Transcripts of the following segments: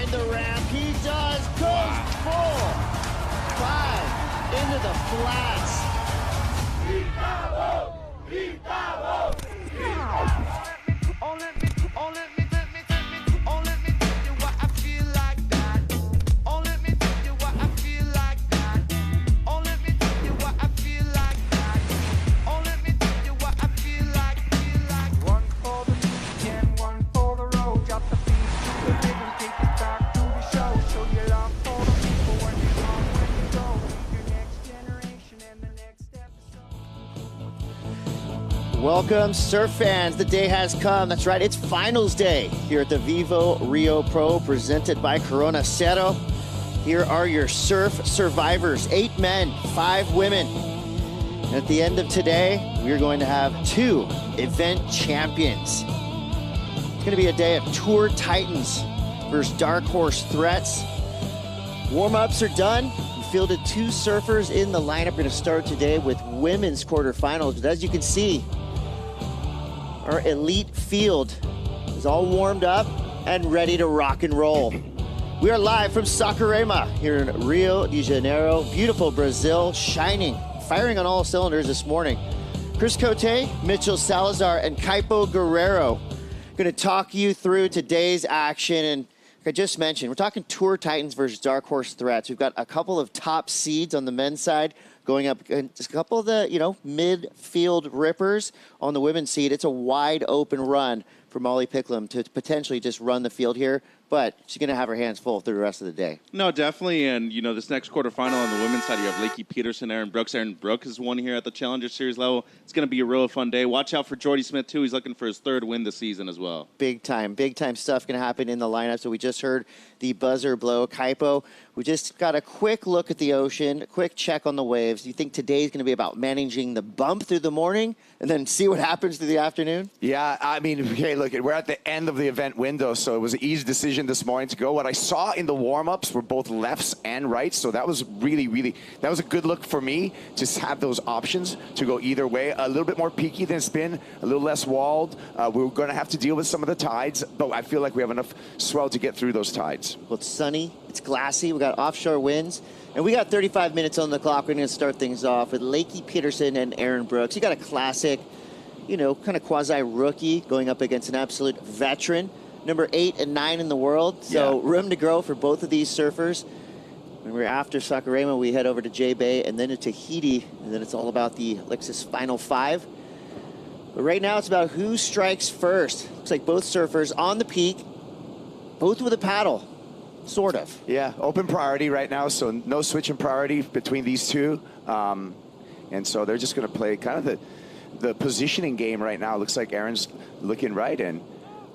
behind the ramp. He does. Goes full. 5 into the flats. Welcome, surf fans. The day has come. That's right, it's finals day here at the VIVO Rio Pro, presented by Corona Cero. Here are your surf survivors, 8 men, 5 women. And at the end of today, we're going to have 2 event champions. It's going to be a day of Tour Titans versus Dark Horse Threats. Warm-ups are done. We fielded 2 surfers in the lineup. We're going to start today with women's quarterfinals. But as you can see, our elite field is all warmed up and ready to rock and roll. We are live from Saquarema here in Rio de Janeiro. Beautiful Brazil, shining, firing on all cylinders this morning. Chris Cote, Mitchell Salazar, and Kaipo Guerrero going to talk you through today's action. And like I just mentioned, we're talking Tour Titans versus Dark Horse Threats. We've got a couple of top seeds on the men's side going up against a couple of the, mid-field rippers on the women's seed. It's a wide open run for Molly Picklum to potentially just run the field here, but she's going to have her hands full through the rest of the day. No, definitely. And, this next quarterfinal on the women's side, you have Lakey Peterson, Aaron Brooks. Aaron Brooks is one here at the Challenger Series level. It's going to be a real fun day. Watch out for Jordy Smith, too. He's looking for his 3rd win this season as well. Big time stuff going to happen in the lineup. So we just heard the buzzer blow. Kaipo, we just got a quick look at the ocean, a quick check on the waves. Do you think today's going to be about managing the bump through the morning and then see what happens through the afternoon? Yeah, I mean, hey, look, we're at the end of the event window, so it was an easy decision this morning to go. What I saw in the warm-ups were both lefts and rights, so that was that was a good look for me to have those options to go either way. A little bit more peaky than spin, a little less walled. We're going to have to deal with some of the tides, but I feel like we have enough swell to get through those tides. Well, it's sunny, it's glassy, we got offshore winds, and we got 35 minutes on the clock. We're going to start things off with Lakey Peterson and Aaron Brooks. You got a classic, kind of quasi-rookie going up against an absolute veteran, number 8 and 9 in the world. So room to grow for both of these surfers. When we're after Saquarema, we head over to J-Bay and then to Tahiti, and then it's all about the Lexus Final 5. But right now it's about who strikes first. Looks like both surfers on the peak, both with a paddle, sort of. Yeah, open priority right now, so no switch in priority between these two. And so they're just going to play kind of the positioning game right now. Looks like Aaron's looking right and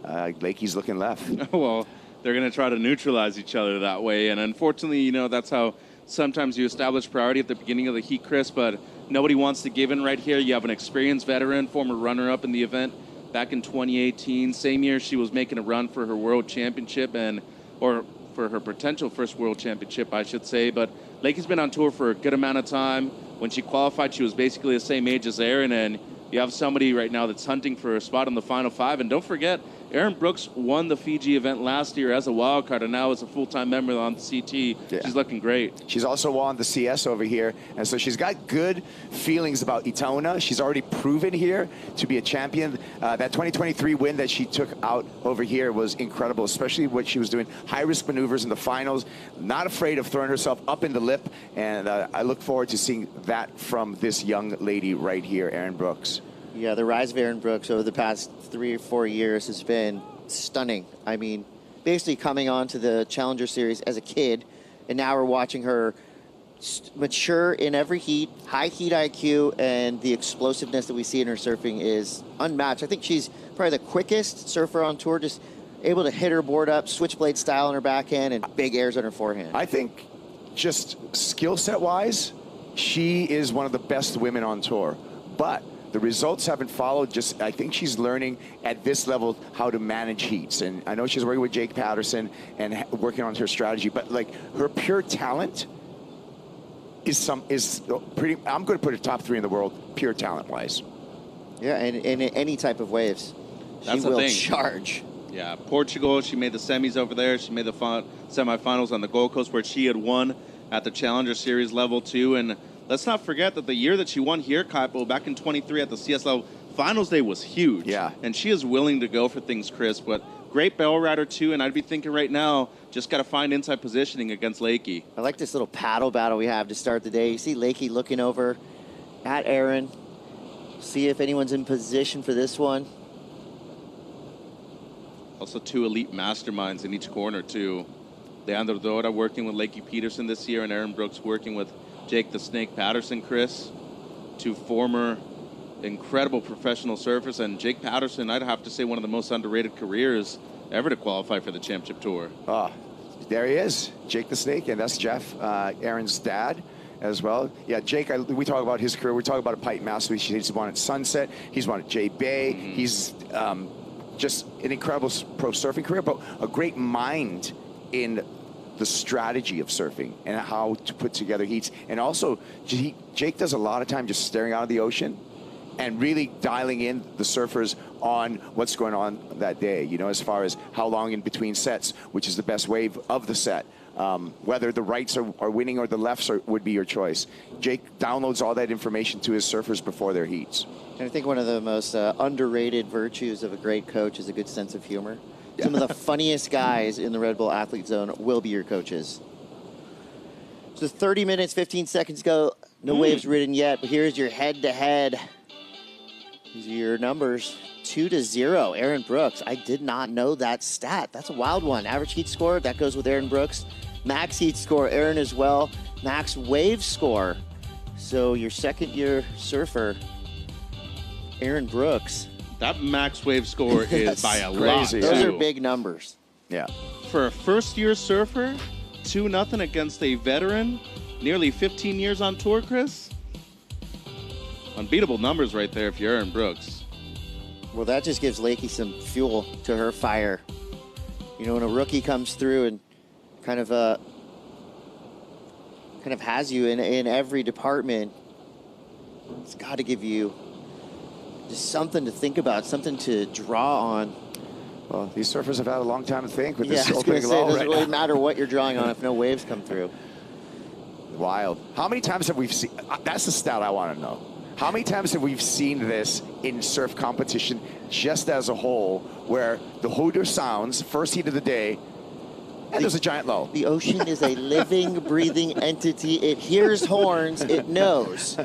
Lakey's looking left. Well, they're going to try to neutralize each other that way. And unfortunately, that's how sometimes you establish priority at the beginning of the heat, Chris, but nobody wants to give in right here. You have an experienced veteran, former runner-up in the event back in 2018. Same year she was making a run for her world championship or for her potential first world championship, I should say. But Lakey's been on tour for a good amount of time. When she qualified, she was basically the same age as Aaron, and you have somebody right now that's hunting for a spot in the Final 5. And don't forget, Aaron Brooks won the Fiji event last year as a wild card, and now as a full-time member on the CT. Yeah. She's looking great. She's also won the CS over here, and so she's got good feelings about Itaúna. She's already proven here to be a champion. That 2023 win that she took out over here was incredible, especially what she was doing, high-risk maneuvers in the finals, not afraid of throwing herself up in the lip, and I look forward to seeing that from this young lady right here, Aaron Brooks. Yeah, the rise of Aaron Brooks over the past 3 or 4 years has been stunning. I mean, basically coming on to the Challenger Series as a kid, and now we're watching her mature in every heat, high heat IQ, and the explosiveness that we see in her surfing is unmatched. I think she's probably the quickest surfer on tour, just able to hit her board up, switchblade style on her backhand, and big airs on her forehand. I think just skill set-wise, she is one of the best women on tour, but the results haven't followed. I think she's learning at this level how to manage heats. And I know she's working with Jake Patterson and working on her strategy, but like her pure talent is pretty, I'm going to put her top 3 in the world, pure talent wise. Yeah, and in any type of waves, she will charge. Yeah, Portugal, she made the semis over there. She made the semifinals on the Gold Coast where she had won at the Challenger Series level 2. And let's not forget that the year that she won here, Kaipo, back in 23 at the CSL Finals Day was huge. Yeah. And she is willing to go for things, Chris. But great barrel rider, too. And I'd be thinking right now, just got to find inside positioning against Lakey. I like this little paddle battle we have to start the day. You see Lakey looking over at Aaron. See if anyone's in position for this one. Also, 2 elite masterminds in each corner, too. Leandro Dora working with Lakey Peterson this year, and Aaron Brooks working with Jake the Snake Patterson, Chris. 2 former incredible professional surfers, and Jake Patterson, I'd have to say, one of the most underrated careers ever to qualify for the championship tour. Oh, there he is, Jake the Snake, and that's Jeff, Aaron's dad as well. Yeah, Jake, we talk about his career. We talk about a Pipe Master. He's won at Sunset. He's won at J Bay. Mm-hmm. He's just an incredible pro surfing career, but a great mind in the strategy of surfing and how to put together heats. And also, Jake does a lot of time just staring out of the ocean and really dialing in the surfers on what's going on that day, you know, as far as how long in between sets, which is the best wave of the set. Whether the rights are winning or the lefts would be your choice. Jake downloads all that information to his surfers before their heats. And I think one of the most underrated virtues of a great coach is a good sense of humor. Yeah. Some of the funniest guys in the Red Bull Athlete Zone will be your coaches. So 30 minutes, 15 seconds ago. No waves ridden yet, but here's your head-to-head. These are your numbers. 2-0, Aaron Brooks. I did not know that stat. That's a wild one. Average heat score, that goes with Aaron Brooks. Max heat score, Aaron as well. Max wave score. So your second-year surfer, Aaron Brooks. That max wave score is by a lot, crazy. Those too. are big numbers. Yeah. For a first-year surfer, 2-0 against a veteran, nearly 15 years on tour, Chris. Unbeatable numbers right there if you're Aaron Brooks. Well, that just gives Lakey some fuel to her fire. You know, when a rookie comes through and kind of has you in every department, it's got to give you just something to think about, something to draw on. Well, these surfers have had a long time to think with Yeah, this I was going opening to say, it low doesn't right really now. matter what you're drawing on if no waves come through. Wild. How many times have we seen, that's the stat I want to know. How many times have we seen this in surf competition just as a whole, where the Hooter sounds, first heat of the day, and there's a giant low? The ocean is a living, breathing entity. It hears horns. It knows.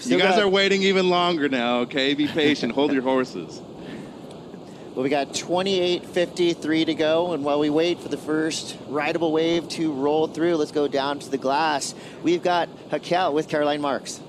You guys are waiting even longer now, okay? Be patient. Hold your horses. Well, we got 28:53 to go, and while we wait for the first rideable wave to roll through, let's go down to the glass. We've got Hakel with Caroline Marks.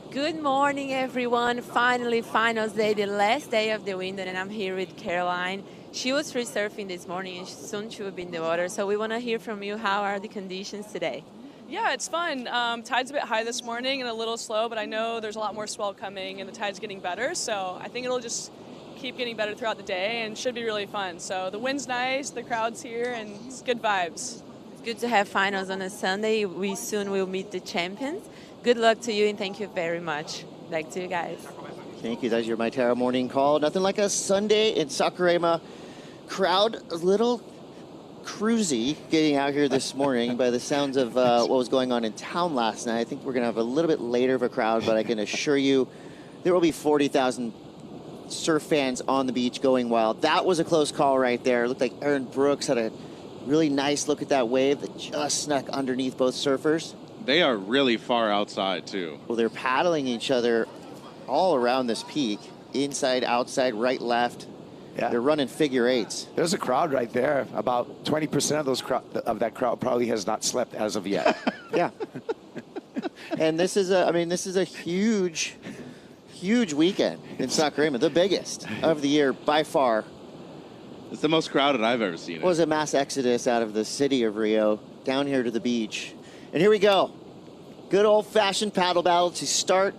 Good morning, everyone. Finally, finals day, the last day of the winter, and I'm here with Caroline. She was free surfing this morning, and soon she will be in the water. So we want to hear from you. How are the conditions today? Yeah, it's fun. Tide's a bit high this morning and a little slow, but I know there's a lot more swell coming, and the tide's getting better. So I think it'll just keep getting better throughout the day and should be really fun. So the wind's nice, the crowd's here, and it's good vibes. It's good to have finals on a Sunday. We soon will meet the champions. Good luck to you, and thank you very much. Back to you guys. Thank you. That's your My Terra morning call. Nothing like a Sunday in Saquarema. Crowd a little cruisy getting out here this morning by the sounds of what was going on in town last night. I think we're going to have a little bit later of a crowd, but I can assure you there will be 40,000 surf fans on the beach going wild. That was a close call right there. It looked like Aaron Brooks had a really nice look at that wave that just snuck underneath both surfers. They are really far outside, too. Well, they're paddling each other all around this peak, inside, outside, right, left. Yeah. They're running figure eights. There's a crowd right there. About 20% of that crowd probably has not slept as of yet. Yeah. And this is a huge weekend in Saquarema, the biggest of the year by far. It's the most crowded I've ever seen it. It was a mass exodus out of the city of Rio down here to the beach. And here we go. Good old-fashioned paddle battle to start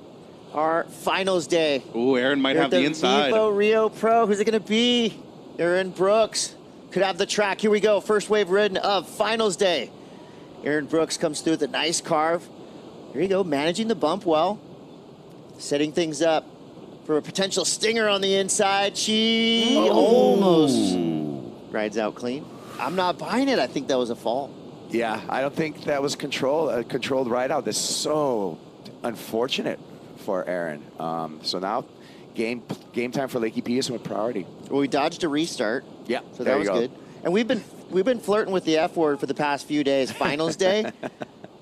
our finals day. Ooh, Aaron might Here have at the inside. VIVO Rio Pro. Who's it going to be? Aaron Brooks could have the track. Here we go. First wave ridden of finals day. Aaron Brooks comes through with a nice carve. Here you go, managing the bump well. Setting things up for a potential stinger on the inside. She almost rides out clean. I'm not buying it. I think that was a fall. Yeah, I don't think that was a controlled ride out. That's so unfortunate for Aaron. So now game time for Lakey Peterson with priority. Well, we dodged a restart. Yeah, so that was good. And we've been flirting with the F word for the past few days. Finals day.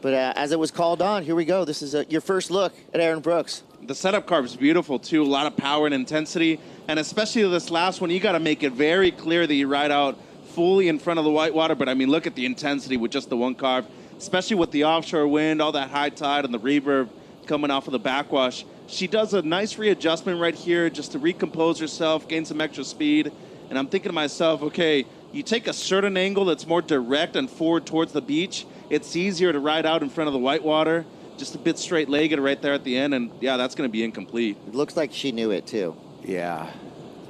But as it was called on, here we go. This is your first look at Aaron Brooks. The setup car is beautiful, too. A lot of power and intensity. And especially this last one, you got to make it very clear that you ride out fully in front of the whitewater. But, I mean, look at the intensity with just the one carve, especially with the offshore wind, all that high tide and the reverb coming off of the backwash. She does a nice readjustment right here just to recompose herself, gain some extra speed. And I'm thinking to myself, okay, you take a certain angle that's more direct and forward towards the beach, it's easier to ride out in front of the whitewater, just a bit straight-legged right there at the end, and yeah, that's going to be incomplete. It looks like she knew it, too. Yeah.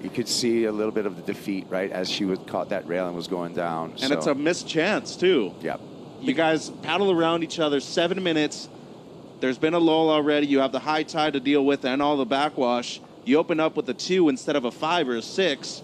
You could see a little bit of the defeat, right, as she caught that rail and was going down. And it's a missed chance, too. Yep. You guys paddle around each other 7 minutes. There's been a lull already. You have the high tide to deal with and all the backwash. You open up with a 2 instead of a 5 or a 6.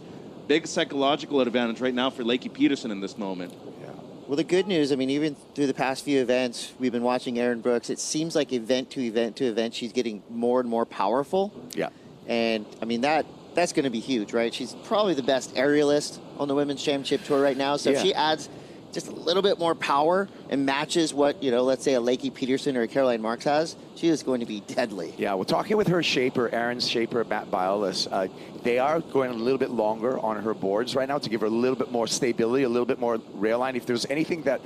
Big psychological advantage right now for Lakey Peterson in this moment. Yeah. Well, the good news, I mean, even through the past few events, we've been watching Aaron Brooks. It seems like event to event to event, she's getting more and more powerful. Yeah. And, I mean, that's going to be huge, right? She's probably the best aerialist on the Women's Championship Tour right now. So if she adds just a little bit more power and matches what, let's say a Lakey Peterson or a Caroline Marks has, she is going to be deadly. Yeah, well, talking with her shaper, Aaron's shaper, Matt Biolis, they are going a little bit longer on her boards right now to give her a little bit more stability, a little bit more rail line. If there's anything that,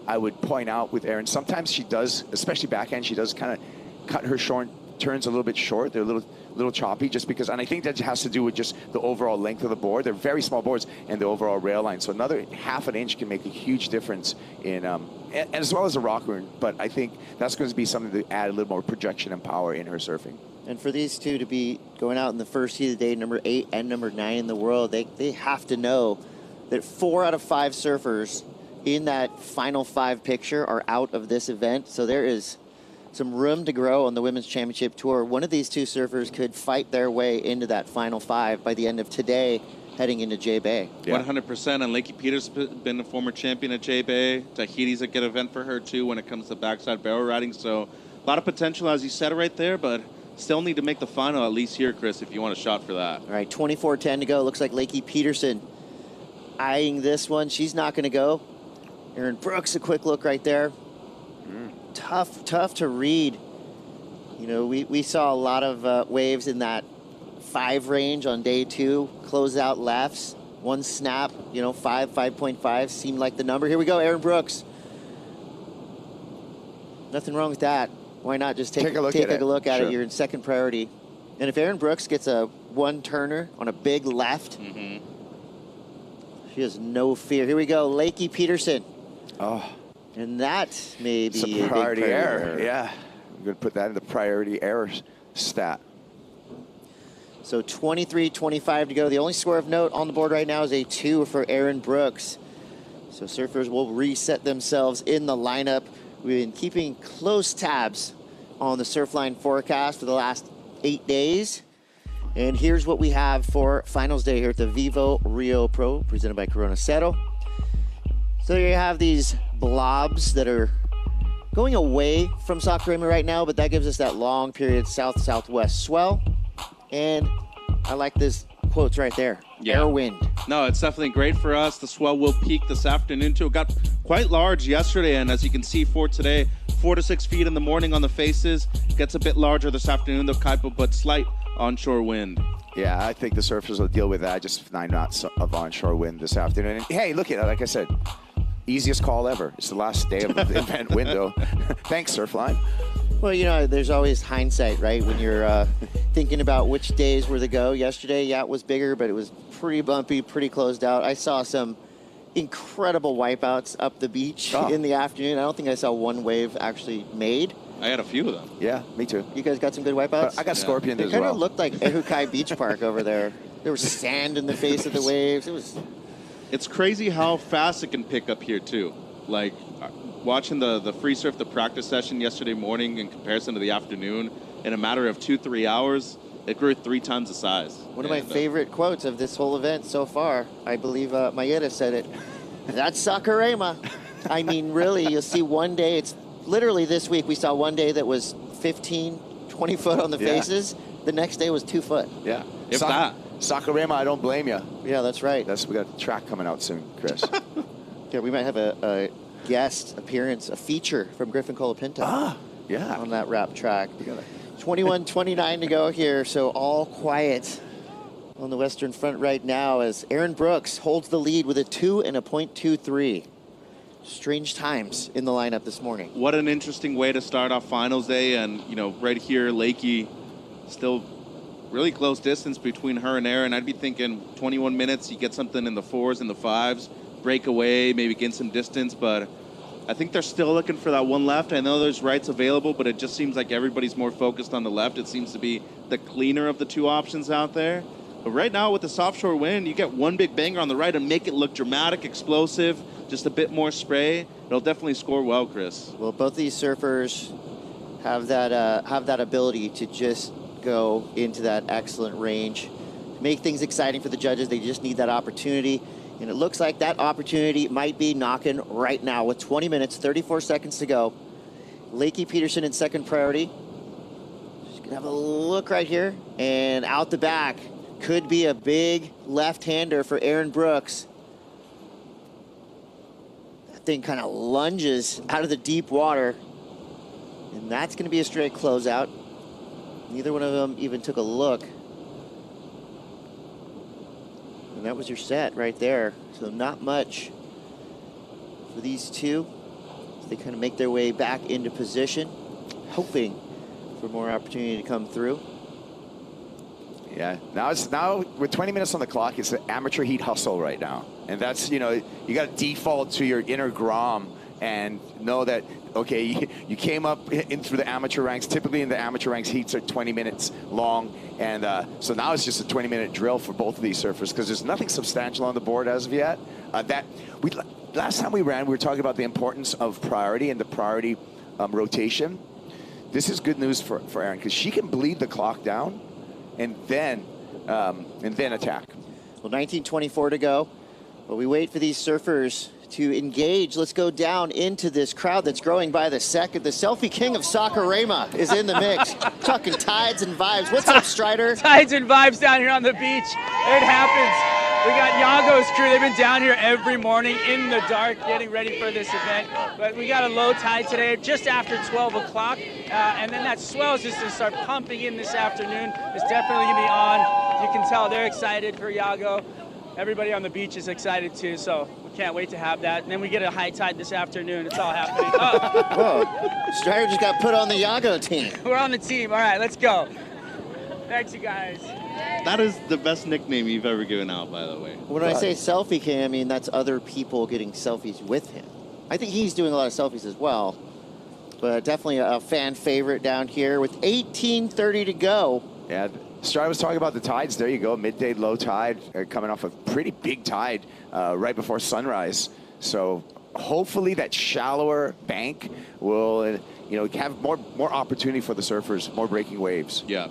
I would point out with Aaron, sometimes she does, especially backhand, she does kind of cut her short turns a little bit short. They're a little choppy just because, and I think that has to do with just the overall length of the board. They're very small boards and the overall rail line. So another half an inch can make a huge difference in, as well as a rock urn. But I think that's going to be something to add a little more projection and power in her surfing. And for these two to be going out in the first heat of the day, number 8 and number 9 in the world, they have to know that 4 out of 5 surfers in that final 5 picture are out of this event. So there is some room to grow on the Women's Championship Tour. One of these two surfers could fight their way into that final 5 by the end of today, heading into J-Bay. Yeah. 100%. And Lakey Peters has been a former champion at J-Bay. Tahiti's a good event for her, too, when it comes to backside barrel riding. So a lot of potential, as you said right there, but still need to make the final at least here, Chris, if you want a shot for that. All right, 24:10 to go. Looks like Lakey Peterson eyeing this one. She's not going to go. Aaron Brooks, a quick look right there. Tough to read. We saw a lot of waves in that 5 range on day 2. Close out lefts, 1 snap, 5.5 seemed like the number. Here we go, Aaron Brooks. Nothing wrong with that. Why not just take a look at it? You're in second priority. And if Aaron Brooks gets a 1-turner on a big left, she has no fear. Here we go, Lakey Peterson. Oh. And that may be a priority error. Yeah, I'm going to put that in the priority error stat. So 23:25 to go. The only score of note on the board right now is a 2 for Aaron Brooks. So surfers will reset themselves in the lineup. We've been keeping close tabs on the Surfline forecast for the last 8 days. And here's what we have for finals day here at the VIVO Rio Pro, presented by Cero. So you have these blobs that are going away from Sakurima right now, but that gives us that long period south-southwest swell. And I like this quotes right there. Yeah. Air wind. No, it's definitely great for us. The swell will peak this afternoon too. It got quite large yesterday, and as you can see for today, 4 to 6 feet in the morning on the faces. Gets a bit larger this afternoon, though, Kaipo, but slight onshore wind. Yeah, I think the surfers will deal with that. Just 9 knots of onshore wind this afternoon. And hey, look at it. Like I said, easiest call ever. It's the last day of the event window. Thanks, Surfline. Well, there's always hindsight, right? When you're thinking about which days were the go. Yesterday, yeah, it was bigger, but it was pretty bumpy, pretty closed out. I saw some incredible wipeouts up the beach in the afternoon. I don't think I saw one wave actually made. I had a few of them. Yeah, me too. You guys got some good wipeouts? But I got scorpions as well. It kind of looked like Ehukai Beach Park over there. There was sand in the face of the waves. It's crazy how fast it can pick up here, too. Like, watching the free surf, the practice session yesterday morning in comparison to the afternoon, in a matter of 2-3 hours, it grew 3 times the size. One of my favorite quotes of this whole event so far, I believe Mayeda said it, that's Sakurema. I mean, really, you'll see one day, it's literally this week, we saw one day that was 15, 20 foot on the faces. The next day was 2 foot. Yeah. If that. Sakurema, I don't blame you. Yeah, that's right. We got a track coming out soon, Chris. Yeah, we might have a guest appearance, a feature from Griffin Colapinto. Yeah. On that wrap track. 21:29 to go here, so all quiet on the Western Front right now as Aaron Brooks holds the lead with a 2 and a .23. Strange times in the lineup this morning. What an interesting way to start off finals day. And, you know, right here, Lakey still really close distance between her and Aaron. I'd be thinking 21 minutes, you get something in the 4s and the 5s, break away, maybe gain some distance. But I think they're still looking for that one left. I know there's rights available, but it just seems like everybody's more focused on the left. It seems to be the cleaner of the 2 options out there. But right now with the soft shore wind, you get one big banger on the right and make it look dramatic, explosive, just a bit more spray. It'll definitely score well, Chris. Well, both these surfers have that ability to just go into that excellent range. To make things exciting for the judges, they just need that opportunity. And it looks like that opportunity might be knocking right now with 20 minutes, 34 seconds to go. Lakey Peterson in second priority. Just gonna have a look right here. And out the back, could be a big left-hander for Aaron Brooks. That thing kind of lunges out of the deep water. And that's gonna be a straight closeout. Neither one of them even took a look. And that was your set right there. So not much for these two. They kind of make their way back into position, hoping for more opportunity to come through. Yeah, now with 20 minutes on the clock, it's an amateur heat hustle right now. And that's, you know, you got to default to your inner Grom and know that, okay, you came up in through the amateur ranks. Typically in the amateur ranks, heats are 20 minutes long. And so now it's just a 20-minute drill for both of these surfers because there's nothing substantial on the board as of yet. Last time we ran, we were talking about the importance of priority and the priority rotation. This is good news for Erin because she can bleed the clock down and then attack. Well, 19:24 to go, but we wait for these surfers to engage. Let's go down into this crowd that's growing by the second. The selfie king of Sakurema is in the mix. Talking tides and vibes. What's up, Strider? Tides and vibes down here on the beach. It happens. We got Yago's crew. They've been down here every morning in the dark getting ready for this event. But we got a low tide today just after 12 o'clock. And then that swell is just going to start pumping in this afternoon. It's definitely going to be on. You can tell they're excited for Yago. Everybody on the beach is excited too, so we can't wait to have that. And then we get a high tide this afternoon. It's all happening. Oh. Whoa, Strider just got put on the Yago team. We're on the team. All right, let's go. Thanks, you guys. That is the best nickname you've ever given out, by the way. When I say selfie king, I mean that's other people getting selfies with him. I think he's doing a lot of selfies as well, but definitely a fan favorite down here with 18:30 to go. Yeah, Strider was talking about the tides. There you go, midday low tide, coming off a pretty big tide right before sunrise. So hopefully that shallower bank will, have more opportunity for the surfers, more breaking waves. Yeah.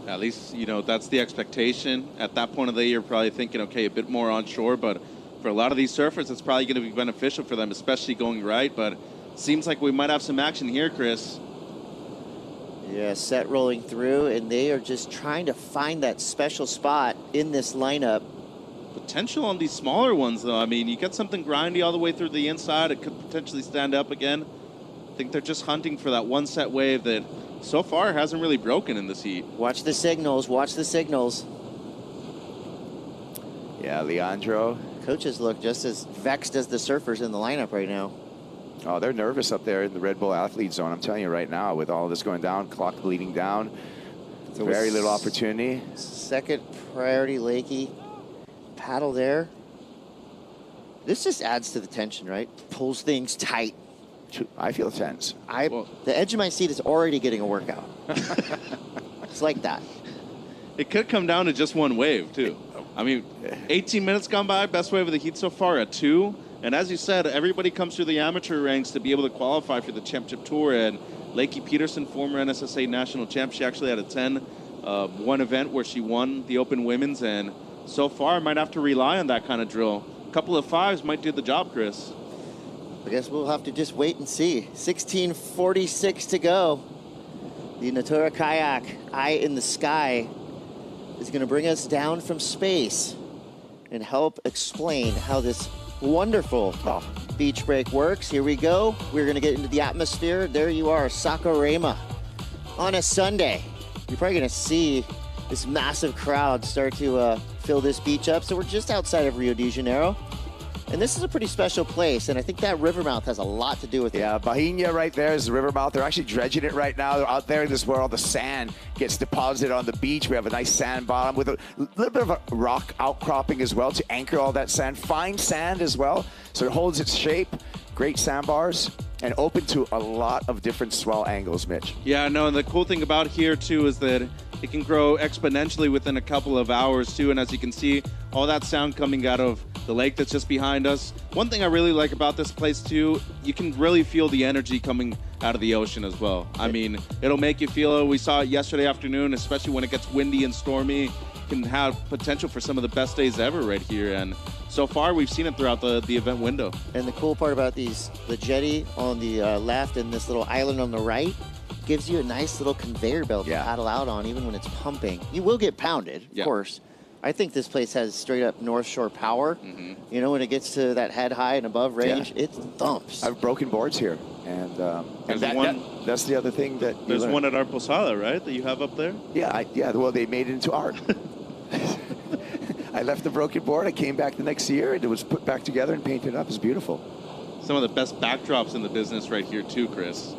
At least, that's the expectation. At that point of the year, you're probably thinking, okay, a bit more onshore, but for a lot of these surfers, it's probably going to be beneficial for them, especially going right. But seems like we might have some action here, Chris. Yeah, set rolling through, and they are just trying to find that special spot in this lineup. Potential on these smaller ones, though. I mean, you get something grindy all the way through the inside. It could potentially stand up again. I think they're just hunting for that one set wave that so far hasn't really broken in this heat. Watch the signals. Watch the signals. Yeah, Leandro. Coaches look just as vexed as the surfers in the lineup right now. Oh, they're nervous up there in the Red Bull athlete zone. I'm telling you right now, with all this going down, clock bleeding down, so very little opportunity. Second priority, Lakey. Paddle there. This just adds to the tension, right? Pulls things tight. I feel tense. The edge of my seat is already getting a workout. It's like that. It could come down to just one wave, too. I mean, 18 minutes gone by, best wave of the heat so far at 2. And as you said, everybody comes through the amateur ranks to be able to qualify for the championship tour. And Lakey Peterson, former NSSA national champ, she actually had a 10 one event where she won the Open Women's, and so far might have to rely on that kind of drill. A couple of fives might do the job, Chris. I guess we'll have to just wait and see. 16:46 to go. The Natura Kayak, Eye in the Sky, is going to bring us down from space and help explain how this wonderful beach break works. Here we go. We're going to get into the atmosphere. There you are, Saquarema. On a Sunday, you're probably going to see this massive crowd start to fill this beach up. So we're just outside of Rio de Janeiro. And this is a pretty special place, and I think that river mouth has a lot to do with it. Yeah, Bahia right there is the river mouth. They're actually dredging it right now. They're out there. This is where all the sand gets deposited on the beach. We have a nice sand bottom with a little bit of a rock outcropping as well to anchor all that sand. Fine sand as well, so it holds its shape. Great sandbars, and open to a lot of different swell angles, Mitch. Yeah, no, and the cool thing about here, too, is that it can grow exponentially within a couple of hours, too. And as you can see, all that sound coming out of the lake that's just behind us. One thing I really like about this place, too, you can really feel the energy coming out of the ocean as well. I mean, it'll make you feel it. We saw it yesterday afternoon, especially when it gets windy and stormy. Can have potential for some of the best days ever right here. And so far, we've seen it throughout the event window. And the cool part about the jetty on the left and this little island on the right gives you a nice little conveyor belt to paddle out on, even when it's pumping. You will get pounded, of course. I think this place has straight up North Shore power. You know, when it gets to that head high and above range, it thumps. I've broken boards here, and that's the other thing that there's one at our Posada, right, that you have up there? Yeah, well, they made it into art. I left the broken board. I came back the next year, and it was put back together and painted up. It's beautiful. Some of the best backdrops in the business right here, too, Chris.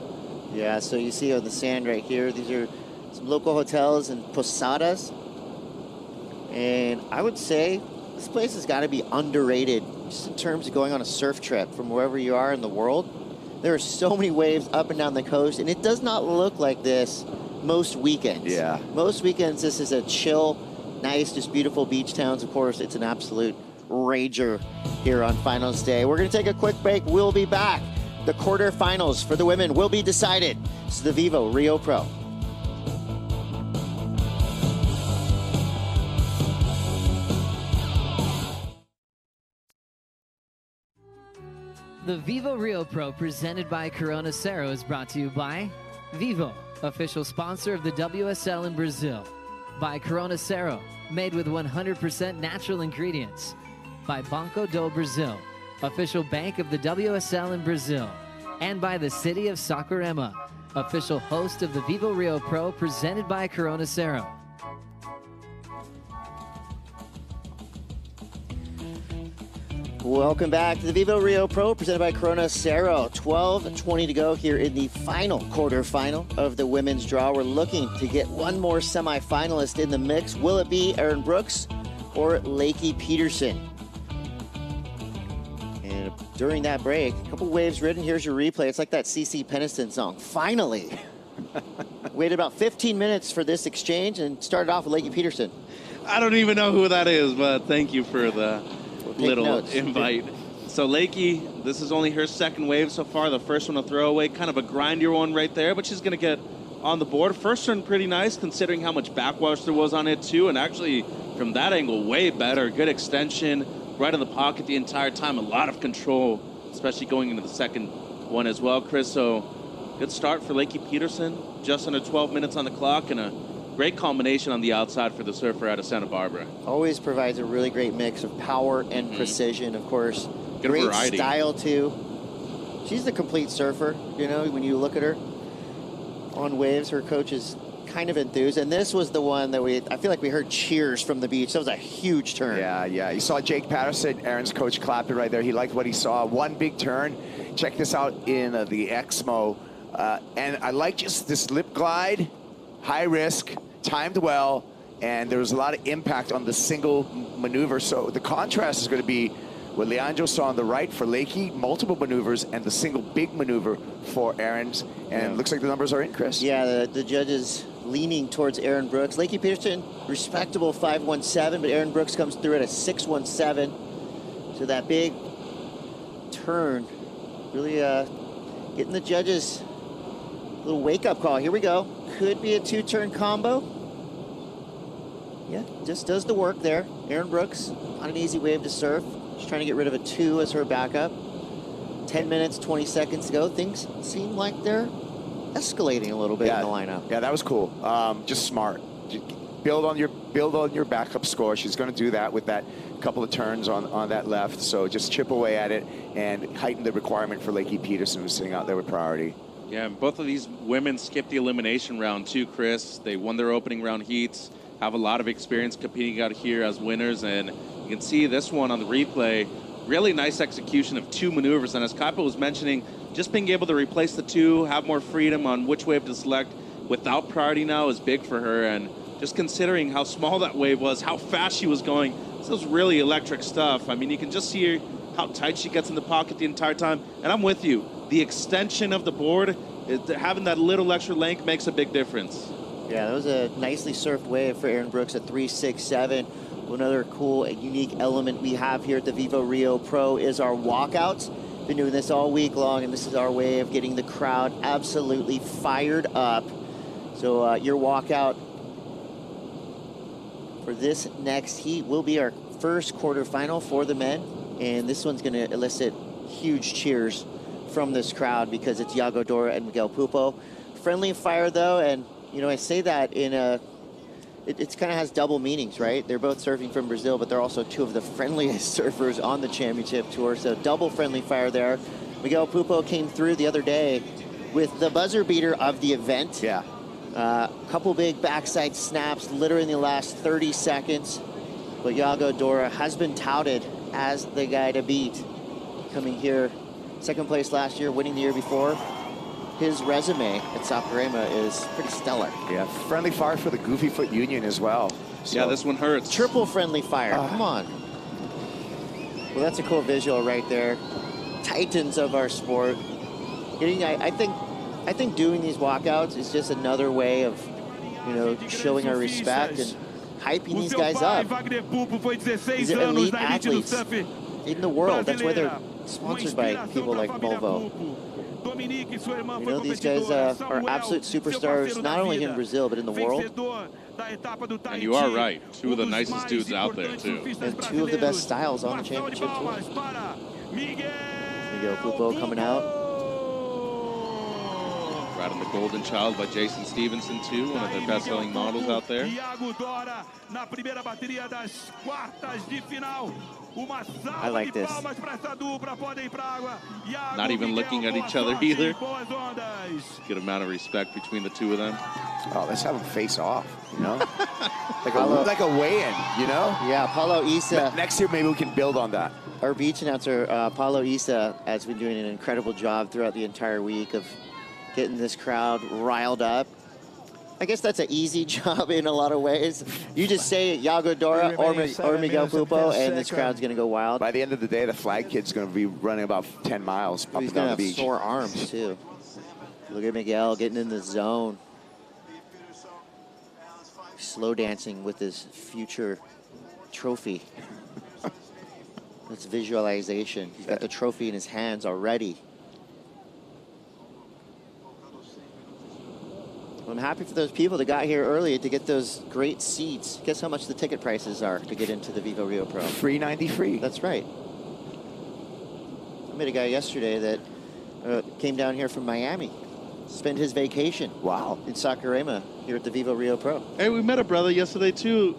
Yeah, so you see on the sand right here, these are some local hotels and posadas. And I would say this place has got to be underrated just in terms of going on a surf trip from wherever you are in the world. There are so many waves up and down the coast, and it does not look like this most weekends. Yeah. Most weekends, this is a chill, nice, just beautiful beach towns. Of course, it's an absolute rager here on finals day. We're going to take a quick break. We'll be back. The quarterfinals for the women will be decided. This is the VIVO Rio Pro. The VIVO Rio Pro presented by Corona Cero is brought to you by VIVO, official sponsor of the WSL in Brazil. By Corona Cero, made with 100% natural ingredients. By Banco do Brasil, official bank of the WSL in Brazil. And by the city of Saquarema, official host of the VIVO Rio Pro presented by Corona Cero. Welcome back to the VIVO Rio Pro presented by Corona Cero. 12:20 to go here in the final quarterfinal of the women's draw. We're looking to get one more semifinalist in the mix. Will it be Erin Brooks or Lakey Peterson? And during that break, a couple waves ridden. Here's your replay. It's like that CeCe Peniston song. Finally. Waited about 15 minutes for this exchange and started off with Lakey Peterson. I don't even know who that is, but thank you for the little notes. invite. So Lakey, this is only her second wave so far. The first one a throwaway, kind of a grindier one right there, but she's going to get on the board. First turn pretty nice considering how much backwash there was on it too, and actually from that angle way better. Good extension, right in the pocket the entire time. A lot of control, especially going into the second one as well, Chris. So good start for Lakey Peterson. Just under 12 minutes on the clock, and a great combination on the outside for the surfer out of Santa Barbara. Always provides a really great mix of power and precision, of course. Good great variety. Style, too. She's the complete surfer, you know, when you look at her on waves. Her coach is kind of enthused. And this was the one that I feel like we heard cheers from the beach. That was a huge turn. Yeah. You saw Jake Patterson, Erin's coach, clapping right there. He liked what he saw. One big turn. Check this out in the Exmo. And I like just this lip glide. High risk, timed well, and there was a lot of impact on the single maneuver. So the contrast is going to be what Leandro saw on the right for Lakey, multiple maneuvers, and the single big maneuver for Erin's. And looks like the numbers are in, Chris. Yeah, the judges leaning towards Erin Brooks. Lakey Peterson, respectable 5.17, but Erin Brooks comes through at a 6.17. So that big turn really getting the judges a little wake-up call. Here we go. Could be a two-turn combo. Yeah, just does the work there. Erin Brooks, not an easy wave to surf. She's trying to get rid of a 2 as her backup. 10 minutes, 20 seconds to go. Things seem like they're escalating a little bit in the lineup. Yeah, that was cool. Just smart. Build on your backup score. She's going to do that with that couple of turns on that left. So just chip away at it and heighten the requirement for Lakey Peterson, who's sitting out there with priority. Yeah, and both of these women skipped the elimination round too, Chris. They won their opening round heats, have a lot of experience competing out here as winners, and you can see this one on the replay. Really nice execution of 2 maneuvers, and as Kaipa was mentioning, just being able to replace the 2, have more freedom on which wave to select without priority now is big for her, and just considering how small that wave was, how fast she was going, this was really electric stuff. I mean, you can just see how tight she gets in the pocket the entire time, and I'm with you. The extension of the board, having that little extra length makes a big difference. Yeah, that was a nicely surfed wave for Erin Brooks at 3.67. Another cool and unique element we have here at the VIVO Rio Pro is our walkouts. Been doing this all week long, and this is our way of getting the crowd absolutely fired up. So your walkout for this next heat will be our first quarterfinal for the men, and this one's going to elicit huge cheers from this crowd because it's Iago Dora and Miguel Pupo. Friendly fire though, and you know, I say that in a it kind of has double meanings, right? They're both surfing from Brazil, but they're also 2 of the friendliest surfers on the championship tour, so double friendly fire there. Miguel Pupo came through the other day with the buzzer beater of the event. Yeah. Couple big backside snaps literally in the last 30 seconds, but Iago Dora has been touted as the guy to beat. Coming here, 2nd place last year, winning the year before. His resume at Saquarema is pretty stellar. Yeah, friendly fire for the Goofy Foot Union as well. So. Yeah, this one hurts. Triple friendly fire, come on. Well, that's a cool visual right there. Titans of our sport. I think doing these walkouts is just another way of, you know, showing our respect and hyping these guys up. These are elite athletes in the world. That's why they're sponsored by people like Volvo. You know, these guys are absolute superstars, not only in Brazil, but in the world. And you are right. 2 of the nicest dudes out there, too. And 2 of the best styles on the championship tour. Miguel Pupo coming out. Riding the Golden Child by Jason Stevenson, too, one of the best-selling models out there. I like this. Not even looking at each other either. Good amount of respect between the 2 of them. Oh, let's have them face off, you know? like a weigh-in, you know? Yeah, Paulo Issa. Next year, maybe we can build on that. Our beach announcer, Paulo Issa, has been doing an incredible job throughout the entire week of getting this crowd riled up. I guess that's an easy job in a lot of ways. You just say Iago Dora or Miguel Pupo, and this crowd's going to go wild. By the end of the day, the flag kid's going to be running about 10 miles up and down the beach. He's going to have sore arms, too. Look at Miguel getting in the zone. Slow dancing with his future trophy. That's visualization. He's got the trophy in his hands already. I'm happy for those people that got here early to get those great seats. Guess how much the ticket prices are to get into the VIVO Rio Pro? $3.90 free. That's right. I met a guy yesterday that came down here from Miami, spent his vacation. Wow. In Saquarema here at the VIVO Rio Pro. Hey, we met a brother yesterday too,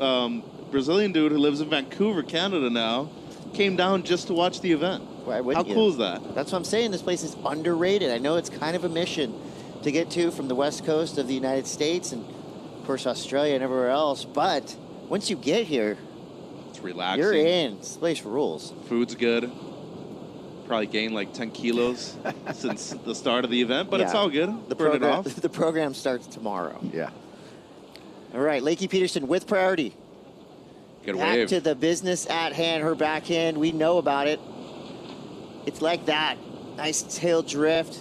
Brazilian dude who lives in Vancouver, Canada now, came down just to watch the event. Why wouldn't How cool is that? That's what I'm saying. This place is underrated. I know it's kind of a mission to get to from the west coast of the United States and, of course, Australia and everywhere else. But once you get here, it's relaxing. You're in. This place rules. Food's good. Probably gained like 10 kilos since the start of the event, but it's all good. The program starts tomorrow. Yeah. All right, Lakey Peterson with priority. Good Back wave. to the business at hand. Her backhand, we know about it. It's like that. Nice tail drift.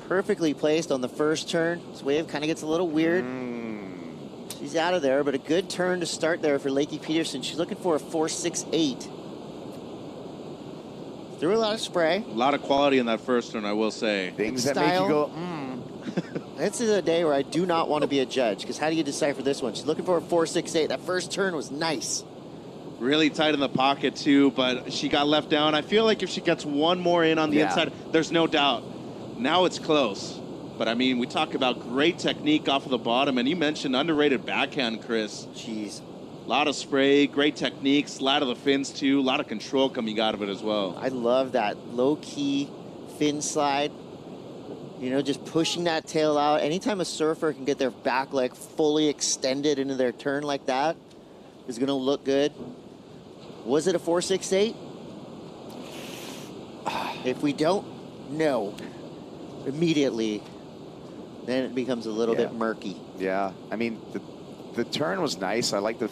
Perfectly placed on the first turn. This wave kind of gets a little weird. She's out of there, but a good turn to start there for Lakey Peterson. She's looking for a 4.68. Threw a lot of spray. A lot of quality in that first turn, I will say. Things that make you go, This is a day where I do not want to be a judge, because how do you decipher this one? She's looking for a 4.68. That first turn was nice. Really tight in the pocket, too, but she got left down. I feel like if she gets one more in on the inside, there's no doubt. Now it's close. But, I mean, we talk about great technique off of the bottom, and you mentioned underrated backhand, Chris. Jeez. A lot of spray, great techniques, a lot of the fins, too, a lot of control coming out of it as well. I love that low-key fin slide. You know, just pushing that tail out. Anytime a surfer can get their back leg fully extended into their turn like that is going to look good. Was it a 4.68? If we don't know immediately, then it becomes a little bit murky. Yeah, I mean, the turn was nice. I like the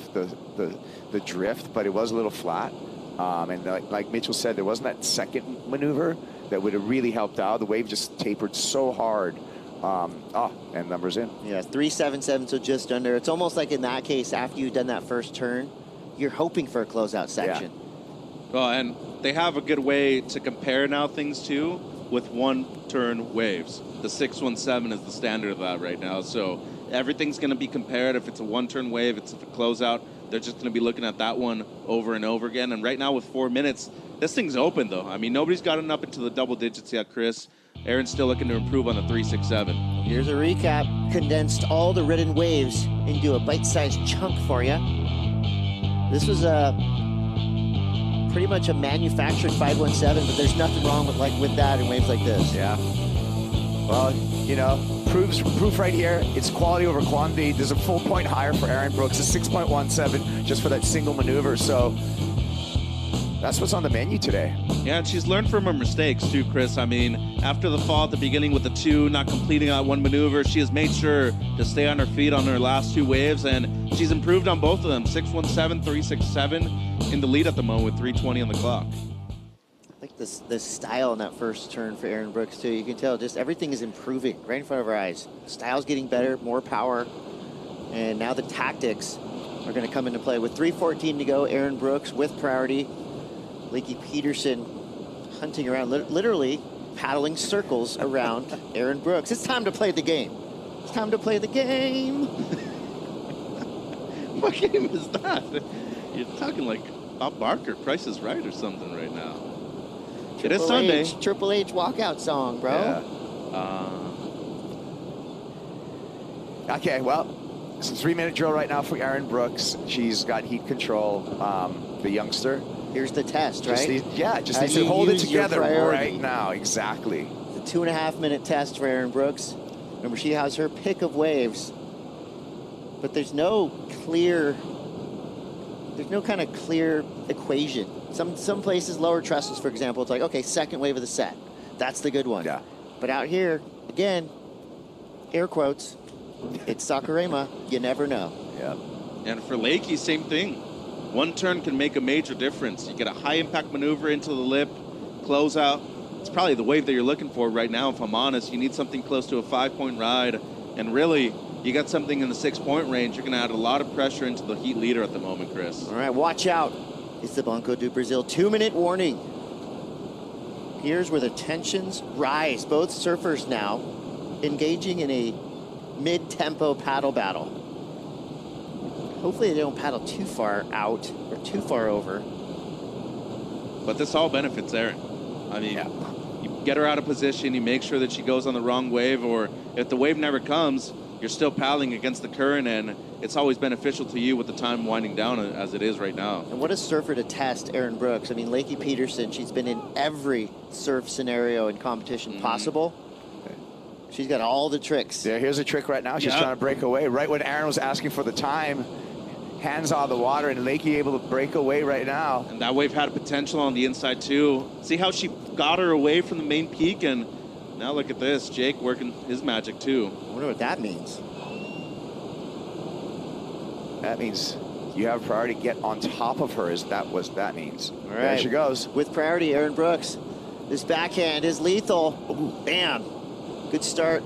drift, but it was a little flat. And like Mitchell said, there wasn't that second maneuver that would have really helped out. The wave just tapered so hard. And numbers in. Yeah, 3.77, so just under. It's almost like in that case, after you've done that first turn, you're hoping for a closeout section. Yeah. Well, and they have a good way to compare now things too with one-turn waves. The 617 is the standard of that right now. So everything's going to be compared. If it's a one-turn wave, it's a closeout. They're just going to be looking at that one over and over again. And right now with 4 minutes, this thing's open, though. I mean, nobody's gotten up into the double digits yet, Chris. Aaron's still looking to improve on the 3.67. Here's a recap. Condensed all the ridden waves into a bite-sized chunk for you. This was pretty much a manufactured 517, but there's nothing wrong with that in waves like this. Yeah. Well, you know, proof right here. It's quality over quantity. There's a full point higher for Aaron Brooks, a 6.17 just for that single maneuver. So that's what's on the menu today. Yeah, and she's learned from her mistakes too, Chris. I mean, after the fall at the beginning with the 2, not completing that one maneuver, she has made sure to stay on her feet on her last 2 waves, and she's improved on both of them. 6.17, 3.67 in the lead at the moment with 3:20 on the clock. I like this style in that first turn for Aaron Brooks too. You can tell just everything is improving right in front of our eyes. Style's getting better, more power, and now the tactics are going to come into play. With 3:14 to go, Aaron Brooks with priority. Lakey Peterson hunting around, literally paddling circles around Aaron Brooks. It's time to play the game. It's time to play the game. What game is that? You're talking like Bob Barker, Price is Right or something right now. It is Sunday. Triple H walkout song, bro. Yeah. Okay, well, it's a 3-minute drill right now for Aaron Brooks. She's got heat control, the youngster. Here's the test, right? Just needs to hold it together right now. Exactly. It's a 2.5-minute test for Aaron Brooks. Remember, she has her pick of waves, but there's no kind of clear equation. Some places, lower trestles, for example, it's like, okay, second wave of the set. That's the good one. Yeah. But out here, again, air quotes, it's Sakurema. You never know. Yeah. And for Lakey, same thing. One turn can make a major difference. You get a high-impact maneuver into the lip, close out. It's probably the wave that you're looking for right now, if I'm honest. You need something close to a 5-point ride. And really, you got something in the 6-point range. You're going to add a lot of pressure into the heat leader at the moment, Chris. All right, watch out. It's the Banco do Brasil 2-minute warning. Here's where the tensions rise. Both surfers now engaging in a mid-tempo paddle battle. Hopefully they don't paddle too far out or too far over. But this all benefits Aaron. I mean, you get her out of position, you make sure that she goes on the wrong wave, or if the wave never comes, you're still paddling against the current, and it's always beneficial to you with the time winding down as it is right now. And what a surfer to test Aaron Brooks. I mean, Lakey Peterson, she's been in every surf scenario and competition possible. She's got all the tricks. Yeah, here's a trick right now. She's trying to break away. Right when Aaron was asking for the time, hands out of the water, and Lakey able to break away right now. And that wave had potential on the inside too. See how she got her away from the main peak, and now look at this. Jake working his magic too. I wonder what that means. That means you have priority to get on top of her, is that what that means. All right. There she goes. With priority, Aaron Brooks. This backhand is lethal. Ooh, bam. Good start.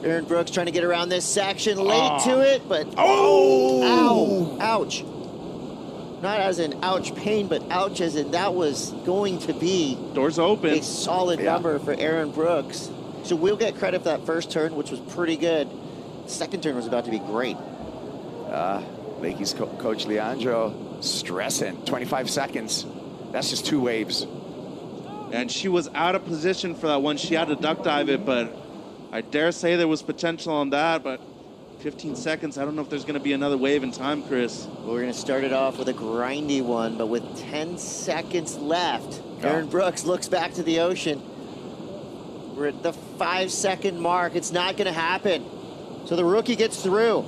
Aaron Brooks trying to get around this section. Late to it, but ow, ouch. Not as in ouch pain, but ouch as in that was going to be doors open. A solid number for Aaron Brooks. So we'll get credit for that first turn, which was pretty good. Second turn was about to be great. Lakey's coach Leandro stressing. 25 seconds. That's just 2 waves. And she was out of position for that one. She had to duck dive it, but I dare say there was potential on that, but 15 seconds, I don't know if there's going to be another wave in time, Chris. Well, we're going to start it off with a grindy one, but with 10 seconds left, Aaron Brooks looks back to the ocean. We're at the 5-second mark. It's not going to happen. So the rookie gets through.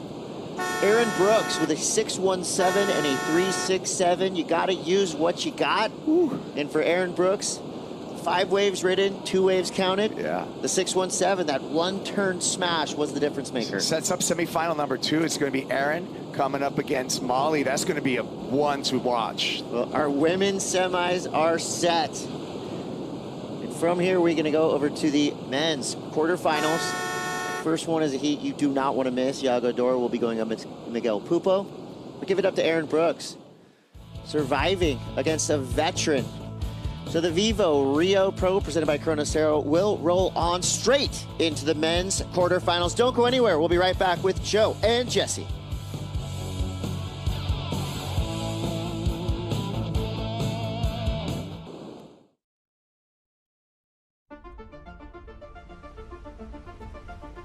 Aaron Brooks with a 6.17 and a 3.67. You got to use what you got. And for Aaron Brooks, 5 waves ridden, 2 waves counted. Yeah. The 6.17, that one-turn smash was the difference maker. Sets up semifinal number 2. It's going to be Aaron coming up against Molly. That's going to be a one to watch. Well, our women's semis are set. And from here, we're going to go over to the men's quarterfinals. First one is a heat you do not want to miss. Yago Dora will be going up against Miguel Pupo. We'll give it up to Aaron Brooks, surviving against a veteran. So the VIVO Rio Pro, presented by Corona Cero, will roll on straight into the men's quarterfinals. Don't go anywhere. We'll be right back with Joe and Jesse.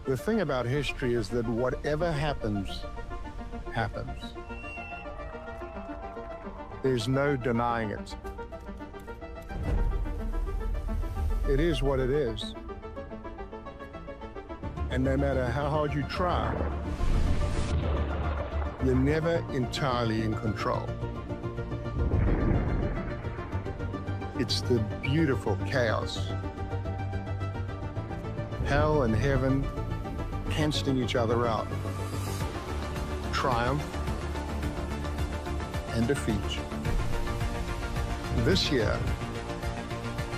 The thing about history is that whatever happens, happens. There's no denying it. It is what it is. And no matter how hard you try, you're never entirely in control. It's the beautiful chaos. Hell and heaven canceling each other out. Triumph and defeat. This year,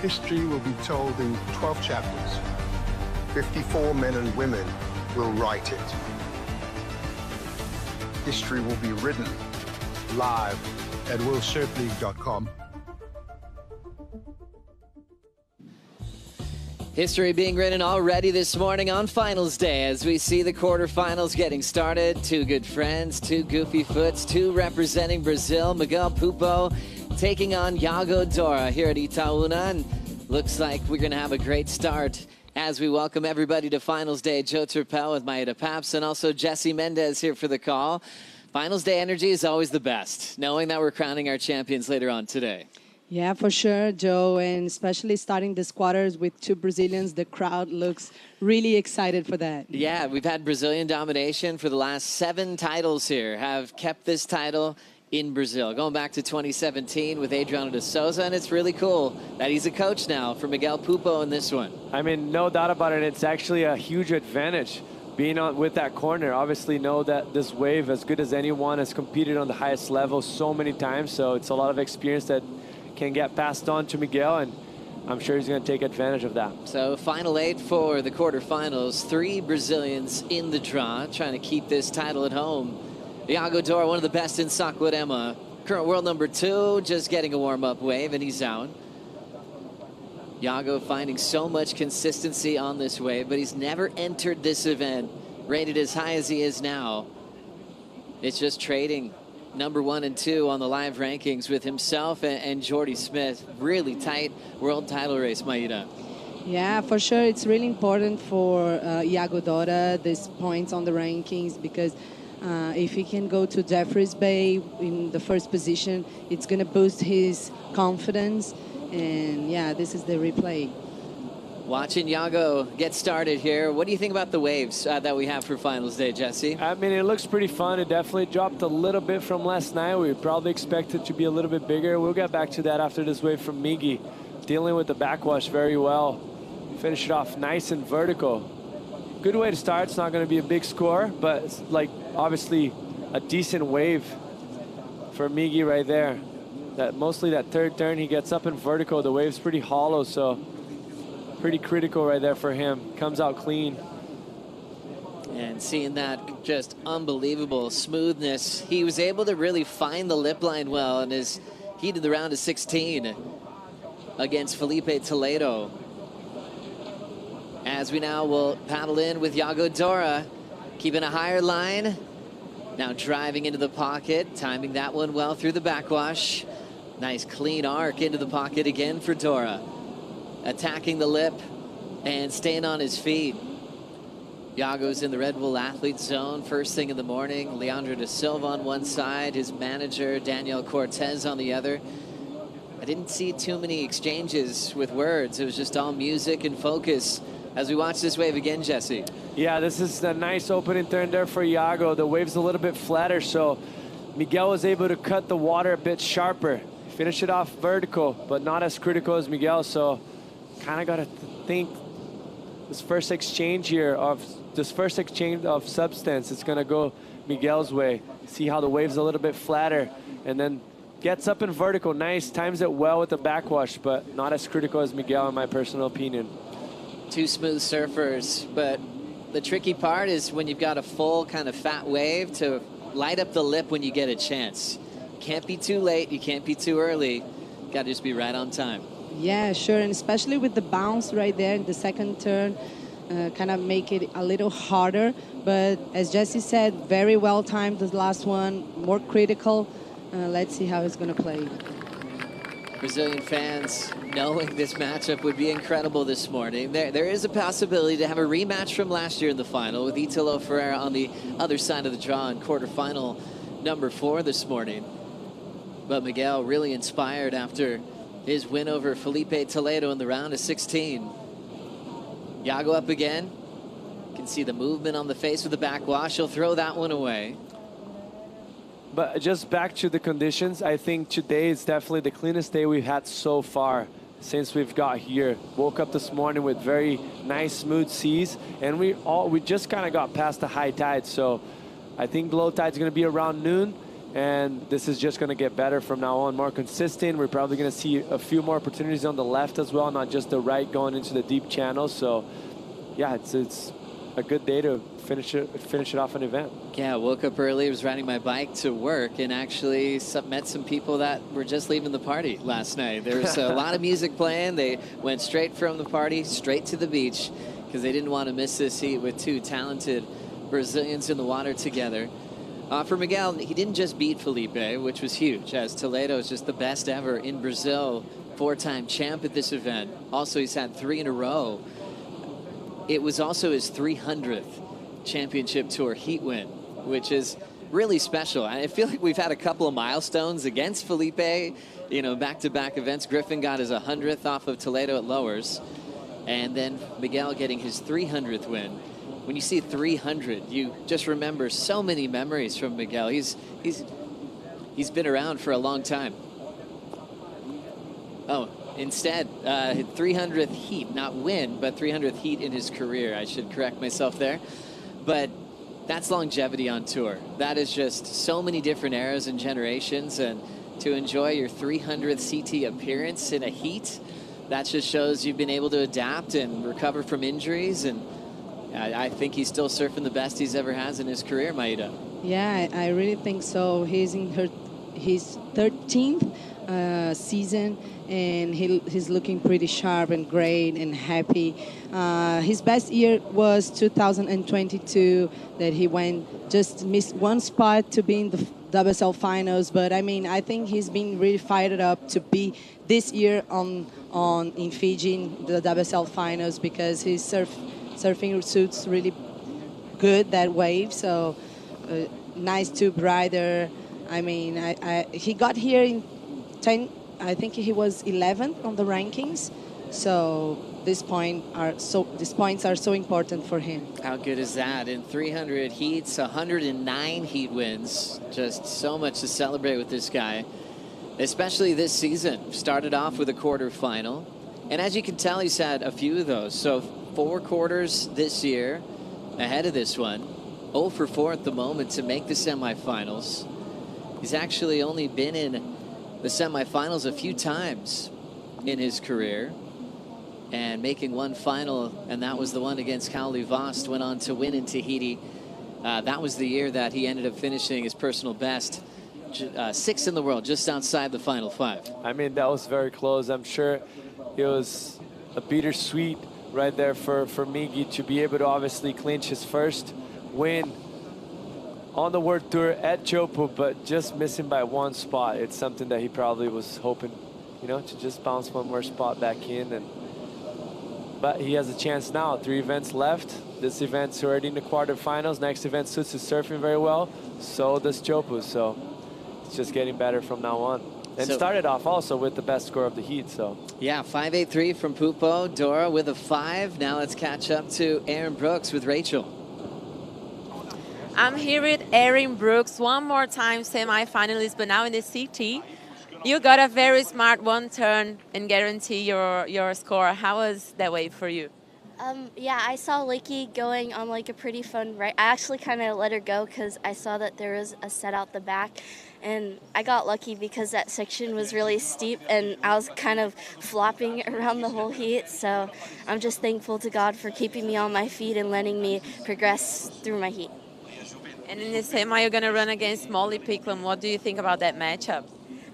history will be told in 12 chapters. 54 men and women will write it. History will be written live at worldsurfleague.com. History being written already this morning on finals day as we see the quarterfinals getting started. 2 good friends, 2 goofy foots, 2 representing Brazil. Miguel Pupo taking on Yago Dora here at Itaúna. And looks like we're going to have a great start as we welcome everybody to finals day. Joe Turpel with Maeda Paps and also Jesse Mendez here for the call. Finals day energy is always the best, knowing that we're crowning our champions later on today. Yeah, for sure, Joe, and especially starting this quarters with 2 Brazilians, the crowd looks really excited for that. Yeah, we've had Brazilian domination for the last 7 titles here, have kept this title in Brazil, going back to 2017 with Adriano de Souza, and it's really cool that he's a coach now for Miguel Pupo in this one. I mean, no doubt about it, it's actually a huge advantage being on with that corner. Obviously know that this wave, as good as anyone, has competed on the highest level so many times, so it's a lot of experience that can get passed on to Miguel, and I'm sure he's going to take advantage of that. So final 8 for the quarterfinals. 3 Brazilians in the draw, trying to keep this title at home. Yago Dora, one of the best in Saquarema. Current world number 2, just getting a warm-up wave, and he's out. Yago finding so much consistency on this wave, but he's never entered this event rated as high as he is now. It's just trading number 1 and 2 on the live rankings with himself and Jordy Smith. Really tight world title race, Maeda. Yeah, for sure. It's really important for Yago Dora, these points on the rankings, because if he can go to Jeffreys Bay in the first position, it's going to boost his confidence. And yeah, this is the replay. Watching Yago get started here. What do you think about the waves that we have for finals day, Jesse? I mean, it looks pretty fun. It definitely dropped a little bit from last night. We probably expect it to be a little bit bigger. We'll get back to that after this wave from Miggy. Dealing with the backwash very well. Finish it off nice and vertical. Good way to start. It's not going to be a big score, but it's like obviously a decent wave for Miggy right there. Mostly that 3rd turn, he gets up in vertical. The wave's pretty hollow, so pretty critical right there for him. Comes out clean. And seeing that just unbelievable smoothness, he was able to really find the lip line well in his heat of the round of 16 against Felipe Toledo. as we now will paddle in with Iago Dora, keeping a higher line. Now driving into the pocket, timing that one well through the backwash. Nice clean arc into the pocket again for Dora. Attacking the lip and staying on his feet. Iago's in the Red Bull Athlete Zone first thing in the morning. Leandro da Silva on one side, his manager Daniel Cortez on the other. I didn't see too many exchanges with words. It was just all music and focus as we watch this wave again, Jesse. Yeah, this is a nice opening turn there for Iago. The wave's a little bit flatter, so Miguel was able to cut the water a bit sharper. Finish it off vertical, but not as critical as Miguel, so kind of got to think this first exchange of substance, it's going to go Miguel's way. See how the wave's a little bit flatter, and then gets up in vertical. Nice, times it well with the backwash, but not as critical as Miguel in my personal opinion. Two smooth surfers, but the tricky part is when you've got a full kind of fat wave to light up the lip when you get a chance. Can't be too late, you can't be too early. Got to just be right on time. Yeah, sure, and especially with the bounce right there in the second turn, kind of make it a little harder. But as Jesse said, very well timed the last one, more critical. Let's see how it's going to play. Brazilian fans knowing this matchup would be incredible this morning. There is a possibility to have a rematch from last year in the final with Italo Ferreira on the other side of the draw in quarterfinal number 4 this morning. But Miguel really inspired after his win over Felipe Toledo in the round of 16. Iago up again. You can see the movement on the face with the backwash. He'll throw that one away. But just back to the conditions, I think today is definitely the cleanest day we've had so far since we've got here. Woke up this morning with very nice, smooth seas, and we just kind of got past the high tide. So I think low tide's going to be around noon, and this is just going to get better from now on, more consistent. We're probably going to see a few more opportunities on the left as well, not just the right going into the deep channel. So yeah, it's a good day to finish it off an event. Yeah, woke up early, was riding my bike to work, and actually met some people that were just leaving the party last night. There was a lot of music playing. They went straight from the party, straight to the beach, because they didn't want to miss this heat with two talented Brazilians in the water together. For Miguel, he didn't just beat Felipe, which was huge, as Toledo is just the best ever in Brazil, 4-time champ at this event. Also, he's had 3 in a row. It was also his 300th championship tour heat win, which is really special. I feel like we've had a couple of milestones against Felipe, back-to-back events. Griffin got his 100th off of Toledo at Lowers, and then Miguel getting his 300th win. When you see 300, you just remember so many memories from Miguel. He's been around for a long time. Oh, instead, 300th heat, not win, but 300th heat in his career. I should correct myself there. But that's longevity on tour. That is just so many different eras and generations, and to enjoy your 300th CT appearance in a heat, that just shows you've been able to adapt and recover from injuries, and I think he's still surfing the best he's ever has in his career, Maida. Yeah, I really think so. He's in his 13th season, and he's looking pretty sharp and great and happy. His best year was 2022, that he missed one spot to be in the WSL finals. But I mean, I think he's been really fired up to be this year in Fiji in the WSL finals, because his surfing suits really good that wave. So nice tube rider. I mean, he got here in 10. I think he was 11th on the rankings. So these points are so important for him. How good is that? In 300 heats, 109 heat wins. Just so much to celebrate with this guy, especially this season. Started off with a quarterfinal, and as you can tell, he's had a few of those. So 4 quarters this year ahead of this one. 0 for 4 at the moment to make the semifinals. He's actually only been in the semifinals a few times in his career, and making one final, and that was the one against Kaoli Vost. Went on to win in Tahiti. That was the year that he ended up finishing his personal best, 6th in the world, just outside the final 5. I mean, that was very close. I'm sure it was a bittersweet right there for Miggy to be able to obviously clinch his first win on the World Tour at Chopu, but just missing by one spot. It's something that he probably was hoping, you know, to just bounce one more spot back in. But he has a chance now. 3 events left. This event's already in the quarterfinals. Next event suits his surfing very well. So does Chopu. So it's just getting better from now on. And started off also with the best score of the heat. So yeah, 5.83 from Pupo. Dora with a 5. Now let's catch up to Aaron Brooks with Rachel. I'm here with Erin Brooks, one more time semi-finalist, but now in the CT. You got a very smart one turn and guarantee your score. How was that wave for you? Yeah, I saw Lakey going on like a pretty fun right. I actually kind of let her go because I saw that there was a set out the back, and I got lucky because that section was really steep and I was kind of flopping around the whole heat. So I'm just thankful to God for keeping me on my feet and letting me progress through my heat. And in the semi, you're going to run against Molly Picklum. What do you think about that matchup?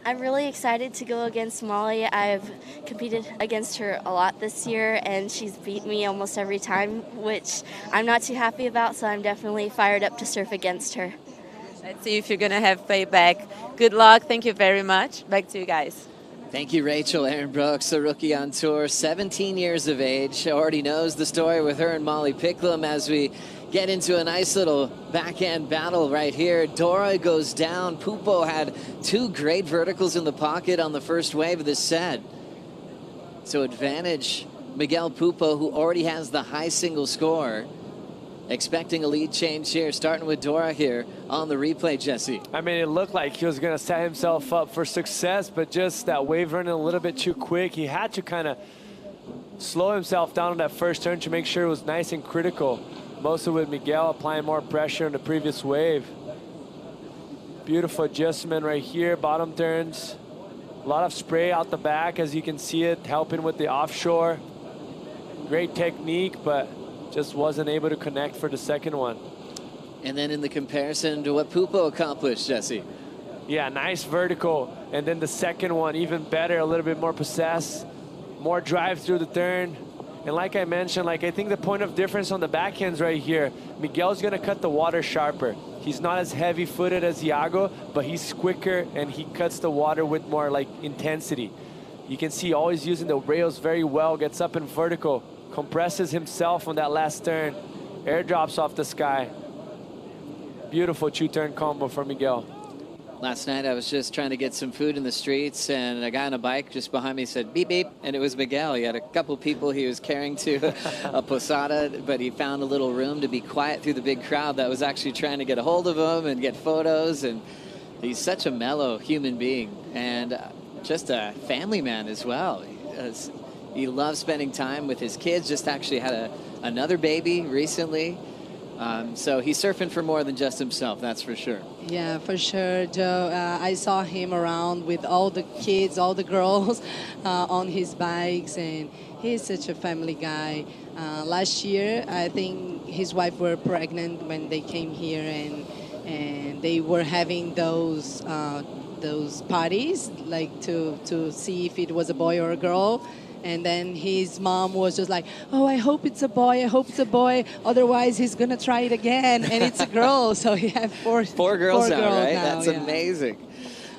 I'm really excited to go against Molly. I've competed against her a lot this year, and she's beat me almost every time, which I'm not too happy about, so I'm definitely fired up to surf against her. Let's see if you're going to have payback. Good luck. Thank you very much. Back to you guys. Thank you, Rachel. Aaron Brooks, a rookie on tour, 17 years of age. Already knows the story with her and Molly Picklum as we get into a nice little backhand battle right here. Dora goes down. Pupo had 2 great verticals in the pocket on the first wave of this set. So advantage Miguel Pupo, who already has the high single score. Expecting a lead change here, starting with Dora here on the replay, Jesse. I mean, it looked like he was going to set himself up for success, but just that wave running a little bit too quick. He had to kind of slow himself down on that first turn to make sure it was nice and critical. Mostly with Miguel applying more pressure on the previous wave. Beautiful adjustment right here, bottom turns. A lot of spray out the back, as you can see it, helping with the offshore. Great technique, but just wasn't able to connect for the second one. And then in the comparison to what Pupo accomplished, Jesse. Yeah, nice vertical. And then the second one, even better, a little bit more possessed, more drive through the turn. And like I mentioned, like I think the point of difference on the backhands right here, Miguel's gonna cut the water sharper. He's not as heavy-footed as Iago, but he's quicker and he cuts the water with more like intensity. You can see always using the rails very well, gets up in vertical, compresses himself on that last turn, airdrops off the sky. Beautiful 2-turn combo for Miguel. Last night I was just trying to get some food in the streets, and a guy on a bike just behind me said beep beep, and it was Miguel. He had a couple people he was carrying to a posada, but he found a little room to be quiet through the big crowd that was actually trying to get a hold of him and get photos. And he's such a mellow human being and just a family man as well. He loves spending time with his kids. Just actually had another baby recently. So he's surfing for more than just himself, that's for sure. Yeah, for sure, Joe. I saw him around with all the kids, all the girls on his bikes, and he's such a family guy. Last year, I think his wife were pregnant when they came here, and they were having those parties, like to see if it was a boy or a girl. And then his mom was just like, oh, I hope it's a boy. I hope it's a boy. Otherwise, he's going to try it again. And it's a girl. So he had four girls now, right? Now, that's amazing.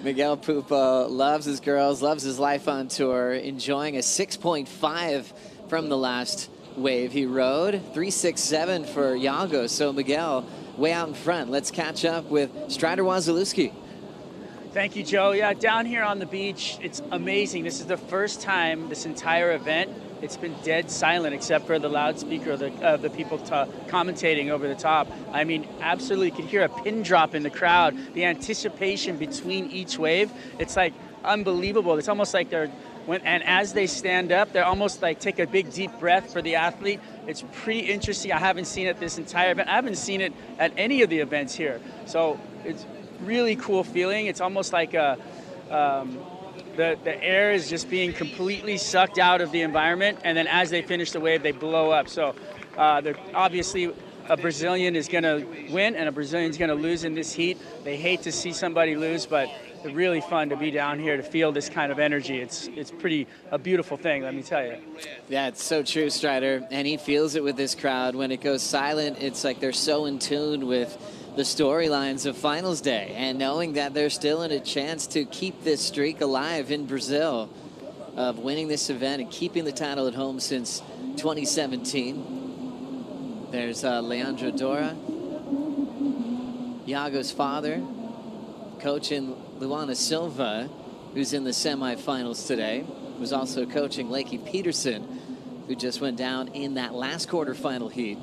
Miguel Pupo loves his girls, loves his life on tour, enjoying a 6.5 from the last wave he rode. 3.67 for Iago. So Miguel way out in front. Let's catch up with Strider Wazalewski. Thank you, Joe. Yeah, down here on the beach, it's amazing. This is the first time this entire event, it's been dead silent except for the loudspeaker of the people commentating over the top. I mean, absolutely, you could hear a pin drop in the crowd. The anticipation between each wave, it's like unbelievable. It's almost like and as they stand up, they're almost like take a big deep breath for the athlete. It's pretty interesting. I haven't seen it this entire event. I haven't seen it at any of the events here. So it's really cool feeling. It's almost like the air is just being completely sucked out of the environment, and then as they finish the wave, they blow up. So obviously a Brazilian is going to win and a Brazilian is going to lose in this heat. They hate to see somebody lose, but really fun to be down here to feel this kind of energy. It's a beautiful thing, let me tell you. Yeah, it's so true, Strider. And he feels it with this crowd. When it goes silent, it's like they're so in tune with the storylines of finals day and knowing that they're still in a chance to keep this streak alive in Brazil of winning this event and keeping the title at home since 2017. There's Leandro Dora, Iago's father, coaching Luana Silva, who's in the semifinals today, was also coaching Lakey Peterson, who just went down in that last quarterfinal heat.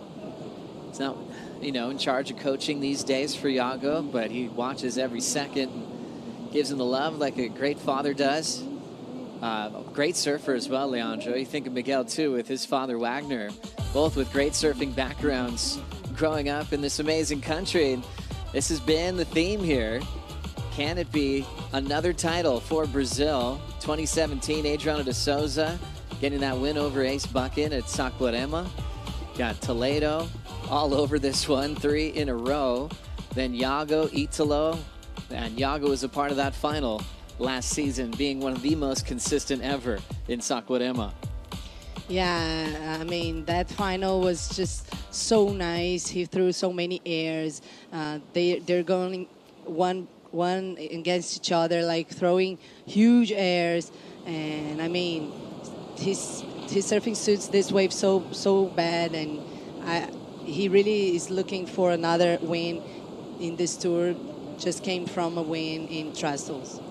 He's not, in charge of coaching these days for Iago, but he watches every second and gives him the love like a great father does. Great surfer as well, Leandro. You think of Miguel, too, with his father, Wagner, both with great surfing backgrounds growing up in this amazing country. And this has been the theme here. Can it be another title for Brazil? 2017, Adriano de Souza getting that win over Ace Buchan at Saquarema. Got Toledo all over this one, 3 in a row. Then Iago, Italo, and Iago was a part of that final last season, being one of the most consistent ever in Saquarema. Yeah, I mean, that final was just so nice. He threw so many airs. They're going one against each other, like throwing huge airs. And I mean, his surfing suits this wave so bad, and he really is looking for another win in this tour. Just came from a win in Trestles.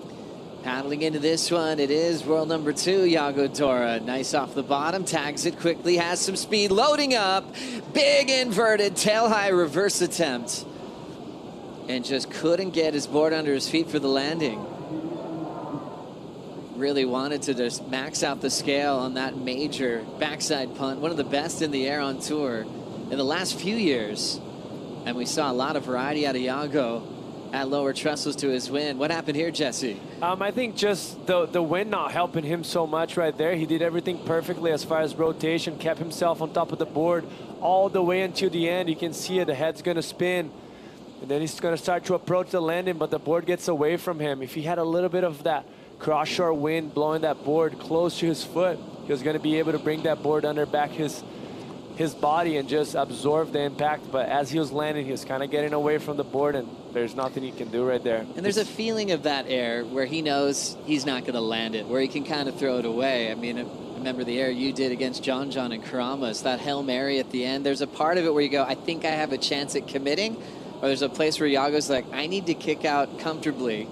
Paddling into this one, it is world number 2, Iago Dora. Nice off the bottom, tags it quickly, has some speed, loading up. Big inverted tail high reverse attempt. And just couldn't get his board under his feet for the landing. Really wanted to just max out the scale on that major backside punt. One of the best in the air on tour in the last few years. And we saw a lot of variety out of Iago at lower trestles to his win. What happened here, Jesse? I think just the wind not helping him so much right there. He did everything perfectly as far as rotation, kept himself on top of the board all the way until the end. You can see it, the head's going to spin. And then he's going to start to approach the landing, but the board gets away from him. If he had a little bit of that cross-shore wind blowing that board close to his foot, he was going to be able to bring that board under back his body and just absorb the impact. But as he was landing, he was kind of getting away from the board, and there's nothing he can do right there. And there's a feeling of that air where he knows he's not going to land it, where he can kind of throw it away. I mean, I remember the air you did against John and Karamas, that Hail Mary at the end. There's a part of it where you go, I think I have a chance at committing. Or there's a place where Iago's like, I need to kick out comfortably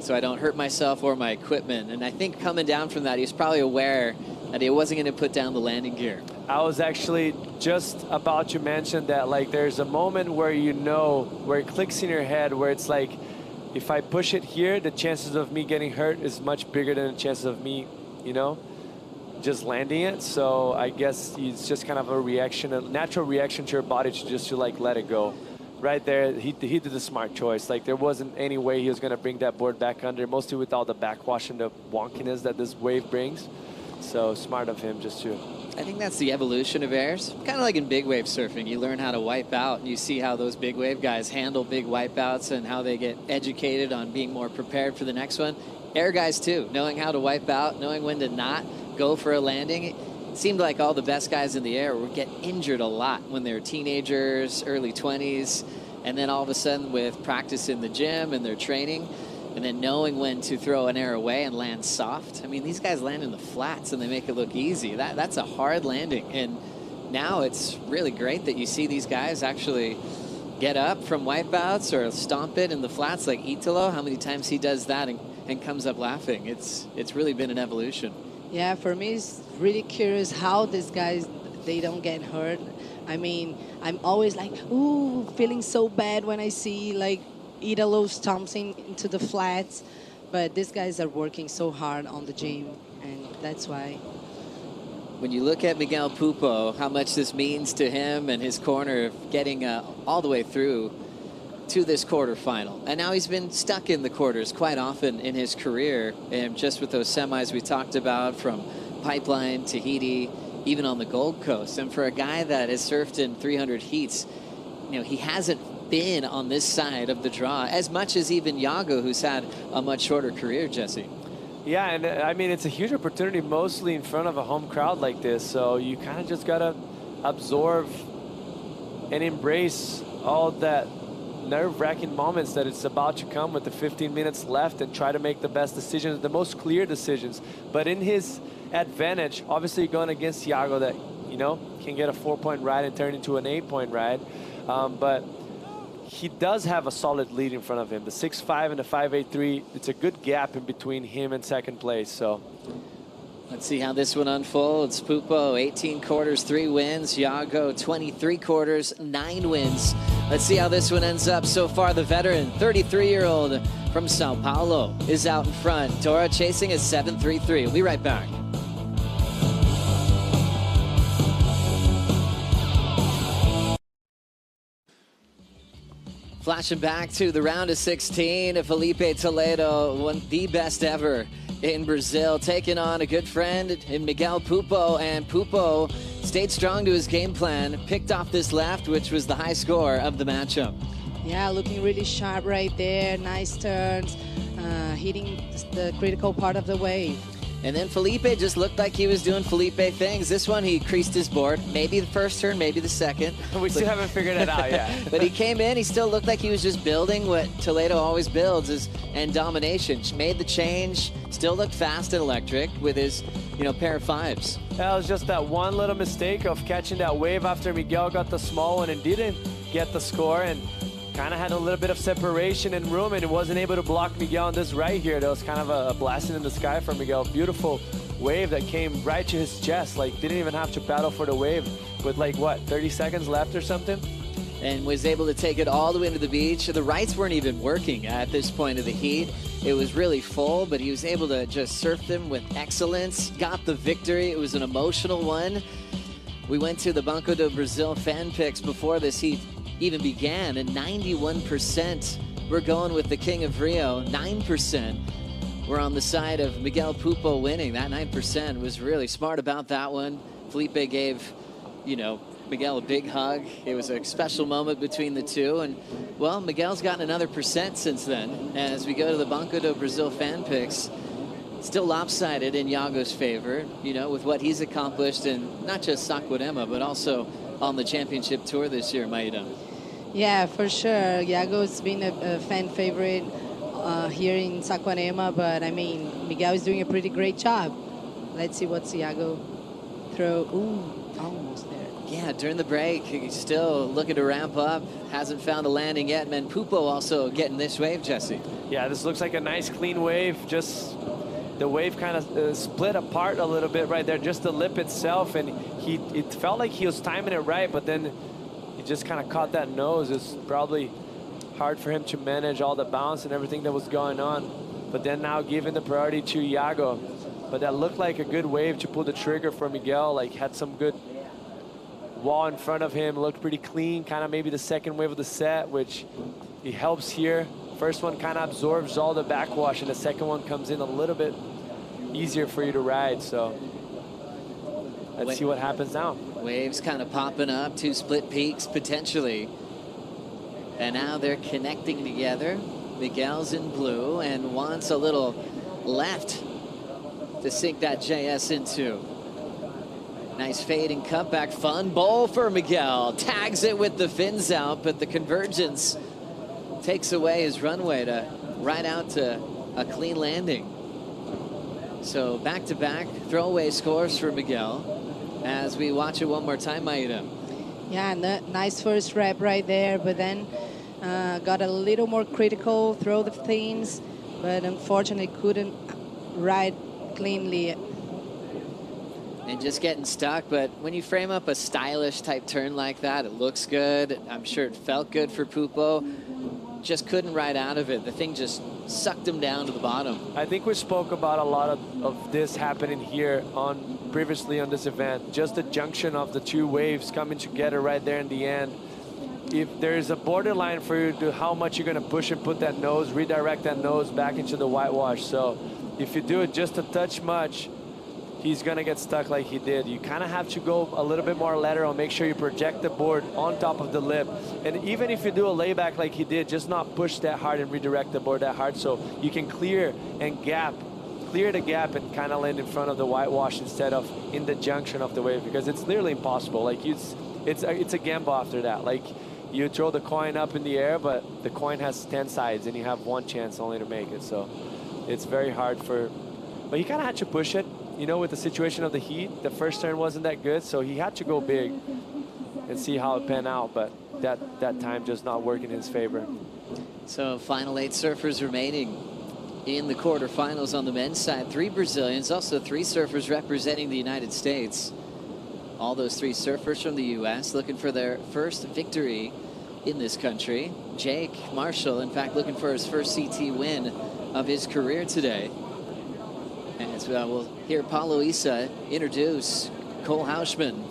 so I don't hurt myself or my equipment. And I think coming down from that, he's probably aware that he wasn't going to put down the landing gear. I was actually just about to mention that, like, there's a moment where where it clicks in your head, where it's like, if I push it here, the chances of me getting hurt is much bigger than the chances of me, just landing it. So I guess it's just kind of a reaction, a natural reaction to your body to like let it go. Right there, he did the smart choice. Like, there wasn't any way he was going to bring that board back under, mostly with all the backwash and the wonkiness that this wave brings. So smart of him just to... I think that's the evolution of airs. Kind of like in big wave surfing. You learn how to wipe out, and you see how those big wave guys handle big wipeouts and how they get educated on being more prepared for the next one. Air guys, too, knowing how to wipe out, knowing when to not go for a landing. It seemed like all the best guys in the air would get injured a lot when they were teenagers, early 20s, and then all of a sudden with practice in the gym and their training, and then knowing when to throw an air away and land soft. I mean, these guys land in the flats and they make it look easy. That's a hard landing. And now it's really great that you see these guys actually get up from wipeouts or stomp it in the flats like Italo. How many times he does that and comes up laughing. It's really been an evolution. Yeah, for me, it's really curious how these guys, they don't get hurt. I mean, I'm always like, ooh, feeling so bad when I see like Italo stomping into the flats. But these guys are working so hard on the gym, and that's why. When you look at Miguel Pupo, how much this means to him and his corner of getting all the way through to this quarterfinal. And now he's been stuck in the quarters quite often in his career. And just with those semis we talked about, from Pipeline, Tahiti, even on the Gold Coast. And for a guy that has surfed in 300 heats, he hasn't been on this side of the draw as much as even Iago, who's had a much shorter career, Jesse. Yeah, and I mean, it's a huge opportunity, mostly in front of a home crowd like this. So you kind of just got to absorb and embrace all that nerve-wracking moments that it's about to come with the 15 minutes left, and try to make the best decisions, the most clear decisions. But in his advantage, obviously going against Iago that, you know, can get a 4-point ride and turn into an 8-point ride. But he does have a solid lead in front of him. The 6'5" and the 5'8" it's a good gap in between him and second place. So let's see how this one unfolds. Pupo, 18 quarters, 3 wins. Iago, 23 quarters, 9 wins. Let's see how this one ends up. So far, the veteran, 33-year-old from Sao Paulo, is out in front. Dora chasing a 7.33. We'll be right back. Flashing back to the round of 16, Felipe Toledo, one the best ever in Brazil, taking on a good friend in Miguel Pupo, and Pupo stayed strong to his game plan, picked off this left, which was the high score of the matchup. Yeah, looking really sharp right there, nice turns, hitting the critical part of the wave. And then Felipe just looked like he was doing Felipe things. This one, he creased his board. Maybe the first turn, maybe the second. We still haven't figured it out yet. But he came in, he still looked like he was just building what Toledo always builds, and domination. Made the change, still looked fast and electric with his, pair of 5s. That was just that one little mistake of catching that wave after Miguel got the small one and didn't get the score, and kind of had a little bit of separation and room, and it wasn't able to block Miguel on this right here. That was kind of a blessing in the sky for Miguel. Beautiful wave that came right to his chest. Like, didn't even have to battle for the wave with, like, what, 30 seconds left or something? And was able to take it all the way to the beach. The rights weren't even working at this point of the heat. It was really full, but he was able to just surf them with excellence. Got the victory. It was an emotional one. We went to the Banco do Brasil fan picks before this heat even began, and 91% were going with the King of Rio. 9% were on the side of Miguel Pupo winning. That 9% was really smart about that one. Felipe gave, Miguel a big hug. It was a special moment between the two, and, well, Miguel's gotten another percent since then. As we go to the Banco do Brasil fan picks, still lopsided in Iago's favor, with what he's accomplished in not just Saquarema, but also on the championship tour this year, Maida. Yeah, for sure. Iago's been a fan favorite here in Saquarema, but I mean, Miguel is doing a pretty great job. Let's see what's Iago throw. Ooh, almost there. Yeah, during the break, he's still looking to ramp up. Hasn't found a landing yet. And Pupo also getting this wave, Jesse. Yeah, this looks like a nice clean wave. Just the wave kind of split apart a little bit right there, just the lip itself, and it felt like he was timing it right, but then he just kind of caught that nose. It's probably hard for him to manage all the bounce and everything that was going on, but then now giving the priority to Iago. But that looked like a good wave to pull the trigger for Miguel, like had some good wall in front of him, looked pretty clean, kind of maybe the second wave of the set, which he helps here. First one kind of absorbs all the backwash, and the second one comes in a little bit easier for you to ride. So let's see what happens now. Waves kind of popping up, 2 split peaks potentially. And now they're connecting together. Miguel's in blue and wants a little left to sink that JS into. Nice fading cutback, fun bowl for Miguel. Tags it with the fins out, but the convergence takes away his runway to ride out to a clean landing. So back-to-back throwaway scores for Miguel as we watch it one more time, Maida. Yeah, nice first rep right there, but then got a little more critical, throw the things, but unfortunately couldn't ride cleanly. And just getting stuck, but when you frame up a stylish type turn like that, it looks good. I'm sure it felt good for Pupo. Just couldn't ride out of it. The thing just sucked him down to the bottom. I think we spoke about a lot of this happening here previously on this event. Just the junction of the 2 waves coming together right there in the end. If there's a borderline for you to how much you're going to push and put that nose, redirect that nose back into the whitewash. So if you do it just a touch much, he's going to get stuck like he did. You kind of have to go a little bit more lateral, make sure you project the board on top of the lip. And even if you do a layback like he did, just not push that hard and redirect the board that hard so you can clear the gap and kind of land in front of the whitewash instead of in the junction of the wave, because it's literally impossible. Like it's a gamble after that. Like you throw the coin up in the air, but the coin has 10 sides and you have one chance only to make it. So it's very hard but he kind of had to push it, you know, with the situation of the heat. The first turn wasn't that good, so he had to go big and see how it panned out, but that time just not working in his favor. So final 8 surfers remaining in the quarterfinals on the men's side. 3 Brazilians, also 3 surfers representing the United States. All those 3 surfers from the U.S. looking for their first victory in this country. Jake Marshall, in fact, looking for his first CT win of his career today. And we'll hear Paulo Issa introduce Cole Hausman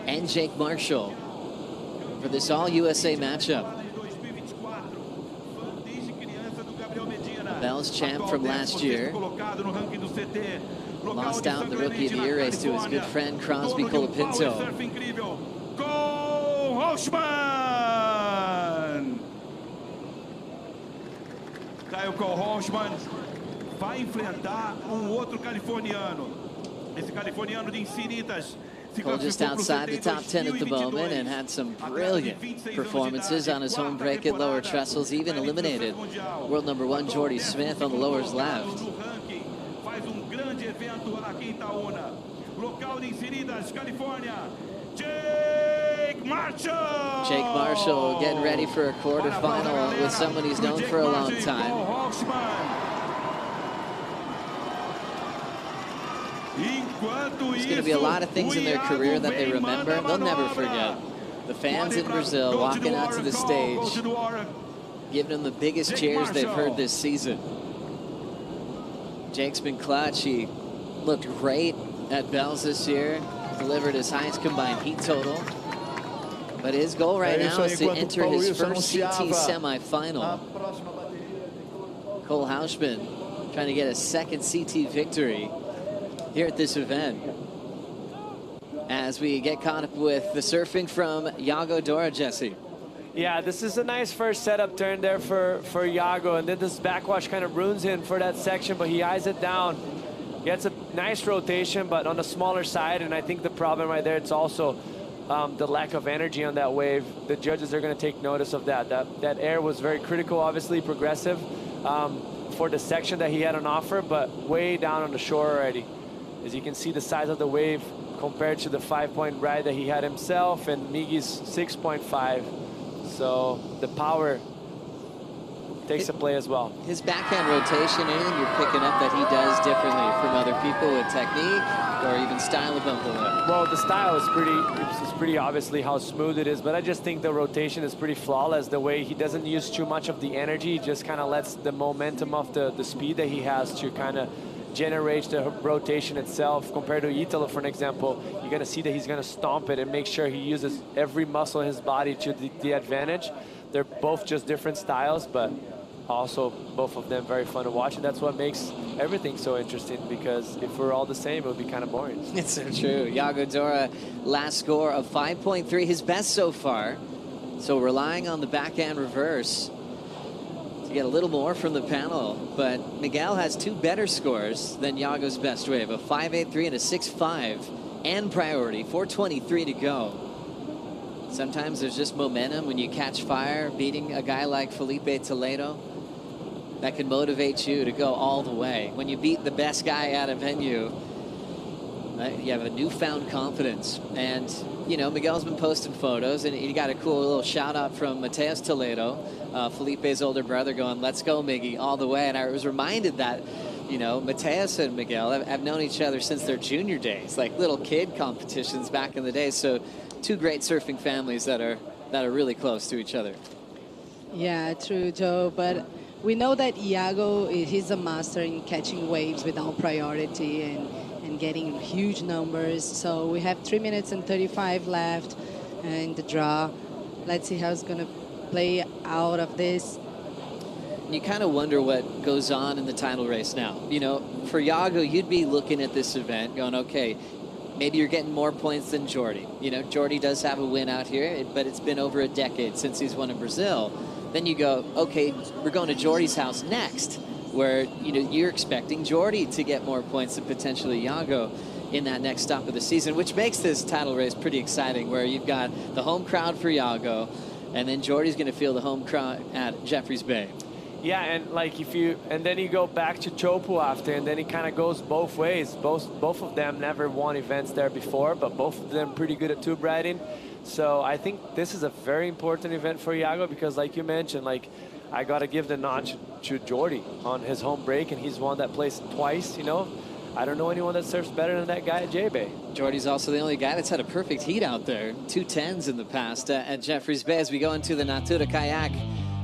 and Jake Marshall for this all-USA matchup. Bell's champ from last year. Lost out in the Rookie of the Year race to his good friend Crosby Colapinto. Cole Hausman! Caiu Cole Hausman vai enfrentar outro californiano. Esse californiano de Encinitas. Cole just outside the top 10 at the moment and had some brilliant performances on his home break at lower trestles, even eliminated world number 1 Jordy Smith on the lowers left. Faz grande evento lá aqui em Itaúna. Local de Encinitas, Califórnia. Jake Marshall! Jake Marshall getting ready for a quarterfinal with someone he's known for a long time. There's going to be a lot of things in their career that they remember. They'll never forget. The fans in Brazil walking out to the stage, giving them the biggest cheers they've heard this season. Jake's been clutch. He looked great at Bells this year. Delivered his highest combined heat total. But his goal right now is to enter his first CT semifinal. Cole Hausman trying to get a second CT victory here at this event. As we get caught up with the surfing from Iago Dora, Jesse. Yeah, this is a nice first setup turn there for Iago, and then this backwash kind of ruins him for that section, but he eyes it down. Gets a nice rotation, but on the smaller side, and I think the problem right there, it's also the lack of energy on that wave. The judges are going to take notice of that. That air was very critical, obviously progressive for the section that he had on offer, but way down on the shore already. As you can see the size of the wave compared to the 5-point ride that he had himself and Miggy's 6.5. So the power takes a play as well. His backhand rotation, anything you're picking up that he does differently from other people with technique or even style of bump the lip? Well, the style is pretty obviously how smooth it is, but I just think the rotation is pretty flawless. The way he doesn't use too much of the energy, just kind of lets the momentum of the speed that he has to kind of generate the rotation itself. Compared to Italo, for an example, you're going to see that he's going to stomp it and make sure he uses every muscle in his body to the advantage. They're both just different styles, but also both of them very fun to watch, and that's what makes everything so interesting, because if we're all the same, it would be kind of boring. It's so true. Iago Dora, last score of 5.3, his best so far. So relying on the backhand reverse to get a little more from the panel, but Miguel has 2 better scores than Iago's best wave, a 5.83 and a 6.5, and priority, 4:23 to go. Sometimes there's just momentum when you catch fire, beating a guy like Felipe Toledo. That can motivate you to go all the way. When you beat the best guy at a venue, you have a newfound confidence. And, you know, Miguel's been posting photos, and he got a cool little shout out from Mateus Toledo, Felipe's older brother, going, "Let's go, Miggy, all the way." And I was reminded that, you know, Mateus and Miguel have known each other since their junior days, like little kid competitions back in the day. So 2 great surfing families that are really close to each other. Yeah, true, Joe. But we know that Iago, he's a master in catching waves without priority and getting huge numbers. So we have 3 minutes and 35 left in the draw. Let's see how it's going to play out of this. you kind of wonder what goes on in the title race now. You know, for Iago, you'd be looking at this event going, okay, maybe you're getting more points than Jordy. You know, Jordy does have a win out here, but it's been over a decade since he's won in Brazil. Then you go, okay, we're going to Jordy's house next, where, you know, you're expecting Jordy to get more points than potentially Iago in that next stop of the season, which makes this title race pretty exciting, where you've got the home crowd for Iago, and then Jordy's going to feel the home crowd at Jeffreys Bay. Yeah, and like and then you go back to Chopu after, and then it kind of goes both ways. Both of them never won events there before, but both of them pretty good at tube riding. So I think this is a very important event for Iago, because like you mentioned, like, I got to give the nod to Jordy on his home break, and he's won that place twice, you know. I don't know anyone that surfs better than that guy at J-Bay. Jordy's also the only guy that's had a perfect heat out there. 2 10s in the past at Jeffreys Bay. As we go into the Natura Kayak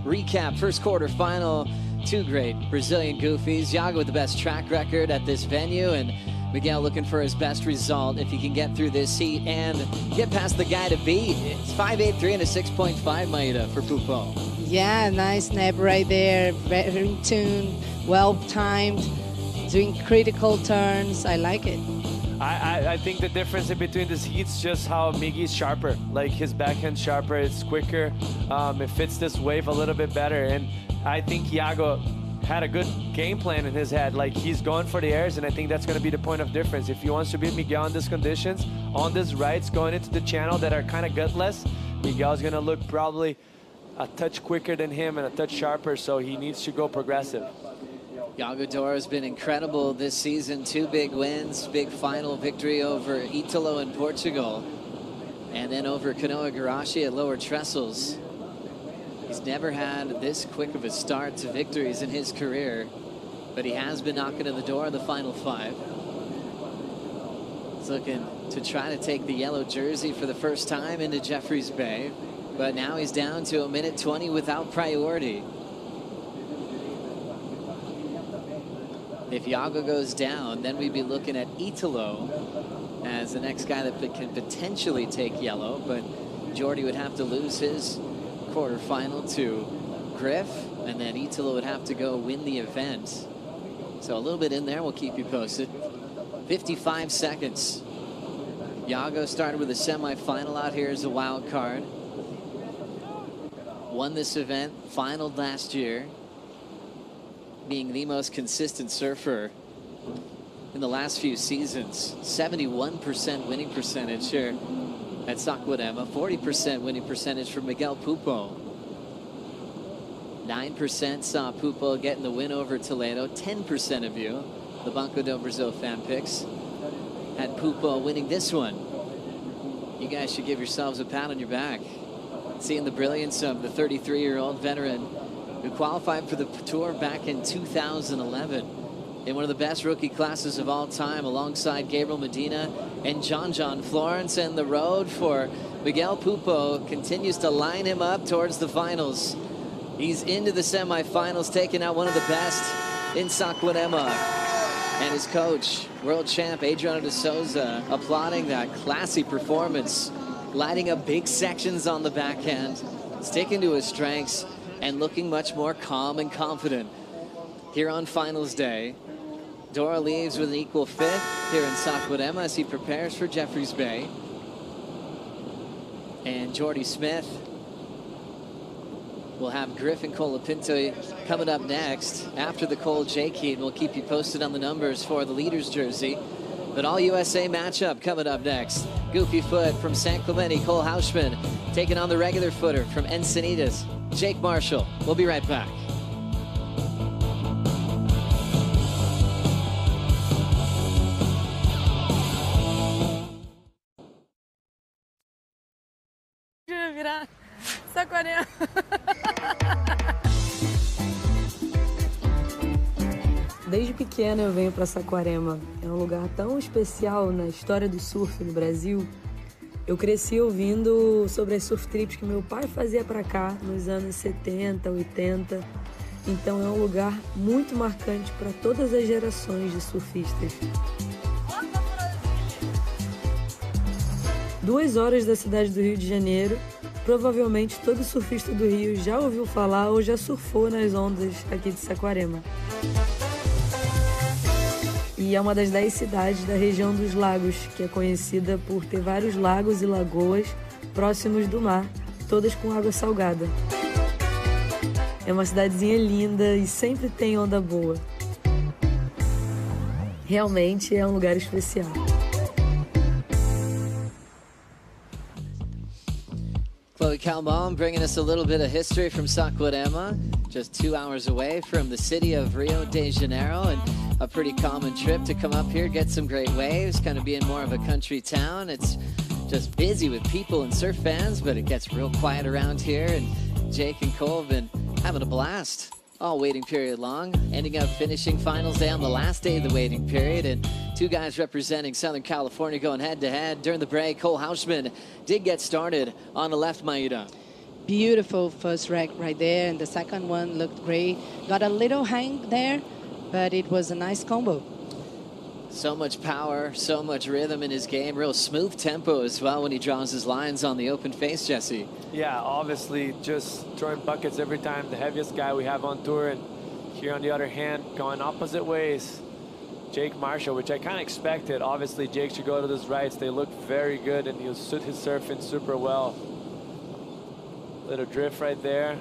recap, first quarter final, 2 great Brazilian goofies. Iago with the best track record at this venue, and Miguel looking for his best result if he can get through this heat and get past the guy to beat. It's 5.83 and a 6.5 Maida for Pupo. Yeah, nice nab right there. Very in tune, well timed, doing critical turns. I like it. I think the difference in between these heats just how Miggy's sharper. Like, his backhand sharper, it's quicker. It fits this wave a little bit better. And I think Iago had a good game plan in his head. Like, he's going for the airs, and I think that's going to be the point of difference. If he wants to beat Miguel in these conditions, on these rights going into the channel that are kind of gutless, Miguel's going to look probably a touch quicker than him and a touch sharper, so he needs to go progressive. Iago Dora has been incredible this season. 2 big wins, big final victory over Italo in Portugal, and then over Kanoa Garashi at Lower Trestles. He's never had this quick of a start to victories in his career, but he has been knocking on the door of the final 5. He's looking to try to take the yellow jersey for the first time into Jeffreys Bay, but now he's down to 1:20 without priority. If Iago goes down, then we'd be looking at Italo as the next guy that can potentially take yellow, but Jordy would have to lose his quarterfinal to Griff, and then Italo would have to go win the event. So a little bit in there, we'll keep you posted. 55 seconds. Iago started with a semifinal out here as a wild card. Won this event, finaled last year, being the most consistent surfer in the last few seasons. 71% winning percentage here at Saquarema, 40% winning percentage for Miguel Pupo. 9% saw Pupo getting the win over Toledo. 10% of you, the Banco do Brasil fan picks, had Pupo winning this one. You guys should give yourselves a pat on your back. Seeing the brilliance of the 33-year-old veteran who qualified for the tour back in 2011 in one of the best rookie classes of all time, alongside Gabriel Medina and John Florence. And the road for Miguel Pupo continues to line him up towards the finals. He's into the semifinals, taking out one of the best in Saquarema. And his coach, world champ Adriano de Souza, applauding that classy performance, lighting up big sections on the backhand, sticking to his strengths, and looking much more calm and confident here on finals day. Dora leaves with an equal 5th here in Saquarema as he prepares for Jeffreys Bay. And Jordy Smith will have Griff and Colapinto coming up next after the Cole Jake heat. We'll keep you posted on the numbers for the leader's jersey. But all USA matchup coming up next. Goofy foot from San Clemente, Cole Hausman, taking on the regular footer from Encinitas, Jake Marshall. We'll be right back. Saquarema. Desde pequena eu venho para Saquarema. É um lugar tão especial na história do surf no Brasil. Eu cresci ouvindo sobre as surf trips que meu pai fazia para cá nos anos 70, 80. Então é um lugar muito marcante para todas as gerações de surfistas. 2 horas da cidade do Rio de Janeiro, Provavelmente todo surfista do Rio já ouviu falar ou já surfou nas ondas aqui de Saquarema. E é uma das 10 cidades da região dos lagos, que é conhecida por ter vários lagos e lagoas próximos do mar, todas com água salgada. É uma cidadezinha linda e sempre tem onda boa. Realmente é um lugar especial. Chloe Calmon bringing us a little bit of history from Saquarema, just 2 hours away from the city of Rio de Janeiro, and a pretty common trip to come up here, get some great waves, kind of being more of a country town. It's just busy with people and surf fans, but it gets real quiet around here, and Jake and Cole have been having a blast all waiting period long, ending up finishing finals day on the last day of the waiting period, and two guys representing Southern California going head-to-head. During the break, Cole Hausman did get started on the left, Maida. Beautiful first wreck right there, and the second one looked great. Got a little hang there, but it was a nice combo. So much power, so much rhythm in his game, real smooth tempo as well when he draws his lines on the open face, Jesse. Yeah, obviously just throwing buckets every time, the heaviest guy we have on tour. And here on the other hand, going opposite ways, Jake Marshall, which I kind of expected. Obviously, Jake should go to those rights. They look very good, and he'll suit his surfing super well. Little drift right there.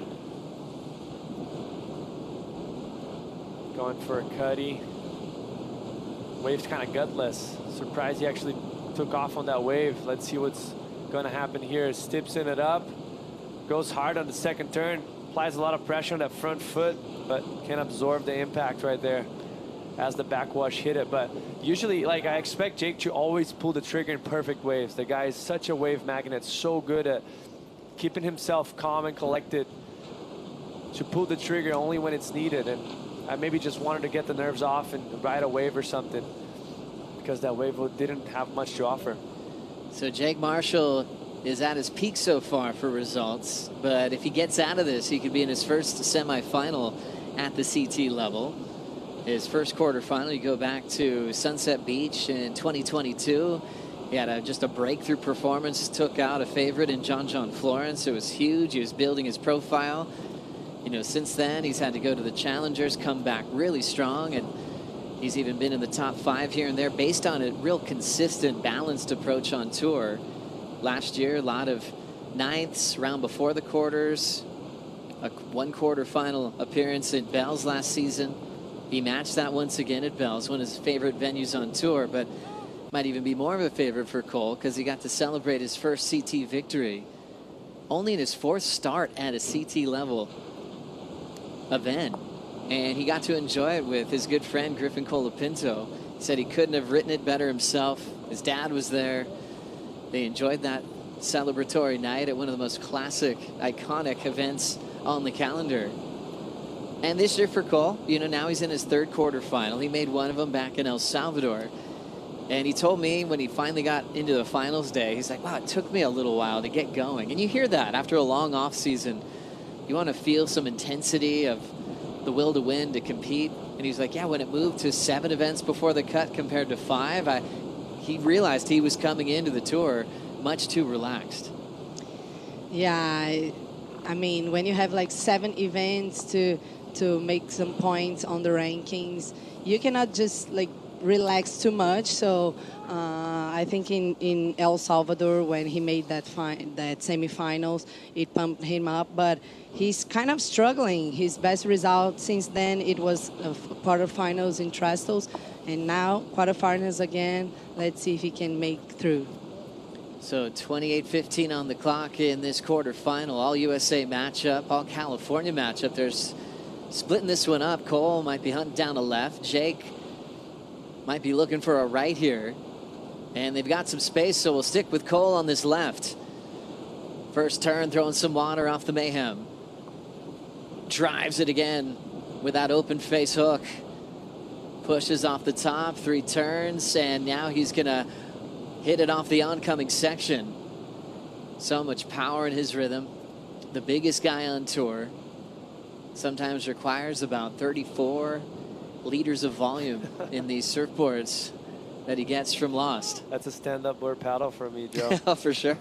Going for a cutty. Wave's kind of gutless. Surprised he actually took off on that wave. Let's see what's going to happen here. Stipsing it up. Goes hard on the second turn. Applies a lot of pressure on that front foot, but can absorb the impact right there as the backwash hit it. But usually, like, I expect Jake to always pull the trigger in perfect waves. The guy is such a wave magnet, so good at keeping himself calm and collected to pull the trigger only when it's needed. And I maybe just wanted to get the nerves off and ride a wave or something, because that wave didn't have much to offer. So Jake Marshall is at his peak so far for results, but if he gets out of this, he could be in his first semifinal at the CT level. His first quarterfinal, you go back to Sunset Beach in 2022. He had just a breakthrough performance, took out a favorite in John Florence. It was huge. He was building his profile. You know, since then, he's had to go to the Challengers, come back really strong, and he's even been in the top 5 here and there based on a real consistent, balanced approach on tour. Last year, a lot of ninths, round before the quarters, a 1 quarterfinal appearance at Bell's last season. He matched that once again at Bell's, one of his favorite venues on tour, but might even be more of a favorite for Cole because he got to celebrate his first CT victory only in his 4th start at a CT level event, and he got to enjoy it with his good friend Griffin Colapinto. He said he couldn't have written it better himself. His dad was there. They enjoyed that celebratory night at one of the most classic, iconic events on the calendar. And this year for Cole, you know, now he's in his 3rd quarterfinal. He made one of them back in El Salvador, and he told me when he finally got into the finals day, he's like, wow, it took me a little while to get going. And you hear that after a long off season. You want to feel some intensity of the will to win, to compete. And he's like, yeah, when it moved to 7 events before the cut compared to 5, he realized he was coming into the tour much too relaxed. Yeah, I mean, when you have like 7 events to make some points on the rankings, you cannot just like relax too much. So I think in El Salvador, when he made that semifinals, it pumped him up, but he's kind of struggling. His best result since then, it was quarterfinals in Trestles, and now quarterfinals again. Let's see if he can make through. So 28:15 on the clock in this quarterfinal, all USA matchup, all California matchup. There's splitting this one up. Cole might be hunting down a left. Jake might be looking for a right here. And they've got some space, so we'll stick with Cole on this left. First turn, throwing some water off the Mayhem. Drives it again with that open face hook. Pushes off the top, 3 turns, and now he's going to hit it off the oncoming section. So much power in his rhythm. The biggest guy on tour. Sometimes requires about 34 liters of volume in these surfboards. that he gets from Lost. That's a stand-up board paddle for me, Joe. Oh, for sure.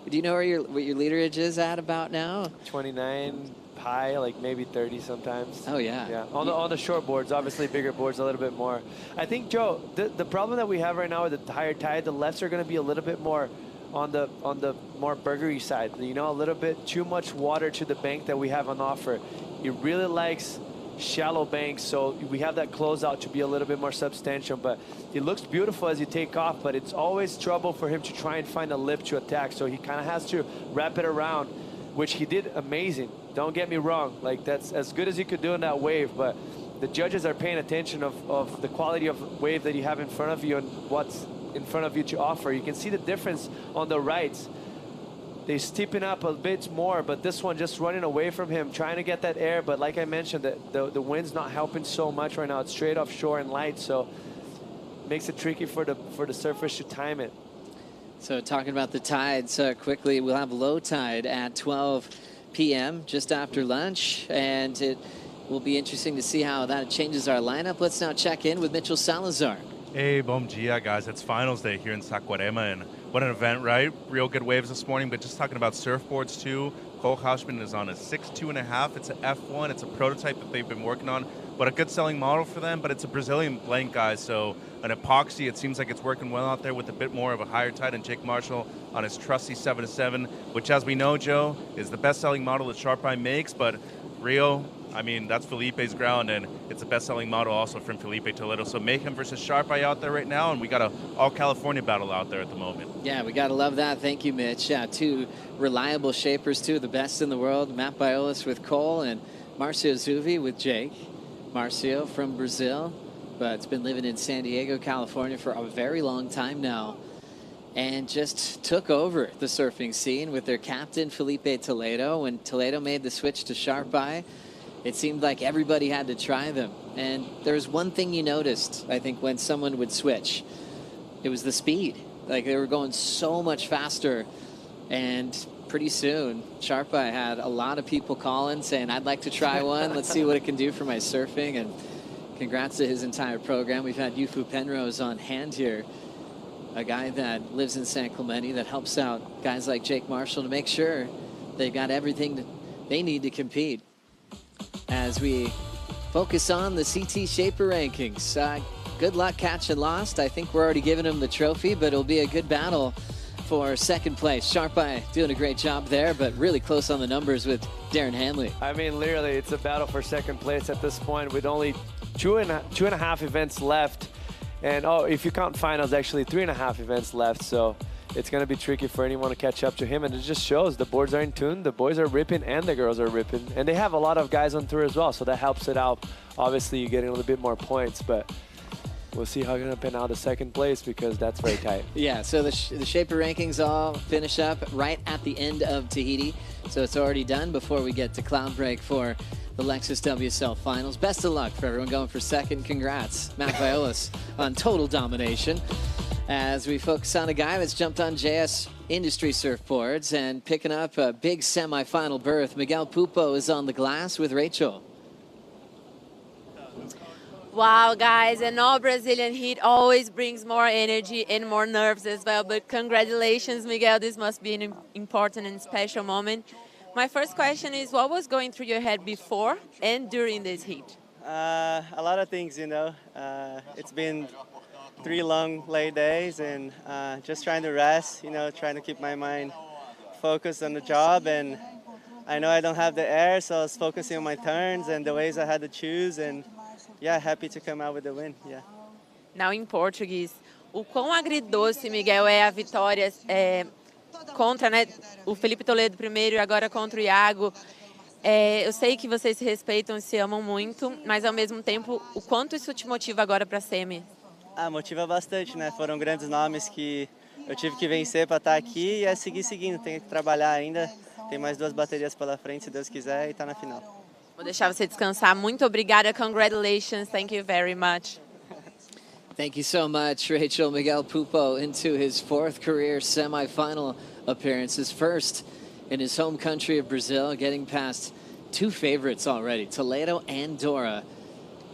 Do you know what your leaderage is at about now? 29 pi, like maybe 30 sometimes. Oh, yeah. Yeah, on the short boards, obviously bigger boards a little bit more. I think, Joe, the problem that we have right now with the higher tide, the lefts are going to be a little bit more on the more burgery side. You know, a little bit too much water to the bank that we have on offer. He really likes shallow banks, so we have that closeout to be a little bit more substantial, but it looks beautiful as you take off, but it's always trouble for him to try and find a lip to attack, so he kind of has to wrap it around, which he did amazing. Don't get me wrong, like that's as good as you could do in that wave, but the judges are paying attention of the quality of wave that you have in front of you and what's in front of you to offer. You can see the difference on the rights. They steepen up a bit more, but this one just running away from him, trying to get that air. But like I mentioned, the wind's not helping so much right now. It's straight offshore and light, so makes it tricky for the surfers to time it. So talking about the tides quickly, we'll have low tide at 12 p.m. just after lunch, and it will be interesting to see how that changes our lineup. Let's now check in with Mitchell Salazar. Hey, bom dia, guys. It's finals day here in Saquarema, and what an event, right? Real good waves this morning, but just talking about surfboards too. Cole Hausman is on a 6.2.5. It's an F1. It's a prototype that they've been working on, but a good selling model for them, but it's a Brazilian blank, guys, so an epoxy, it seems like it's working well out there with a bit more of a higher tide, and Jake Marshall on his trusty 7-7, which, as we know, Joe, is the best-selling model that Sharp Eye makes, but Rio, I mean, that's Felipe's ground, and it's a best-selling model also from Felipe Toledo. So Mayhem versus Sharp Eye out there right now, and we got a all-California battle out there at the moment. Yeah, we got to love that. Thank you, Mitch. Yeah, two reliable shapers, two of the best in the world. Matt Biolis with Cole and Marcio Zuvi with Jake. Marcio from Brazil, but it's been living in San Diego, California for a very long time now, and just took over the surfing scene with their captain, Felipe Toledo. When Toledo made the switch to Sharp Eye, it seemed like everybody had to try them. And there's one thing you noticed, I think, when someone would switch. It was the speed. Like, they were going so much faster. And pretty soon, Sharp Eye had a lot of people calling, saying, I'd like to try one. Let's see what it can do for my surfing. And congrats to his entire program. We've had Yufu Penrose on hand here, a guy that lives in San Clemente that helps out guys like Jake Marshall to make sure they've got everything that they need to compete. As we focus on the CT Shaper rankings, good luck catching Lost. I think we're already giving him the trophy, but it'll be a good battle for second place. Sharp Eye doing a great job there, but really close on the numbers with Darren Hanley. I mean, literally, it's a battle for second place at this point with only two and a half events left. And, oh, if you count finals, actually 3.5 events left. So it's going to be tricky for anyone to catch up to him. And it just shows the boards are in tune. The boys are ripping and the girls are ripping. And they have a lot of guys on tour as well, so that helps it out. Obviously, you're getting a little bit more points, but we'll see how you're going to pin out the second place because that's very tight. Yeah, so the Shaper rankings all finish up right at the end of Tahiti. So it's already done before we get to Cloud Break for the Lexus WSL Finals. Best of luck for everyone going for second. Congrats, Matt Violas, on total domination. As we focus on a guy that's jumped on JS Industry surfboards and picking up a big semifinal berth. Miguel Pupo is on the glass with Rachel. Wow, guys, and all Brazilian heat always brings more energy and more nerves as well. But congratulations, Miguel. This must be an important and special moment. My first question is, what was going through your head before and during this heat? A lot of things, you know. It's been 3 long late days and just trying to rest, you know, trying to keep my mind focused on the job. And I know I don't have the air, so I was focusing on my turns and the ways I had to choose. And yeah, happy to come out with the win. Yeah. Now in Portuguese, o quão agridoce, Miguel, é a vitória contra, né, o Felipe Toledo primeiro e agora contra o Iago. Eu sei que vocês se respeitam e se amam muito, mas ao mesmo tempo, o quanto isso te motiva agora para a semi? Motiva bastante, né? Foram grandes nomes que eu tive que vencer para estar aqui e é seguir seguindo. Tem que trabalhar ainda. Tem mais 2 baterias pela frente, se Deus quiser, e tá na final. Vou deixar você descansar. Muito obrigada. Congratulations. Thank you very much. Thank you so much, Rachel. Miguel Pupo into his 4th career semifinal appearance, his first in his home country of Brazil, getting past 2 favorites already, Toledo and Dora.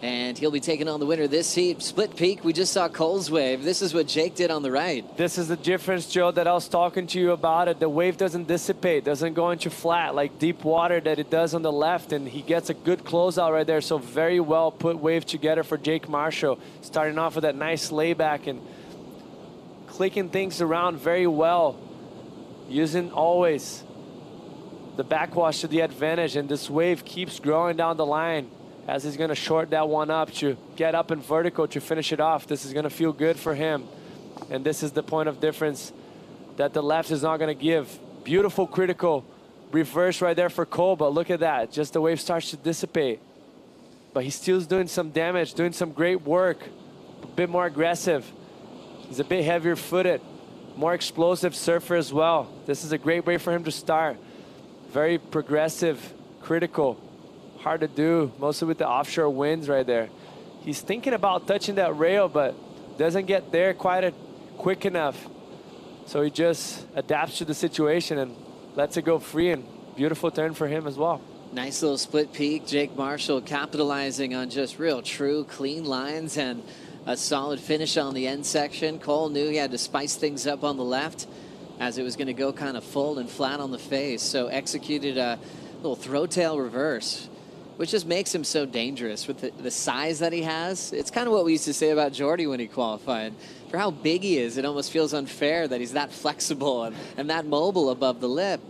And he'll be taking on the winner of this heat. Split peak, we just saw Cole's wave. This is what Jake did on the right. This is the difference, Joe, that I was talking to you about it. The wave doesn't dissipate, doesn't go into flat like deep water that it does on the left, and he gets a good closeout right there. So very well put wave together for Jake Marshall, starting off with that nice layback and clicking things around very well, using always the backwash to the advantage, and this wave keeps growing down the line as he's going to short that one up to get up in vertical to finish it off. This is going to feel good for him. And this is the point of difference that the left is not going to give. Beautiful critical reverse right there for Cole, but look at that. Just the wave starts to dissipate. But he still's doing some damage, doing some great work. A bit more aggressive. He's a bit heavier footed, more explosive surfer as well. This is a great way for him to start. Very progressive, critical. Hard to do, mostly with the offshore winds right there. He's thinking about touching that rail, but doesn't get there quite quick enough. So he just adapts to the situation and lets it go free, and beautiful turn for him as well. Nice little split peak. Jake Marshall capitalizing on just real true clean lines and a solid finish on the end section. Cole knew he had to spice things up on the left as it was going to go kind of full and flat on the face. So executed a little throw tail reverse, which just makes him so dangerous with the size that he has. It's kind of what we used to say about Jordy when he qualified. For how big he is, it almost feels unfair that he's that flexible and that mobile above the lip.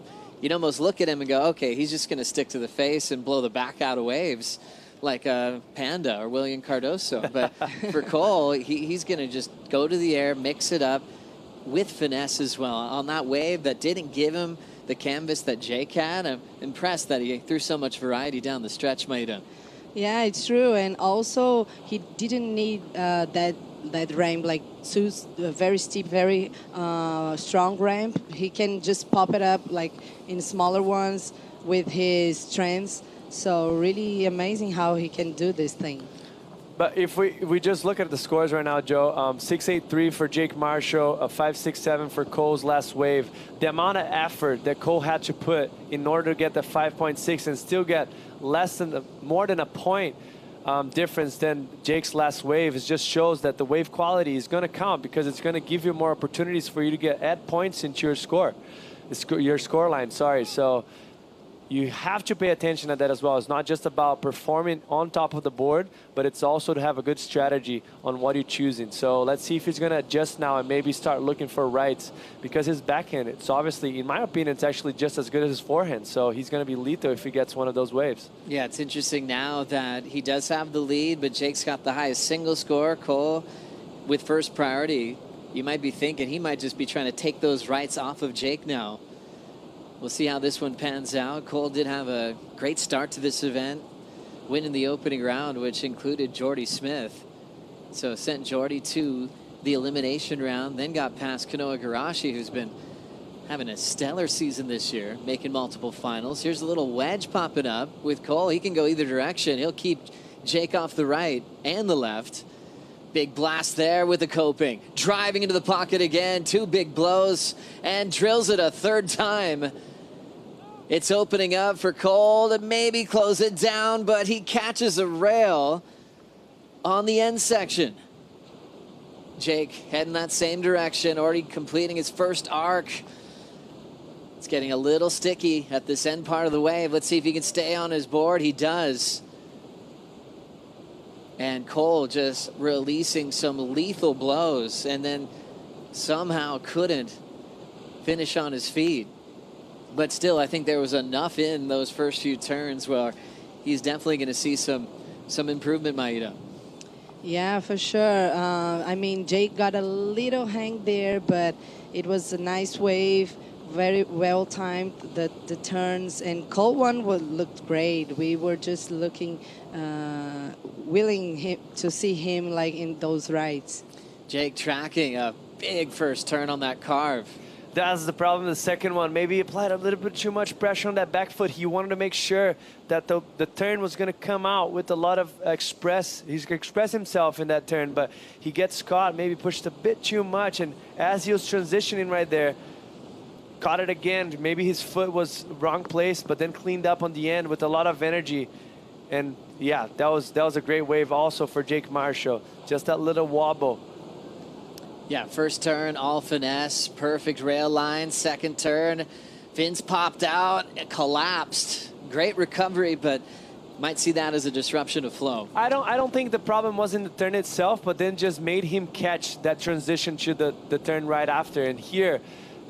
You'd almost look at him and go, okay, he's just going to stick to the face and blow the back out of waves like a Panda or William Cardoso. But for Cole, he's going to just go to the air, mix it up with finesse as well. On that wave that didn't give him the canvas that Jake had, I'm impressed that he threw so much variety down the stretch, Maida. Yeah, it's true. And also, he didn't need that ramp, like Sue's very steep, very strong ramp. He can just pop it up like in smaller ones with his strengths. So really amazing how he can do this thing. But if we just look at the scores right now, Joe, 6.83 for Jake Marshall, a 5.67 for Cole's last wave. The amount of effort that Cole had to put in order to get the 5.6 and still get more than a point difference than Jake's last wave, it just shows that the wave quality is going to count, because it's going to give you more opportunities for you to add points into your score, your score line. Sorry. So you have to pay attention to that as well. It's not just about performing on top of the board, but it's also to have a good strategy on what you're choosing. So let's see if he's going to adjust now and maybe start looking for rights, because his backhand, it's obviously, in my opinion, it's actually just as good as his forehand. So he's going to be lethal if he gets one of those waves. Yeah, it's interesting now that he does have the lead, but Jake's got the highest single score. Cole with first priority. You might be thinking he might just be trying to take those rights off of Jake now. We'll see how this one pans out. Cole did have a great start to this event, winning the opening round, which included Jordy Smith. So sent Jordy to the elimination round, then got past Kanoa Garashi, who's been having a stellar season this year, making multiple finals. Here's a little wedge popping up with Cole. He can go either direction. He'll keep Jake off the right and the left. Big blast there with the coping. Driving into the pocket again. Two big blows and drills it a third time. It's opening up for Cole to maybe close it down, but he catches a rail on the end section. Jake heading that same direction, already completing his first arc. It's getting a little sticky at this end part of the wave. Let's see if he can stay on his board. He does. And Cole just releasing some lethal blows, and then somehow couldn't finish on his feet. But still, I think there was enough in those first few turns where he's definitely going to see some improvement, Maida. Yeah, for sure. I mean, Jake got a little hang there, but it was a nice wave, very well timed, the turns, and Cole one looked great. We were just looking, willing to see him like in those rides. Jake tracking a big first turn on that carve. That's the problem. The second one, maybe he applied a little bit too much pressure on that back foot. He wanted to make sure that the turn was going to come out with a lot of he's going to express himself in that turn, but he gets caught, maybe pushed a bit too much, and as he was transitioning right there, caught it again. Maybe his foot was wrong place, but then cleaned up on the end with a lot of energy. And yeah, that was a great wave also for Jake Marshall. Just that little wobble. Yeah, first turn, all finesse, perfect rail line. Second turn, fins popped out, it collapsed. Great recovery, but might see that as a disruption of flow. I don't think the problem was in the turn itself, but then just made him catch that transition to the turn right after. And here,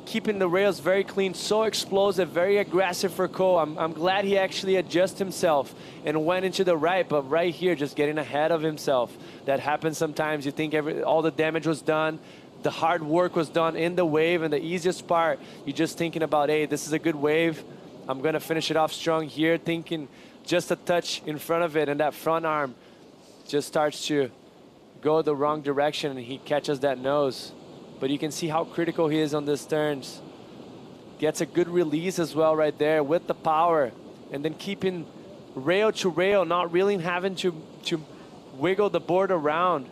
keeping the rails very clean, so explosive, very aggressive for Cole. I'm glad he actually adjusted himself and went into the right, but right here, just getting ahead of himself. That happens sometimes. You think all the damage was done, the hard work was done in the wave, and the easiest part, you're just thinking about, hey, this is a good wave. I'm gonna finish it off strong here, thinking just a touch in front of it, and that front arm just starts to go the wrong direction, and he catches that nose. But you can see how critical he is on these turns. Gets a good release as well right there with the power, and then keeping rail to rail, not really having to wiggle the board around.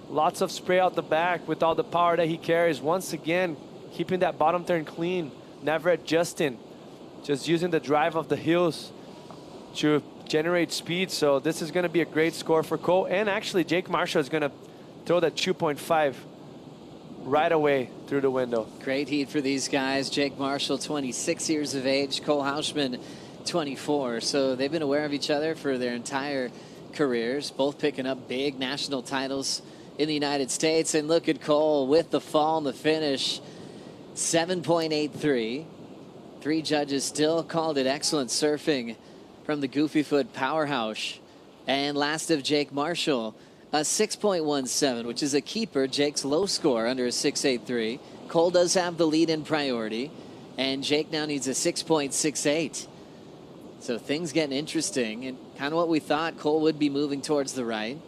Lots of spray out the back with all the power that he carries. Once again, keeping that bottom turn clean, never adjusting, just using the drive of the heels to generate speed. So this is going to be a great score for Cole. And actually, Jake Marshall is going to throw that 2.5 right away through the window. Great heat for these guys. Jake Marshall, 26 years of age. Cole Hausman, 24. So they've been aware of each other for their entire careers, both picking up big national titles in the United States. And look at Cole with the fall and the finish, 7.83. Three judges still called it excellent surfing from the Goofy Foot powerhouse. And last of Jake Marshall, a 6.17, which is a keeper. Jake's low score under a 6.83. Cole does have the lead in priority, and Jake now needs a 6.68. So things getting interesting, and kind of what we thought. Cole would be moving towards the right.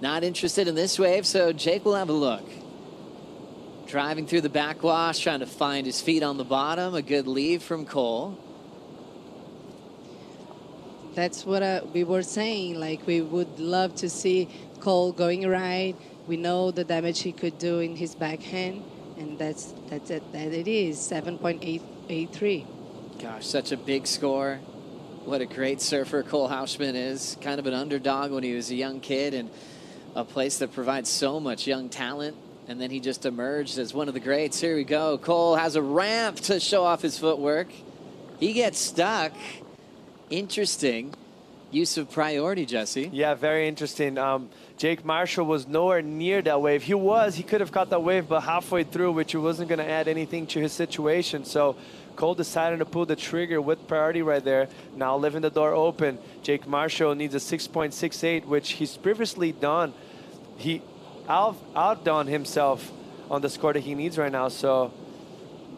Not interested in this wave, so Jake will have a look. Driving through the backwash, trying to find his feet on the bottom. A good leave from Cole. That's what we were saying. Like, we would love to see Cole going right. We know the damage he could do in his backhand, and that's it. That it is 7.883. Gosh, such a big score. What a great surfer Cole Hausman is. Kind of an underdog when he was a young kid, and a place that provides so much young talent. And then he just emerged as one of the greats. Here we go. Cole has a ramp to show off his footwork. He gets stuck. Interesting use of priority, Jesse. Yeah, very interesting. Jake Marshall was nowhere near that wave. He could have caught that wave, but halfway through, which wasn't going to add anything to his situation. So Cole decided to pull the trigger with priority right there. Now leaving the door open. Jake Marshall needs a 6.68, which he's previously done. He outdone himself on the score that he needs right now. So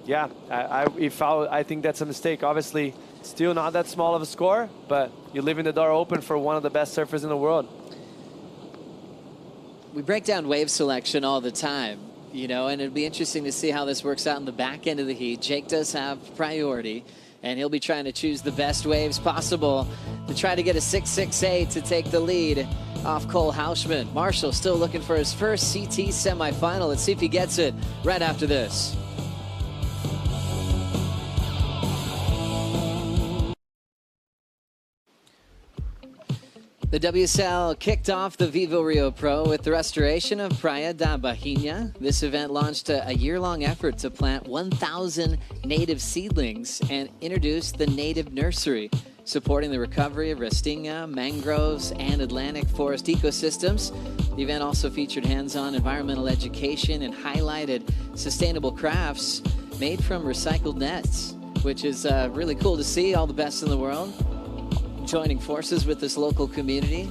yeah, I think that's a mistake. Obviously, still not that small of a score, but you're leaving the door open for one of the best surfers in the world. We break down wave selection all the time, you know, and it'd be interesting to see how this works out in the back end of the heat. Jake does have priority, and he'll be trying to choose the best waves possible to try to get a 6.68 to take the lead off Cole Hausman. Marshall still looking for his first CT semifinal. Let's see if he gets it right after this. The WSL kicked off the VIVO Rio Pro with the restoration of Praia da Barrinha. This event launched a year-long effort to plant 1,000 native seedlings and introduce the native nursery, supporting the recovery of Restinga, mangroves, and Atlantic forest ecosystems. The event also featured hands-on environmental education and highlighted sustainable crafts made from recycled nets, which is really cool to see. All the best in the world joining forces with this local community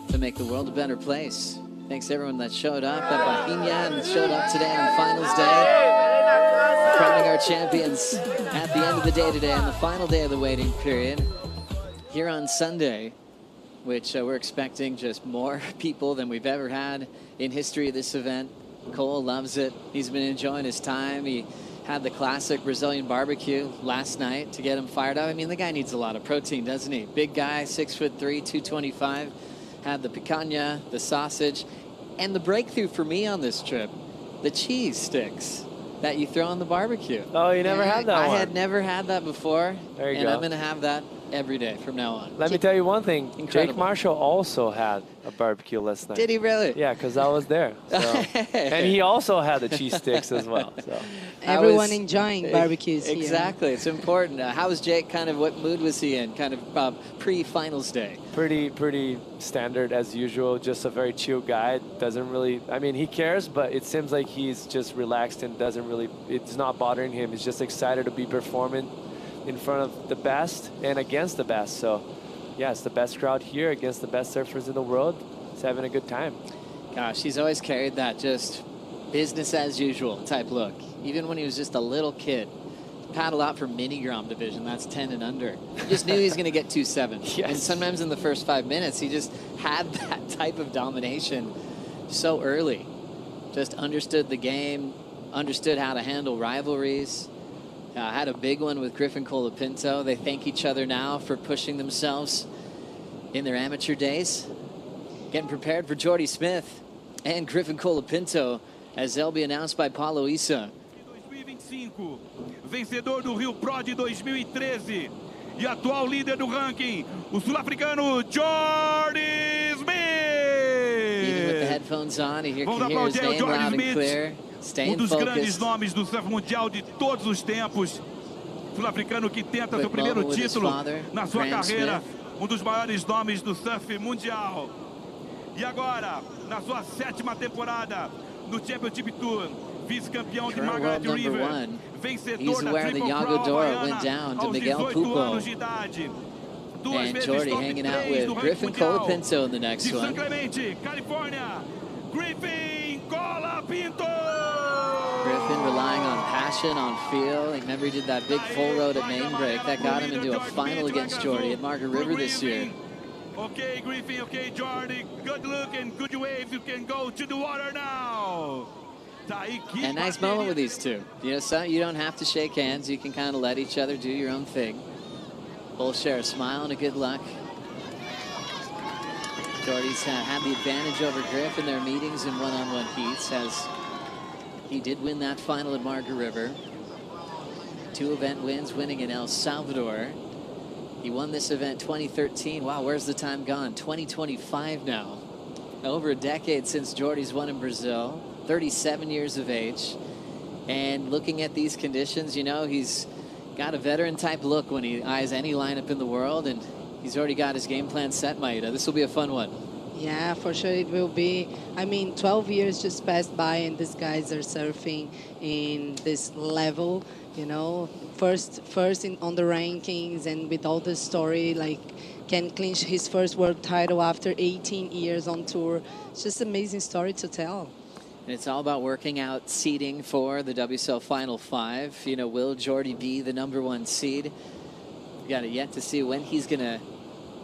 to make the world a better place. Thanks to everyone that showed up at Barrinha and showed up today on finals day. Crowning our champions at the end of the day today on the final day of the waiting period. Here on Sunday, which we're expecting just more people than we've ever had in history of this event. Cole loves it. He's been enjoying his time. He had the classic Brazilian barbecue last night to get him fired up. I mean, the guy needs a lot of protein, doesn't he? Big guy, 6'3", 225. Had the picanha, the sausage, and the breakthrough for me on this trip, the cheese sticks that you throw on the barbecue. Oh, you never had that one? I had never had that before. There you and go. I'm going to have that every day from now on. Let me tell you one thing. Incredible. Jake Marshall also had a barbecue last night. Did he really? Yeah, because I was there. So. And he also had the cheese sticks as well. So. Everyone enjoying barbecues here. Exactly. It's important. How was Jake? Kind of what mood was he in? Kind of pre-finals day? Pretty standard as usual. Just a very chill guy. Doesn't really, I mean, he cares, but it seems like he's just relaxed and doesn't really, it's not bothering him. He's just excited to be performing in front of the best and against the best. So, yeah, it's the best crowd here against the best surfers in the world. He's having a good time. Gosh, he's always carried that just business as usual type look. Even when he was just a little kid. Paddle out for mini Grom division, that's 10 and under. You just knew he was going to get 2.7. Yes. And sometimes in the first 5 minutes, he just had that type of domination so early. Just understood the game, understood how to handle rivalries. Had a big one with Griffin Colapinto. They thank each other now for pushing themselves in their amateur days. Getting prepared for Jordy Smith and Griffin Colapinto as they'll be announced by Paulo Issa. 2025, vencedor do Rio Pro de 2013 e atual líder do ranking, o sul-africano Jordy Smith. Even with the headphones on, he can hear his name loud and clear. Staying dos grandes focused. nomes do surf mundial de todos os tempos. Sul-africano que tenta seu primeiro título na sua carreira. Dos maiores nomes do surf mundial. E agora, na sua 7ª temporada no Championship Tour, vice-campeão de Margaret River, vencedor da Triple Crown havaiana aos 18 anos de idade. And Jordy hanging out with Griffin Colapinto in the next one. San Clemente, California, Griffin Colapinto. Griffin relying on passion, on feel. Remember, he did that big full road at main break. That got him into a final against Jordy at Margaret River this year. Okay, Griffin, okay, Jordy. Good look and good wave. You can go to the water now. And nice moment with these two. You know, so you don't have to shake hands. You can kind of let each other do your own thing. Both share a smile and a good luck. Jordy's had the advantage over Griff in their meetings in one-on-one heats, as he did win that final at Margaret River. 2 event wins, winning in El Salvador. He won this event 2013. Wow, where's the time gone? 2025 now. Over a decade since Jordy's won in Brazil. 37 years of age. And looking at these conditions, you know, he's got a veteran type look when he eyes any lineup in the world, and he's already got his game plan set, Maida. This will be a fun one. Yeah, for sure it will be. I mean, 12 years just passed by and these guys are surfing in this level, you know, first on the rankings, and with all the story, like can clinch his first world title after 18 years on tour. It's just an amazing story to tell. And it's all about working out seeding for the WSL Final 5. You know, will Jordy be the #1 seed? We've got it yet to see when he's going to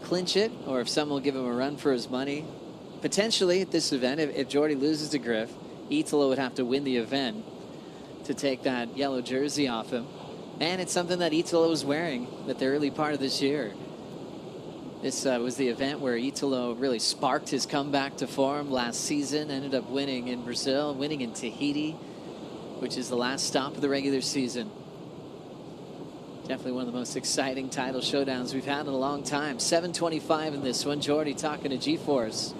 clinch it, or if someone will give him a run for his money. Potentially at this event, if Jordy loses to Griff, Italo would have to win the event to take that yellow jersey off him. And it's something that Italo was wearing at the early part of this year. This was the event where Italo really sparked his comeback to form last season, ended up winning in Brazil, winning in Tahiti, which is the last stop of the regular season. Definitely one of the most exciting title showdowns we've had in a long time. 7:25 in this one. Jordy talking to G-Force.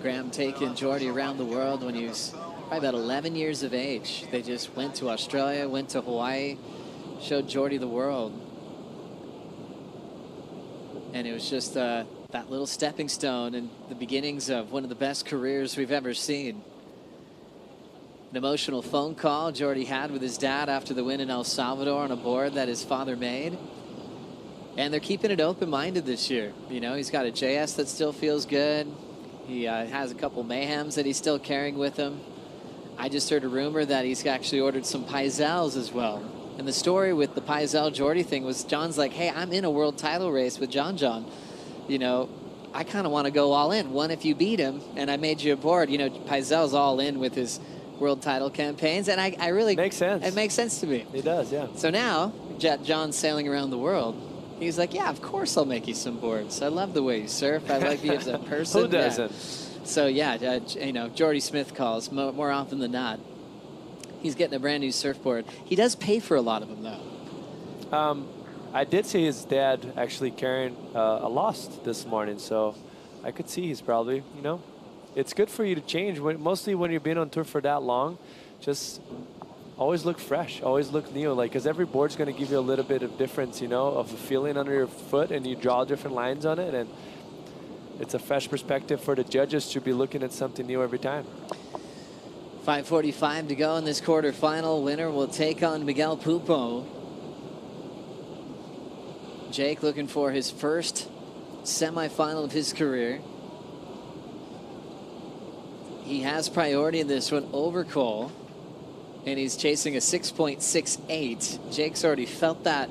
Graham taking Jordy around the world when he was probably about 11 years of age. They just went to Australia, went to Hawaii, showed Jordy the world. And it was just that little stepping stone and the beginnings of one of the best careers we've ever seen. An emotional phone call Jordy had with his dad after the win in El Salvador on a board that his father made. And they're keeping it open-minded this year. You know, he's got a JS that still feels good. He has a couple Mayhems that he's still carrying with him. I just heard a rumor that he's actually ordered some Paisels as well. And the story with the Paisel Jordy thing was John's like, hey, I'm in a world title race with John. You know, I kind of want to go all in. One, if you beat him, and I made you a board. You know, Paisel's all in with his world title campaigns, and I really... Makes sense. It makes sense to me. It does, yeah. So now, John's sailing around the world. He's like, yeah, of course I'll make you some boards. I love the way you surf. I like you as a person. Who doesn't? Yeah. So, yeah, you know, Jordy Smith calls more often than not. He's getting a brand new surfboard. He does pay for a lot of them, though. I did see his dad actually carrying a Lost this morning, so I could see he's probably, you know, it's good for you to change. Mostly when you've been on tour for that long, just always look fresh, always look new. Like, because every board's going to give you a little bit of difference, you know, of a feeling under your foot, and you draw different lines on it, and it's a fresh perspective for the judges to be looking at something new every time. 5:45 to go in this quarterfinal. Winner will take on Miguel Pupo. Jake looking for his first semifinal of his career. He has priority in this one over Cole, and he's chasing a 6.68. Jake's already felt that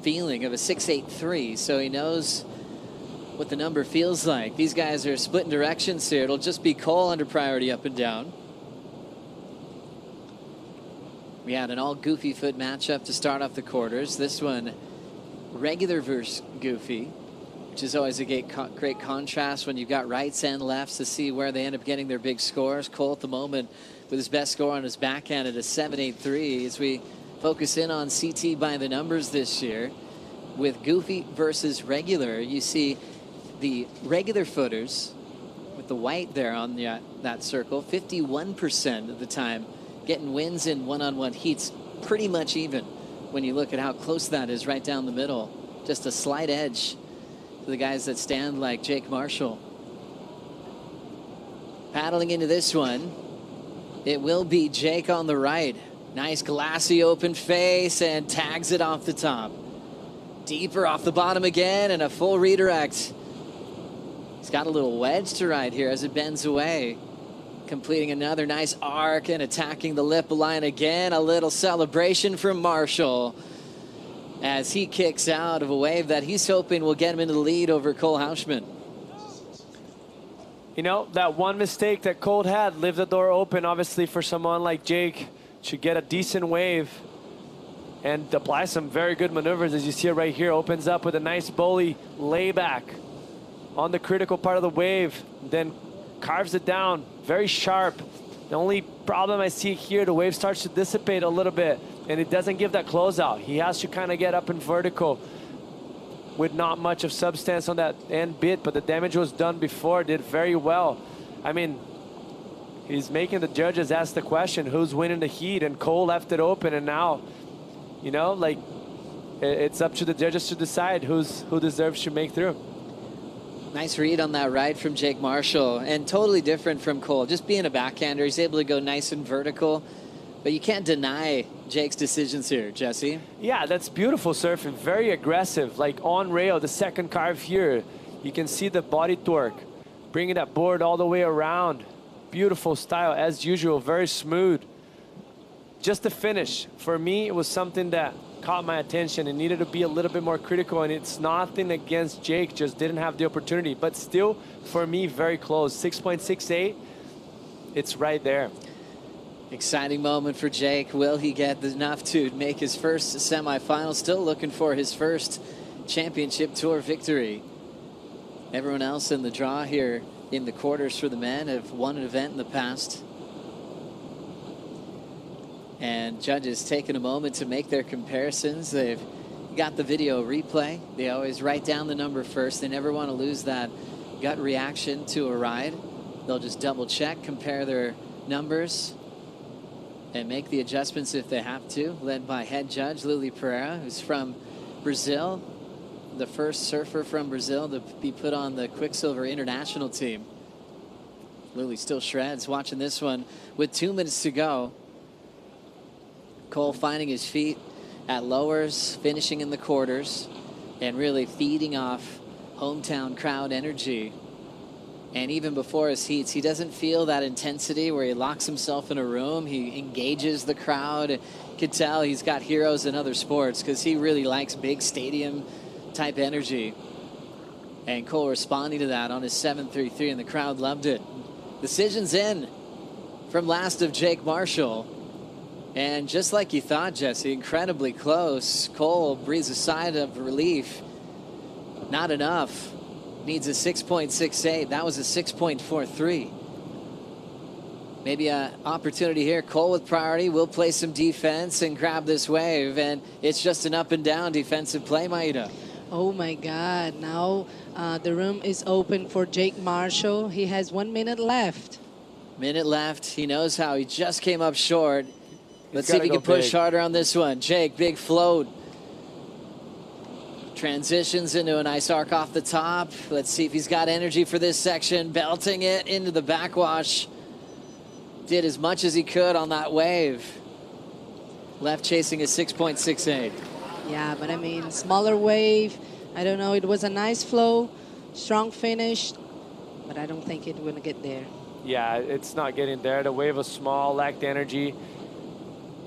feeling of a 6.83, so he knows what the number feels like. These guys are splitting directions here. It'll just be Cole under priority up and down. We had an all goofy foot matchup to start off the quarters. This one, regular versus goofy, which is always a great contrast when you've got rights and lefts to see where they end up getting their big scores. Cole at the moment with his best score on his backhand at a 7.83 as we focus in on CT by the numbers this year. With goofy versus regular, you see the regular footers with the white there on that circle, 51% of the time getting wins in one-on-one heats, pretty much even when you look at how close that is right down the middle. Just a slight edge to the guys that stand like Jake Marshall. Paddling into this one, it will be Jake on the right. Nice glassy open face and tags it off the top. Deeper off the bottom again and a full redirect. He's got a little wedge to ride here as it bends away. Completing another nice arc and attacking the lip line again. A little celebration from Marshall as he kicks out of a wave that he's hoping will get him into the lead over Cole Hauschman. You know, that one mistake that Cole had left the door open, obviously, for someone like Jake to get a decent wave and apply some very good maneuvers. As you see it right here, opens up with a nice bully layback on the critical part of the wave, then carves it down very sharp. The only problem I see here, the wave starts to dissipate a little bit and it doesn't give that closeout. He has to kind of get up in vertical with not much of substance on that end bit, but the damage was done before, did very well. I mean, he's making the judges ask the question, who's winning the heat? And Cole left it open, and now, you know, like, it's up to the judges to decide who deserves to make through. Nice read on that ride from Jake Marshall, and totally different from Cole. Just being a backhander, he's able to go nice and vertical, but you can't deny Jake's decisions here, Jesse. Yeah, that's beautiful surfing, very aggressive. Like on rail, the second carve here, you can see the body torque, bringing that board all the way around. Beautiful style, as usual, very smooth. Just the finish, for me, it was something that caught my attention and needed to be a little bit more critical, and it's nothing against Jake, just didn't have the opportunity. But still, for me, very close. 6.68, it's right there. Exciting moment for Jake. Will he get enough to make his first semifinal? Still looking for his first championship tour victory. Everyone else in the draw here in the quarters for the men have won an event in the past. And judges taking a moment to make their comparisons. They've got the video replay. They always write down the number first. They never want to lose that gut reaction to a ride. They'll just double check, compare their numbers, and make the adjustments if they have to. Led by head judge Lily Pereira, who's from Brazil, the first surfer from Brazil to be put on the Quicksilver international team. Lily still shreds. Watching this one with 2 minutes to go. Cole finding his feet at lowers, finishing in the quarters, and really feeding off hometown crowd energy. And even before his heats, he doesn't feel that intensity where he locks himself in a room. He engages the crowd. You can tell he's got heroes in other sports because he really likes big stadium type energy. And Cole responding to that on his 7.33, and the crowd loved it. Decision's in from last of Jake Marshall. And just like you thought, Jesse, incredibly close. Cole breathes a sigh of relief. Not enough. Needs a 6.68. That was a 6.43. Maybe an opportunity here. Cole with priority will play some defense and grab this wave. And it's just an up and down defensive play, Maida. Oh my God, now the room is open for Jake Marshall. He has 1 minute left. Minute left. He knows how. He just came up short. Let's see if he gotta can go push big. harder on this one. Jake, big float. Transitions into a nice arc off the top. Let's see if he's got energy for this section. Belting it into the backwash. Did as much as he could on that wave. Left chasing a 6.68. Yeah, but I mean, smaller wave. I don't know. It was a nice flow, strong finish, but I don't think it's going to get there. Yeah, it's not getting there. The wave was small, lacked energy.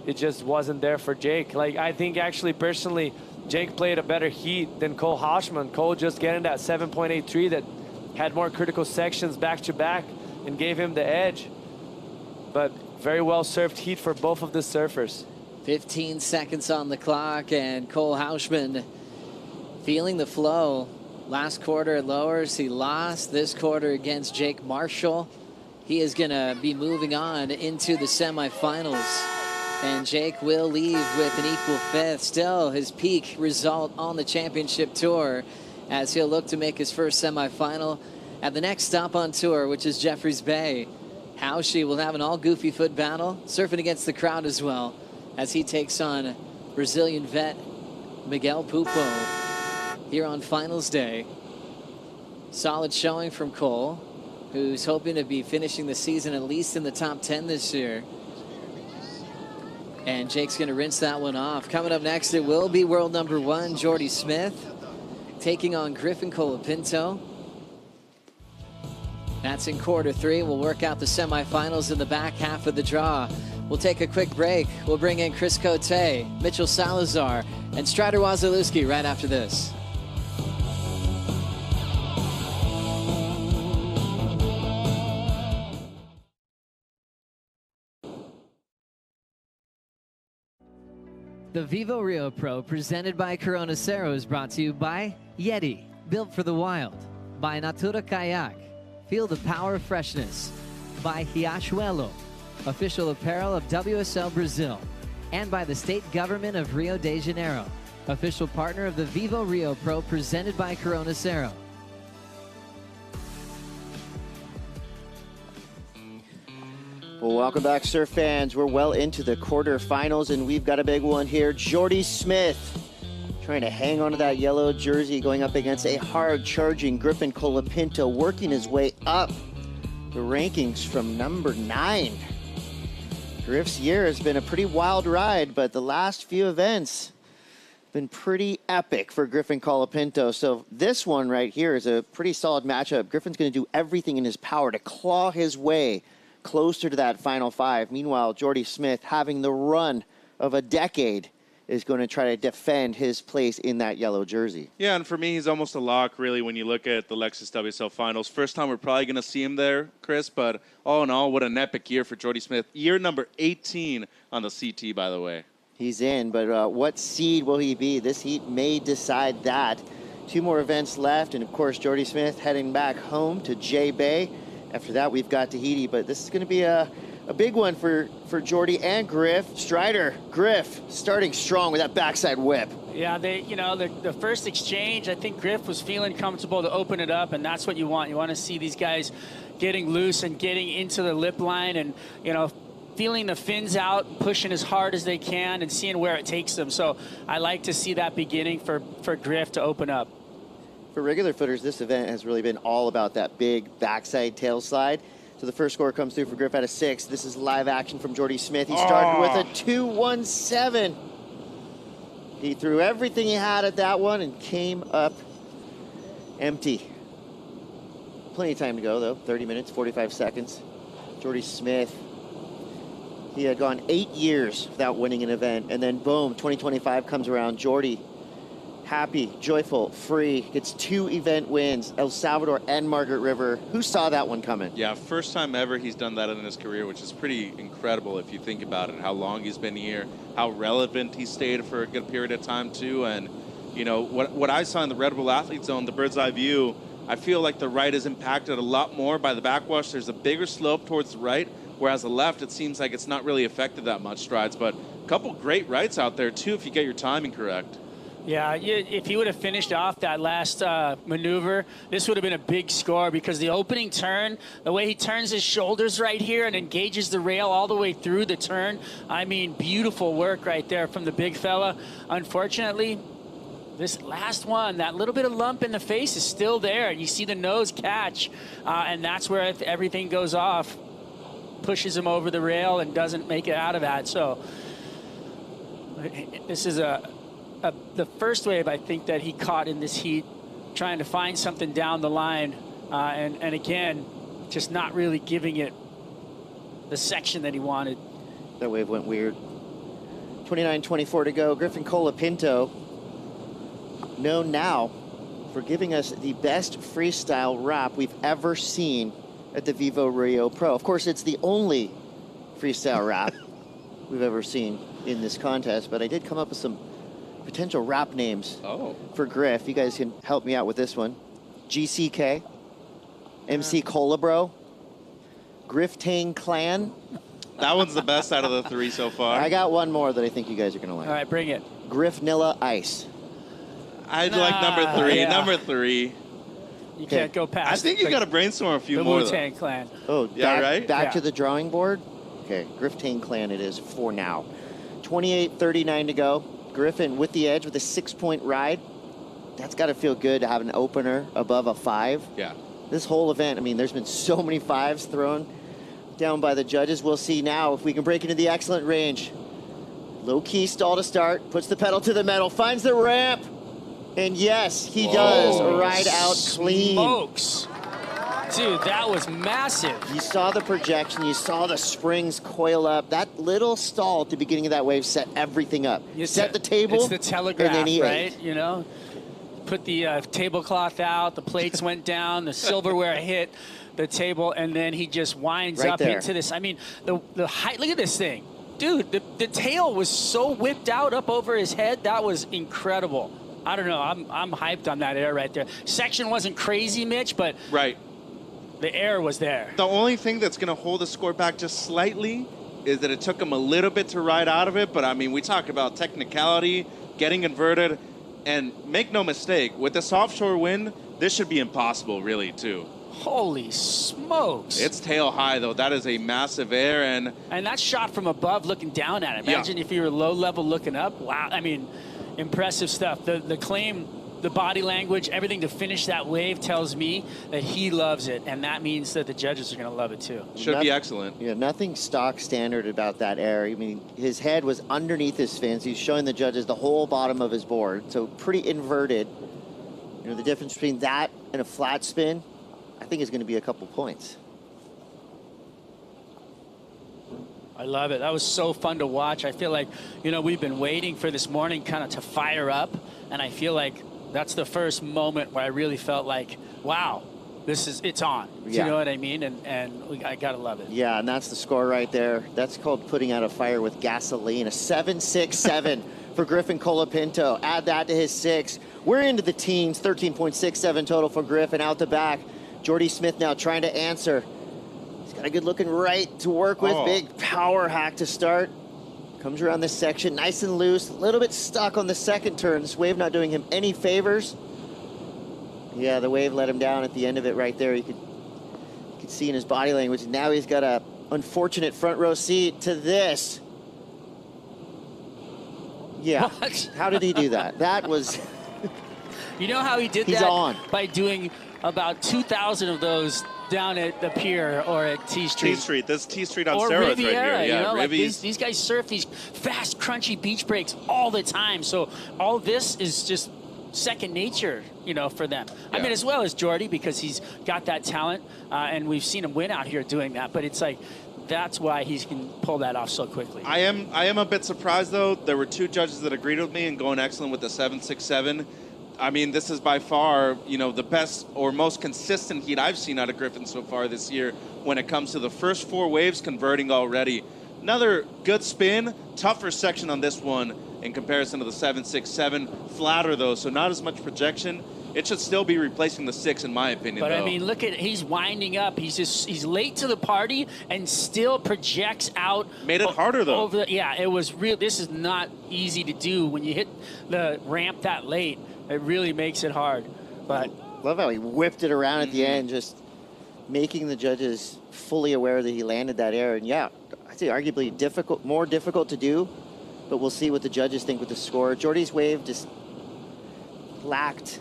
It just wasn't there for Jake. Like, I think actually, personally, Jake played a better heat than Cole Hauschman. Cole just getting that 7.83 that had more critical sections back to back and gave him the edge. But very well served heat for both of the surfers. 15 seconds on the clock, and Cole Hauschman feeling the flow. Last quarter at lowers, he lost. This quarter against Jake Marshall. He is going to be moving on into the semifinals. And Jake will leave with an equal fifth. Still his peak result on the championship tour, as he'll look to make his first semifinal at the next stop on tour, which is Jeffreys Bay. Hauschi will have an all-goofy foot battle, surfing against the crowd as well, as he takes on Brazilian vet Miguel Pupo here on finals day. Solid showing from Cole, who's hoping to be finishing the season at least in the top 10 this year. And Jake's going to rinse that one off. Coming up next, it will be world number 1, Jordy Smith, taking on Griffin Colapinto. That's in quarter 3. We'll work out the semifinals in the back half of the draw. We'll take a quick break. We'll bring in Chris Cote, Mitchell Salazar, and Strider Wazalewski right after this. The VIVO Rio Pro, presented by Corona Cero, is brought to you by Yeti, built for the wild. By Natura Kayak, feel the power of freshness. By Riachuelo, official apparel of WSL Brazil. And by the state government of Rio de Janeiro, official partner of the VIVO Rio Pro, presented by Corona Cero. Well, welcome back, surf fans. We're well into the quarterfinals, and we've got a big one here. Jordy Smith trying to hang on to that yellow jersey, going up against a hard-charging Griffin Colapinto, working his way up the rankings from number 9. Griff's year has been a pretty wild ride, but the last few events have been pretty epic for Griffin Colapinto. So this one right here is a pretty solid matchup. Griffin's going to do everything in his power to claw his way closer to that final 5. Meanwhile, Jordy Smith, having the run of a decade, is going to try to defend his place in that yellow jersey. Yeah, and for me, he's almost a lock, really, when you look at the Lexus WSL Finals. First time we're probably going to see him there, Chris, but all in all, what an epic year for Jordy Smith. Year number 18 on the CT, by the way. He's in, but what seed will he be? This heat may decide that. 2 more events left, and of course, Jordy Smith heading back home to J Bay. After that, we've got Tahiti, but this is going to be a big one for Jordy and Griff. Strider, Griff, starting strong with that backside whip. Yeah, the first exchange, I think Griff was feeling comfortable to open it up, and that's what you want. You want to see these guys getting loose and getting into the lip line and, feeling the fins out, pushing as hard as they can and seeing where it takes them. So I like to see that beginning for Griff to open up. For regular footers, this event has really been all about that big backside tail slide. So the first score comes through for Griff out of 6. This is live action from Jordy Smith. He started with a 2.17. He threw everything he had at that one and came up empty. Plenty of time to go, though. 30 minutes, 45 seconds. Jordy Smith, he had gone 8 years without winning an event. And then, boom, 2025 comes around. Jordy, happy, joyful, free, gets 2 event wins, El Salvador and Margaret River. Who saw that one coming? Yeah, first time ever he's done that in his career, which is pretty incredible if you think about it, how long he's been here, how relevant he stayed for a good period of time too. And, what I saw in the Red Bull Athlete Zone, the bird's eye view, I feel like the right is impacted a lot more by the backwash. There's a bigger slope towards the right, whereas the left, it seems like it's not really affected that much strides, but a couple great rights out there too if you get your timing correct. Yeah, if he would have finished off that last maneuver, this would have been a big score because the opening turn, the way he turns his shoulders right here and engages the rail all the way through the turn, I mean, beautiful work right there from the big fella. Unfortunately, this last one, that little bit of lump in the face is still there. You see the nose catch, and that's where everything goes off, pushes him over the rail and doesn't make it out of that. So this is the first wave, I think, that he caught in this heat, trying to find something down the line, and again, just not really giving it the section that he wanted. That wave went weird. 29:24 to go. Griffin Colapinto, known now for giving us the best freestyle wrap we've ever seen at the VIVO Rio Pro. Of course, it's the only freestyle wrap we've ever seen in this contest, but I did come up with some potential rap names for Griff. You guys can help me out with this one. GCK, MC Colabro, Griff Tang Clan. That one's the best out of the three so far. I got one more that I think you guys are going to like. All right, bring it. Griff Nilla Ice. I'd like number three. Yeah. Number three. You can't go past. I think you got to brainstorm a few more. The Wu-Tang Clan. Oh, yeah, right? Back to the drawing board? Okay, Griff Tang Clan it is for now. 28:39 to go. Griffin with the edge with a 6-point ride. That's got to feel good to have an opener above a 5. Yeah. This whole event, I mean, there's been so many 5s thrown down by the judges. We'll see now if we can break into the excellent range. Low-key stall to start, puts the pedal to the metal, finds the ramp, and yes, he does ride out clean. Smokes. Dude, that was massive. You saw the projection, you saw the springs coil up. That little stall at the beginning of that wave set everything up. You set the table, it's the telegraph, and then he right? ate. You know, put the tablecloth out, the plates went down, the silverware hit the table, and then he just winds Right up there. into this. I mean, the height, look at this thing. Dude, the tail was so whipped out up over his head. That was incredible. I don't know, I'm hyped on that air right there. Section wasn't crazy, Mitch, but right. The air was there. The only thing that's going to hold the score back just slightly is that it took him a little bit to ride out of it. But, I mean, we talk about technicality, getting inverted, and make no mistake, with this offshore wind, this should be impossible, really, too. Holy smokes. It's tail high, though. That is a massive air. And that's shot from above looking down at it. Imagine if you were low level looking up. Wow. I mean, impressive stuff. The claim, the body language, everything to finish that wave tells me that he loves it, and that means that the judges are going to love it too. Should be excellent. Yeah, nothing stock standard about that air. I mean, his head was underneath his fins. He's showing the judges the whole bottom of his board, so pretty inverted. You know, the difference between that and a flat spin, I think, is going to be a couple points. I love it. That was so fun to watch. I feel like, you know, we've been waiting for this morning kind of to fire up, and I feel like that's the first moment where I really felt like, wow, it's on. Do you know what I mean? And I gotta love it. Yeah, and that's the score right there. That's called putting out a fire with gasoline. A 7.67 for Griffin Colapinto. Add that to his 6. We're into the teens, 13.67 total for Griffin. Out the back, Jordy Smith now trying to answer. He's got a good looking right to work with. Big power hack to start. Comes around this section nice and loose, a little bit stuck on the second turn. This wave not doing him any favors. Yeah, the wave let him down at the end of it right there. You could see in his body language. Now he's got a unfortunate front row seat to this. Yeah, What? How did he do that? That was... You know how he did He's that? on. By doing about 2,000 of those down at the pier or at T Street. T Street. This T Street on or steroids Riviera, right here. you know, like Rivies. these guys surf these fast, crunchy beach breaks all the time. So all this is just second nature, you know, for them. I mean, as well as Jordy, because he's got that talent, and we've seen him win out here doing that. But it's like, that's why he can pull that off so quickly. I am a bit surprised, though. There were 2 judges that agreed with me and going excellent with the 7.67. I mean, this is by far, you know, the best or most consistent heat I've seen out of Griffin so far this year when it comes to the first 4 waves converting already. Another good spin, tougher section on this one in comparison to the 7.67. Flatter, though, so not as much projection. It should still be replacing the 6, in my opinion. But though. I mean, look at, he's winding up. He's late to the party and still projects out. Made it harder though. Yeah, it was real. This is not easy to do when you hit the ramp that late. It really makes it hard. But love how he whipped it around at the end, just making the judges fully aware that he landed that air. And yeah, I'd say arguably more difficult to do, but we'll see what the judges think with the score. Jordy's wave just lacked,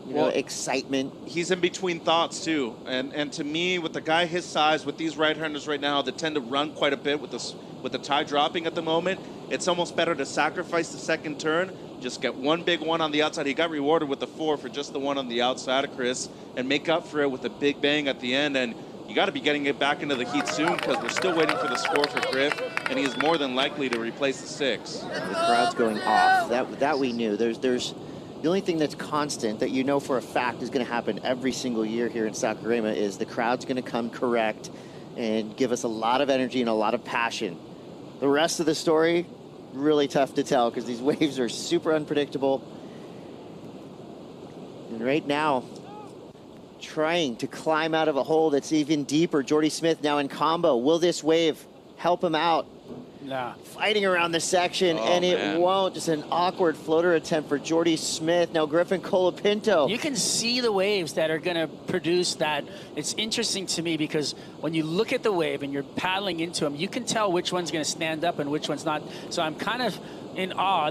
excitement. He's in between thoughts too, and to me, with the guy his size, with these right-handers right now that tend to run quite a bit with the tie dropping at the moment, it's almost better to sacrifice the second turn, just get one big one on the outside. He got rewarded with the 4 for just the one on the outside of Chris, and make up for it with a big bang at the end. And you got to be getting it back into the heat soon, because we're still waiting for the score for Griff, and he is more than likely to replace the 6. The crowd's going off. That we knew. There's the only thing that's constant that you know for a fact is going to happen every single year here in Saquarema is the crowd's going to come correct and give us a lot of energy and a lot of passion. The rest of the story, really tough to tell because these waves are super unpredictable. And right now, trying to climb out of a hole that's even deeper. Jordy Smith now in combo. Will this wave help him out? Nah. Fighting around the section, and it won't. Just an awkward floater attempt for Jordy Smith. Now Griffin Colapinto. You can see the waves that are going to produce that. It's interesting to me because when you look at the wave and you're paddling into them, you can tell which one's going to stand up and which one's not. So I'm kind of in awe.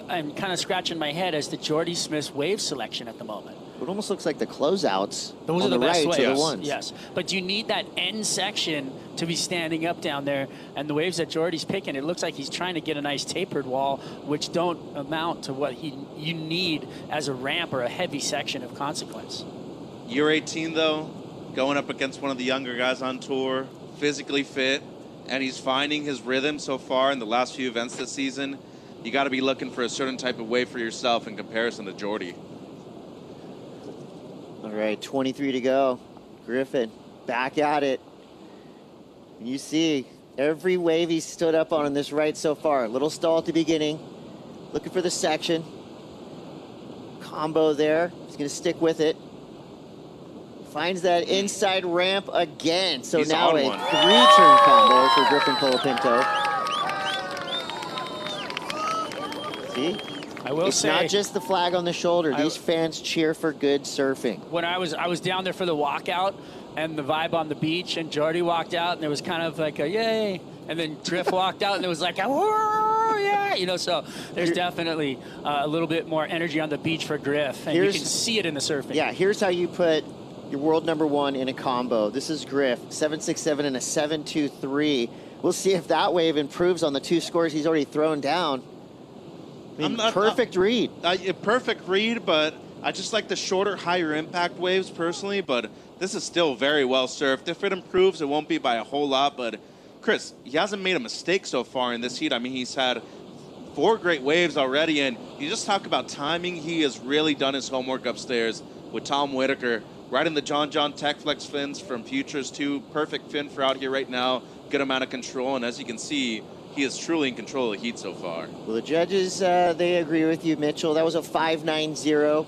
I'm kind of scratching my head as to Jordy Smith's wave selection at the moment. It almost looks like the closeouts. Those on are the best right waves. are the ones. Yes, but you need that end section to be standing up down there. And the waves that Jordy's picking, it looks like he's trying to get a nice tapered wall, which don't amount to what you need as a ramp or a heavy section of consequence. Year 18, though, going up against one of the younger guys on tour, physically fit, and he's finding his rhythm so far in the last few events this season. You got to be looking for a certain type of wave for yourself in comparison to Jordy. All right, 23 to go. Griffin back at it. You see every wave he stood up on this right so far. Little stall at the beginning. Looking for the section. Combo there. He's going to stick with it. Finds that inside ramp again. So now a 3-turn combo for Griffin Colapinto. See? I will say, it's not just the flag on the shoulder. These fans cheer for good surfing. When I was down there for the walkout and the vibe on the beach, and Jordy walked out, and there was kind of like a yay, and then Griff walked out, and there was like a whoa, yeah, so there's definitely a little bit more energy on the beach for Griff, and you can see it in the surfing. Yeah, here's how you put your world #1 in a combo. This is Griff, 767 and a 723. We'll see if that wave improves on the 2 scores he's already thrown down. Perfect read. Perfect read, but I just like the shorter, higher impact waves personally, but this is still very well surfed. If it improves, it won't be by a whole lot, but Chris, he hasn't made a mistake so far in this heat. I mean, he's had 4 great waves already, and you just talk about timing. He has really done his homework upstairs with Tom Whitaker, riding the John Tech Flex fins from Futures 2. Perfect fin for out here right now. Good amount of control, and as you can see, he is truly in control of the heat so far. Well, the judges, they agree with you, Mitchell. That was a 5.90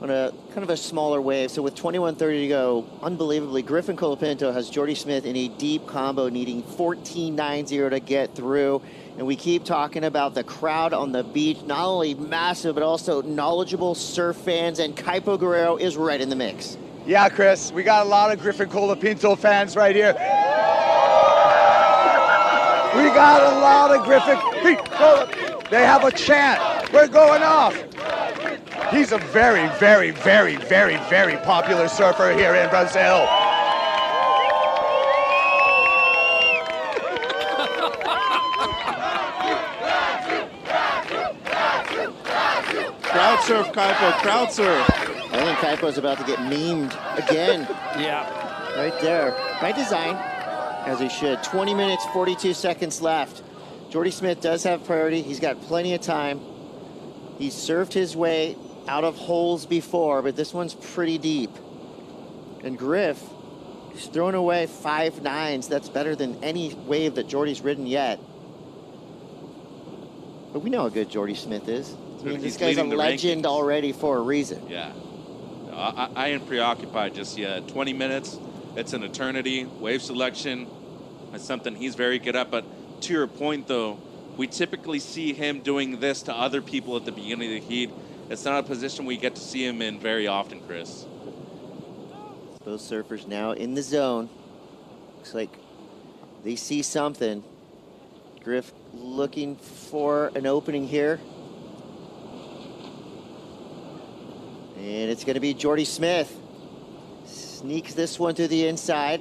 on a kind of a smaller wave. So with 21:30 to go, unbelievably, Griffin Colapinto has Jordy Smith in a deep combo, needing 14.90 to get through. And we keep talking about the crowd on the beach, not only massive, but also knowledgeable surf fans. And Kaipo Guerrero is right in the mix. Yeah, Chris, we got a lot of Griffin Colapinto fans right here. We got a lot of Griffin. They have a chant. We're going off. He's a very, very, very, very, very popular surfer here in Brazil. Crowd surf, Kaipo, crowd surf. I think Kaipo's about to get memed again. Yeah. Right there. By design. As he should. 20 minutes, 42 seconds left. Jordy Smith does have priority. He's got plenty of time. He's surfed his way out of holes before, but this one's pretty deep. And Griff, he's thrown away 5 9s. That's better than any wave that Jordy's ridden yet. But we know how good Jordy Smith is. I mean, this He's guy's a leading the legend rankings. already for a reason. Yeah. I ain't preoccupied just yet. 20 minutes, it's an eternity. Wave selection is something he's very good at. But to your point, though, we typically see him doing this to other people at the beginning of the heat. It's not a position we get to see him in very often, Chris. Both surfers now in the zone. Looks like they see something. Griff looking for an opening here. And it's going to be Jordy Smith. Sneaks this one to the inside.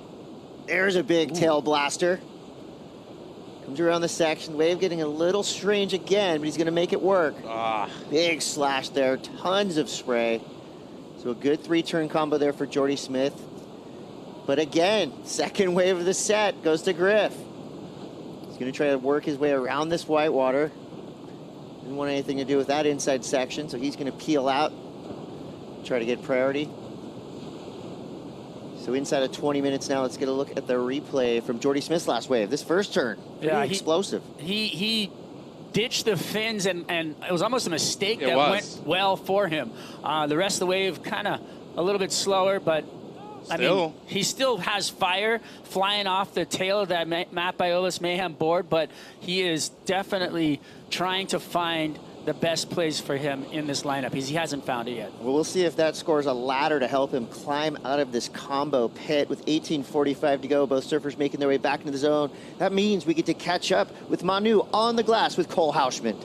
There's a big tail blaster. Comes around the section. Wave getting a little strange again, but he's going to make it work. Big slash there. Tons of spray. So a good 3-turn combo there for Jordy Smith. But again, second wave of the set goes to Griff. He's going to try to work his way around this whitewater. Didn't want anything to do with that inside section, so he's going to peel out. Try to get priority. So inside of 20 minutes now, let's get a look at the replay from Jordy Smith's last wave. This first turn, pretty explosive. He ditched the fins, and it was almost a mistake that went well for him. The rest of the wave kind of a little bit slower, but I mean, he still has fire flying off the tail of that Matt Biolos Mayhem board, but he is definitely trying to find the best place for him in this lineup. He hasn't found it yet. Well, we'll see if that scores a ladder to help him climb out of this combo pit with 18:45 to go. Both surfers making their way back into the zone. That means we get to catch up with Manu on the glass with Cole Hauschman.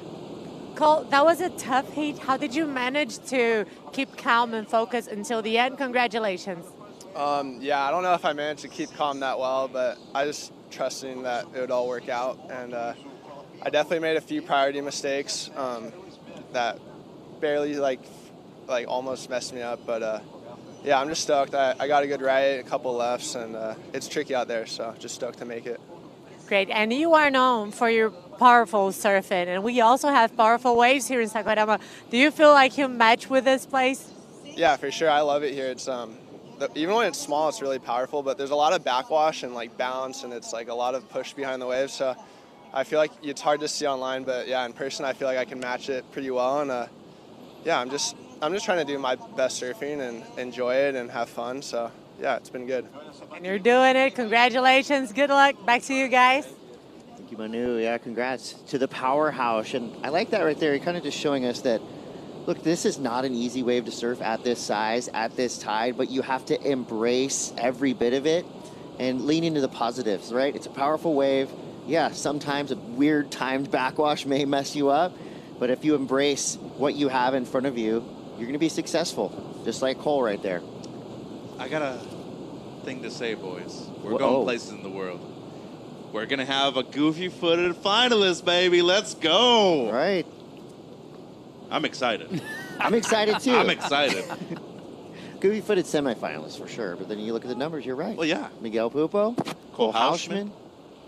Cole, that was a tough heat. How did you manage to keep calm and focus until the end? Congratulations. Yeah, I don't know if I managed to keep calm that well, but I just trusting that it would all work out. And I definitely made a few priority mistakes that barely like almost messed me up. But yeah, I'm just stoked. I got a good right, a couple lefts, and it's tricky out there, so just stoked to make it. Great, and you are known for your powerful surfing, and we also have powerful waves here in Saquarema. Do you feel like you match with this place? Yeah, for sure. I love it here. It's even when it's small, it's really powerful, but there's a lot of backwash and like bounce, and it's like a lot of push behind the waves. So I feel like it's hard to see online, but yeah, in person, I feel like I can match it pretty well. And yeah, I'm just trying to do my best surfing and enjoy it and have fun. So yeah, it's been good. And you're doing it. Congratulations. Good luck. Back to you guys. Thank you, Manu. Yeah, congrats to the powerhouse. And I like that right there. You're kind of just showing us that, look, this is not an easy wave to surf at this size, at this tide, but you have to embrace every bit of it and lean into the positives, right? It's a powerful wave. Yeah, sometimes a weird timed backwash may mess you up, but if you embrace what you have in front of you, you're going to be successful, just like Cole right there. I got a thing to say, boys. We're going places in the world. We're going to have a goofy-footed finalist, baby. Let's go. All right. I'm excited. I'm excited, too. I'm excited. Goofy-footed semifinalists for sure, but then you look at the numbers, you're right. Well, yeah. Miguel Pupo, Cole Hauschman.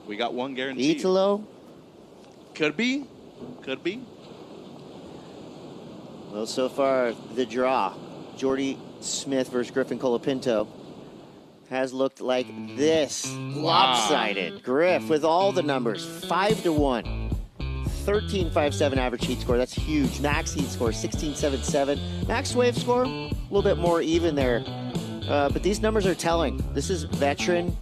We got one guaranteed. Italo. Could be. Could be. Well, so far, the draw, Jordy Smith versus Griffin Colapinto, has looked like this. Lopsided. Griff with all the numbers, 5-1. 13.57 average heat score. That's huge. Max heat score, 16.77. Max wave score, a little bit more even there. But these numbers are telling. This is veteran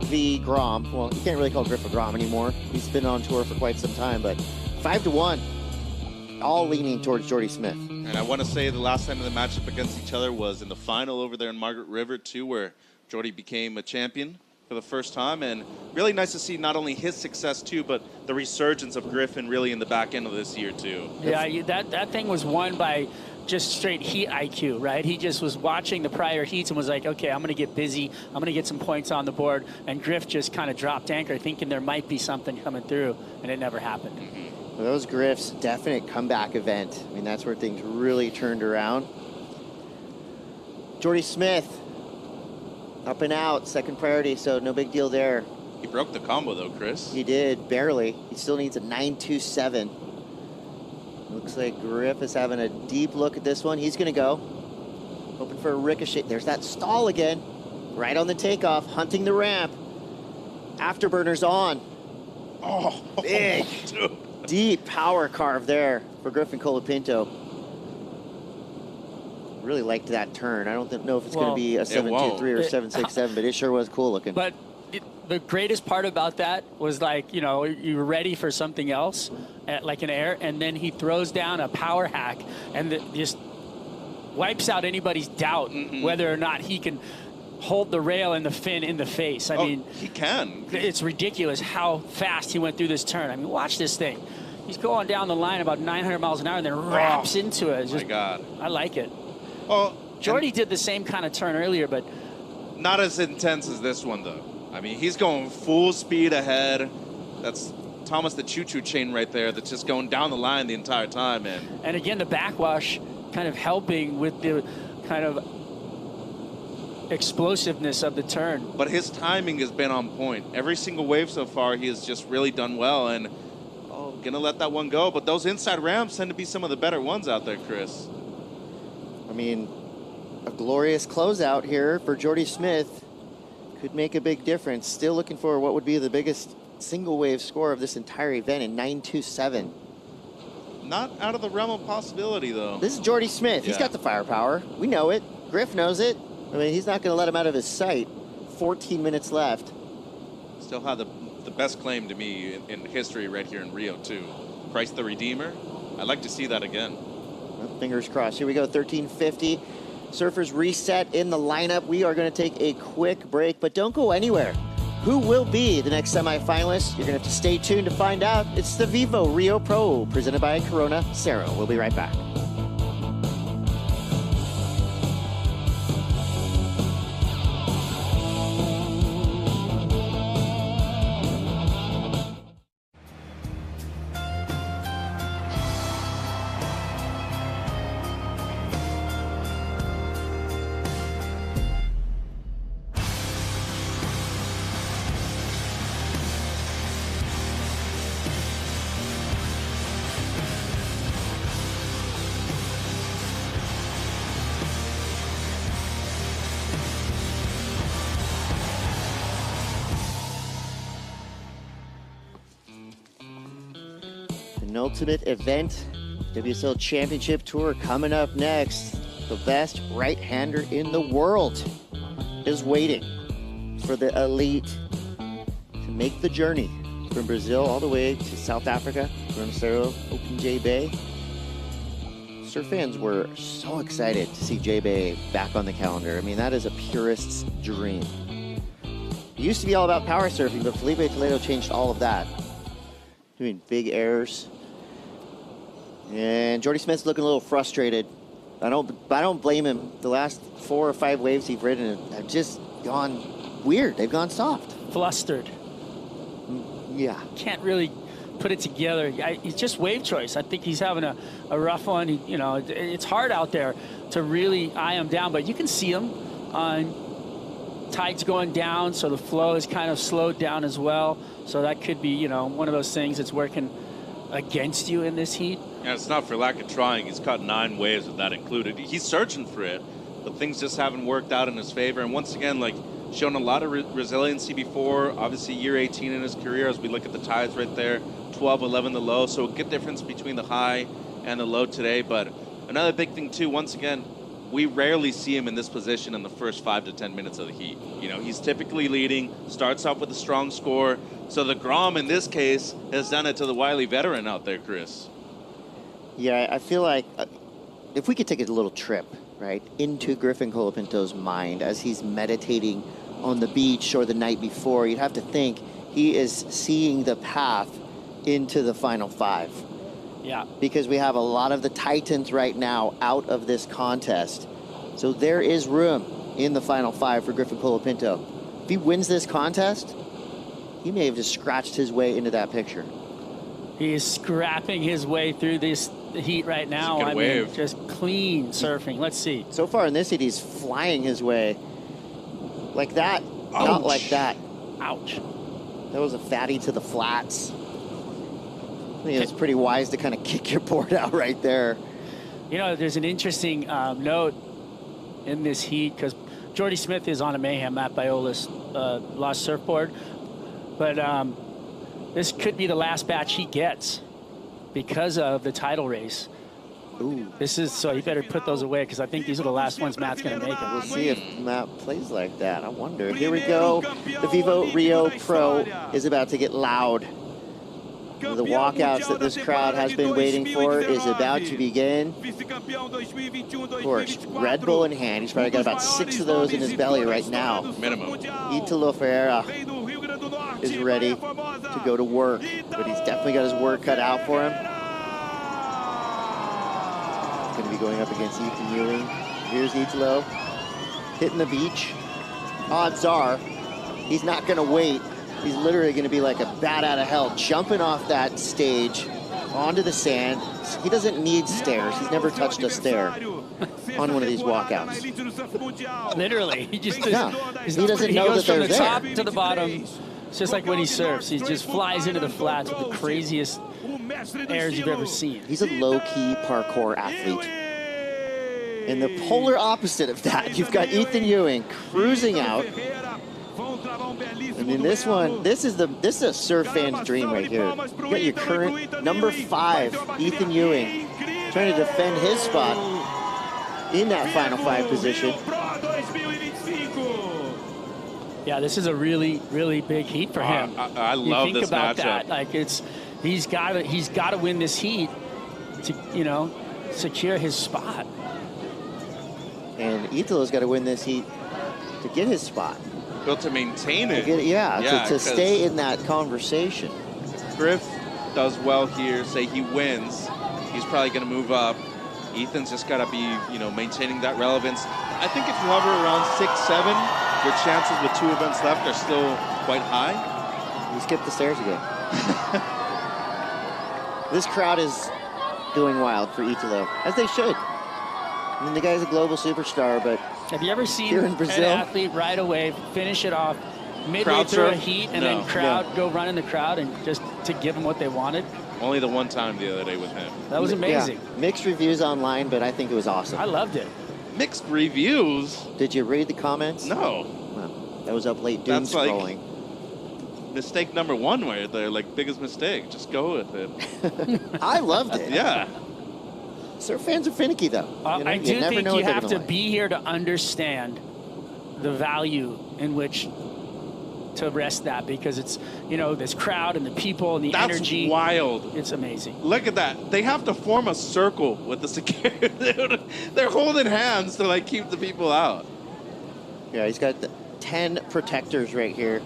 v. Grom. Well, you can't really call Griff a Grom anymore. He's been on tour for quite some time, but 5-1. All leaning towards Jordy Smith. And I want to say the last time the matchup against each other was in the final over there in Margaret River, too, where Jordy became a champion for the first time. And really nice to see not only his success, too, but the resurgence of Griffin really in the back end of this year, too. Yeah, that thing was won by just straight heat IQ, right? He just was watching the prior heats and was like, okay, I'm going to get busy. I'm going to get some points on the board. And Griff just kind of dropped anchor thinking there might be something coming through, and it never happened. Well, those Griff's definite comeback event. I mean, that's where things really turned around. Jordy Smith, up and out, second priority, so no big deal there. He broke the combo, though, Chris. He did, barely. He still needs a 9.27. Looks like Griff is having a deep look at this one. He's going to go. Hoping for a ricochet. There's that stall again. Right on the takeoff, hunting the ramp. Afterburners on. Oh, big. Dude. Deep power carve there for Griffin Colapinto. Really liked that turn. I don't know if it's going to be a 7.23 or 7.67, but it sure was cool looking. But the greatest part about that was, like, you know, you were ready for something else, like an air, and then he throws down a power hack and just wipes out anybody's doubt whether or not he can hold the rail and the fin in the face. I mean, he can. It's ridiculous how fast he went through this turn. I mean, watch this thing. He's going down the line about 900 miles an hour and then wraps into it. It's just, my God. I like it. Well, Jordy did the same kind of turn earlier, but not as intense as this one, though. I mean, he's going full speed ahead. That's Thomas the Choo-Choo chain right there that's just going down the line the entire time, man. And again, the backwash kind of helping with the kind of explosiveness of the turn. But his timing has been on point. Every single wave so far, he has just really done well. And, gonna let that one go. But those inside ramps tend to be some of the better ones out there, Chris. I mean, a glorious closeout here for Jordy Smith could make a big difference. Still looking for what would be the biggest single wave score of this entire event in 9.27. Not out of the realm of possibility, though. This is Jordy Smith. He's got the firepower. We know it. Griff knows it. I mean, he's not going to let him out of his sight. 14 minutes left. Still had the best claim to me in history right here in Rio, too. Christ the Redeemer. I'd like to see that again. Well, fingers crossed. Here we go, 13:50. Surfers reset in the lineup. We are going to take a quick break, but don't go anywhere. Who will be the next semifinalist? You're going to have to stay tuned to find out. It's the VIVO Rio Pro, presented by Corona Cero. We'll be right back. Penultimate event, WSL Championship Tour coming up next. The best right-hander in the world is waiting for the elite to make the journey from Brazil all the way to South Africa, from Cero, Open J Bay. Surf fans were so excited to see J Bay back on the calendar. I mean, that is a purist's dream. It used to be all about power surfing, but Felipe Toledo changed all of that. Doing big airs. And Jordy Smith's looking a little frustrated. I don't blame him. The last 4 or 5 waves he's ridden have just gone weird. They've gone soft. Flustered. Yeah. Can't really put it together. It's just wave choice. I think he's having a rough one. You know, it's hard out there to really eye him down, but you can see him on tide's going down, so the flow is kind of slowed down as well. So that could be, you know, one of those things that's working against you in this heat. Yeah, it's not for lack of trying. He's caught 9 waves with that included. He's searching for it, but things just haven't worked out in his favor. And once again, like, shown a lot of resiliency before. Obviously, year 18 in his career, as we look at the tides right there, 12, 11 the low. So a good difference between the high and the low today. But another big thing, too, once again, we rarely see him in this position in the first 5 to 10 minutes of the heat. You know, he's typically leading, starts off with a strong score. So the Grom, in this case, has done it to the wily veteran out there, Chris. Yeah, I feel like if we could take a little trip, right, into Griffin Colapinto's mind as he's meditating on the beach or the night before, you'd have to think he is seeing the path into the final 5. Yeah. Because we have a lot of the Titans right now out of this contest. So there is room in the final 5 for Griffin Colapinto. If he wins this contest, he may have just scratched his way into that picture. He is scrapping his way through this heat right now. I mean, just clean surfing. Let's see. So far in this heat, he's flying his way. Like that, Ouch. not like that. Ouch. That was a fatty to the flats. I think it's pretty wise to kind of kick your board out right there. You know, there's an interesting note in this heat because Jordy Smith is on a Mayhem at Biola's Lost Surfboard. But this could be the last batch he gets. because of the title race. Ooh. This is, so you better put those away because I think these are the last ones Matt's going to make. We'll see if Matt plays like that. I wonder. Here we go. The VIVO Rio Pro is about to get loud. The walkouts that this crowd has been waiting for is about to begin. Of course, Red Bull in hand. He's probably got about 6 of those in his belly right now. Minimum. Italo Ferreira is ready to go to work, but he's definitely got his work cut out for him. He's going to be going up against Ethan Ewing. Here's Italo hitting the beach. Odds are he's not going to wait. He's literally going to be like a bat out of hell, jumping off that stage onto the sand. He doesn't need stairs. He's never touched a stair on one of these walkouts. Literally, he just he doesn't know that they're from the there. top to the bottom. It's just like when he surfs. He just flies into the flats with the craziest airs you've ever seen. He's a low-key parkour athlete. And the polar opposite of that, you've got Ethan Ewing cruising out. I mean, this is a surf fan's dream right here. You got your current #5, Ethan Ewing, trying to defend his spot in that Final 5 position. Yeah, this is a really, really big heat for him. I love this matchup. matchup. Like he's got to win this heat to secure his spot. And Italo's got to win this heat to get his spot. Built to maintain it. To stay in that conversation. If Griff does well here, say he wins, he's probably going to move up. Ethan's just got to be, maintaining that relevance. I think if you hover around 6-7, your chances with 2 events left are still quite high. You skipped the stairs again. This crowd is going wild for Italo, as they should. I mean, the guy's a global superstar, but have you ever seen here in Brazil, an athlete right away finish it off midway through a heat and then crowd go run in the crowd and just to give them what they wanted? Only the one time the other day with him. That was amazing. Yeah, mixed reviews online, but I think it was awesome. I loved it. Mixed reviews? Did you read the comments? No. Well, that was up late doom scrolling. Mistake #1 right there, like biggest mistake. Just go with it. I loved it. Yeah. Surf fans are finicky, though. I do think you have to be here to understand the value in which to rest that, because it's, this crowd and the people and the energy. That's wild. It's amazing. Look at that. They have to form a circle with the security. They're holding hands to keep the people out. Yeah, he's got 10 protectors right here.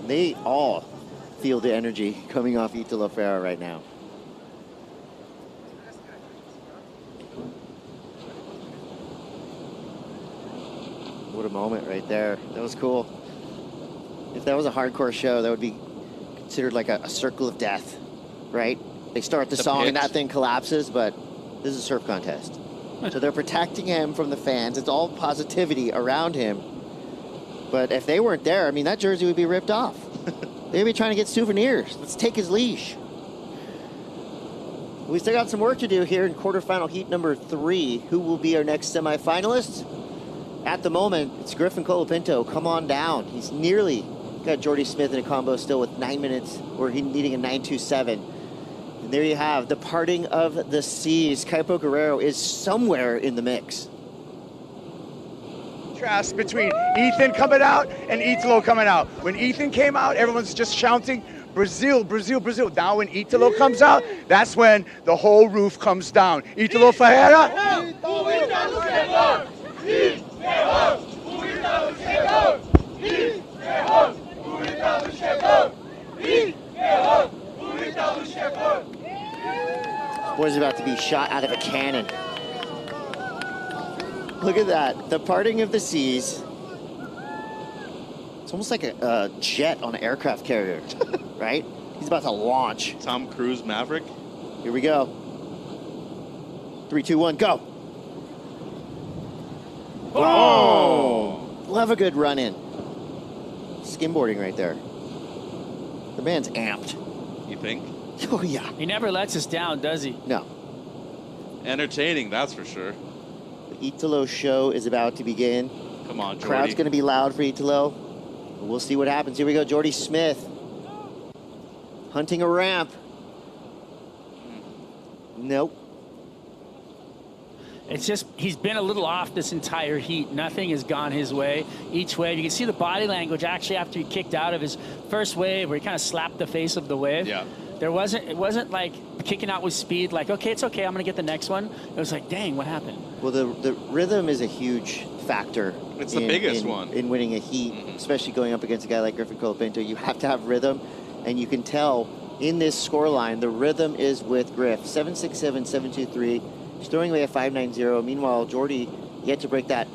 They all feel the energy coming off Italo Ferreira right now. What a moment right there. That was cool. If that was a hardcore show, that would be considered like a circle of death, right? They start the song and that thing collapses, but this is a surf contest. So they're protecting him from the fans. It's all positivity around him. But if they weren't there, I mean, that jersey would be ripped off. They'd be trying to get souvenirs. Let's take his leash. We still got some work to do here in quarterfinal heat #3. Who will be our next semifinalists? At the moment, it's Griffin Colapinto. Come on down. He's nearly got Jordy Smith in a combo still with 9 minutes, or he's needing a 9.27. And there you have the parting of the seas. Kaipo Guerrero is somewhere in the mix. Contrast between Ethan coming out and Italo coming out. When Ethan came out, everyone's just shouting, Brazil, Brazil, Brazil. Now when Italo comes out, that's when the whole roof comes down. Italo Ferreira. Boy's about to be shot out of a cannon. Look at that, the parting of the seas. It's almost like a jet on an aircraft carrier, right? He's about to launch. Tom Cruise Maverick. Here we go. 3, 2, 1, go. Oh! Love a good run in. Skimboarding right there. The man's amped. You think? Oh, yeah. He never lets us down, does he? No. Entertaining, that's for sure. The Italo show is about to begin. Come on, Jordy. Crowd's going to be loud for Italo. We'll see what happens. Here we go, Jordy Smith. hunting a ramp. Nope. It's just, he's been a little off this entire heat. Nothing has gone his way each wave. You can see the body language actually after he kicked out of his first wave where he kind of slapped the face of the wave. Yeah. It wasn't like kicking out with speed, like, okay, it's okay, I'm going to get the next one. It was like, dang, what happened? Well, the rhythm is a huge factor. It's the biggest one. In winning a heat, especially going up against a guy like Griffin Colapinto. You have to have rhythm, and you can tell in this scoreline, the rhythm is with Griff. 7.67, 7.23. He's throwing away a 5.90. Meanwhile, Jordy yet to break that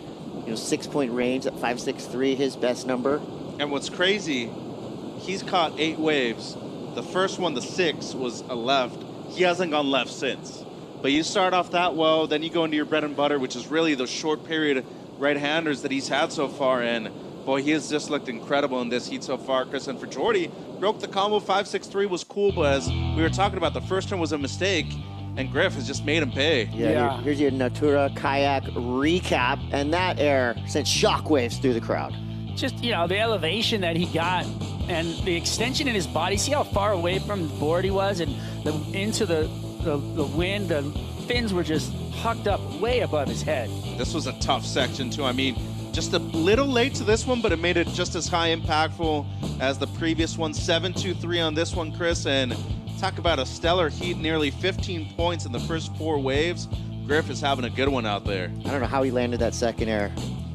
6-point range at 5.63, his best number. And what's crazy, he's caught 8 waves. The first one, the 6, was a left. He hasn't gone left since. But you start off that well, then you go into your bread and butter, which is really the short period right-handers that he's had so far. And boy, he has just looked incredible in this heat so far, Chris. And for Jordy, broke the combo. 5.63 was cool, but as we were talking about, the first turn was a mistake. And Griff has just made him pay. Yeah. Here's your Natura kayak recap, and that air sent shockwaves through the crowd. Just, the elevation that he got and the extension in his body. See how far away from the board he was, and into the wind. The fins were just hucked up way above his head. This was a tough section, too. I mean, just a little late to this one, but it made it just as high impactful as the previous one. 7.23 on this one, Chris, and talk about a stellar heat, nearly 15 points in the first 4 waves. Griff is having a good one out there. I don't know how he landed that second air.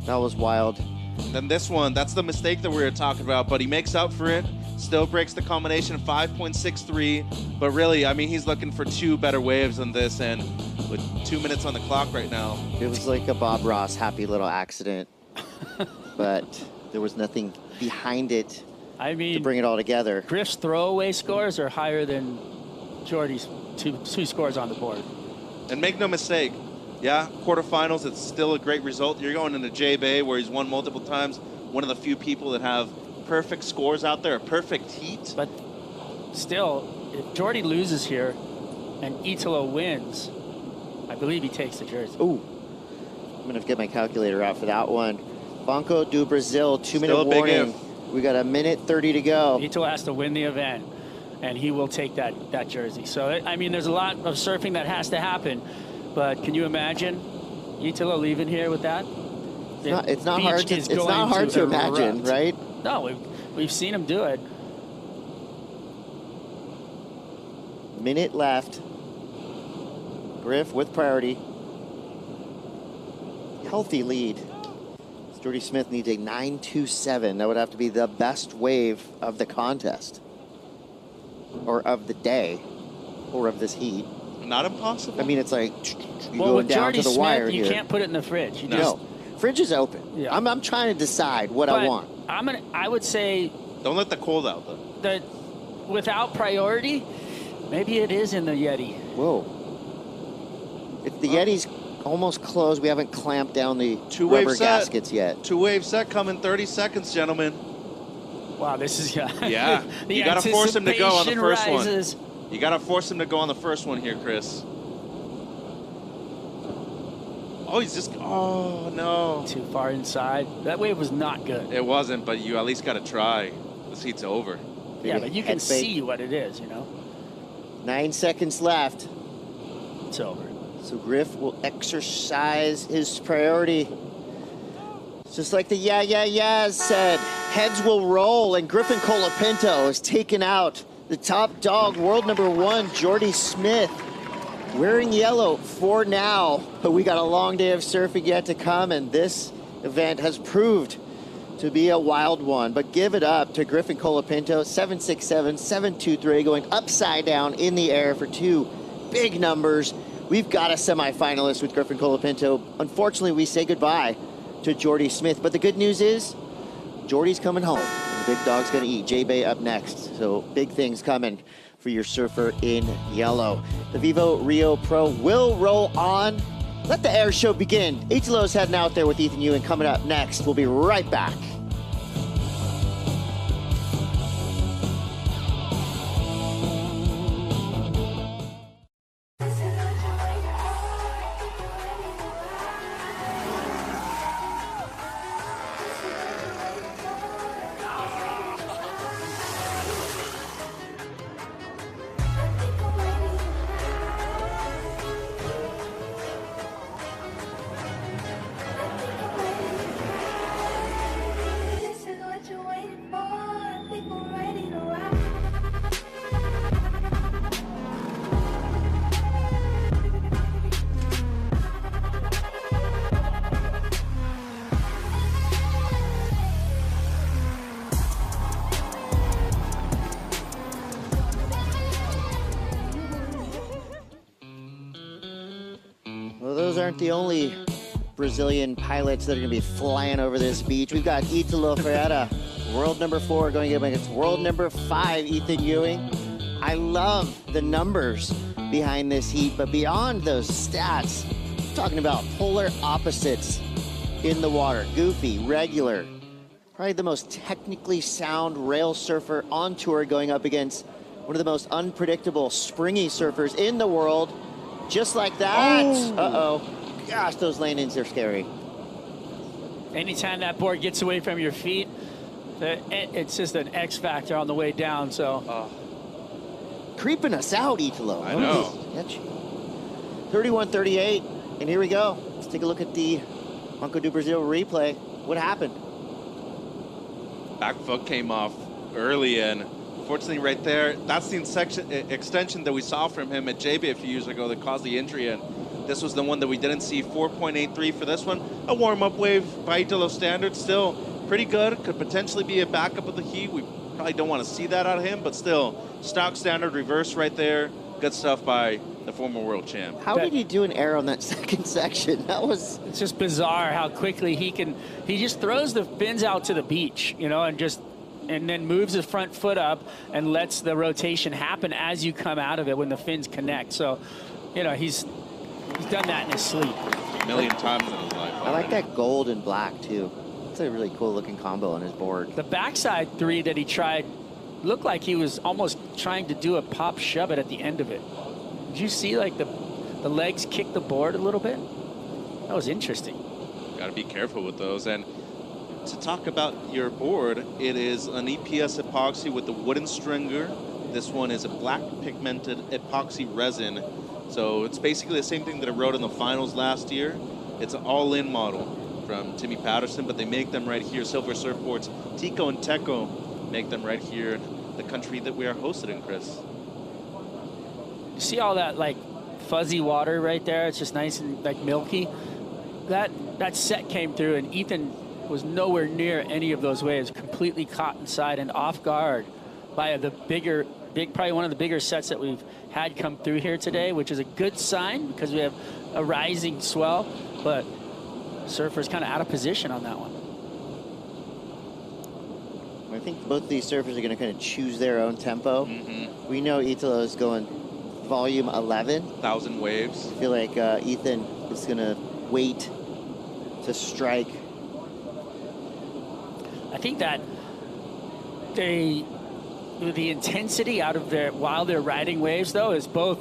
That was wild. And then this one, that's the mistake that we were talking about, but he makes up for it. Still breaks the combination, 5.63. But really, I mean, he's looking for 2 better waves than this, and with 2 minutes on the clock right now. It was like a Bob Ross happy little accident, but there was nothing behind it. I mean, to bring it all together. Griff's throwaway scores are higher than Jordy's two scores on the board. And make no mistake, yeah, quarterfinals, it's still a great result. You're going into J-Bay where he's won multiple times. One of the few people that have perfect scores out there, a perfect heat. But still, if Jordy loses here and Italo wins, I believe he takes the jersey. Ooh, I'm going to get my calculator out for that one. Banco do Brazil, 2-minute warning. We got 1:30 to go. Ito has to win the event, and he will take that jersey. So, I mean, there's a lot of surfing that has to happen, but can you imagine Italo leaving here with that? It's not hard to imagine, right? No, we've seen him do it. Minute left. Griff with priority. Healthy lead. Jordy Smith needs a 9.27. That would have to be the best wave of the contest, or of the day, or of this heat. Not impossible. I mean, it's like you're going down to the wire you here. Can't put it in the fridge. No, fridge is open. Yeah. I'm trying to decide what I want. I would say. Don't let the cold out though. That without priority, maybe it is in the Yeti. Whoa. If the Yeti's almost closed, we haven't clamped down the rubber gaskets yet. 2-wave set coming 30 seconds, gentlemen. Wow, this is yeah. You got to force him to go on the first one. You got to force him to go on the first one here, Chris. Oh, he's just, oh no. Too far inside. That wave was not good. It wasn't, but you at least got to try. This heat's over. Yeah, but you can see what it is, 9 seconds left. It's over. So Griff will exercise his priority. Just like the yeah said, heads will roll, and Griffin Colapinto has taken out the top dog, world #1, Jordy Smith. Wearing yellow for now, but we got a long day of surfing yet to come, and this event has proved to be a wild one. But give it up to Griffin Colapinto, 7.67, 7.23, going upside down in the air for 2 big numbers. We've got a semifinalist with Griffin Colapinto. Unfortunately, we say goodbye to Jordy Smith, but the good news is Jordy's coming home. And the big dog's gonna eat. J-Bay up next, so big things coming for your surfer in yellow. The VIVO Rio Pro will roll on. Let the air show begin. Italo's heading out there with Ethan Ewing coming up next. We'll be right back. those aren't the only Brazilian pilots that are going to be flying over this beach. We've got Italo Ferreira, world number 4, going up against world number 5, Ethan Ewing. I love the numbers behind this heat, but beyond those stats, I'm talking about polar opposites in the water. Goofy, regular, probably the most technically sound rail surfer on tour, going up against one of the most unpredictable springy surfers in the world. Just like that. Oh. Uh-oh. Gosh, those landings are scary. Anytime that board gets away from your feet, it's just an X factor on the way down. So creeping us out, Italo. I know. 31-38, and here we go. Let's take a look at the Banco do Brasil replay. What happened? Back foot came off early, and unfortunately right there, that's the extension that we saw from him at JB a few years ago that caused the injury, and this was the one that we didn't see. 4.83 for this one. A warm-up wave by Italo standards, still pretty good. Could potentially be a backup of the heat. We probably don't want to see that out of him, but still, stock standard reverse right there. Good stuff by the former world champ. How did he do an air on that second section? That was... It's just bizarre how quickly he just throws the fins out to the beach, you know, and then moves his front foot up and lets the rotation happen as you come out of it when the fins connect. So, you know, he's done that in his sleep. A million times in his life. I like that gold and black, too. It's a really cool looking combo on his board. The backside 3 that he tried looked like he was almost trying to do a pop shove it at the end of it. Did you see like the legs kick the board a little bit? That was interesting. Got to be careful with those. And to talk about your board, it is an EPS epoxy with the wooden stringer. This one is a black pigmented epoxy resin. So it's basically the same thing that I rode in the finals last year. It's an all-in model from Timmy Patterson, but they make them right here. Silver Surfboards, Tico and Teco make them right here in the country that we are hosted in, Chris. You see all that like fuzzy water right there? It's just nice and like milky. That set came through, and Ethan was nowhere near any of those waves, completely caught inside and off guard by the probably one of the bigger sets that we've had come through here today, which is a good sign because we have a rising swell, but surfer's kind of out of position on that one. I think both these surfers are going to kind of choose their own tempo. We know Italo is going volume 11. 1,000 waves. I feel like Ethan is going to wait to strike. I think that the intensity out of while they're riding waves, though, is both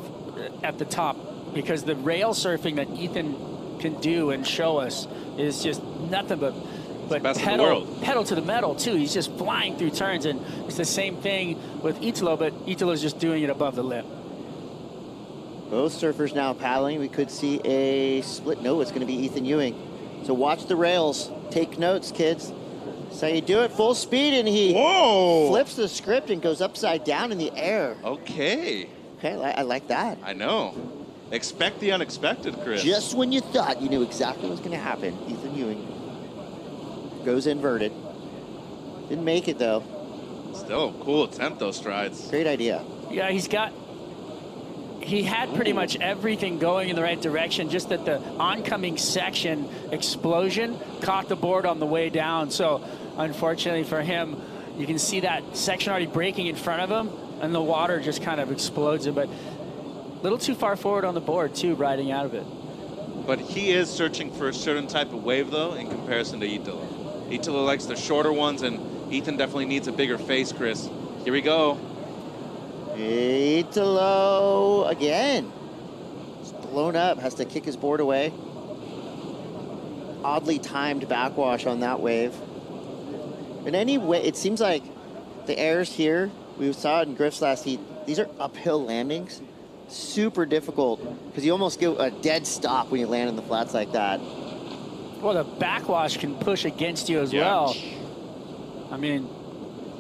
at the top, because the rail surfing that Ethan can do and show us is just nothing but pedal to the metal too. He's just flying through turns, and it's the same thing with Italo, but Italo's just doing it above the lip. Both surfers now paddling. We could see a split. No, it's going to be Ethan Ewing. So watch the rails. Take notes, kids. So you do it full speed, and he flips the script and goes upside down in the air. Okay, I like that. I know. Expect the unexpected, Chris. Just when you thought you knew exactly what was going to happen, Ethan Ewing goes inverted. Didn't make it, though. Still a cool attempt, those strides. Great idea. Yeah, he had pretty much everything going in the right direction, just that the oncoming section explosion caught the board on the way down. So unfortunately for him, you can see that section already breaking in front of him, and the water just kind of explodes it, but a little too far forward on the board too, riding out of it. But he is searching for a certain type of wave, though, in comparison to Italo. Italo likes the shorter ones, and Ethan definitely needs a bigger face, Chris. Here we go. Italo again. It's blown up, has to kick his board away. Oddly timed backwash on that wave. In any way, it seems like the airs here, we saw it in Griff's last heat, these are uphill landings. Super difficult, because you almost get a dead stop when you land in the flats like that. Well, the backwash can push against you as well. I mean,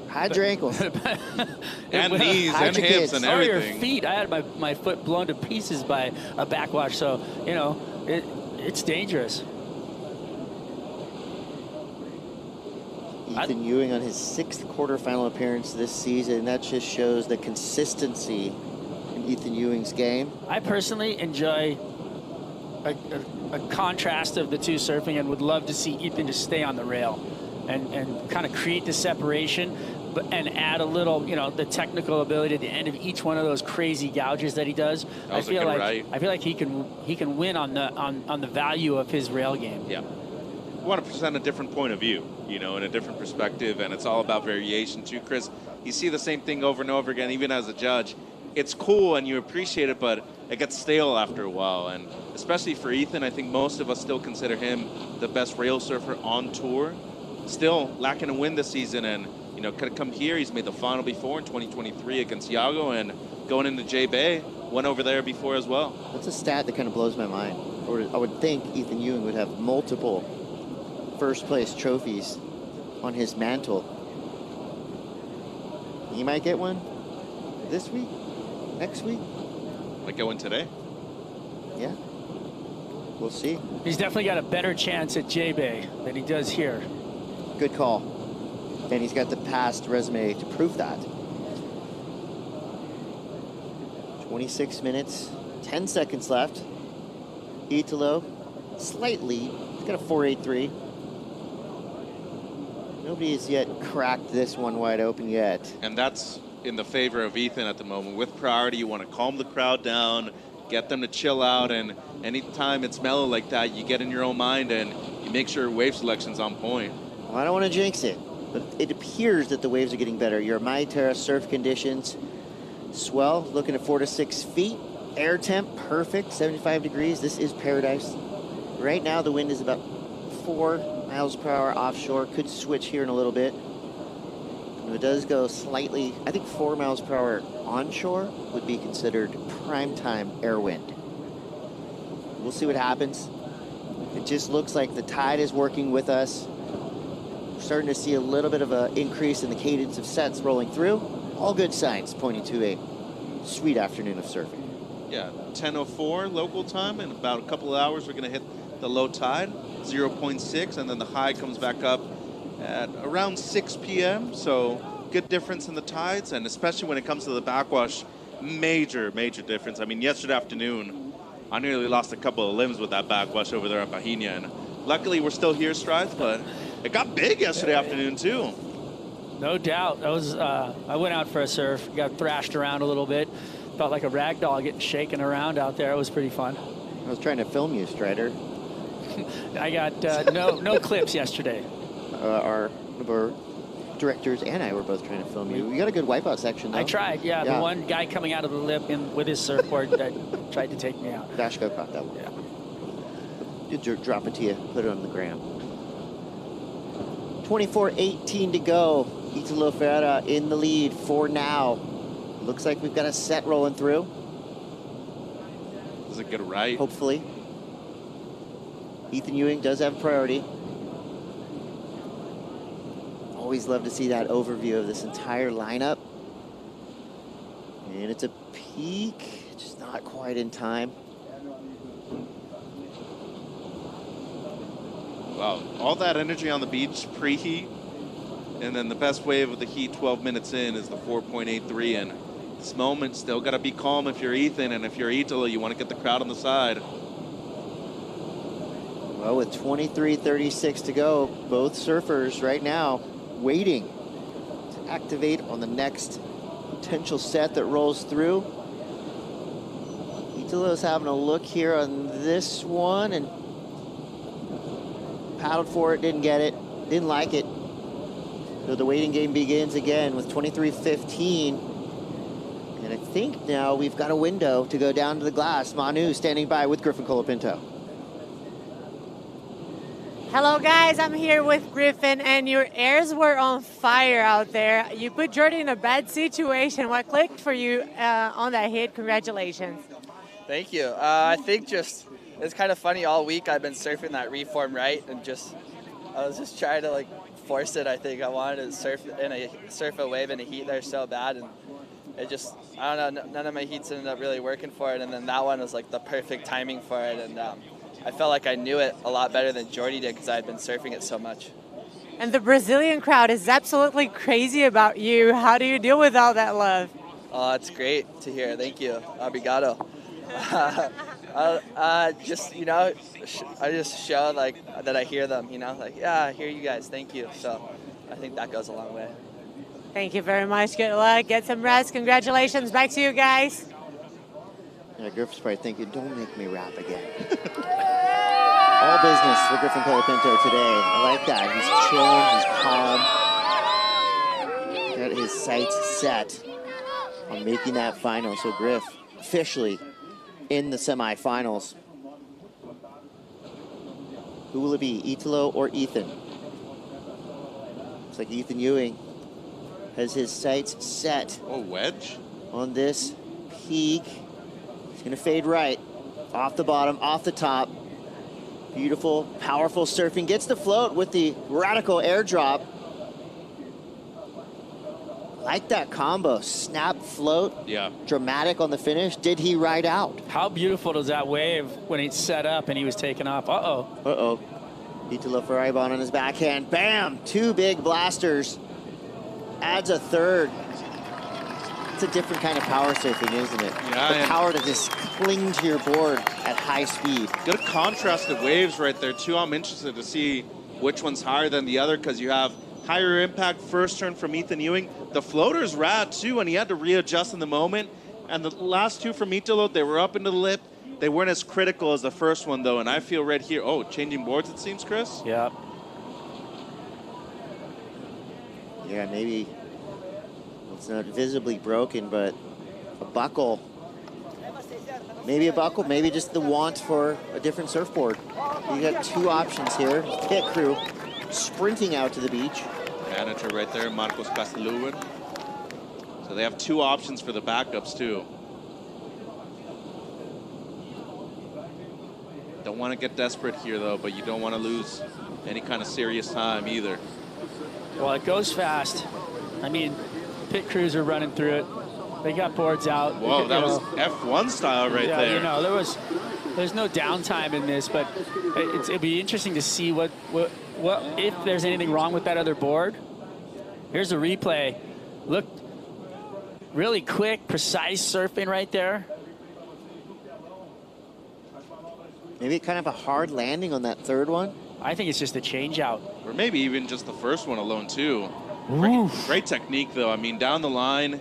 hide your ankles. And knees and hips and everything. Or your feet. I had my foot blown to pieces by a backwash, so, you know, it's dangerous. Ethan Ewing on his 6th quarterfinal appearance this season. That just shows the consistency in Ethan Ewing's game. I personally enjoy a contrast of the two surfing, and would love to see Ethan just stay on the rail and kind of create the separation, and add a little, the technical ability at the end of each one of those crazy gouges that he does. I feel like he can win on the value of his rail game. Yeah. We want to present a different point of view, in a different perspective, and it's all about variation too, Chris. You see the same thing over and over again, even as a judge. It's cool and you appreciate it, but it gets stale after a while. And especially for Ethan, I think most of us still consider him the best rail surfer on tour. Still lacking a win this season, and could have come here. He's made the final before in 2023 against Iago, and going into J-Bay, went over there before as well. That's a stat that kind of blows my mind. I would think Ethan Ewing would have multiple first place trophies on his mantle. He might get one this week, next week. Might get one today. Yeah, we'll see. He's definitely got a better chance at J-Bay than he does here. Good call. And he's got the past resume to prove that. 26 minutes, 10 seconds left. Italo, slight lead. He's got a 4.83. Nobody has yet cracked this one wide open yet. And that's in the favor of Ethan at the moment. With priority, you want to calm the crowd down, get them to chill out, and anytime it's mellow like that, you get in your own mind and you make sure wave selection's on point. Well, I don't want to jinx it, but it appears that the waves are getting better. Your Mai Terra surf conditions, swell, looking at 4 to 6 feet. Air temp, perfect, 75 degrees. This is paradise. Right now, the wind is about 4 miles per hour offshore. Could switch here in a little bit. If it does go slightly, I think 4 miles per hour onshore would be considered prime time air wind. We'll see what happens. It just looks like the tide is working with us. We're starting to see a little bit of an increase in the cadence of sets rolling through. All good signs pointing to a sweet afternoon of surfing. Yeah, 10:04 local time. In about a couple of hours, we're going to hit the low tide, 0.6, and then the high comes back up at around 6 p.m. So good difference in the tides, and especially when it comes to the backwash, major difference. I mean, yesterday afternoon, I nearly lost a couple of limbs with that backwash over there at Bahia, and luckily we're still here, Strides, but it got big yesterday afternoon too. No doubt. That was I went out for a surf, got thrashed around a little bit, felt like a rag doll getting shaken around out there. It was pretty fun. I was trying to film you, Strider. I got no clips yesterday. Our directors and I were both trying to film you. We got a good wipeout section, though. I tried, yeah. The one guy coming out of the lip with his surfboard that tried to take me out. Dashko caught that one. Yeah. Did drop it to you, put it on the gram. 24:18 to go. Italo Ferreira in the lead for now. Looks like we've got a set rolling through. Does it get right? Hopefully. Ethan Ewing does have priority. Always love to see that overview of this entire lineup. And it's a peak, just not quite in time. Wow, all that energy on the beach pre-heat, and then the best wave of the heat 12 minutes in is the 4.83, and this moment still got to be calm if you're Ethan, and if you're Italo, you want to get the crowd on the side. Well, with 23:36 to go, both surfers right now waiting to activate on the next potential set that rolls through. Italo's having a look here on this one and paddled for it, didn't get it, didn't like it. So the waiting game begins again with 23:15. And I think now we've got a window to go down to the glass. Manu standing by with Griffin Colapinto. Hello guys, I'm here with Griffin, and your airs were on fire out there. You put Jordy in a bad situation. What clicked for you on that hit? Congratulations. Thank you. I think just, it's kind of funny, all week I've been surfing that reform right, and I was just trying to force it. I think I wanted to surf a wave in a heat there so bad, and it just, I don't know, none of my heats ended up really working for it, and then that one was the perfect timing for it, and I felt like I knew it a lot better than Jordy did because I had been surfing it so much. And the Brazilian crowd is absolutely crazy about you. How do you deal with all that love? Oh, it's great to hear. Thank you. Obrigado. Just, you know, I just show like that I hear them, you know, like, yeah, I hear you guys, thank you. So I think that goes a long way. Thank you very much. Good luck. Get some rest. Congratulations. Back to you guys. Yeah, Griff's probably thinking, don't make me rap again. All business for Griffin Colapinto today. I like that. He's chilling, he's calm. Got his sights set on making that final. So Griff officially in the semifinals. Who will it be, Italo or Ethan? Looks like Ethan Ewing has his sights set. Oh, wedge? On this peak. He's gonna fade right. Off the bottom, off the top. Beautiful, powerful surfing. Gets the float with the radical airdrop. Like that combo, snap, float. Yeah. Dramatic on the finish. Did he ride out? How beautiful does that wave when he set up and he was taking off? Uh-oh. Uh-oh. Italo Faribon on his backhand. Bam! 2 big blasters. Adds a third. It's a different kind of power surfing, isn't it? Yeah. The power to just cling to your board at high speed. Good contrasted waves right there, too. I'm interested to see which one's higher than the other because you have higher impact first turn from Ethan Ewing. The floater's rad, too, and he had to readjust in the moment. And the last 2 from Italo, they were up into the lip. They weren't as critical as the first one, though, and I feel right here. Oh, changing boards, it seems, Chris? Yeah. Yeah, maybe it's not visibly broken, but a buckle. Maybe a buckle, maybe just the want for a different surfboard. You got 2 options here. Pit crew sprinting out to the beach. Manager right there, Marcos Casteluan. So they have 2 options for the backups, too. Don't want to get desperate here, though, but you don't want to lose any kind of serious time either. Well, it goes fast. I mean, pit crews are running through it. They got boards out. Whoa, that was F1 style right there. You know, there's no downtime in this, but it'd be interesting to see what if there's anything wrong with that other board. Here's a replay. Look, really quick, precise surfing right there. Maybe kind of a hard landing on that third one. I think it's just a change out. Or maybe even just the first one alone, too. Great technique, though. I mean, down the line,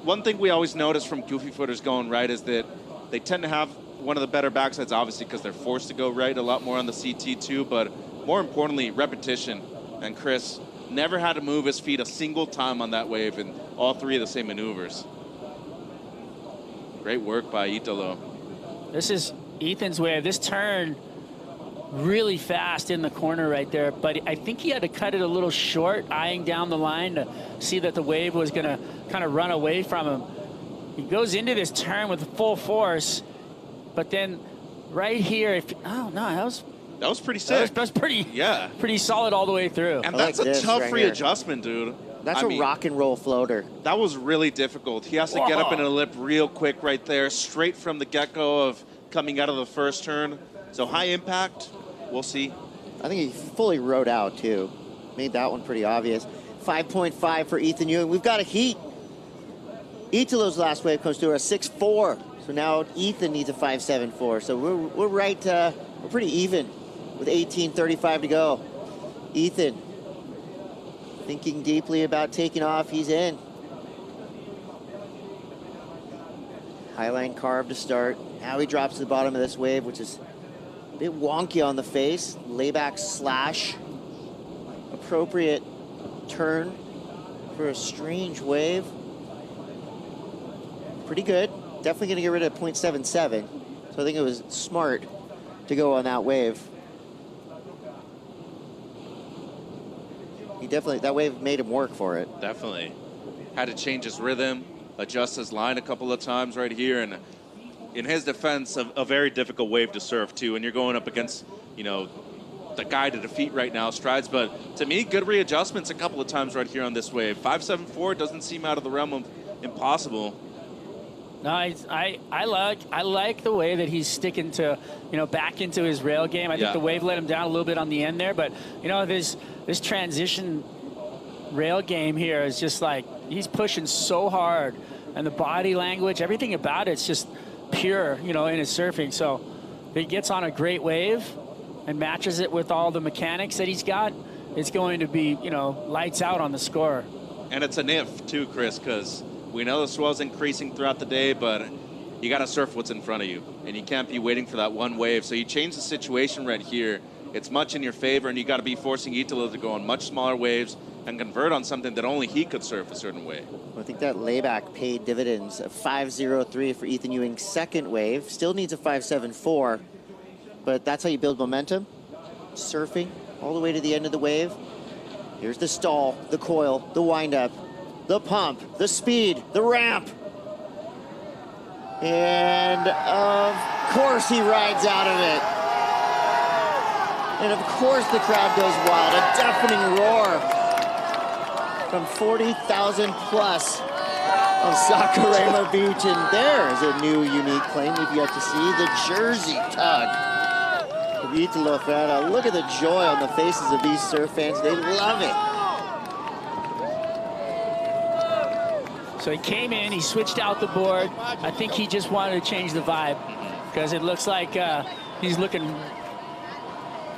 one thing we always notice from goofy footers going right is that they tend to have one of the better backsides, obviously, because they're forced to go right a lot more on the CT, too. But more importantly, repetition. And Chris never had to move his feet a single time on that wave in all 3 of the same maneuvers. Great work by Italo. This is Ethan's wave. This turn really fast in the corner right there, but I think he had to cut it a little short, eyeing down the line to see that the wave was going to kind of run away from him. He goes into this turn with full force, but then right here, that was pretty sick. That was pretty, yeah, pretty solid all the way through. And that's a tough readjustment, dude. That's a rock and roll floater. That was really difficult. He has to get up in a lip real quick right there, straight from the get-go of coming out of the first turn. So high impact, we'll see. I think he fully rode out, too. Made that one pretty obvious. 5.5 for Ethan Ewing. We've got a heat. Italo's last wave comes to a 6.4. So now Ethan needs a 5.74. So we're right, we're pretty even with 18:35 to go. Ethan thinking deeply about taking off. He's in. Highline carve to start. Now he drops to the bottom of this wave, which is a bit wonky on the face. Layback slash. Appropriate turn for a strange wave. Pretty good. Definitely going to get rid of 0.77. So I think it was smart to go on that wave. He definitely, that wave made him work for it. Definitely. Had to change his rhythm, adjust his line a couple of times right here. And in his defense, a very difficult wave to surf too. And you're going up against, you know, the guy to defeat right now, Strides. But to me, good readjustments a couple of times right here on this wave. 5.74 doesn't seem out of the realm of impossible. No, I like the way that he's sticking to, you know, back into his rail game. I think the wave let him down a little bit on the end there, but you know, this transition rail game here is just like he's pushing so hard, and the body language, everything about it's just pure, you know, in his surfing. So if he gets on a great wave and matches it with all the mechanics that he's got, it's going to be, you know, lights out on the score. And it's an if, too, Chris, because we know the swell's increasing throughout the day, but you got to surf what's in front of you, and you can't be waiting for that one wave. So you change the situation right here. It's much in your favor, and you got to be forcing Italo to go on much smaller waves and convert on something that only he could surf a certain way. Well, I think that layback paid dividends. A 5.03 for Ethan Ewing's second wave. Still needs a 5.74, but that's how you build momentum. Surfing all the way to the end of the wave. Here's the stall, the coil, the windup, the pump, the speed, the ramp. And of course he rides out of it. And of course the crowd goes wild. A deafening roar from 40,000 plus on Saquarema Beach. And there's a new unique claim we've yet to see, the Jersey tug of Italo Ferreira. Look at the joy on the faces of these surf fans. They love it. So he came in, he switched out the board. I think he just wanted to change the vibe because it looks like he's looking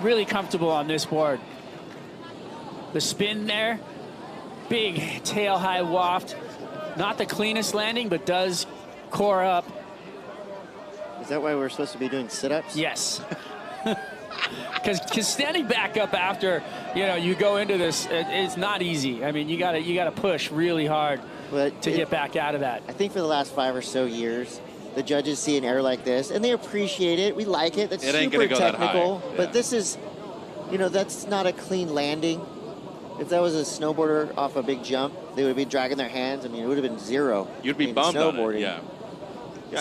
really comfortable on this board. The spin there, big tail high waft. Not the cleanest landing, but does core up. Is that why we're supposed to be doing sit-ups? Yes. Because standing back up after, you know, you go into this, it's not easy. I mean, you gotta push really hard to get back out of that. I think for the last 5 or so years, the judges see an air like this and they appreciate it. We like it. That's super technical. But this is, you know, that's not a clean landing. If that was a snowboarder off a big jump, they would be dragging their hands. I mean, it would have been zero. You'd be bummed on it, yeah.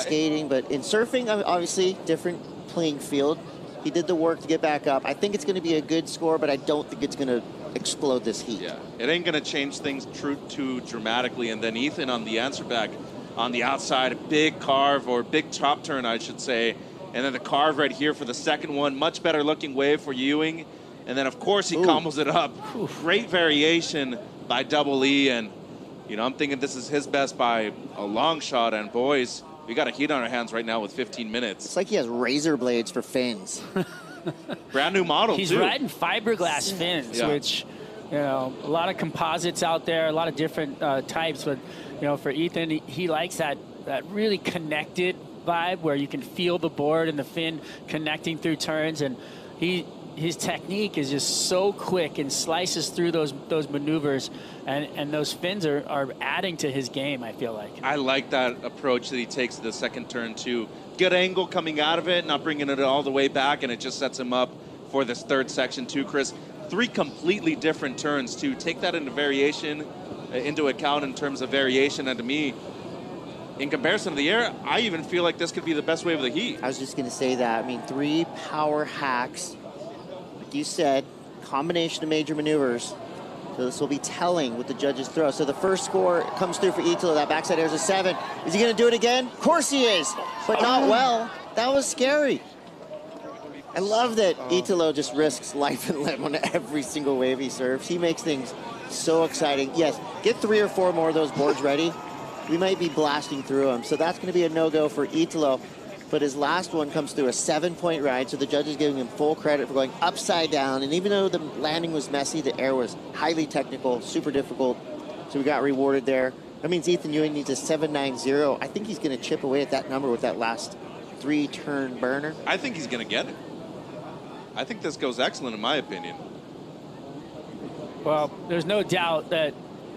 Skating, but in surfing, obviously, different playing field. He did the work to get back up. I think it's going to be a good score, but I don't think it's going to explode this heat. Yeah, it ain't going to change things too dramatically. And then Ethan on the answer back on the outside, a big carve or big top turn, I should say. And then the carve right here for the second one. Much better looking wave for Ewing. And then, of course, he combos it up. Great variation by Double E. And, you know, I'm thinking this is his best by a long shot. And, boys, we got a heat on our hands right now with 15 minutes. It's like he has razor blades for fins. Brand new model, He's too. riding fiberglass fins, which, you know, a lot of composites out there, a lot of different types. But, you know, for Ethan, he likes that really connected vibe where you can feel the board and the fin connecting through turns. And his technique is just so quick and slices through those maneuvers, and those fins are adding to his game, I feel like. I like that approach that he takes to the second turn, too. Good angle coming out of it, not bringing it all the way back, and it just sets him up for this third section, too, Chris. 3 completely different turns, too. Take that into account in terms of variation, and to me, in comparison to the air, I even feel like this could be the best wave of the heat. I was just going to say that. I mean, 3 power hacks. Like you said, combination of major maneuvers. So this will be telling with the judges' throw. So the first score comes through for Italo. That backside air is a 7. Is he going to do it again? Of course he is, but not well. That was scary. I love that Italo just risks life and limb on every single wave he surfs. He makes things so exciting. Yes, get 3 or 4 more of those boards ready. We might be blasting through them. So that's going to be a no-go for Italo. But his last one comes through a 7-point ride, so the judge is giving him full credit for going upside down. And even though the landing was messy, the air was highly technical, super difficult. So we got rewarded there. That means Ethan Ewing needs a 7.90. I think he's going to chip away at that number with that last 3-turn burner. I think he's going to get it. I think this goes excellent, in my opinion. Well, there's no doubt that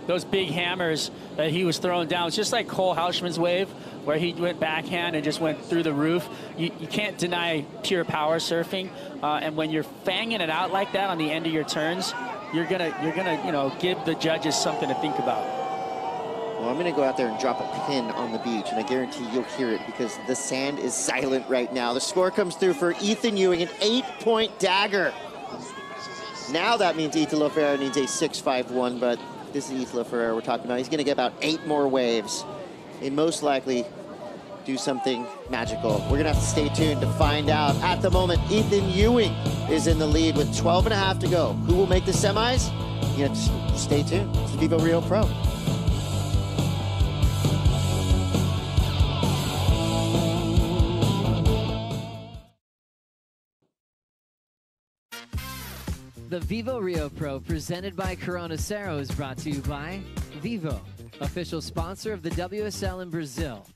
those big hammers that he was throwing down, it's just like Cole Hausman's wave, where he went backhand and just went through the roof. You can't deny pure power surfing, and when you're fanging it out like that on the end of your turns, you're gonna give the judges something to think about. Well, I'm gonna go out there and drop a pin on the beach, and I guarantee you'll hear it because the sand is silent right now. The score comes through for Ethan Ewing, an 8-point dagger. Now that means Italo Ferreira needs a 6.51, but this is Italo Ferreira we're talking about. He's gonna get about 8 more waves. And most likely do something magical. We're gonna have to stay tuned to find out. At the moment, Ethan Ewing is in the lead with 12.5 to go. Who will make the semis? You have to stay tuned. It's the VIVO Rio Pro. The VIVO Rio Pro presented by Corona Cero is brought to you by VIVO, official sponsor of the WSL in Brazil.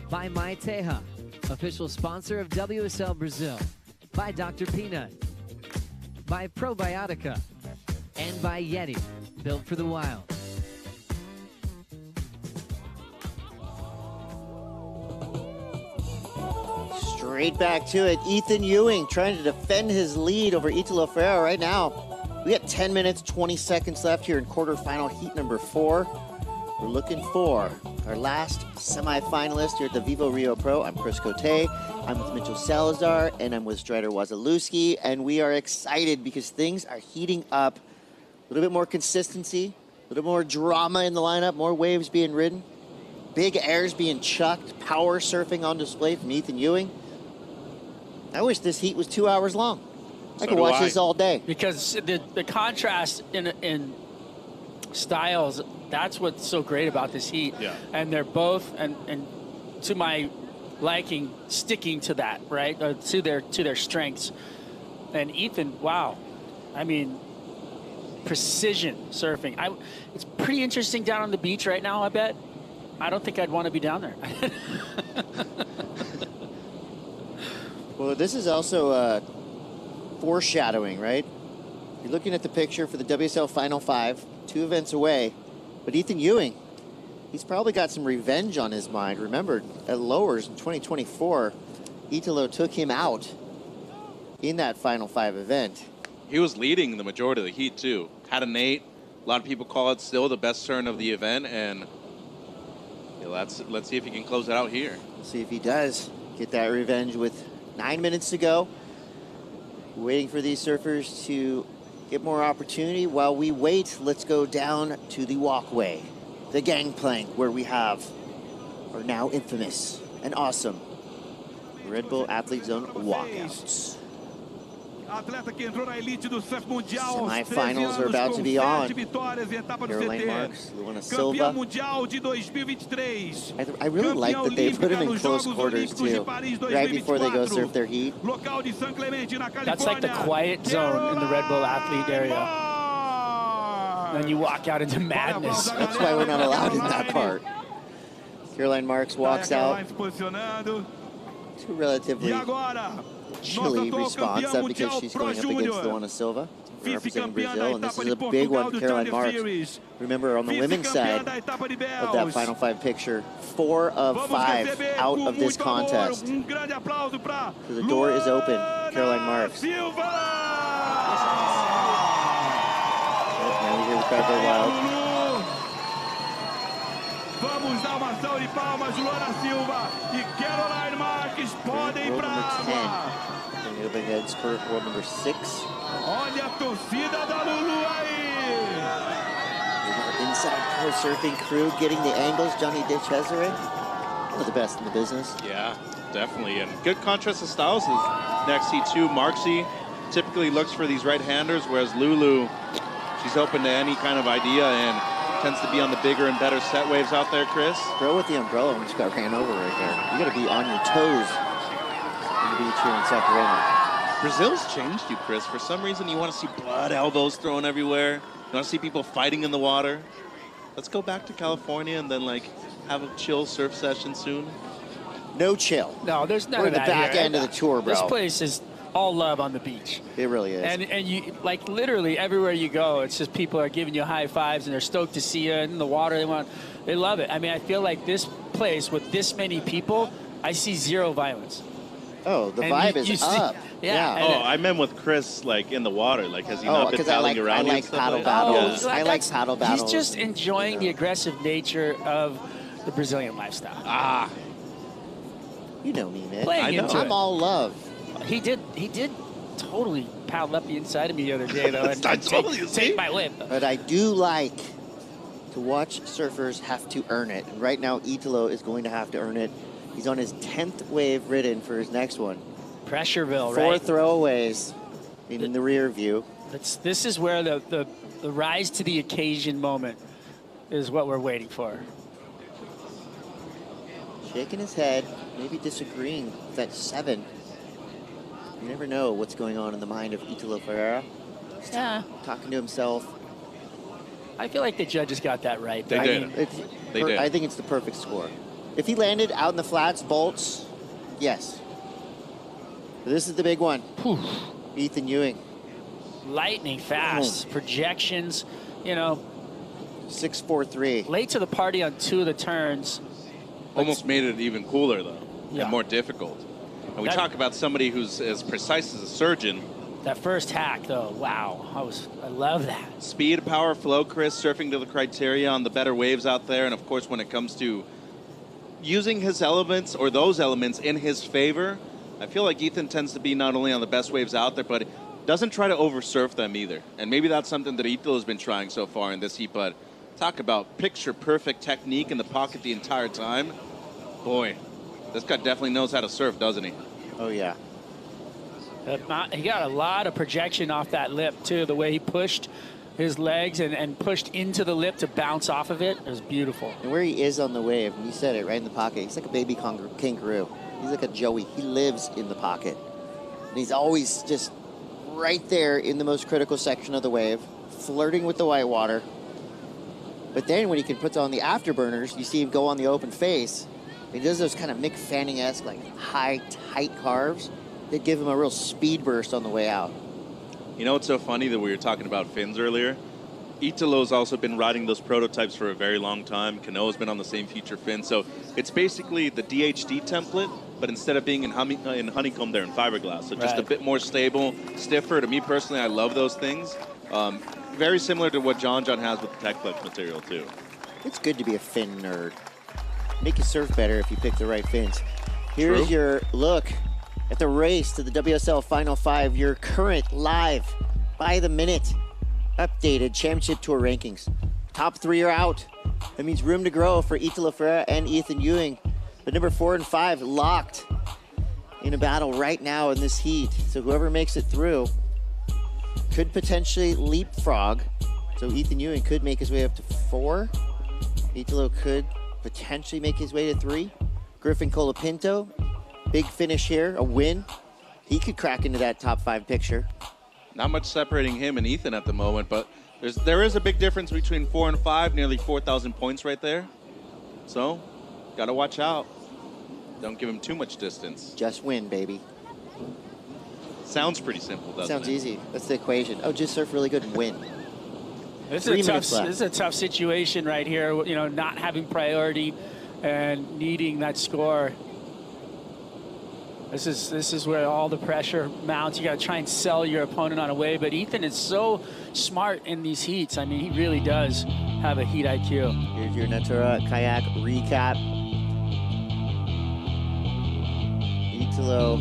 By My Teja, official sponsor of WSL Brazil. By Dr. Peanut. By Probiotica. And by Yeti, built for the wild. Straight back to it. Ethan Ewing trying to defend his lead over Italo Ferreira right now. We got 10 minutes, 20 seconds left here in quarterfinal heat number 4. We're looking for our last semifinalist here at the VIVO Rio Pro. I'm Chris Cote. I'm with Mitchell Salazar, and I'm with Strider Wazalewski. And we are excited because things are heating up. A little bit more consistency, a little more drama in the lineup, more waves being ridden, big airs being chucked, power surfing on display from Ethan Ewing. I wish this heat was 2 hours long. I could watch this all day. Because the contrast in styles, that's what's so great about this heat. Yeah. And they're both, and to my liking, sticking to that, right? To their strengths. And Ethan, wow. I mean, precision surfing. It's pretty interesting down on the beach right now, I bet. I don't think I'd want to be down there. Well, this is also foreshadowing, right? You're looking at the picture for the WSL Final 5, 2 events away. But Ethan Ewing, he's probably got some revenge on his mind. Remember, at Lowers in 2024, Italo took him out in that Final 5 event. He was leading the majority of the heat, too. Had an 8. A lot of people call it still the best turn of the event, and yeah, let's see if he can close it out here. We'll see if he does get that revenge with 9 minutes to go. Waiting for these surfers to get more opportunity. While we wait, let's go down to the walkway, the gangplank, where we have our now infamous and awesome Red Bull Athlete Zone walkouts. Semifinals are about to be on. Caroline Marks, Luana Silva. I really like that they put him in close quarters too, right before they go surf their heat. That's like the quiet zone in the Red Bull Athlete area. And then you walk out into madness. That's why we're not allowed in that part. Caroline Marks walks out. It's a relatively chilly response, that because she's going up against Luana Silva, representing Brazil, and this is a big one for Caroline Marks. Remember, on the women's side of that Final 5 picture, 4 of 5 out of this contest. So the door is open, Caroline Marks. Now we hear the crowd go wild. Vamos dar uma salva de palmas, Luana Silva e Caroline Marques podem ir para a água. Bringing up against for world number 6. Olha a torcida da Lulu aí. Our inside pro surfing crew getting the angles. Johnny De Cesare, one of the best in the business. Yeah, definitely. And good contrast of styles. Next T2, Marksy typically looks for these right-handers, whereas Lulu, she's open to any kind of idea and tends to be on the bigger and better set waves out there, Chris. Throw with the umbrella when you just got ran over right there. You got to be on your toes on the beach here in Sacramento. Brazil's changed you, Chris. For some reason, you want to see blood elbows thrown everywhere. You want to see people fighting in the water. Let's go back to California and then, like, have a chill surf session soon. No chill. No, there's none We're of at the that back here. end of the tour, bro. This place is all love on the beach. It really is. And you, like, literally everywhere you go, it's just people are giving you high fives and they're stoked to see you in the water. They love it. I mean, I feel like this place with this many people, I see zero violence. Oh, the vibe is up. Yeah. Oh, I meant with Chris, like, in the water. Like, has he not been paddling around? I like paddle battles. I like paddle battles. He's just enjoying the aggressive nature of the Brazilian lifestyle. Ah. You know me, man. Playing into I'm it. all love. He did totally paddle up the inside of me the other day, though, and take my whip. But I do like to watch surfers have to earn it. And right now, Italo is going to have to earn it. He's on his 10th wave ridden for his next one. Pressureville, 4 right? throwaways in the rear view. This is where the rise to the occasion moment is what we're waiting for. Shaking his head, maybe disagreeing with that 7. You never know what's going on in the mind of Italo Ferreira. Yeah. Talking to himself. I feel like the judges got that right. They did. They did. I think it's the perfect score. If he landed out in the flats, bolts, yes. But this is the big one. Ethan Ewing. Lightning fast. Projections, you know. 6.43. Late to the party on 2 of the turns. Almost made it even cooler, though, Yeah. and more difficult. And we That- talk about somebody who's as precise as a surgeon. That first hack, though, wow. I love that. Speed, power, flow, Chris, surfing to the criteria on the better waves out there. And, of course, when it comes to using his elements or those elements in his favor, I feel like Ethan tends to be not only on the best waves out there, but doesn't try to oversurf them either. And maybe that's something that Ito has been trying so far in this heat, but talk about picture-perfect technique in the pocket the entire time. Boy, this guy definitely knows how to surf, doesn't he? Oh, yeah. He got a lot of projection off that lip, too. The way he pushed his legs and pushed into the lip to bounce off of it. It was beautiful. And where he is on the wave, and you said it, right in the pocket, he's like a baby kangaroo. He's like a Joey. He lives in the pocket. And he's always just right there in the most critical section of the wave, flirting with the white water. But then when he can put on the afterburners, you see him go on the open face. He does those kind of Mick Fanning-esque, like high, tight carves that give him a real speed burst on the way out. You know what's so funny that we were talking about fins earlier? Italo's also been riding those prototypes for a very long time. Kanoa's been on the same feature fin. So it's basically the DHD template, but instead of being in honeycomb, they're in fiberglass. So just a bit more stable, stiffer. To me personally, I love those things. Very similar to what John has with the TechFlex material too. It's good to be a fin nerd. Make you surf better if you pick the right fins. Here's your look at the race to the WSL Final 5, your current live, by the minute, updated Championship Tour rankings. Top 3 are out. That means room to grow for Italo Ferreira and Ethan Ewing. But number 4 and 5 locked in a battle right now in this heat. So whoever makes it through could potentially leapfrog. So Ethan Ewing could make his way up to 4. Italo could potentially make his way to 3. Griffin Colapinto, big finish here, a win. He could crack into that top 5 picture. Not much separating him and Ethan at the moment, but there is a big difference between 4 and 5, nearly 4,000 points right there. So, gotta watch out. Don't give him too much distance. Just win, baby. Sounds pretty simple, doesn't Sounds it? easy. That's the equation. Oh, just surf really good and win. This 3 is minutes left. This is a tough situation right here, you know, not having priority and needing that score. This is where all the pressure mounts. You got to try and sell your opponent on a wave. But Ethan is so smart in these heats. I mean, he really does have a heat IQ. Here's your Natura kayak recap. Italo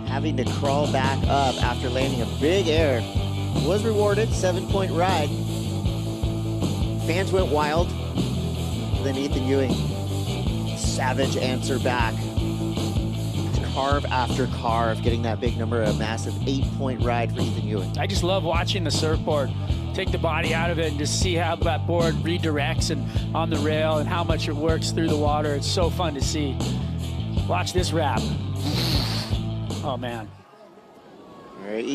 having to crawl back up after landing a big air. Was rewarded, 7-point ride. Fans went wild. Then Ethan Ewing, savage answer back. Carve after carve, getting that big number, a massive 8-point ride for Ethan Ewing. I just love watching the surfboard. Take the body out of it and just see how that board redirects and on the rail and how much it works through the water. It's so fun to see. Watch this wrap. Oh, man. All right,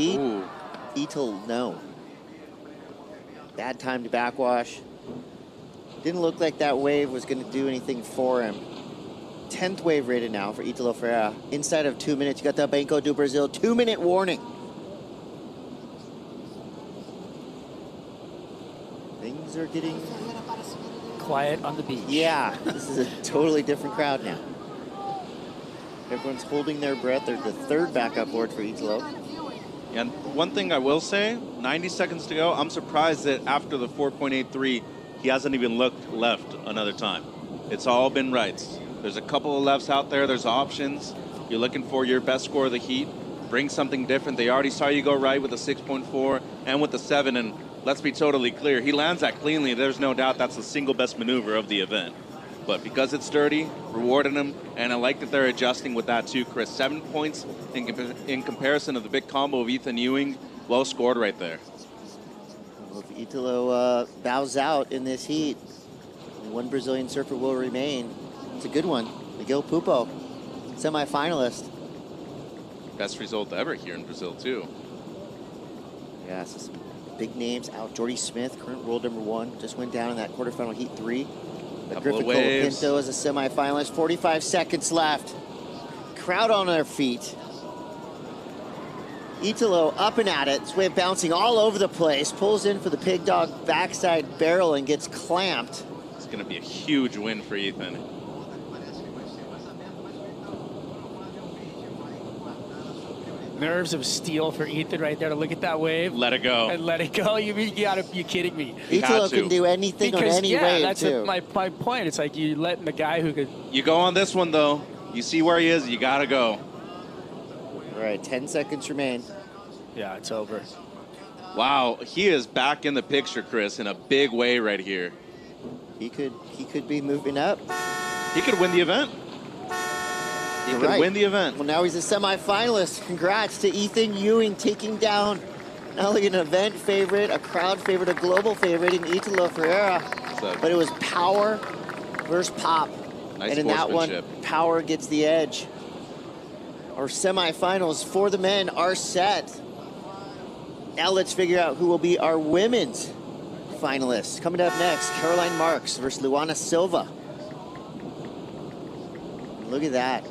Italo, no. Bad time to backwash. Didn't look like that wave was going to do anything for him. 10th wave rated now for Italo Ferreira. Inside of 2 minutes, you got the Banco do Brazil 2-minute warning. Things are getting quiet on the beach. Yeah, this is a totally different crowd now. Everyone's holding their breath. They're the 3rd backup board for Italo. And one thing I will say, 90 seconds to go, I'm surprised that after the 4.83, he hasn't even looked left another time. It's all been rights. There's a couple of lefts out there. There's options. You're looking for your best score of the heat. Bring something different. They already saw you go right with the 6.4 and with the 7. And let's be totally clear, he lands that cleanly. There's no doubt that's the single best maneuver of the event. But because it's dirty, rewarding him, and I like that they're adjusting with that too, Chris. 7 points in comparison to the big combo of Ethan Ewing. Well scored right there. Well, if Italo bows out in this heat, one Brazilian surfer will remain. It's a good one. Miguel Pupo, semi-finalist. Best result ever here in Brazil too. Yeah, so some big names out. Jordy Smith, current world #1, just went down in that quarterfinal heat 3. But Griffin Colapinto is a semifinalist. 45 seconds left. Crowd on their feet. Italo up and at it. This wave bouncing all over the place. Pulls in for the pig dog backside barrel and gets clamped. It's going to be a huge win for Ethan. Nerves of steel for Ethan right there to look at that wave. Let it go. And let it go. You gotta be kidding me. Italo can do anything on any wave, that's too. my point. It's like you letting the guy who could... You go on this one, though. You see where he is, you got to go. All right, 10 seconds remain. Yeah, it's over. Wow, he is back in the picture, Chris, in a big way right here. He could be moving up. He could win the event. He could win the event. Well, now he's a semifinalist. Congrats to Ethan Ewing taking down not only an event favorite, a crowd favorite, a global favorite in Italo Ferreira, but it was power versus pop. Nice and in that one, power gets the edge. Our semifinals for the men are set. Now let's figure out who will be our women's finalists. Coming up next, Caroline Marks versus Luana Silva. Look at that.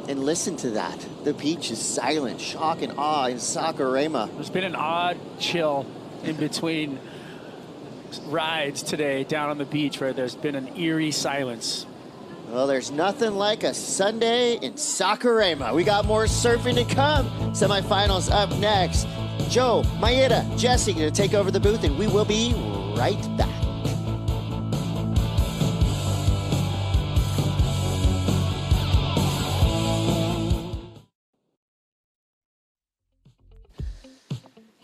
And listen to that. The beach is silent, shock and awe in Saquarema. There's been an odd chill in between rides today down on the beach where there's been an eerie silence. Well, there's nothing like a Sunday in Saquarema. We got more surfing to come. Semifinals up next. Joe, Maeda, Jesse going to take over the booth, and we will be right back.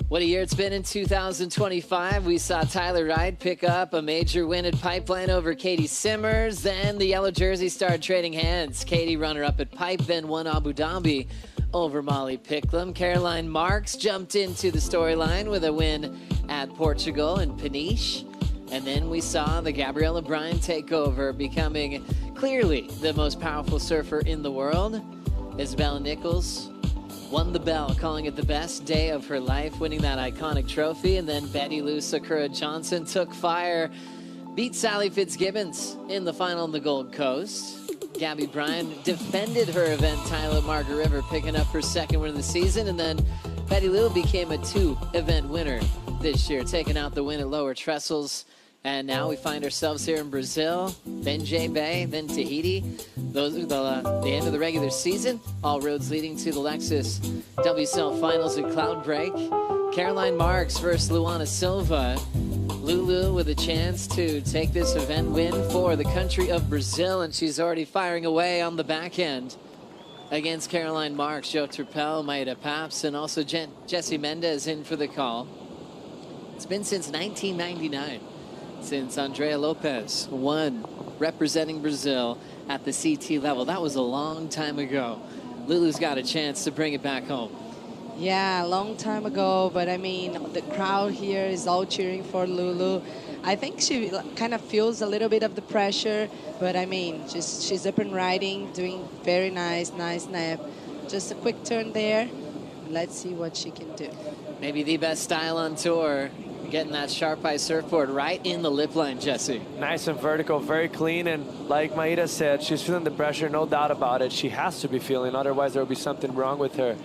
What a year it's been in 2025. We saw Tyler Wright pick up a major win at Pipeline over Katie Simmers. Then the yellow jersey started trading hands. Katie runner-up at Pipe, then won Abu Dhabi over Molly Picklum. Caroline Marks jumped into the storyline with a win at Portugal and Peniche. And then we saw the Gabriella Bryan take over, becoming clearly the most powerful surfer in the world. Isabella Nichols won the bell, calling it the best day of her life, winning that iconic trophy. And then Betty Lou Sakura Johnson took fire, beat Sally Fitzgibbons in the final on the Gold Coast. Gabby Bryan defended her event title at Margaret River, picking up her second win of the season. And then Betty Lou became a 2-event winner this year, taking out the win at Lower Trestles. And now we find ourselves here in Brazil, then J-Bay, then Tahiti. Those are the end of the regular season. All roads leading to the Lexus WSL Finals at Cloudbreak. Caroline Marks versus Luana Silva. Lulu with a chance to take this event win for the country of Brazil, and she's already firing away on the back end against Caroline Marks. Joe Turpel, Maeda Paps, and also Jessie Mendez in for the call. It's been since 1999. Since Andrea Lopez won representing Brazil at the CT level. That was a long time ago. Lulu's got a chance to bring it back home. Yeah, a long time ago, but I mean, the crowd here is all cheering for Lulu. I think she kind of feels a little bit of the pressure, but I mean, she's up and riding, doing very nice nap. Just a quick turn there. Let's see what she can do. Maybe the best style on tour. Getting that Sharp Eye surfboard right in the lip line, Jesse. Nice and vertical, very clean, and like Maeda said, she's feeling the pressure, no doubt about it. She has to be feeling, otherwise there will be something wrong with her.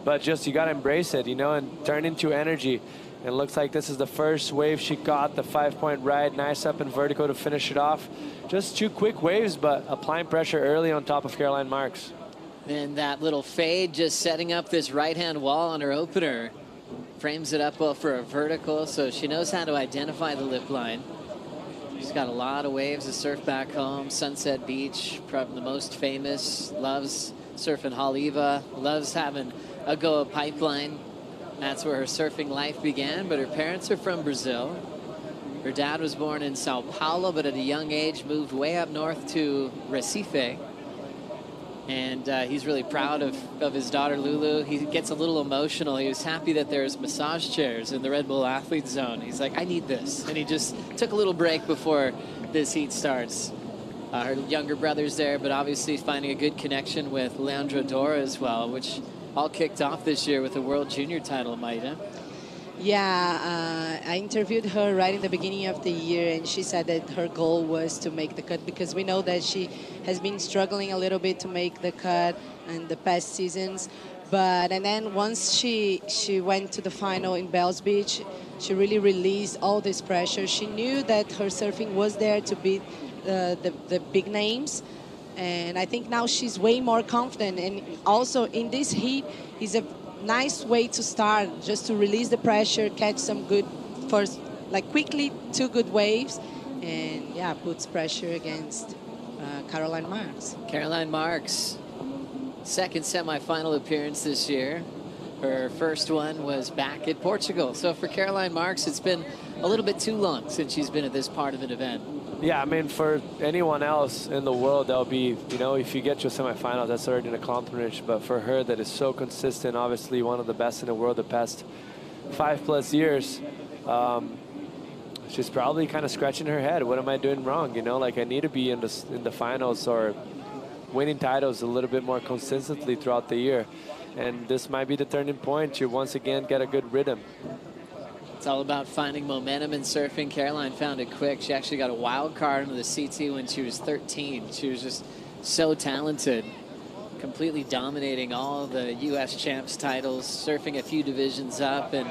But just, you got to embrace it, you know, and turn into energy. It looks like this is the first wave she caught, the 5-point ride, nice up and vertical to finish it off. Just 2 quick waves, but applying pressure early on top of Caroline Marks. And that little fade just setting up this right-hand wall on her opener. Frames it up well for a vertical, so she knows how to identify the lip line. She's got a lot of waves to surf back home. Sunset Beach, probably the most famous. Loves surfing Haleiwa. Loves having a go at Pipeline. That's where her surfing life began, but her parents are from Brazil. Her dad was born in Sao Paulo, but at a young age moved way up north to Recife. And he's really proud of his daughter, Lulu. He gets a little emotional. He was happy that there's massage chairs in the Red Bull Athlete Zone. He's like, I need this. And he just took a little break before this heat starts. Her younger brother's there, but obviously finding a good connection with Leandro Dora as well, which all kicked off this year with the World Junior title, Maeda. Yeah, I interviewed her right in the beginning of the year, and she said that her goal was to make the cut because we know that she has been struggling a little bit to make the cut in the past seasons. And then once she went to the final in Bells Beach, she really released all this pressure. She knew that her surfing was there to beat the big names. And I think now she's way more confident. And also in this heat is a nice way to start, just to release the pressure, catch some good first, like quickly 2 good waves, and yeah, puts pressure against Caroline Marks. Caroline Marks, second semifinal appearance this year. Her first one was back at Portugal. So for Caroline Marks, it's been a little bit too long since she's been at this part of an event. Yeah, I mean, for anyone else in the world, that'll be, you know, if you get to a semifinal, that's already an accomplishment. But for her, that is so consistent, obviously one of the best in the world the past 5+ years, she's probably kind of scratching her head. What am I doing wrong? You know, like I need to be in the finals or winning titles a little bit more consistently throughout the year. And this might be the turning point. You once again get a good rhythm. It's all about finding momentum in surfing. Caroline found it quick. She actually got a wild card into the CT when she was 13. She was just so talented, completely dominating all the U.S. champs titles, surfing a few divisions up, and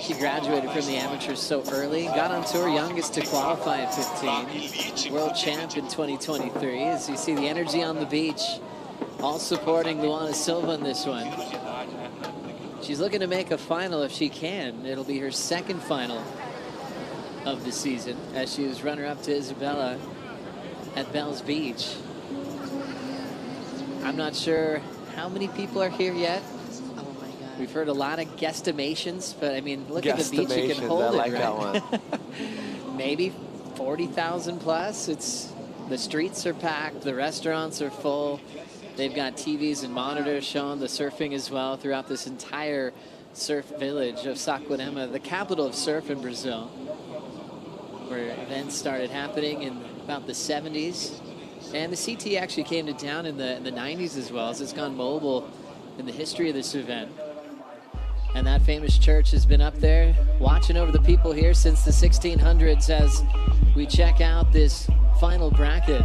she graduated from the amateurs so early. Got on tour, youngest to qualify at 15. World champ in 2023. As you see the energy on the beach, all supporting Luana Silva in this one. She's looking to make a final if she can. It'll be her second final of the season, as she was runner-up to Isabella at Bells Beach. I'm not sure how many people are here yet. Oh my God. We've heard a lot of guesstimations, but I mean, look at the beach, you can hold I it, like right? that one. Maybe 40,000 plus. The streets are packed, the restaurants are full. They've got TVs and monitors showing the surfing as well throughout this entire surf village of Saquarema, the capital of surf in Brazil, where events started happening in about the 70s. And the CT actually came to town in the 90s as well, as it's gone mobile in the history of this event. And that famous church has been up there watching over the people here since the 1600s as we check out this final bracket.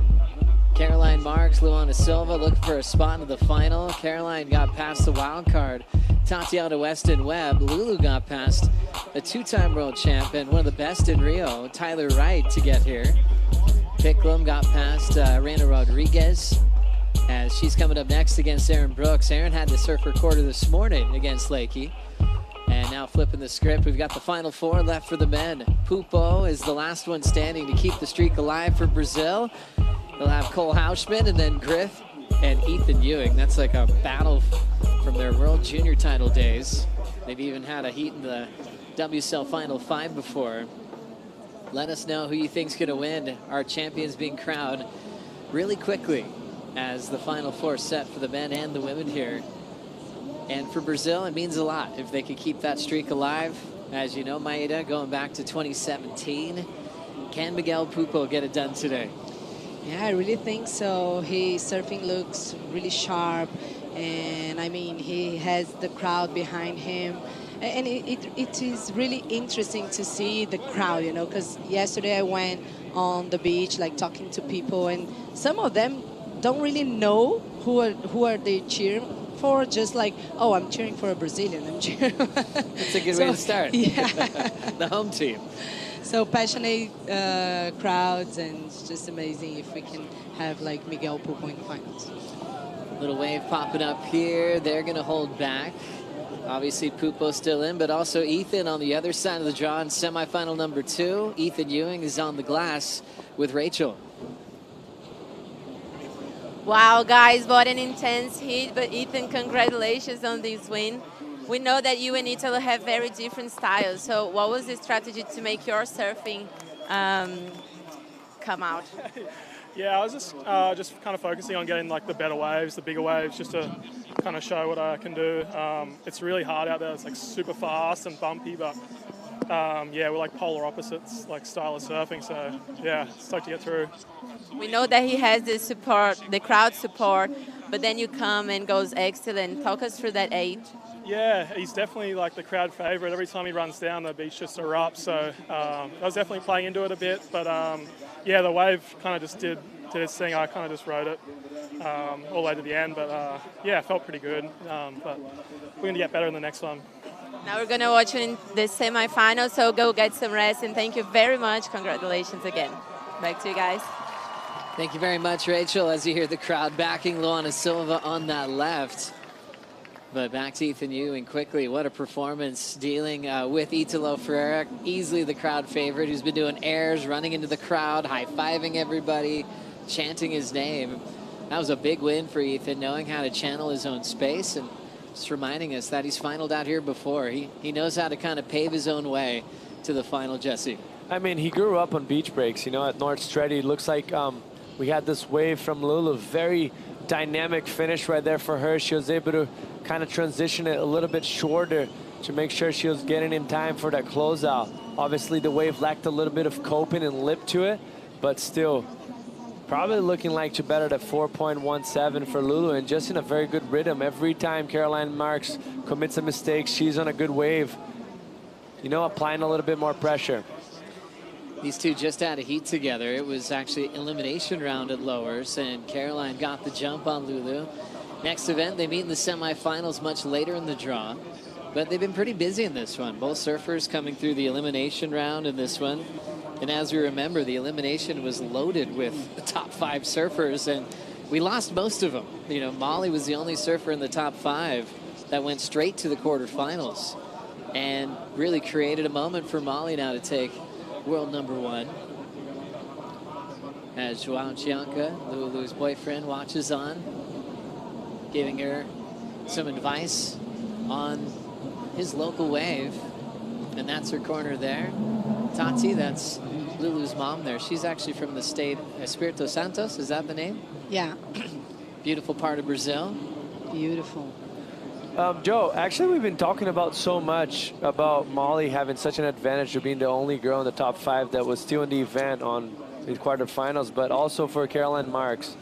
Caroline Marks, Luana Silva looking for a spot in the final. Caroline got past the wild card. Tatiana Weston Webb. Lulu got past a 2-time world champion, one of the best in Rio, Tyler Wright, to get here. Picklum got past Reina Rodriguez as she's coming up next against Erin Brooks. Erin had to surf her quarter this morning against Lakey. And now flipping the script, we've got the final 4 left for the men. Pupo is the last one standing to keep the streak alive for Brazil. They'll have Cole Houshman and then Griff and Ethan Ewing. That's like a battle from their World Junior title days. They've even had a heat in the WSL Final 5 before. Let us know who you think's going to win. Our champions being crowned really quickly as the Final 4 set for the men and the women here. And for Brazil, it means a lot if they could keep that streak alive. As you know, Maeda, going back to 2017. Can Miguel Pupo get it done today? Yeah, I really think so. His surfing looks really sharp, and I mean, he has the crowd behind him. And it is really interesting to see the crowd, you know, because yesterday I went on the beach, like talking to people, and some of them don't really know who are they cheering for, just like, oh, I'm cheering for a Brazilian. I'm cheering. That's a good way to start. Yeah. The home team. So passionate crowds, and it's just amazing if we can have like Miguel Pupo in the finals. Little wave popping up here. They're going to hold back. Obviously, Pupo still in, but also Ethan on the other side of the draw in semifinal number 2. Ethan Ewing is on the glass with Rachel. Wow, guys, what an intense heat. But Ethan, congratulations on this win. We know that you and Italy have very different styles. So what was the strategy to make your surfing come out? Yeah, I was just kind of focusing on getting like the better waves, the bigger waves, just to kind of show what I can do. It's really hard out there. It's like super fast and bumpy, but yeah, we're like polar opposites, like style of surfing. So yeah, stoked to get through. We know that he has the support, the crowd support, but then you come and goes excellent. Talk us through that 8. Yeah, he's definitely like the crowd favourite. Every time he runs down, the beach just erupts. So I was definitely playing into it a bit. But yeah, the wave kind of just did its thing. I kind of just rode it all the way to the end. But yeah, it felt pretty good. But we're going to get better in the next one. Now we're going to watch you in the semifinals. So go get some rest. And thank you very much. Congratulations again. Back to you guys. Thank you very much, Rachel, as you hear the crowd backing Luana Silva on that left. But back to Ethan Ewing quickly. What a performance dealing with Italo Ferreira, easily the crowd favorite, who's been doing airs, running into the crowd, high-fiving everybody, chanting his name. That was a big win for Ethan, knowing how to channel his own space and just reminding us that he's finaled out here before. He knows how to kind of pave his own way to the final, Jesse. I mean, he grew up on beach breaks, you know, at North Stretty. It looks like we had this wave from Lulu, very dynamic finish right there for her. She was able to kind of transition it a little bit shorter to make sure she was getting in time for that closeout. Obviously, the wave lacked a little bit of coping and lip to it, but still probably looking like to better at 4.17 for Lulu, and just in a very good rhythm. Every time Caroline Marks commits a mistake, she's on a good wave, you know, applying a little bit more pressure. These two just had a heat together. It was actually elimination round at lowers, and Caroline got the jump on Lulu. Next event, they meet in the semifinals much later in the draw, but they've been pretty busy in this one. Both surfers coming through the elimination round in this one. And as we remember, the elimination was loaded with the top 5 surfers, and we lost most of them. You know, Molly was the only surfer in the top 5 that went straight to the quarterfinals, and really created a moment for Molly now to take world #1. As Joao Chianca, Lulu's boyfriend, watches on, giving her some advice on his local wave. And that's her corner there. Tati, that's Lulu's mom there. She's actually from the state Espírito Santo, is that the name? Yeah. Beautiful part of Brazil. Beautiful. Joe, actually we've been talking about so much about Molly having such an advantage of being the only girl in the top 5 that was still in the event on the quarterfinals, but also for Caroline Marks.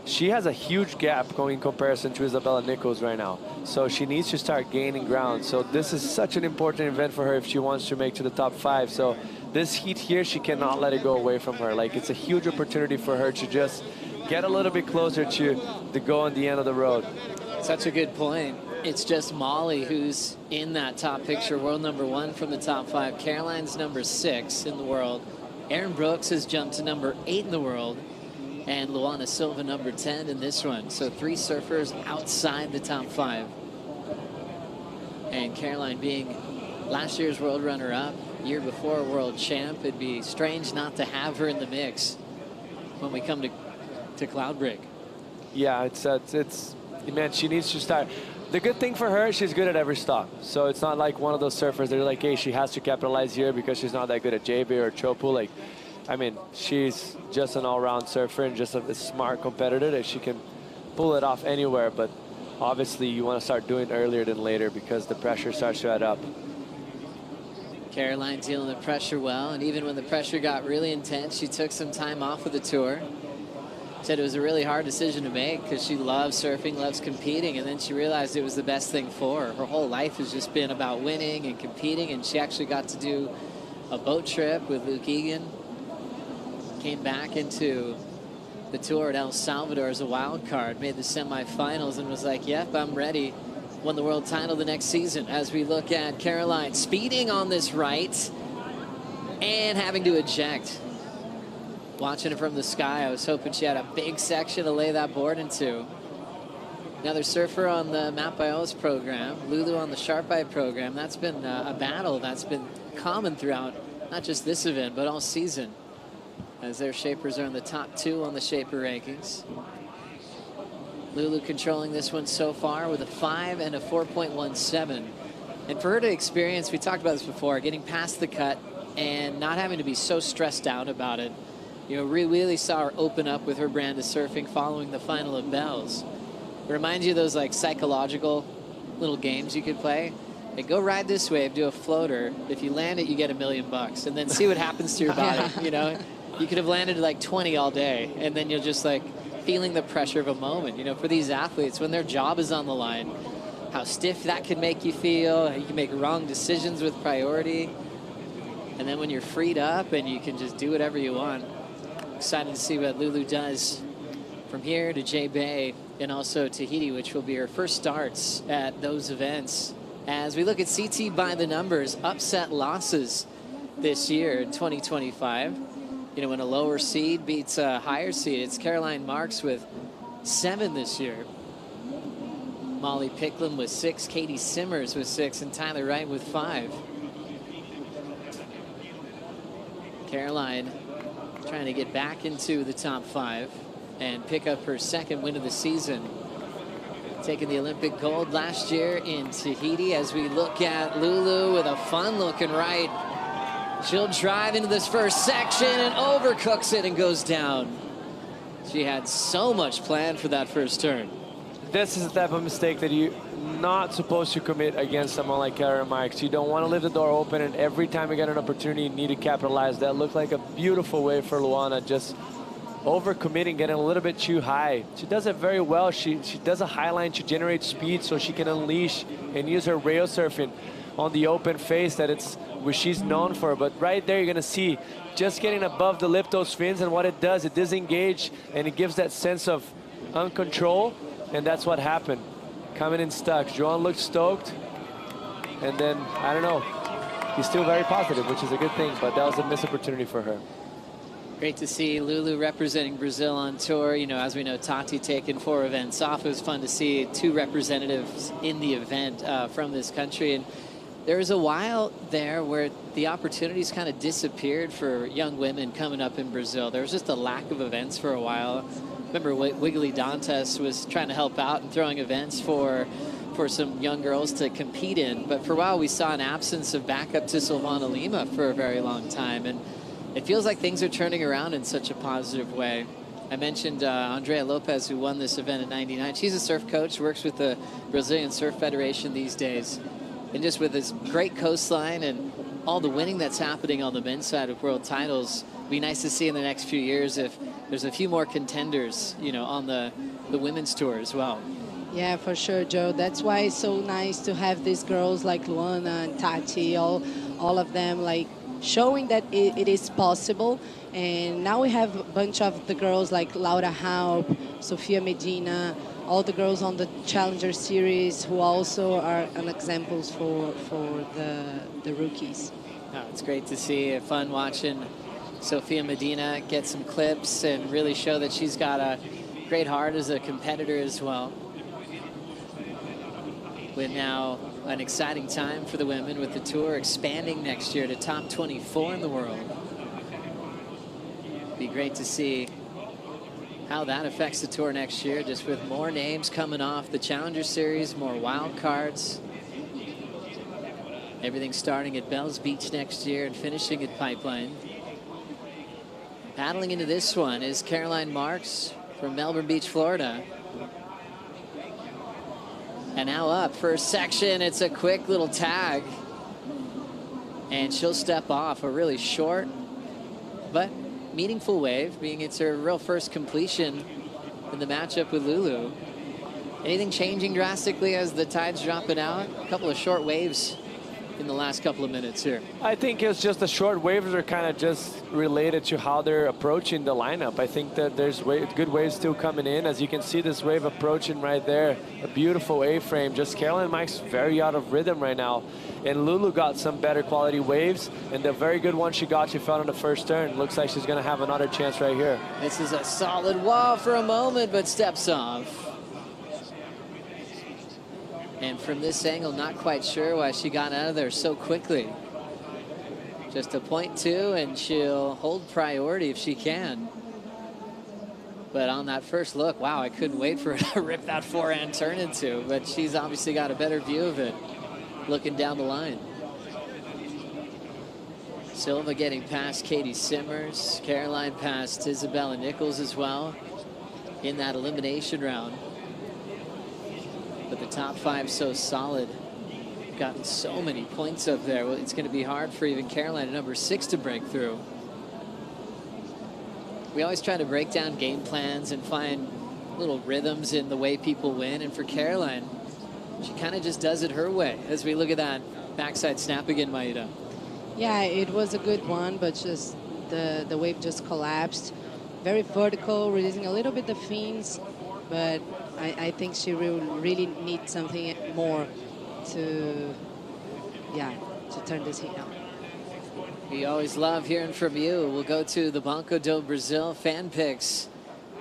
She has a huge gap going in comparison to Isabella Nichols right now. So she needs to start gaining ground. So this is such an important event for her if she wants to make to the top 5. So this heat here, she cannot let it go away from her. Like, it's a huge opportunity for her to just get a little bit closer to the goal on the end of the road. Such a good point. It's just Molly who's in that top picture, world #1 from the top 5. Caroline's #6 in the world. Erin Brooks has jumped to #8 in the world. And Luana Silva #10 in this one. So 3 surfers outside the top 5. And Caroline being last year's world runner-up, year before world champ, it'd be strange not to have her in the mix when we come to Cloudbreak. Yeah, it's man, she needs to start. The good thing for her, she's good at every stop. So it's not like one of those surfers that are like, hey, she has to capitalize here because she's not that good at JB or Chopu. Like, I mean, she's just an all-round surfer and just a smart competitor that she can pull it off anywhere. But obviously, you want to start doing it earlier than later because the pressure starts to add up. Caroline dealing the pressure well, and even when the pressure got really intense, she took some time off of the tour. Said it was a really hard decision to make because she loves surfing, loves competing, and then she realized it was the best thing for her. Her whole life has just been about winning and competing, and she actually got to do a boat trip with Luke Egan. Came back into the tour at El Salvador as a wild card, made the semifinals, and was like, yep, I'm ready. Won the world title the next season. As we look at Caroline speeding on this right and having to eject. Watching it from the sky, I was hoping she had a big section to lay that board into. Another surfer on the Map by O's program, Lulu on the Sharp Eye program. That's been a battle that's been common throughout not just this event, but all season, as their shapers are in the top 2 on the shaper rankings. Lulu controlling this one so far with a 5 and a 4.17. And for her to experience, we talked about this before, getting past the cut and not having to be so stressed out about it. You know, we really saw her open up with her brand of surfing following the final of Bells. It reminds you of those like psychological little games you could play. Hey, go ride this wave, do a floater. If you land it, you get $1 million, and then see what happens to your body. You know, you could have landed like 20 all day, and then you're just like feeling the pressure of a moment. You know, for these athletes, when their job is on the line, how stiff that can make you feel. You can make wrong decisions with priority. And then when you're freed up and you can just do whatever you want. Excited to see what Lulu does from here to J-Bay and also Tahiti, which will be her first starts at those events. As we look at CT by the numbers, upset losses this year in 2025. You know, when a lower seed beats a higher seed, it's Caroline Marks with 7 this year. Molly Picklum with 6, Katie Simmers with 6, and Tyler Wright with 5. Caroline trying to get back into the top 5 and pick up her 2nd win of the season. Taking the Olympic gold last year in Tahiti. As we look at Lulu with a fun-looking right. She'll drive into this first section and overcooks it and goes down. She had so much planned for that first turn. This is the type of mistake that you're not supposed to commit against someone like Caroline Marks. You don't want to leave the door open, and every time you get an opportunity, you need to capitalize. That looked like a beautiful way for Luana, just overcommitting, getting a little bit too high. She does it very well. She does a high line to generate speed so she can unleash and use her rail surfing on the open face that it's what she's known for. But right there, you're going to see just getting above the lip those fins, and what it does, it disengage, and it gives that sense of uncontrol, and that's what happened. Coming in stuck. Joan looked stoked, and then, I don't know, he's still very positive, which is a good thing, but that was a missed opportunity for her. Great to see Lulu representing Brazil on tour. You know, as we know, Tati taking 4 events off. It was fun to see 2 representatives in the event from this country. And there was a while there where the opportunities kind of disappeared for young women coming up in Brazil. There was just a lack of events for a while. Remember, Wiggly Dantas was trying to help out and throwing events for some young girls to compete in. But for a while, we saw an absence of backup to Silvana Lima for a very long time. And it feels like things are turning around in such a positive way. I mentioned Andrea Lopez, who won this event in '99. She's a surf coach, works with the Brazilian Surf Federation these days. And just with this great coastline and all the winning that's happening on the men's side of world titles, it'd be nice to see in the next few years if there's a few more contenders, you know, on the women's tour as well. Yeah, for sure, Joe. That's why it's so nice to have these girls like Luana and Tati, all of them, like, showing that it is possible. And now we have a bunch of the girls like Laura Haupt, Sofia Medina, all the girls on the Challenger Series who also are an examples for the rookies. Oh, it's great to see. Fun watching Sofia Medina get some clips and really show that she's got a great heart as a competitor as well. With now an exciting time for the women with the tour expanding next year to top 24 in the world. Be great to see how that affects the tour next year, just with more names coming off the Challenger Series, more wild cards. Everything starting at Bells Beach next year and finishing at Pipeline. Paddling into this one is Caroline Marks from Melbourne Beach, Florida. And now up, first section, it's a quick little tag. And she'll step off a really short but meaningful wave, being it's her real first completion in the matchup with Lulu. Anything changing drastically as the tide's dropping out? A couple of short waves in the last couple of minutes here. I think it's just the short waves are kind of just related to how they're approaching the lineup. I think that there's good waves still coming in. As you can see, this wave approaching right there, a beautiful A-frame. Just Caroline Marks very out of rhythm right now. And Lulu got some better quality waves, and the very good one she got, she found on the first turn. Looks like she's gonna have another chance right here. This is a solid wall for a moment, but steps off. And from this angle, not quite sure why she got out of there so quickly. Just a 0.2, and she'll hold priority if she can. But on that first look, wow, I couldn't wait for her to rip that forehand turn into. But she's obviously got a better view of it, looking down the line. Silva getting past Katie Simmers. Caroline past Isabella Nichols as well in that elimination round. But the top 5 so solid. Gotten so many points up there. Well, it's going to be hard for even Caroline at number 6 to break through. We always try to break down game plans and find little rhythms in the way people win. And for Caroline, she kind of just does it her way. As we look at that backside snap again, Maida. Yeah, it was a good one, but just the wave just collapsed. Very vertical, releasing a little bit the fins, but I think she will really need something more to turn this heat out. We always love hearing from you. We'll go to the Banco do Brasil fan picks.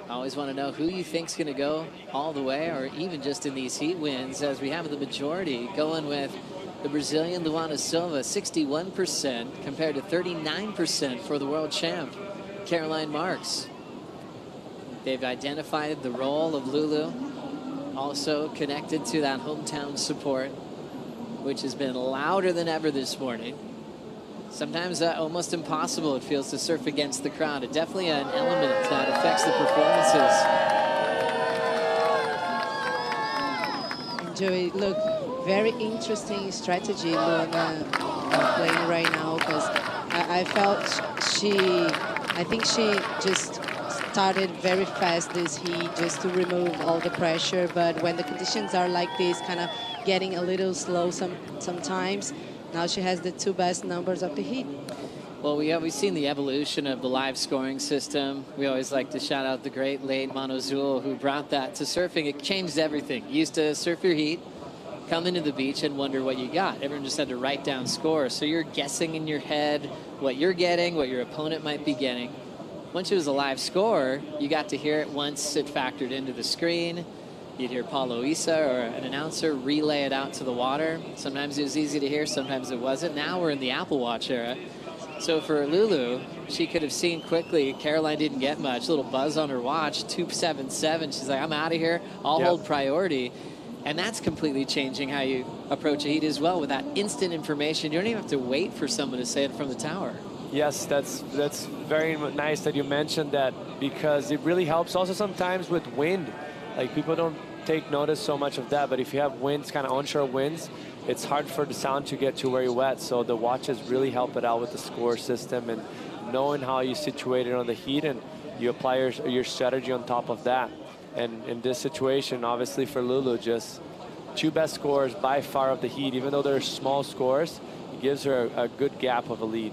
I always want to know who you think's going to go all the way, or even just in these heat wins, as we have the majority going with the Brazilian Luana Silva, 61% compared to 39% for the world champ, Caroline Marks. They've identified the role of Lulu, also connected to that hometown support, which has been louder than ever this morning. Sometimes almost impossible, it feels, to surf against the crowd. It's definitely an element that affects the performances. And Joey, look, very interesting strategy Luana playing right now, because I felt I think she just started very fast this heat just to remove all the pressure, but when the conditions are like this, kind of getting a little slow sometimes, now she has the 2 best numbers of the heat. Well, we've seen the evolution of the live scoring system. We always like to shout out the great late Manozul who brought that to surfing. It changed everything. You used to surf your heat, come into the beach and wonder what you got. Everyone just had to write down scores. So you're guessing in your head what you're getting, what your opponent might be getting. Once it was a live score, you got to hear it once it factored into the screen. You'd hear Paulo Issa or an announcer relay it out to the water. Sometimes it was easy to hear, sometimes it wasn't. Now we're in the Apple Watch era. So for Lulu, she could have seen quickly, Caroline didn't get much, little buzz on her watch, 277. She's like, I'm out of here, I'll hold priority. And that's completely changing how you approach a heat as well. With that instant information, you don't even have to wait for someone to say it from the tower. Yes, that's very nice that you mentioned that, because it really helps also sometimes with wind. Like, people don't take notice so much of that, but if you have winds, kind of onshore winds, it's hard for the sound to get too very wet. So the watches really help it out with the score system and knowing how you situate it on the heat, and you apply your strategy on top of that. And in this situation, obviously for Lulu, just 2 best scores by far of the heat. Even though they're small scores, it gives her a good gap of a lead.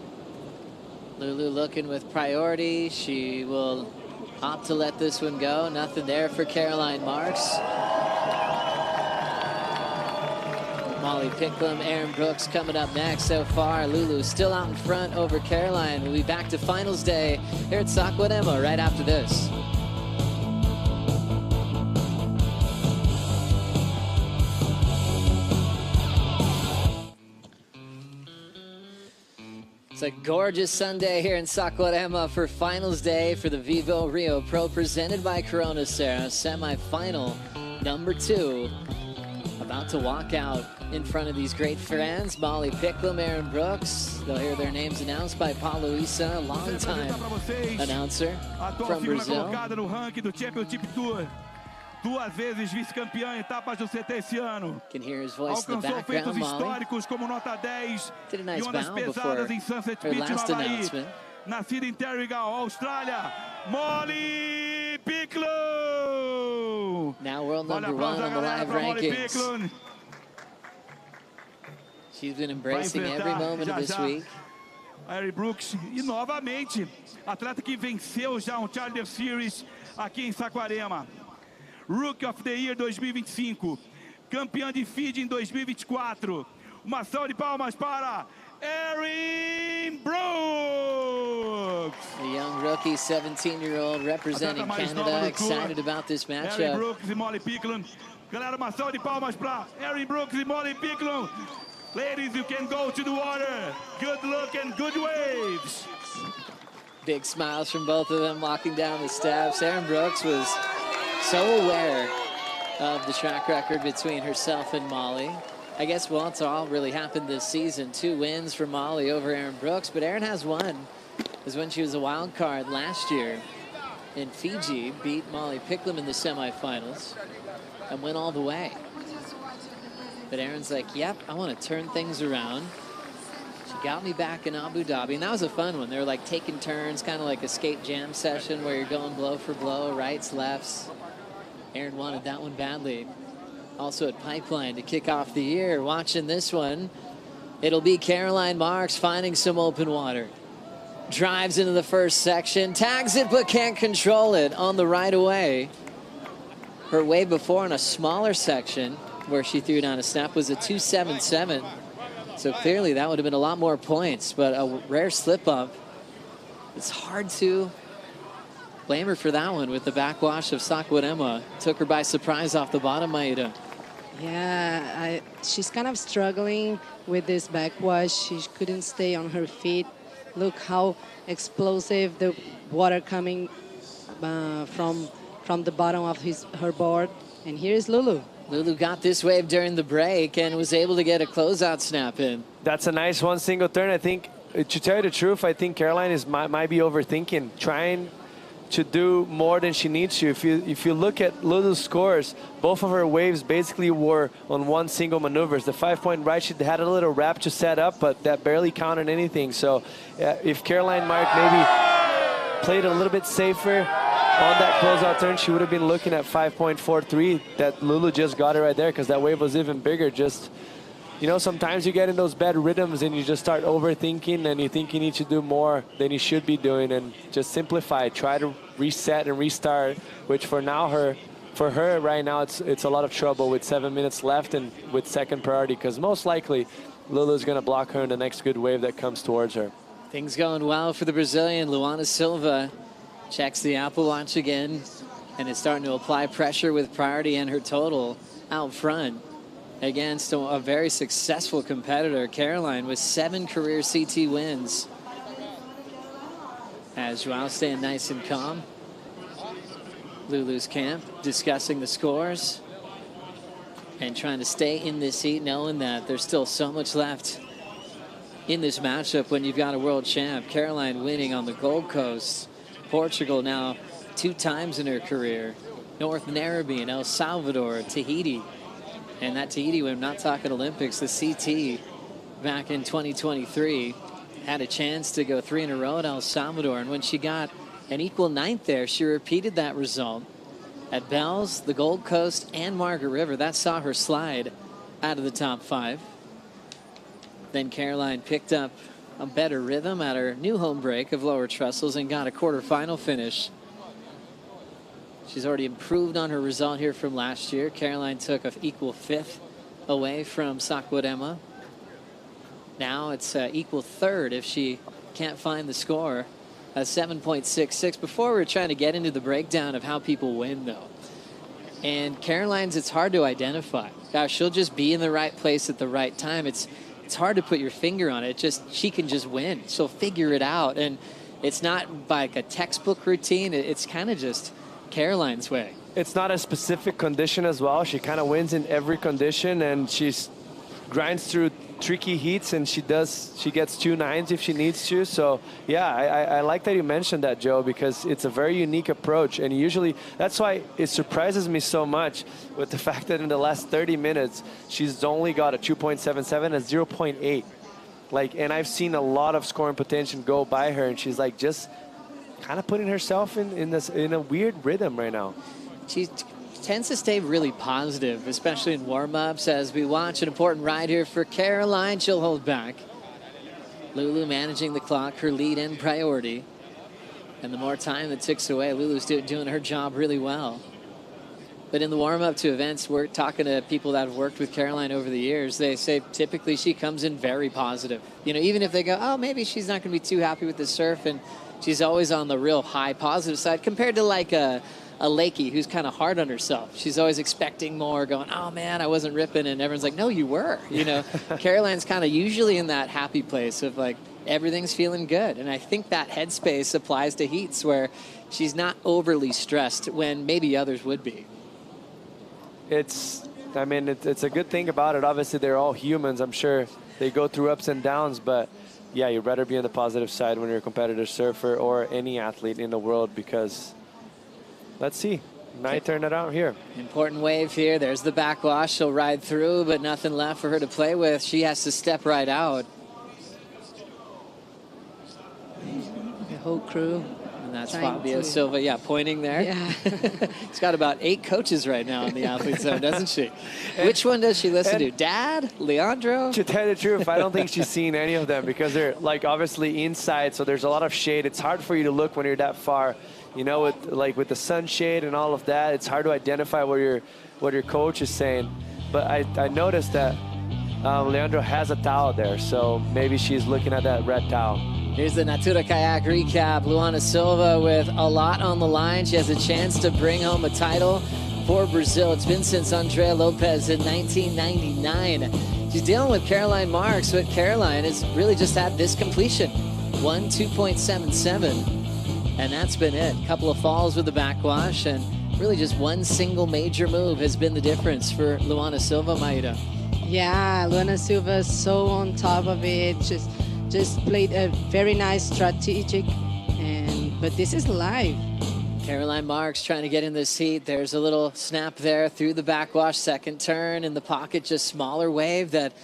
Lulu looking with priority. She will opt to let this one go. Nothing there for Caroline Marks. Molly Picklum, Aaron Brooks coming up next. So far, Lulu still out in front over Caroline. We'll be back to finals day here at Saquarema right after this. It's a gorgeous Sunday here in Saquarema for finals day for the VIVO Rio Pro presented by Corona Cero. Semi-final number 2. About to walk out in front of these great fans. Molly Picklum, Aaron Brooks. They'll hear their names announced by Paulo Issa, longtime announcer from Brazil. 2 vezes vice-campeã em etapas do CT esse ano. Can hear his voice in the Alcançou feitos background, Molly. históricos como nota 10 Did a nice e uma das bow pesadas before em Sunset her Beach, no last Havaí. announcement. Nascida em Terrigal, Austrália, Molly Picklum. Now world number 1 on the live rankings. She's been embracing every moment of this week. Aaron Brooks, e novamente, atleta que venceu já um Challenger Series aqui em Saquarema. Rookie of the Year 2025, campeã de feed em 2024. Uma salva de palmas para Aaron Brooks. The young rookie, 17-year-old, representing Canada, excited about this matchup. Aaron Brooks e Molly Picklum. Galera, uma salva de palmas para Aaron Brooks e Molly Picklum. Ladies, you can go to the water. Good luck and good waves. Big smiles from both of them walking down the steps. Aaron Brooks was so aware of the track record between herself and Molly. I guess, well, it's all really happened this season. 2 wins for Molly over Aaron Brooks, but Aaron has one. It was when she was a wild card last year in Fiji, beat Molly Picklum in the semifinals and went all the way. But Aaron's like, yep, I want to turn things around. She got me back in Abu Dhabi, and that was a fun one. They were like taking turns, kind of like a skate jam session where you're going blow for blow, rights, lefts. Aaron wanted that one badly. also at Pipeline to kick off the year. Watching this one, it'll be Caroline Marks finding some open water. Drives into the first section, tags it but can't control it on the right away. Her wave before in a smaller section where she threw down a snap was a 2.77. So clearly that would have been a lot more points, but a rare slip up. It's hard to blame her for that one with the backwash of Saquarema. Took her by surprise off the bottom, Maida. Yeah, she's kind of struggling with this backwash. She couldn't stay on her feet. Look how explosive the water coming from the bottom of her board. And here's Lulu. Lulu got this wave during the break and was able to get a closeout snap in. That's a nice one single turn. I think, to tell you the truth, I think Caroline might be overthinking, trying to do more than she needs to. If you look at Lulu's scores, both of her waves basically were on one single maneuvers. The 5-point right, she had a little wrap to set up, but that barely counted anything. So if Caroline Mark maybe played a little bit safer on that closeout turn, she would have been looking at 5.43 that Lulu just got it right there, because that wave was even bigger. Just, you know, sometimes you get in those bad rhythms and you just start overthinking and you think you need to do more than you should be doing, and just simplify. Try to reset and restart, which for her right now, it's a lot of trouble with 7 minutes left and with second priority, because most likely Lulu's going to block her in the next good wave that comes towards her. Things going well for the Brazilian. Luana Silva checks the Apple Watch again and is starting to apply pressure with priority and her total out front against a very successful competitor, Caroline, with 7 career CT wins. As Joao staying nice and calm. Lulu's camp discussing the scores and trying to stay in this heat, knowing that there's still so much left in this matchup when you've got a world champ. Caroline winning on the Gold Coast. Portugal now 2 times in her career. North Narrabeen, El Salvador, Tahiti. And that Tahiti, when I'm not talking Olympics, the CT back in 2023 had a chance to go 3 in a row at El Salvador. And when she got an equal 9th there, she repeated that result at Bells, the Gold Coast, and Margaret River. That saw her slide out of the top 5. Then Caroline picked up a better rhythm at her new home break of lower trestles and got a quarterfinal finish. She's already improved on her result here from last year. Caroline took an equal 5th away from Saquarema. Now it's equal 3rd if she can't find the score. A 7.66. Before we were trying to get into the breakdown of how people win, though. And Caroline's, it's hard to identify. Gosh, she'll just be in the right place at the right time. It's hard to put your finger on it. She can just win. She'll figure it out. And it's not like a textbook routine. It's kind of just Caroline's way. It's not a specific condition as well. She kind of wins in every condition, and she grinds through tricky heats, and she gets 2 9s if she needs to. So yeah, I like that you mentioned that, Joe, because it's a very unique approach, and usually that's why it surprises me so much with the fact that in the last 30 minutes she's only got a 2.77 and 0.8. Like, and I've seen a lot of scoring potential go by her, and she's like just kind of putting herself in a weird rhythm right now. She tends to stay really positive, especially in warm-ups. As we watch an important ride here for Caroline, she'll hold back. Lulu managing the clock, her lead and priority. And the more time that ticks away, Lulu's doing her job really well. But in the warm-up to events, we're talking to people that have worked with Caroline over the years. They say typically she comes in very positive. You know, even if they go, oh, maybe she's not going to be too happy with the surf, and she's always on the real high positive side compared to like a Lakey who's kind of hard on herself. She's always expecting more, going, oh man, I wasn't ripping, and everyone's like, no, you were. You know, Caroline's kind of usually in that happy place of like, everything's feeling good. And I think that headspace applies to heats where she's not overly stressed when maybe others would be. It's a good thing about it. Obviously, they're all humans. I'm sure they go through ups and downs, but yeah, you'd rather be on the positive side when you're a competitive surfer or any athlete in the world, because let's see. Might turn it out here. Important wave here. There's the backwash. She'll ride through, but nothing left for her to play with. She has to step right out. The whole crew And that's Trying Fabio to. Silva, pointing there. Yeah. She's got about 8 coaches right now in the athlete zone, doesn't she? Which one does she listen to? Dad? Leandro? To tell you the truth, I don't think she's seen any of them because they're like obviously inside, so there's a lot of shade. It's hard for you to look when you're that far. You know, with the sunshade and all of that, it's hard to identify what your coach is saying. But I noticed that Leandro has a towel there, so maybe she's looking at that red towel. Here's the Natura Kayak recap. Luana Silva with a lot on the line. She has a chance to bring home a title for Brazil. It's been since Andrea Lopez in 1999. She's dealing with Caroline Marks, but Caroline has really just had this completion. 2.77. And that's been it. A couple of falls with the backwash, and really just one single major move has been the difference for Luana Silva, Maida. Yeah, Luana Silva is so on top of it. Just played a very nice strategic, but this is live. Caroline Marks trying to get in this heat. There's a little snap there through the backwash, second turn in the pocket, just smaller wave that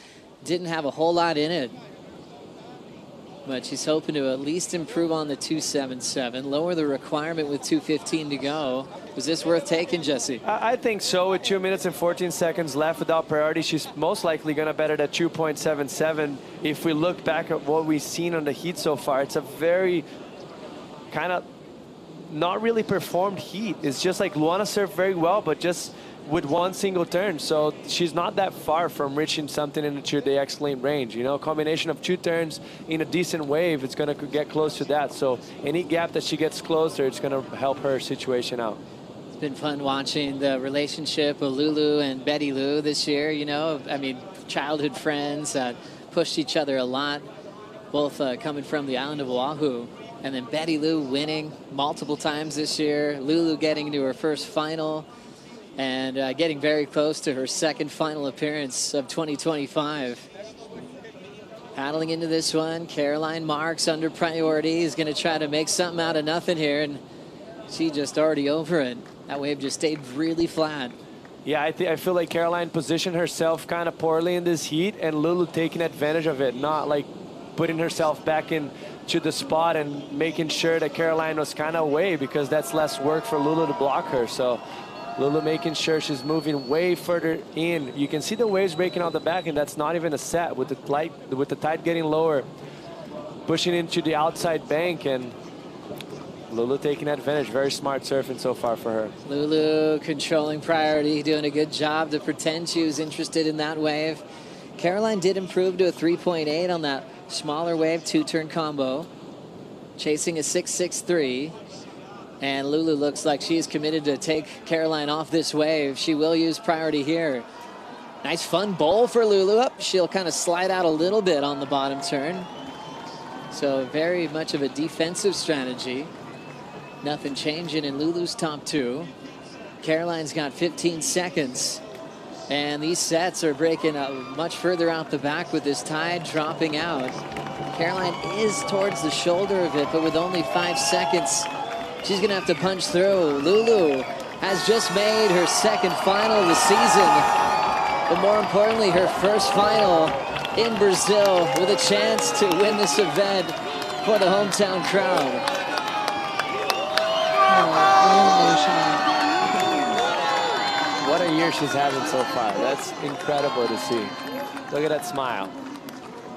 didn't have a whole lot in it. But she's hoping to at least improve on the 2.77, lower the requirement with 2.15 to go. Was this worth taking, Jesse? I think so. With 2 minutes and 14 seconds left without priority, she's most likely going to bet it at 2.77. If we look back at what we've seen on the heat so far, it's a very kind of not really performed heat. It's just like Luana served very well, but just with one single turn. So she's not that far from reaching something into the X-Lane range. You know, a combination of 2 turns in a decent wave, it's going to get close to that. So any gap that she gets closer, it's going to help her situation out. It's been fun watching the relationship of Lulu and Betty Lou this year. You know, I mean, childhood friends that pushed each other a lot, both coming from the island of Oahu. And then Betty Lou winning multiple times this year. Lulu getting into her first final and getting very close to her second final appearance of 2025. Paddling into this one, Caroline Marks under priority is going to try to make something out of nothing here, and she just already over it. That wave just stayed really flat. Yeah, I feel like Caroline positioned herself kind of poorly in this heat, and Lulu taking advantage of it, not like putting herself back into the spot and making sure that Caroline was kind of away, because that's less work for Lulu to block her. So Lulu making sure she's moving way further in. You can see the waves breaking out the back, and that's not even a set with the tide getting lower, pushing into the outside bank, and Lulu taking advantage. Very smart surfing so far for her. Lulu controlling priority, doing a good job to pretend she was interested in that wave. Caroline did improve to a 3.8 on that smaller wave 2-turn combo, chasing a 6.63. And Lulu looks like she's committed to take Caroline off this wave. She will use priority here. Nice fun bowl for Lulu. Up, she'll kind of slide out a little bit on the bottom turn. So very much of a defensive strategy. Nothing changing in Lulu's top 2. Caroline's got 15 seconds. And these sets are breaking much further out the back with this tide dropping out. Caroline is towards the shoulder of it, but with only 5 seconds, she's going to have to punch through. Lulu has just made her second final of the season, but more importantly, her first final in Brazil with a chance to win this event for the hometown crowd. What a year she's having so far. That's incredible to see. Look at that smile.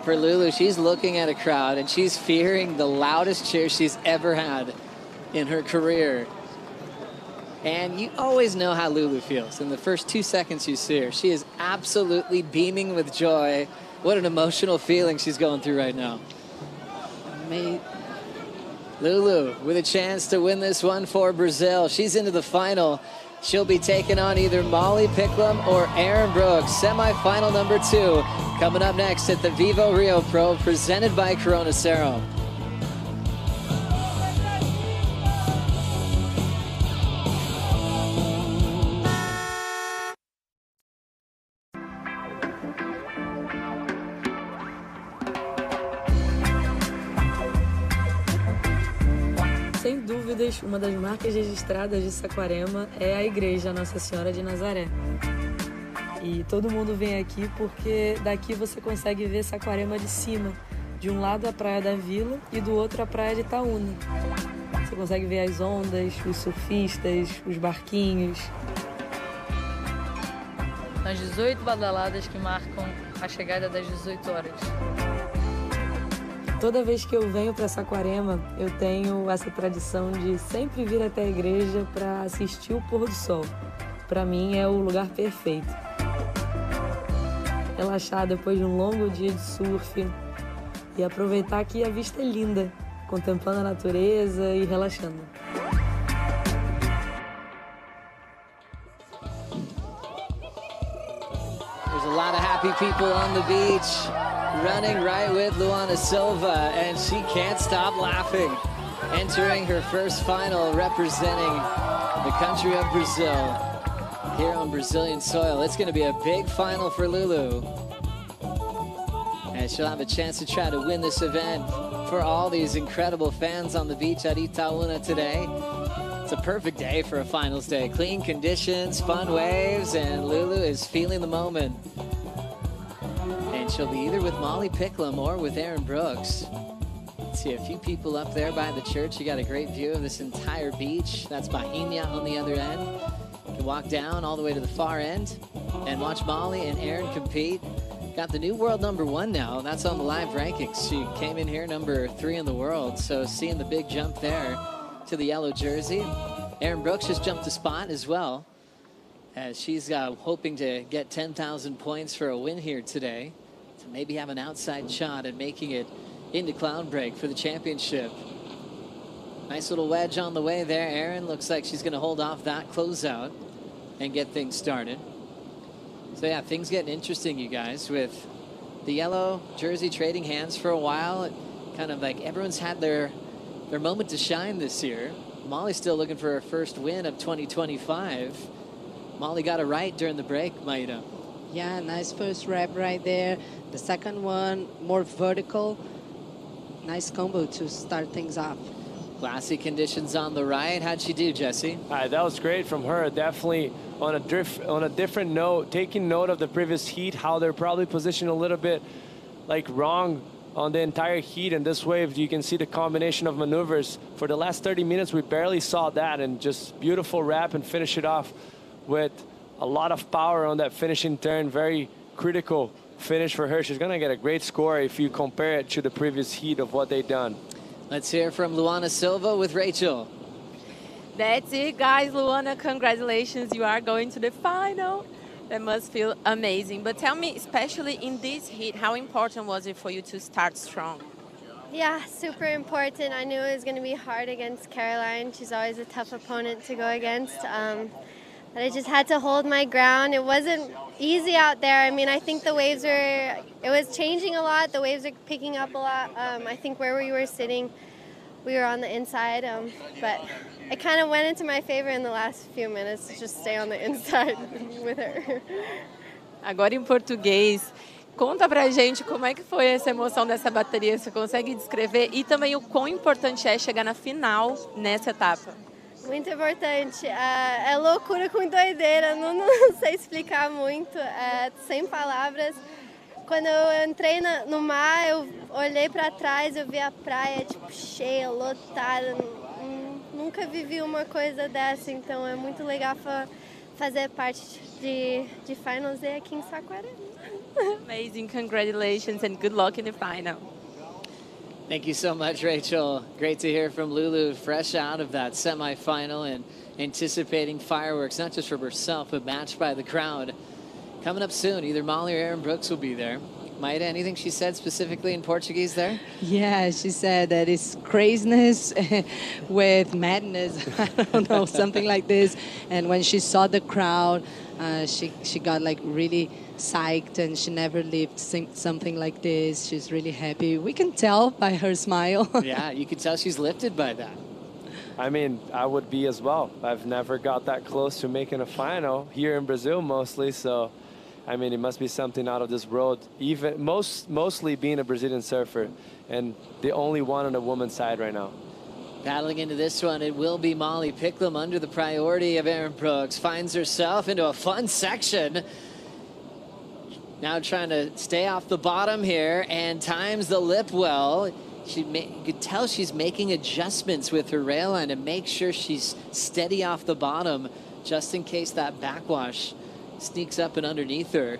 For Lulu, she's looking at a crowd and she's fearing the loudest cheer she's ever had in her career. And you always know how Lulu feels. In the first 2 seconds you see her, she is absolutely beaming with joy. What an emotional feeling she's going through right now. Lulu with a chance to win this one for Brazil. She's into the final. She'll be taking on either Molly Picklum or Erin Brooks. Semi-final number 2 coming up next at the VIVO Rio Pro, presented by Corona Cero. Sem dúvidas, uma das marcas registradas de Saquarema é a Igreja Nossa Senhora de Nazaré. E todo mundo vem aqui porque daqui você consegue ver Saquarema de cima. De um lado a Praia da Vila e do outro a Praia de Itaúna. Você consegue ver as ondas, os surfistas, os barquinhos. As 18 badaladas que marcam a chegada das 18 horas. Toda vez que eu venho para Saquarema, eu tenho essa tradição de sempre vir até a igreja para assistir o pôr do sol. Para mim é o lugar perfeito. Relaxar depois de um longo dia de surf e aproveitar que a vista é linda, contemplando a natureza e relaxando. There's a lot of happy people on the beach, running right with Luana Silva, and she can't stop laughing. Entering her first final, representing the country of Brazil here on Brazilian soil. It's going to be a big final for Lulu, and she'll have a chance to try to win this event for all these incredible fans on the beach at Itaúna today. It's a perfect day for a finals day. Clean conditions, fun waves, and Lulu is feeling the moment. And she'll be either with Molly Picklum or with Aaron Brooks. See a few people up there by the church. You got a great view of this entire beach. That's Bahia on the other end. You can walk down all the way to the far end and watch Molly and Aaron compete. Got the new world #1 now. That's on the live rankings. She came in here #3 in the world. So seeing the big jump there to the yellow jersey. Aaron Brooks just jumped a spot as well, as she's hoping to get 10,000 points for a win here today, to maybe have an outside shot at making it into Cloud Break for the championship. Nice little wedge on the way there. Aaron looks like she's going to hold off that closeout and get things started. So yeah, things getting interesting, you guys, with the yellow jersey trading hands for a while. Kind of like everyone's had their moment to shine this year. Molly's still looking for her first win of 2025. Molly got it right during the break, Maida. Yeah, nice first rep right there. The second one, more vertical. Nice combo to start things off. Glassy conditions on the right. How'd she do, Jesse? That was great from her. Definitely on a different note, taking note of the previous heat, how they're probably positioned a little bit like wrong on the entire heat. And this wave, you can see the combination of maneuvers. For the last 30 minutes, we barely saw that, and just beautiful wrap and finish it off with a lot of power on that finishing turn. Very critical finish for her. She's gonna get a great score if you compare it to the previous heat of what they've done. Let's hear from Luana Silva with Rachel. That's it, guys. Luana, congratulations. You are going to the final. That must feel amazing. But tell me, especially in this heat, how important was it for you to start strong? Yeah, super important. I knew it was going to be hard against Caroline. She's always a tough opponent to go against. But I just had to hold my ground. It wasn't easy out there. I mean, I think the waves it was changing a lot. The waves are picking up a lot. I think where we were sitting, we were on the inside. But it kind of went into my favor in the last few minutes to just stay on the inside with her. Agora em português, conta pra gente como é que foi essa emoção dessa bateria. Você consegue descrever? E também o quão importante é chegar na final nessa etapa. Muito importante. É loucura com doideira, não sei explicar muito, sem palavras. Quando eu entrei no mar, eu olhei para trás, eu vi a praia tipo cheia, lotada. Nunca vivi uma coisa dessa, então é muito legal fazer parte de Finals Day aqui em Saquarema. Amazing, congratulations and good luck in the final. Thank you so much, Rachel. Great to hear from Lulu, fresh out of that semifinal and anticipating fireworks, not just for herself, but matched by the crowd. Coming up soon, either Molly or Aaron Brooks will be there. Maida, anything she said specifically in Portuguese there? Yeah, she said that it's craziness with madness. I don't know, something like this. And when she saw the crowd, she got like really psyched, and she never lived something like this. She's really happy. We can tell by her smile. Yeah, you can tell she's lifted by that. I mean, I would be as well. I've never got that close to making a final here in Brazil mostly, so I mean, it must be something out of this world, even mostly being a Brazilian surfer and the only one on the woman's side right now. Battling into this one, it will be Molly Picklum under the priority of Aaron Brooks. Finds herself into a fun section. Now trying to stay off the bottom here and times the lip well. you could tell she's making adjustments with her rail line to make sure she's steady off the bottom, just in case that backwash sneaks up and underneath her.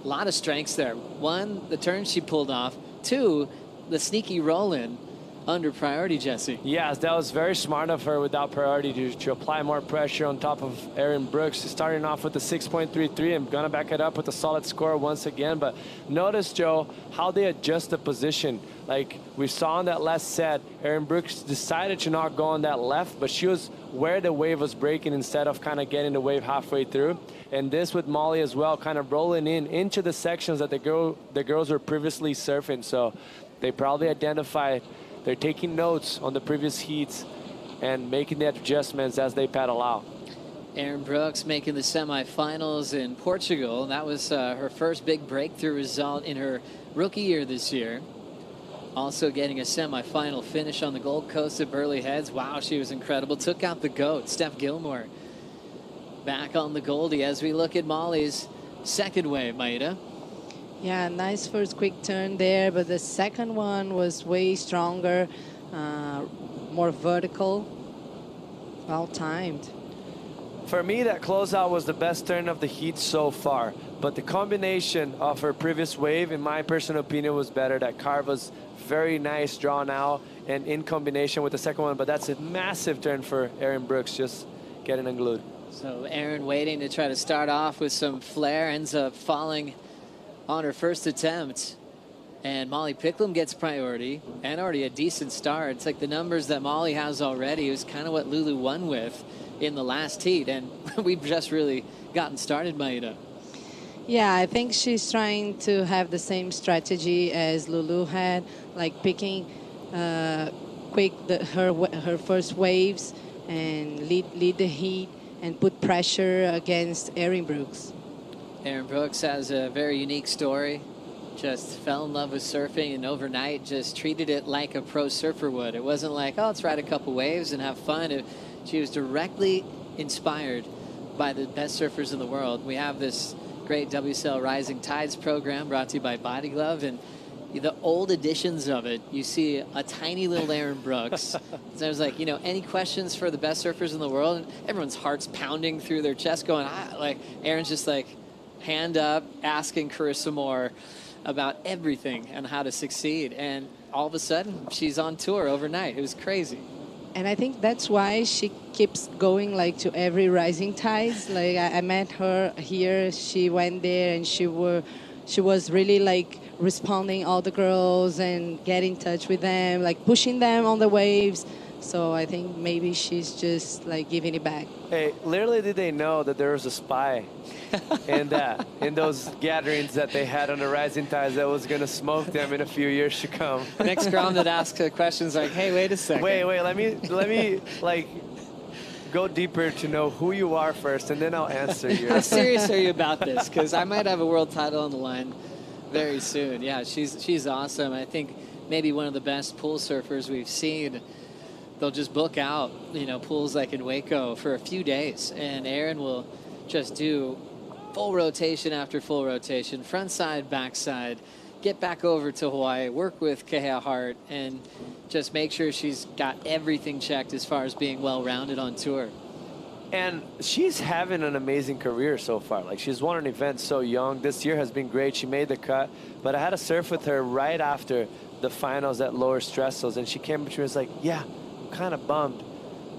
A lot of strengths there. One, the turn she pulled off. Two, the sneaky roll-in under priority, Jesse. Yes, that was very smart of her without priority to apply more pressure on top of Erin Brooks. She's starting off with a 6.33 and gonna back it up with a solid score once again. But notice, Joe, how they adjust the position. Like we saw in that last set, Erin Brooks decided to not go on that left, but she was where the wave was breaking instead of kind of getting the wave halfway through. And this with Molly as well, kind of rolling into the sections that the girls were previously surfing. So they probably identified. They're taking notes on the previous heats and making the adjustments as they paddle out. Erin Brooks making the semifinals in Portugal. That was her first big breakthrough result in her rookie year this year. Also getting a semifinal finish on the Gold Coast at Burley Heads. Wow, she was incredible. Took out the GOAT, Steph Gilmore. Back on the Goldie as we look at Molly's second wave, Maida. Yeah, nice first quick turn there, but the second one was way stronger, more vertical, well timed. For me, that closeout was the best turn of the heat so far, but the combination of her previous wave, in my personal opinion, was better. That carve was very nice, drawn out, and in combination with the second one, but that's a massive turn for Erin Brooks, just getting unglued. So Erin waiting to try to start off with some flair, ends up falling on her first attempt, and Molly Picklum gets priority and already a decent start. It's like the numbers that Molly has already is kind of what Lulu won with in the last heat, and we've just really gotten started, Maida. Yeah, I think she's trying to have the same strategy as Lulu had, like picking quick her first waves and lead the heat and put pressure against Erin Brooks. Erin Brooks has a very unique story. Just fell in love with surfing and overnight just treated it like a pro surfer would. It wasn't like, oh, let's ride a couple waves and have fun. She was directly inspired by the best surfers in the world. We have this great WSL Rising Tides program brought to you by Body Glove, and the old editions of it, you see a tiny little Erin Brooks. So I was like, any questions for the best surfers in the world? And everyone's heart's pounding through their chest going, like, Erin's just like, hand up, asking Carissa Moore about everything and how to succeed. And all of a sudden, she's on tour overnight. It was crazy. And I think that's why she keeps going like to every Rising Tides. Like I met her here. She went there and she was really like responding all the girls and get in touch with them, like pushing them on the waves. So I think maybe she's just like giving it back. Hey, literally did they know that there was a spy in those gatherings that they had on the Rising Tides that was going to smoke them in a few years to come? Next round that asks questions like, hey, wait a second. Wait, let me like go deeper to know who you are first, and then I'll answer you. How serious are you about this? Because I might have a world title on the line very soon. Yeah, she's awesome. I think maybe one of the best pool surfers we've seen. They'll just book out, pools like in Waco for a few days, and Erin will just do full rotation after full rotation, front side, back side, get back over to Hawaii, work with Kehea Hart, and just make sure she's got everything checked as far as being well-rounded on tour. And she's having an amazing career so far. Like, she's won an event so young. This year has been great. She made the cut, but I had to surf with her right after the finals at lower stressors, and she came up to me and was like, yeah, kind of bummed,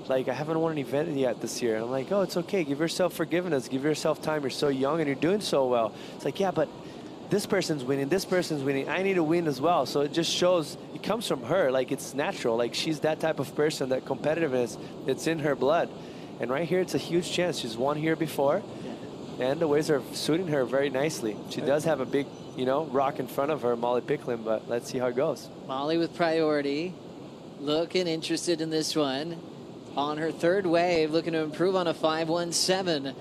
like I haven't won an event yet this year. And I'm like, oh, it's okay, give yourself forgiveness, give yourself time, you're so young and you're doing so well. It's like, yeah, but this person's winning, I need to win as well. So it just shows it comes from her, like it's natural, like she's that type of person, that competitiveness, it's in her blood. And right here it's a huge chance. She's won here before, and the waves are suiting her very nicely. She does have a big rock in front of her, Molly Picklum, but let's see how it goes. Molly with priority, looking interested in this one. On her third wave, looking to improve on a 5.17.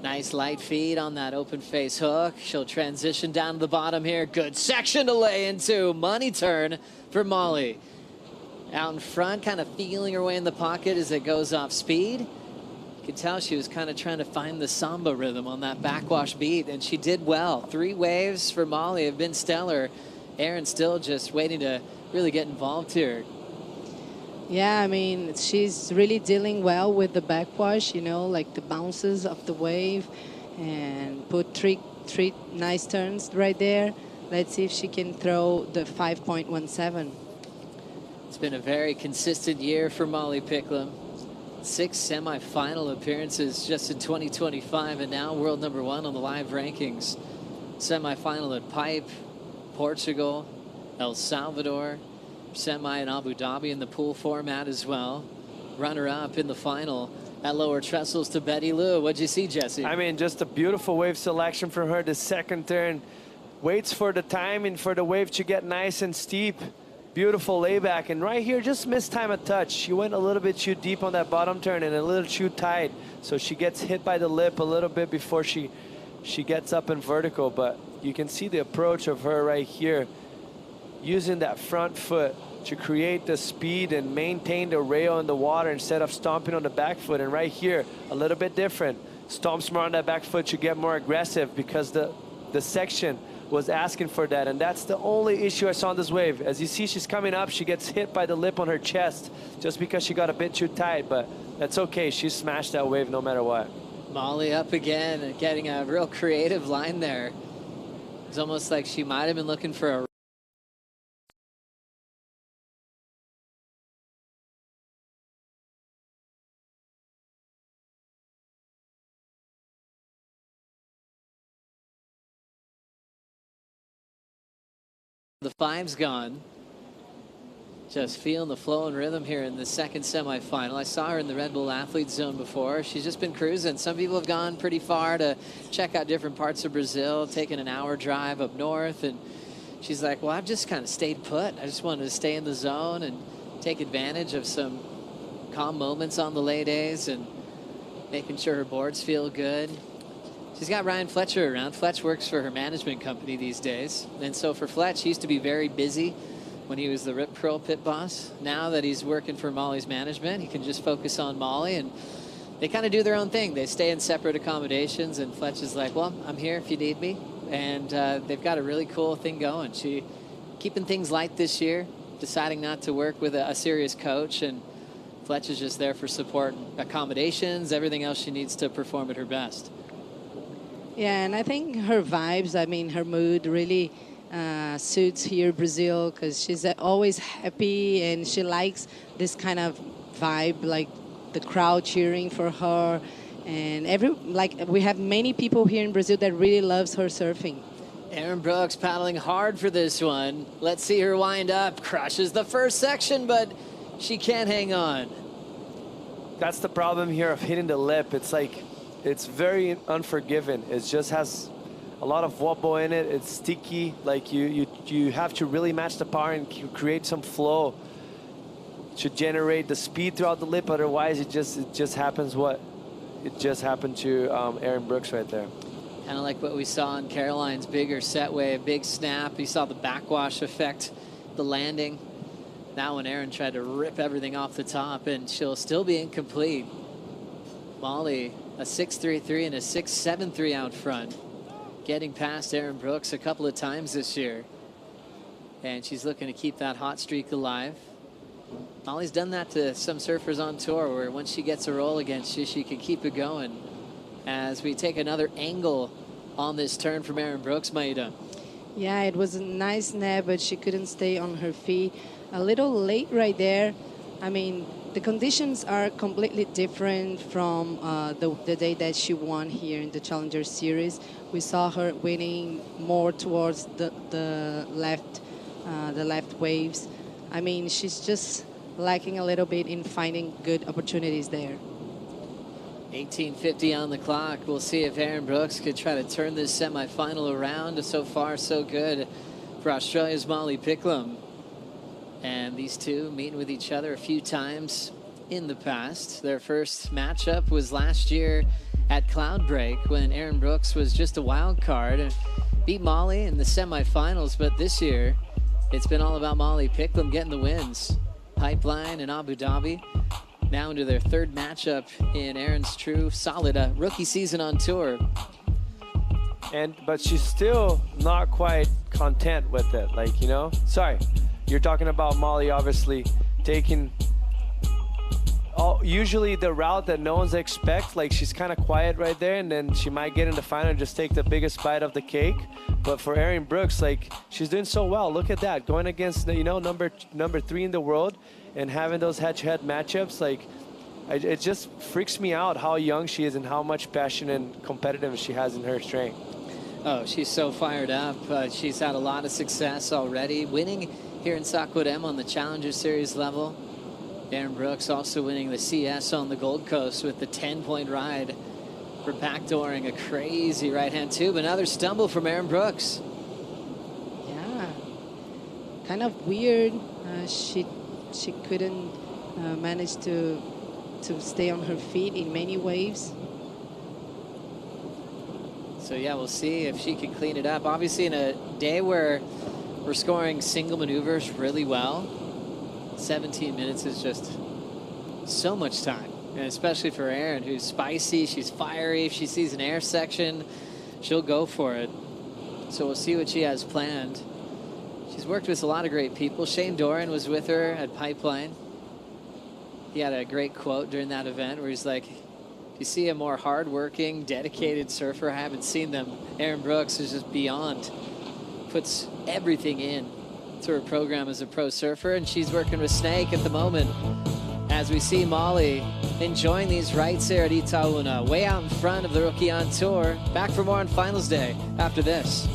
Nice light feed on that open face hook. She'll transition down to the bottom here. Good section to lay into. Money turn for Molly. Out in front, kind of feeling her way in the pocket as it goes off speed. You could tell she was kind of trying to find the samba rhythm on that backwash beat, and she did well. 3 waves for Molly have been stellar. Erin still just waiting to really get involved here. Yeah, I mean, she's really dealing well with the backwash, you know, like the bounces of the wave, and put three nice turns right there. Let's see if she can throw the 5.17. It's been a very consistent year for Molly Picklum. 6 semifinal appearances just in 2025, and now world #1 on the live rankings. Semifinal at Pipe, Portugal, El Salvador, semi in Abu Dhabi in the pool format as well. Runner-up in the final at lower trestles to Betty Lou. What'd you see, Jesse? I mean, just a beautiful wave selection from her. The second turn, waits for the timing for the wave to get nice and steep. Beautiful layback, and right here just missed time a touch. She went a little bit too deep on that bottom turn and a little too tight, so she gets hit by the lip a little bit before she gets up in vertical. But you can see the approach of her right here, using that front foot to create the speed and maintain the rail in the water instead of stomping on the back foot. And right here, a little bit different. Stomps more on that back foot to get more aggressive because the section was asking for that. And that's the only issue I saw on this wave. As you see, she's coming up, she gets hit by the lip on her chest just because she got a bit too tight, but that's okay. She smashed that wave no matter what. Molly up again and getting a real creative line there. It's almost like she might have been looking for a the 5's gone. Just feeling the flow and rhythm here in the second semifinal. I saw her in the Red Bull Athlete Zone before. She's just been cruising. Some people have gone pretty far to check out different parts of Brazil, taking an hour drive up north, and she's like, well, I've just kind of stayed put. I just wanted to stay in the zone and take advantage of some calm moments on the lay days and making sure her boards feel good. She's got Ryan Fletcher around. Fletch works for her management company these days. And so for Fletch, he used to be very busy when he was the Rip Curl pit boss. Now that he's working for Molly's management, he can just focus on Molly, and they kind of do their own thing. They stay in separate accommodations, and Fletch is like, well, I'm here if you need me. And they've got a really cool thing going. She keeping things light this year, deciding not to work with a serious coach, and Fletch is just there for support, accommodations, everything else she needs to perform at her best. Yeah, and I think her vibes, I mean, her mood really suits here Brazil, because she's always happy and she likes this kind of vibe, like the crowd cheering for her. And we have many people here in Brazil that really loves her surfing. Erin Brooks paddling hard for this one. Let's see her wind up. Crushes the first section, but she can't hang on. That's the problem here of hitting the lip. It's like, it's very unforgiving. It just has a lot of wobble in it. It's sticky. Like you have to really match the power and create some flow to generate the speed throughout the lip. Otherwise, it just happens what it just happened to Erin Brooks right there. Kind of like what we saw in Caroline's bigger set wave, big snap. You saw the backwash affect the landing. That one, Erin tried to rip everything off the top, and she'll still be incomplete. Molly, a 6.33 and a 6.73 out front, getting past Erin Brooks a couple of times this year. And she's looking to keep that hot streak alive. Molly's done that to some surfers on tour, where once she gets a roll against you, she can keep it going. As we take another angle on this turn from Erin Brooks, Maida. Yeah, it was a nice snap, but she couldn't stay on her feet. A little late right there. I mean, the conditions are completely different from the day that she won here in the Challenger Series. We saw her winning more towards the left waves. I mean, she's just lacking a little bit in finding good opportunities there. 18:50 on the clock. We'll see if Erin Brooks could try to turn this semifinal around. So far, so good for Australia's Molly Picklum. And these two meeting with each other a few times in the past. Their first matchup was last year at Cloudbreak, when Erin Brooks was just a wild card and beat Molly in the semifinals. But this year, it's been all about Molly Picklum getting the wins. Pipeline in Abu Dhabi. Now into their third matchup in Erin's true solid rookie season on tour. But she's still not quite content with it. Like, you know, sorry. you're talking about Molly obviously taking usually the route that no one's expect. Like, she's kind of quiet right there, and then she might get in the final and just take the biggest bite of the cake. But for Erin Brooks, like, she's doing so well. Look at that, going against, you know, number 3 in the world and having those head-to-head matchups. Like, it just freaks me out how young she is and how much passion and competitive she has in her strength. Oh, she's so fired up. She's had a lot of success already, winning here in Saquarema on the Challenger Series level. Erin Brooks also winning the CS on the Gold Coast with the 10-point ride for backdooring a crazy right-hand tube. Another stumble from Erin Brooks. Yeah, kind of weird. She couldn't manage to stay on her feet in many waves. So yeah, we'll see if she can clean it up. Obviously, in a day where we're scoring single maneuvers really well, 17 minutes is just so much time, and especially for Erin, who's spicy, she's fiery. If she sees an air section, she'll go for it. So we'll see what she has planned. She's worked with a lot of great people. Shane Doran was with her at Pipeline. He had a great quote during that event where he's like, if you see a more hardworking, dedicated surfer, I haven't seen them. Erin Brooks is just beyond, puts everything in to her program as a pro surfer, and she's working with Snake at the moment. As we see Molly enjoying these rights here at Itaúna, way out in front of the Rookie on Tour. Back for more on Finals Day after this.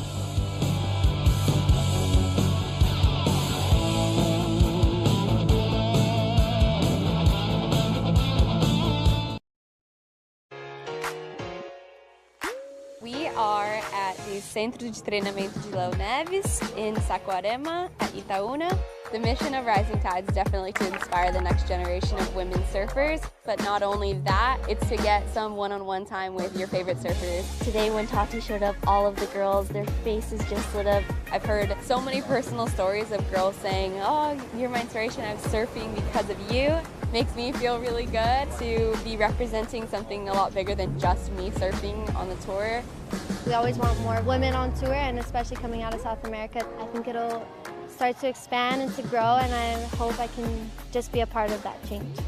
We are at the Centro de Treinamento de Léo Neves in Saquarema at Itaúna. The mission of Rising Tides is definitely to inspire the next generation of women surfers, but not only that, it's to get some one-on-one time with your favorite surfers. Today when Tati showed up, all of the girls, their faces just lit up. I've heard so many personal stories of girls saying, oh, you're my inspiration, I was surfing because of you. Makes me feel really good to be representing something a lot bigger than just me surfing on the tour. We always want more women on tour, and especially coming out of South America, I think it'll start to expand and to grow, and I hope I can just be a part of that change.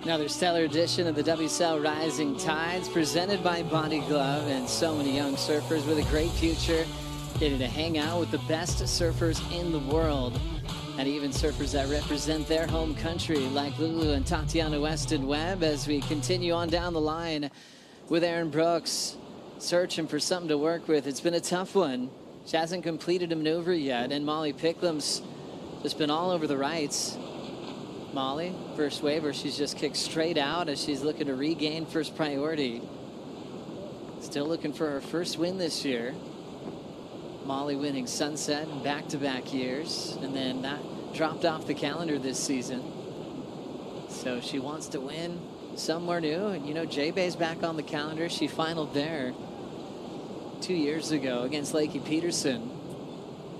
Another stellar edition of the WSL Rising Tides, presented by Body Glove, and so many young surfers with a great future, getting to hang out with the best surfers in the world, and even surfers that represent their home country, like Lulu and Tatiana Weston Webb, as we continue on down the line with Erin Brooks, searching for something to work with. It's been a tough one. She hasn't completed a maneuver yet, and Molly Picklam's just been all over the rights. Molly, first wave where she's just kicked straight out as she's looking to regain first priority. Still looking for her first win this year. Molly winning Sunset in back-to-back years, and then that dropped off the calendar this season. So she wants to win somewhere new, and you know, J-Bay's back on the calendar. She finaled there 2 years ago against Lakey Peterson.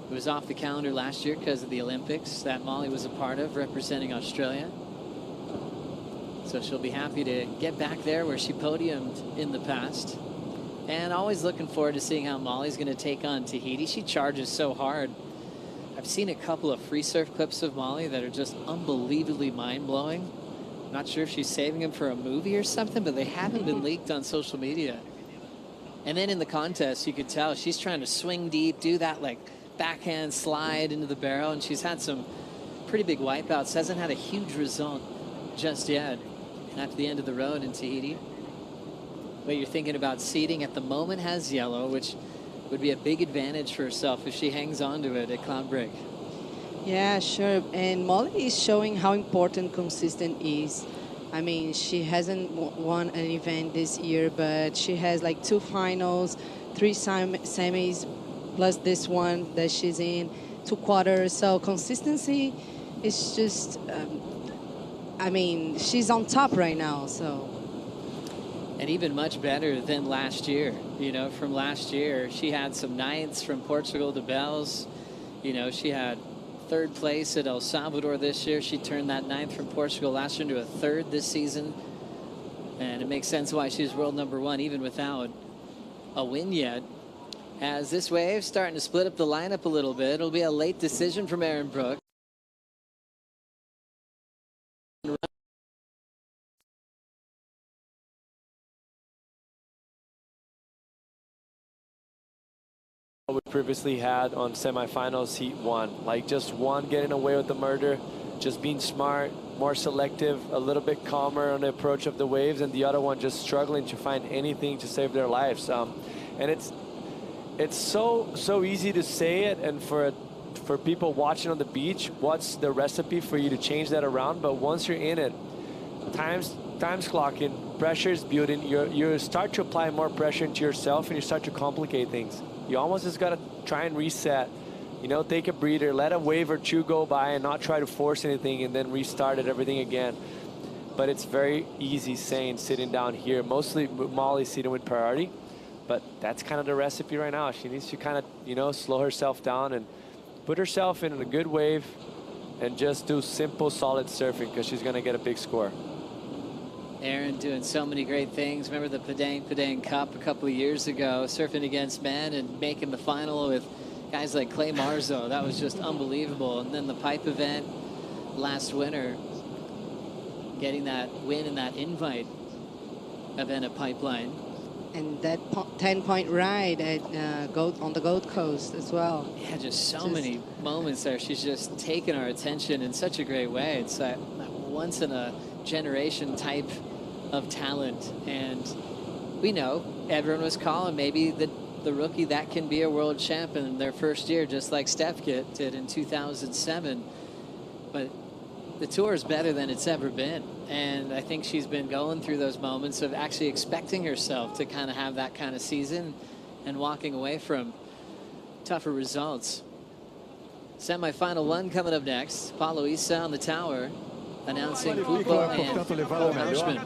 It was off the calendar last year because of the Olympics that Molly was a part of, representing Australia. So she'll be happy to get back there where she podiumed in the past. And always looking forward to seeing how Molly's going to take on Tahiti. She charges so hard. I've seen a couple of free surf clips of Molly that are just unbelievably mind-blowing. I'm not sure if she's saving them for a movie or something, but they haven't been leaked on social media. And then in the contest, you could tell she's trying to swing deep, do that like backhand slide into the barrel, and she's had some pretty big wipeouts. Hasn't had a huge result just yet. And at the end of the road in Tahiti, what you're thinking about seeding at the moment has yellow, which would be a big advantage for herself if she hangs on to it at Cloudbreak. Yeah, sure. And Molly is showing how important consistent is. I mean, she hasn't won an event this year, but she has like 2 finals, 3 semis, plus this one that she's in, 2 quarters. So consistency is just, I mean, she's on top right now, so. And even much better than last year. You know, from last year, she had some ninths from Portugal to Bells. You know, she had 3rd place at El Salvador this year. She turned that 9th from Portugal last year into a 3rd this season And it makes sense why she's world #1 even without a win yet. As this wave starting to split up the lineup a little bit, it'll be a late decision from Erin Brooks. We previously had on semifinals heat 1, like just one getting away with the murder, just being smart, more selective, a little bit calmer on the approach of the waves, and the other one just struggling to find anything to save their lives. And it's so easy to say it, and for people watching on the beach, what's the recipe for you to change that around? But once you're in it, time's clocking, pressure is building, you start to apply more pressure into yourself, and you start to complicate things. You almost just got to try and reset, you know, take a breather, let a wave or two go by and not try to force anything and then restart it, everything again. But it's very easy saying sitting down here, mostly Molly sitting with priority, but that's kind of the recipe right now. She needs to kind of, you know, slow herself down and put herself in a good wave and just do simple, solid surfing because she's going to get a big score. Erin doing so many great things. Remember the Padang Cup a couple of years ago, surfing against men and making the final with guys like Clay Marzo. That was just unbelievable. And then the pipe event last winter, getting that win in that invite event at Pipeline. And that 10-point ride at on the Gold Coast as well. Yeah, just many moments there. She's just taken our attention in such a great way. It's that once in a generation type of talent, and we know everyone was calling maybe the rookie that can be a world champion in their first year, just like Steph did in 2007. But the tour is better than it's ever been, and I think she's been going through those moments of actually expecting herself to kind of have that kind of season and walking away from tougher results. Semi-final 1 coming up next. Paulo Issa on the tower, announcing Pupo and Cole Hirschman.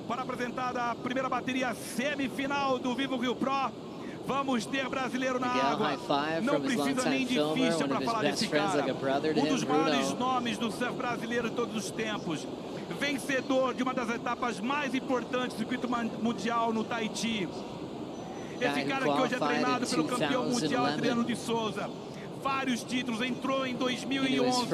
Para apresentar a primeira bateria semifinal do Vivo Rio Pro. Vamos ter brasileiro na água. Não precisa nem de ficha para falar desse cara. Dos maiores nomes do surf brasileiro de todos os tempos. Vencedor de uma das etapas mais importantes do circuito mundial no Tahiti. Esse cara que hoje é treinado pelo campeão mundial Adriano de Souza. Vários títulos, entrou em 2011.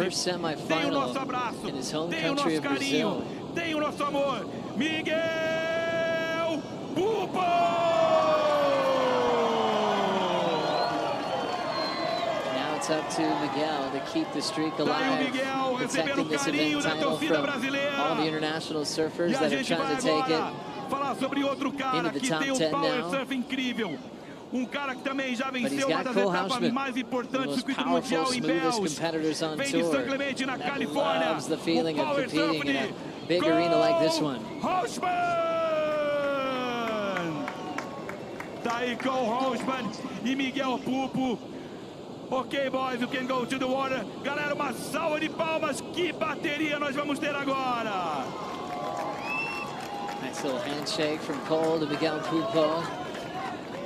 Tem o nosso abraço, tem o nosso carinho, tem o nosso amor. Miguel Pupo! Now it's up to Miguel to keep the streak alive, protecting this event title from all the international surfers that are trying to take it into the top 10 now. Cara que também já venceu uma das etapas mais importantes do circuito mundial em Bells. Vem de São Clemente, na Califórnia. O power surf big arena like this one. Hirschman! Tá aí Cole Hirschman e Miguel Pupo. Ok, boys, you can go to the water. Galera, uma salva de palmas. Que bateria nós vamos ter agora. Nice little handshake from Cole to Miguel Pupo.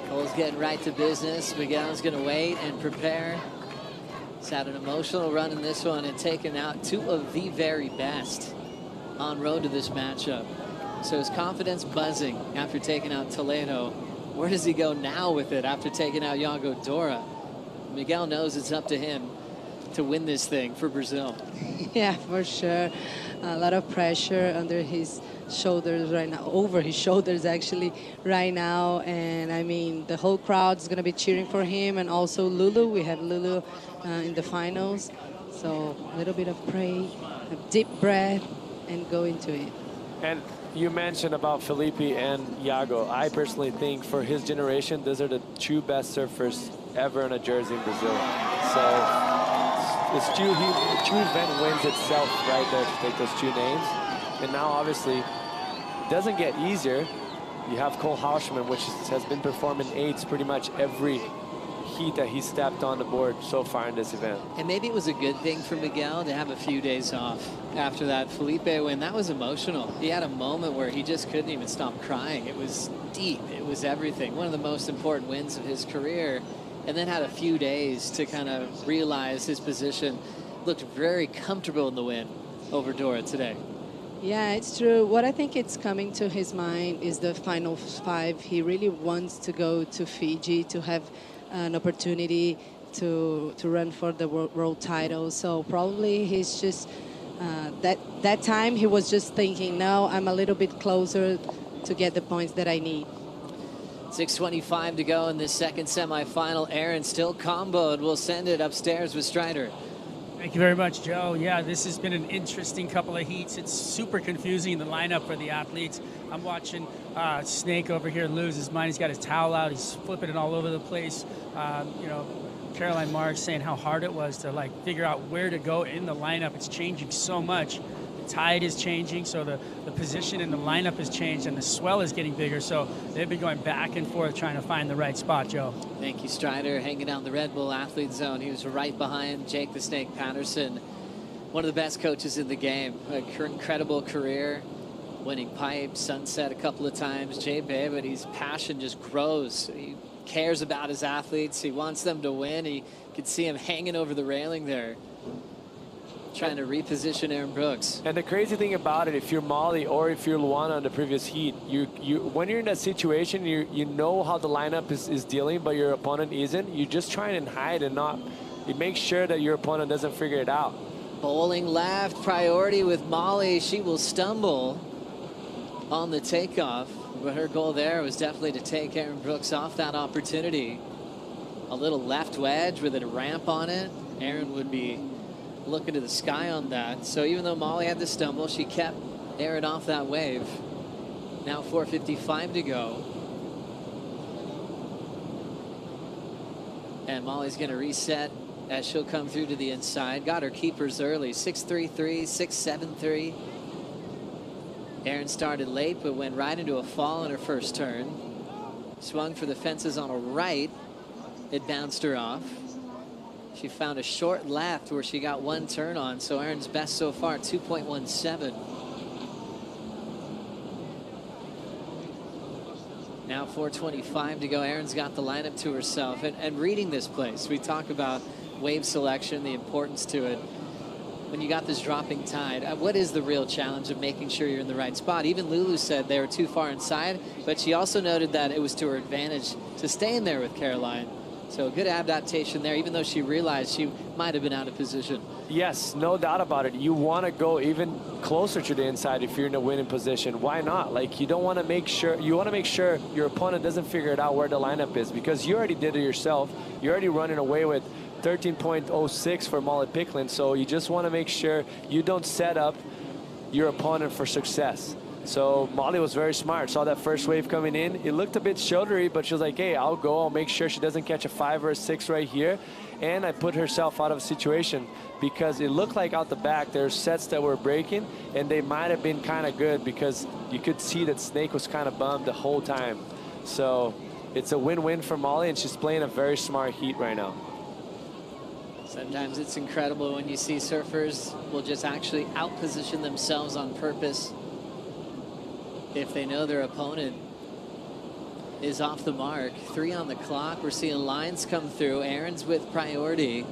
Cole's getting right to business. Miguel's going to wait and prepare. He's had an emotional run in this one and taken out 2 of the very best on road to this matchup. So his confidence buzzing after taking out Toledo. Where does he go now with it after taking out Yago Dora? Miguel knows it's up to him to win this thing for Brazil. Yeah, for sure. A lot of pressure under his shoulders right now, over his shoulders actually right now, and I mean the whole crowd's gonna be cheering for him, and also Lulu. We have Lulu in the finals, so a little bit of pray, a deep breath, and go into it. And you mentioned about Felipe and Yago. I personally think for his generation, those are the 2 best surfers ever on a jersey in Brazil. So the two event wins itself right there to take those 2 names. And now obviously it doesn't get easier. You have Cole Hirschman, which has been performing 8s pretty much every heat that he stepped on the board so far in this event. And maybe it was a good thing for Miguel to have a few days off after that Felipe win. That was emotional. He had a moment where he just couldn't even stop crying. It was deep. It was everything. One of the most important wins of his career. And then had a few days to kind of realize his position. Looked very comfortable in the win over Dora today. Yeah, it's true. What I think it's coming to his mind is the final 5. He really wants to go to Fiji to have an opportunity to run for the world title. So probably he's just that time he was just thinking, no, I'm a little bit closer to get the points that I need. 6:25 to go in this second semifinal. Aaron still comboed. We'll send it upstairs with Strider. Thank you very much, Joe. Yeah, this has been an interesting couple of heats. It's super confusing in the lineup for the athletes. I'm watching Snake over here lose his mind. He's got his towel out. He's flipping it all over the place. You know, Caroline Marks saying how hard it was to like figure out where to go in the lineup. It's changing so much. The tide is changing, so the position in the lineup has changed, and the swell is getting bigger. So they've been going back and forth trying to find the right spot, Joe. Thank you, Strider, hanging out in the Red Bull Athlete Zone. He was right behind Jake the Snake Patterson, one of the best coaches in the game. An incredible career, winning pipe, sunset a couple of times. Jay Bay, his passion just grows. He cares about his athletes. He wants them to win. You could see him hanging over the railing there, trying to reposition Aaron Brooks. And the crazy thing about it, if you're Molly or if you're Luana on the previous heat, you when you're in that situation, you know how the lineup is dealing, but your opponent isn't. You just try and hide and not. You make sure that your opponent doesn't figure it out. Bowling left, priority with Molly. She will stumble on the takeoff, but her goal there was definitely to take Aaron Brooks off that opportunity. A little left wedge with a ramp on it. Aaron would be looking to the sky on that. So even though Molly had the stumble, she kept Aaron off that wave. Now 4:55 to go. And Molly's going to reset as she'll come through to the inside. Got her keepers early, 6.33, 6.73. Aaron started late, but went right into a fall in her first turn. Swung for the fences on a right. It bounced her off. She found a short left where she got one turn on, so Aaron's best so far, 2.17. Now 4:25 to go. Aaron's got the lineup to herself. And reading this place, we talk about wave selection, the importance to it. When you got this dropping tide, what is the real challenge of making sure you're in the right spot? Even Lulu said they were too far inside, but she also noted that it was to her advantage to stay in there with Caroline. So a good adaptation there, even though she realized she might have been out of position. Yes, no doubt about it. You want to go even closer to the inside if you're in a winning position. Why not? Like, you don't want to make sure, you want to make sure your opponent doesn't figure it out where the lineup is, because you already did it yourself. You're already running away with 13.06 for Molly Picklin, so you just want to make sure you don't set up your opponent for success. So Molly was very smart, saw that first wave coming in. It looked a bit shouldery, but she was like, hey, I'll go, I'll make sure she doesn't catch a 5 or a 6 right here. And I put herself out of a situation because it looked like out the back there's sets that were breaking, and they might have been kind of good because you could see that Snake was kind of bummed the whole time. So it's a win-win for Molly, and she's playing a very smart heat right now. Sometimes it's incredible when you see surfers will just actually out-position themselves on purpose if they know their opponent is off the mark. 3 on the clock. We're seeing lines come through. Aaron's with priority.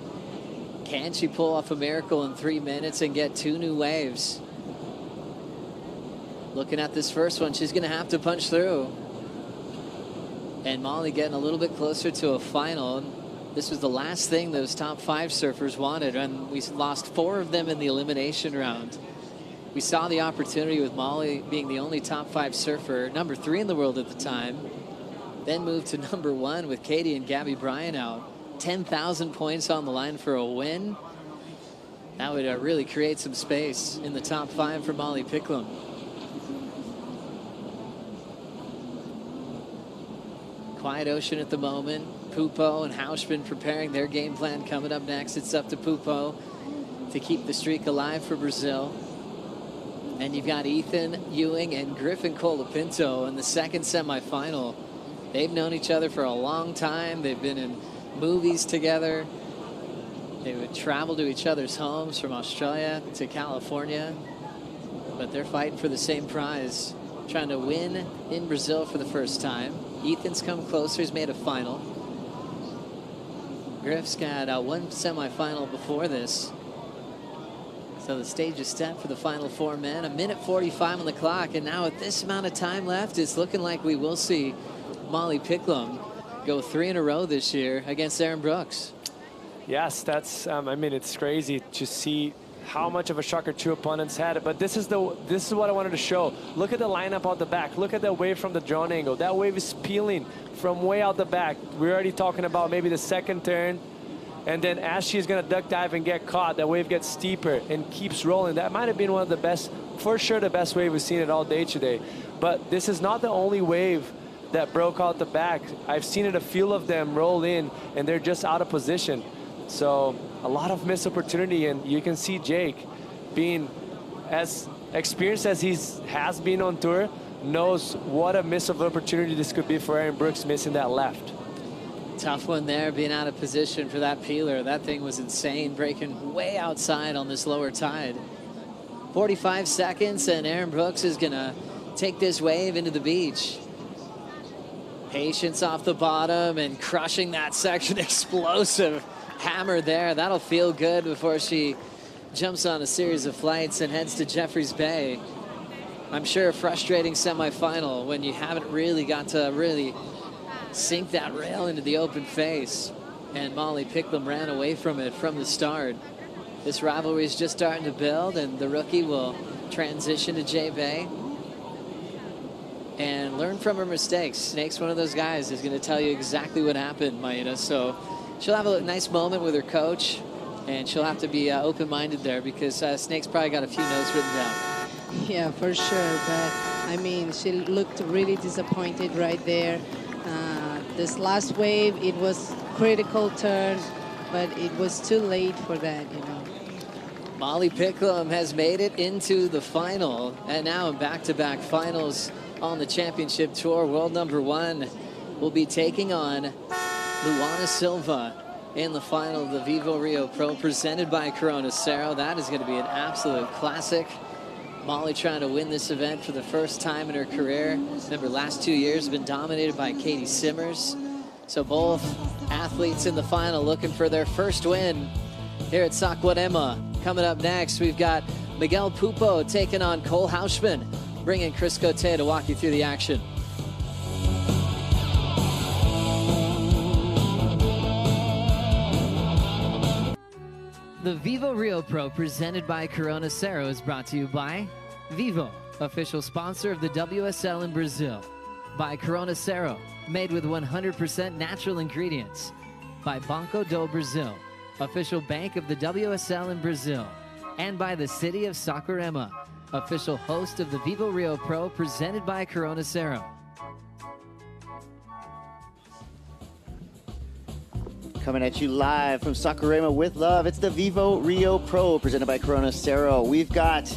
Can she pull off a miracle in 3 minutes and get 2 new waves? Looking at this first one, she's going to have to punch through. And Molly getting a little bit closer to a final. This was the last thing those top 5 surfers wanted, and we lost 4 of them in the elimination round. We saw the opportunity with Molly being the only top 5 surfer, number 3 in the world at the time, then moved to number 1 with Katie and Gabby Bryan out. 10,000 points on the line for a win. That would really create some space in the top 5 for Molly Picklum. Quiet ocean at the moment. Pupo and Hauschman preparing their game plan coming up next. It's up to Pupo to keep the streak alive for Brazil. And you've got Ethan Ewing and Griffin Colapinto in the second semifinal. They've known each other for a long time. They've been in movies together. They would travel to each other's homes from Australia to California. But they're fighting for the same prize, trying to win in Brazil for the first time. Ethan's come closer. He's made a final. Griff's got one semifinal before this. So the stage is set for the final 4 men. 1:45 on the clock, and now with this amount of time left, it's looking like we will see Molly Picklum go 3 in a row this year against Aaron Brooks. Yes, that's, I mean, it's crazy to see how much of a shocker 2 opponents had it, but this is what I wanted to show. Look at the lineup out the back. Look at that wave from the drone angle. That wave is peeling from way out the back. We're already talking about maybe the second turn, and then as she's gonna duck dive and get caught, that wave gets steeper and keeps rolling. That might have been one of the best, for sure the best wave we've seen it all day today. But this is not the only wave that broke out the back. I've seen it a few of them roll in, and they're just out of position. So a lot of missed opportunity, and you can see Jake, being as experienced as he has been on tour, knows what a miss of opportunity this could be for Aaron Brooks missing that left. Tough one there, being out of position for that peeler. That thing was insane, breaking way outside on this lower tide. 45 seconds, and Aaron Brooks is gonna take this wave into the beach. Patience off the bottom and crushing that section. Explosive hammer there. That'll feel good before she jumps on a series of flights and heads to Jeffreys Bay. I'm sure a frustrating semifinal when you haven't really got to really sink that rail into the open face. And Molly Picklum ran away from it from the start. This rivalry is just starting to build, and the rookie will transition to J-Bay and learn from her mistakes. Snake's one of those guys who's going to tell you exactly what happened, Maida. So she'll have a nice moment with her coach, and she'll have to be open-minded there, because Snake's probably got a few notes written down. Yeah, for sure. But, I mean, she looked really disappointed right there. This last wave, it was critical turn, but it was too late for that, you know. Molly Picklum has made it into the final, and now in back-to-back finals on the championship tour. World number 1 will be taking on Luana Silva in the final of the VIVO Rio Pro presented by Corona Cero. That is going to be an absolute classic. Molly trying to win this event for the first time in her career. Remember, last 2 years have been dominated by Katie Simmers. So both athletes in the final looking for their first win here at Saquarema. Coming up next, we've got Miguel Pupo taking on Cole Hausman. Bringing Chris Cote to walk you through the action. The VIVO Rio Pro presented by Corona Cero is brought to you by VIVO, official sponsor of the WSL in Brazil. By Corona Cero, made with 100% natural ingredients. By Banco do Brasil, official bank of the WSL in Brazil. And by the city of Saquarema, official host of the VIVO Rio Pro presented by Corona Cero. Coming at you live from Saquarema with love. It's the VIVO Rio Pro presented by Corona Cero. We've got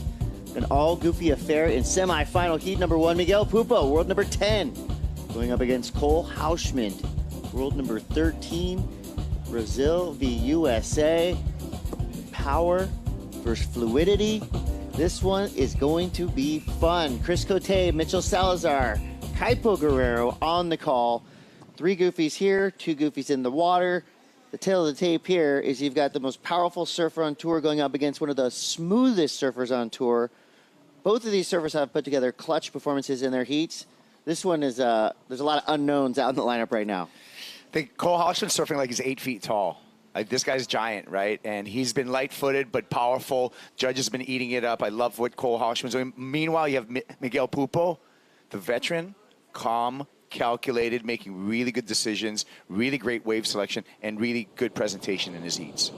an all-goofy affair in semifinal heat number 1. Miguel Pupo, world number 10, going up against Cole Hausman, world number 13. Brazil v USA. Power versus fluidity. This one is going to be fun. Chris Cote, Mitchell Salazar, Kaipo Guerrero on the call. 3 goofies here, 2 goofies in the water. The tail of the tape here is you've got the most powerful surfer on tour going up against one of the smoothest surfers on tour. Both of these surfers have put together clutch performances in their heats. This one is, there's a lot of unknowns out in the lineup right now. I think Cole Hausman's surfing like he's 8 feet tall. This guy's giant, right? And he's been light-footed but powerful. Judges have been eating it up. I love what Cole Hausman's doing. Meanwhile, you have Miguel Pupo, the veteran, calm, calculated, making really good decisions, really great wave selection, and really good presentation in his heats.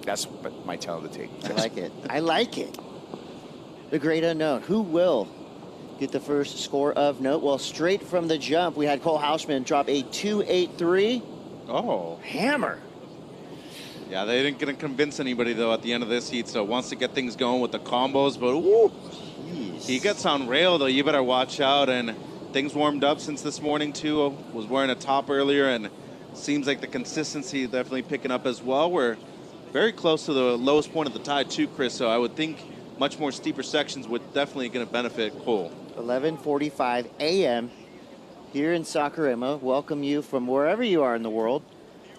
That's my tell of the tape. I like it. I like it. The great unknown. Who will get the first score of note? Well, straight from the jump, we had Cole Hausman drop a 2.83. Oh. Hammer. Yeah, they didn't gonna convince anybody, though, at the end of this heat, so wants to get things going with the combos, but woo, he gets on rail, though. You better watch out, and things warmed up since this morning, too. Was wearing a top earlier, and seems like the consistency definitely picking up as well. We're very close to the lowest point of the tide, too, Chris, so I would think much more steeper sections would definitely going to benefit Cole. 11:45 a.m. here in Saquarema. Welcome you from wherever you are in the world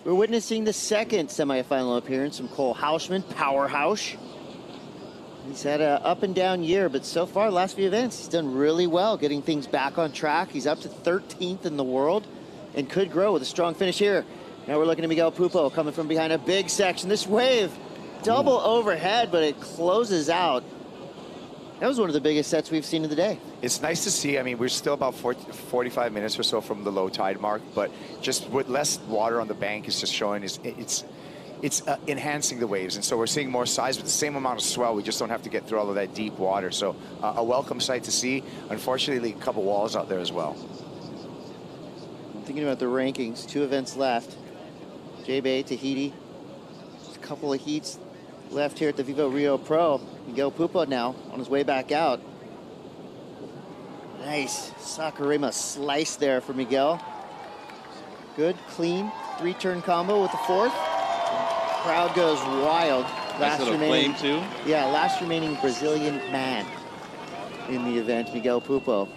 We're witnessing the second semifinal appearance from Cole Hauschman, Powerhouse. He's had an up and down year, but so far, the last few events, he's done really well, getting things back on track. He's up to 13th in the world and could grow with a strong finish here. Now we're looking at Miguel Pupo coming from behind a big section. This wave, double overhead, but it closes out. That was one of the biggest sets we've seen of the day. It's nice to see. I mean, we're still about 45 minutes or so from the low tide mark, but just with less water on the bank, it's just showing it's enhancing the waves. And so we're seeing more size with the same amount of swell. We just don't have to get through all of that deep water. So a welcome sight to see. Unfortunately, a couple walls out there as well. I'm thinking about the rankings. 2 events left. J-Bay, Tahiti. Just a couple of heats left here at the VIVO Rio Pro. Miguel Pupo now on his way back out. Nice Sakurima slice there for Miguel. Good, clean, 3-turn combo with the 4th. Crowd goes wild. Nice little flame too. Yeah, last remaining Brazilian man in the event, Miguel Pupo.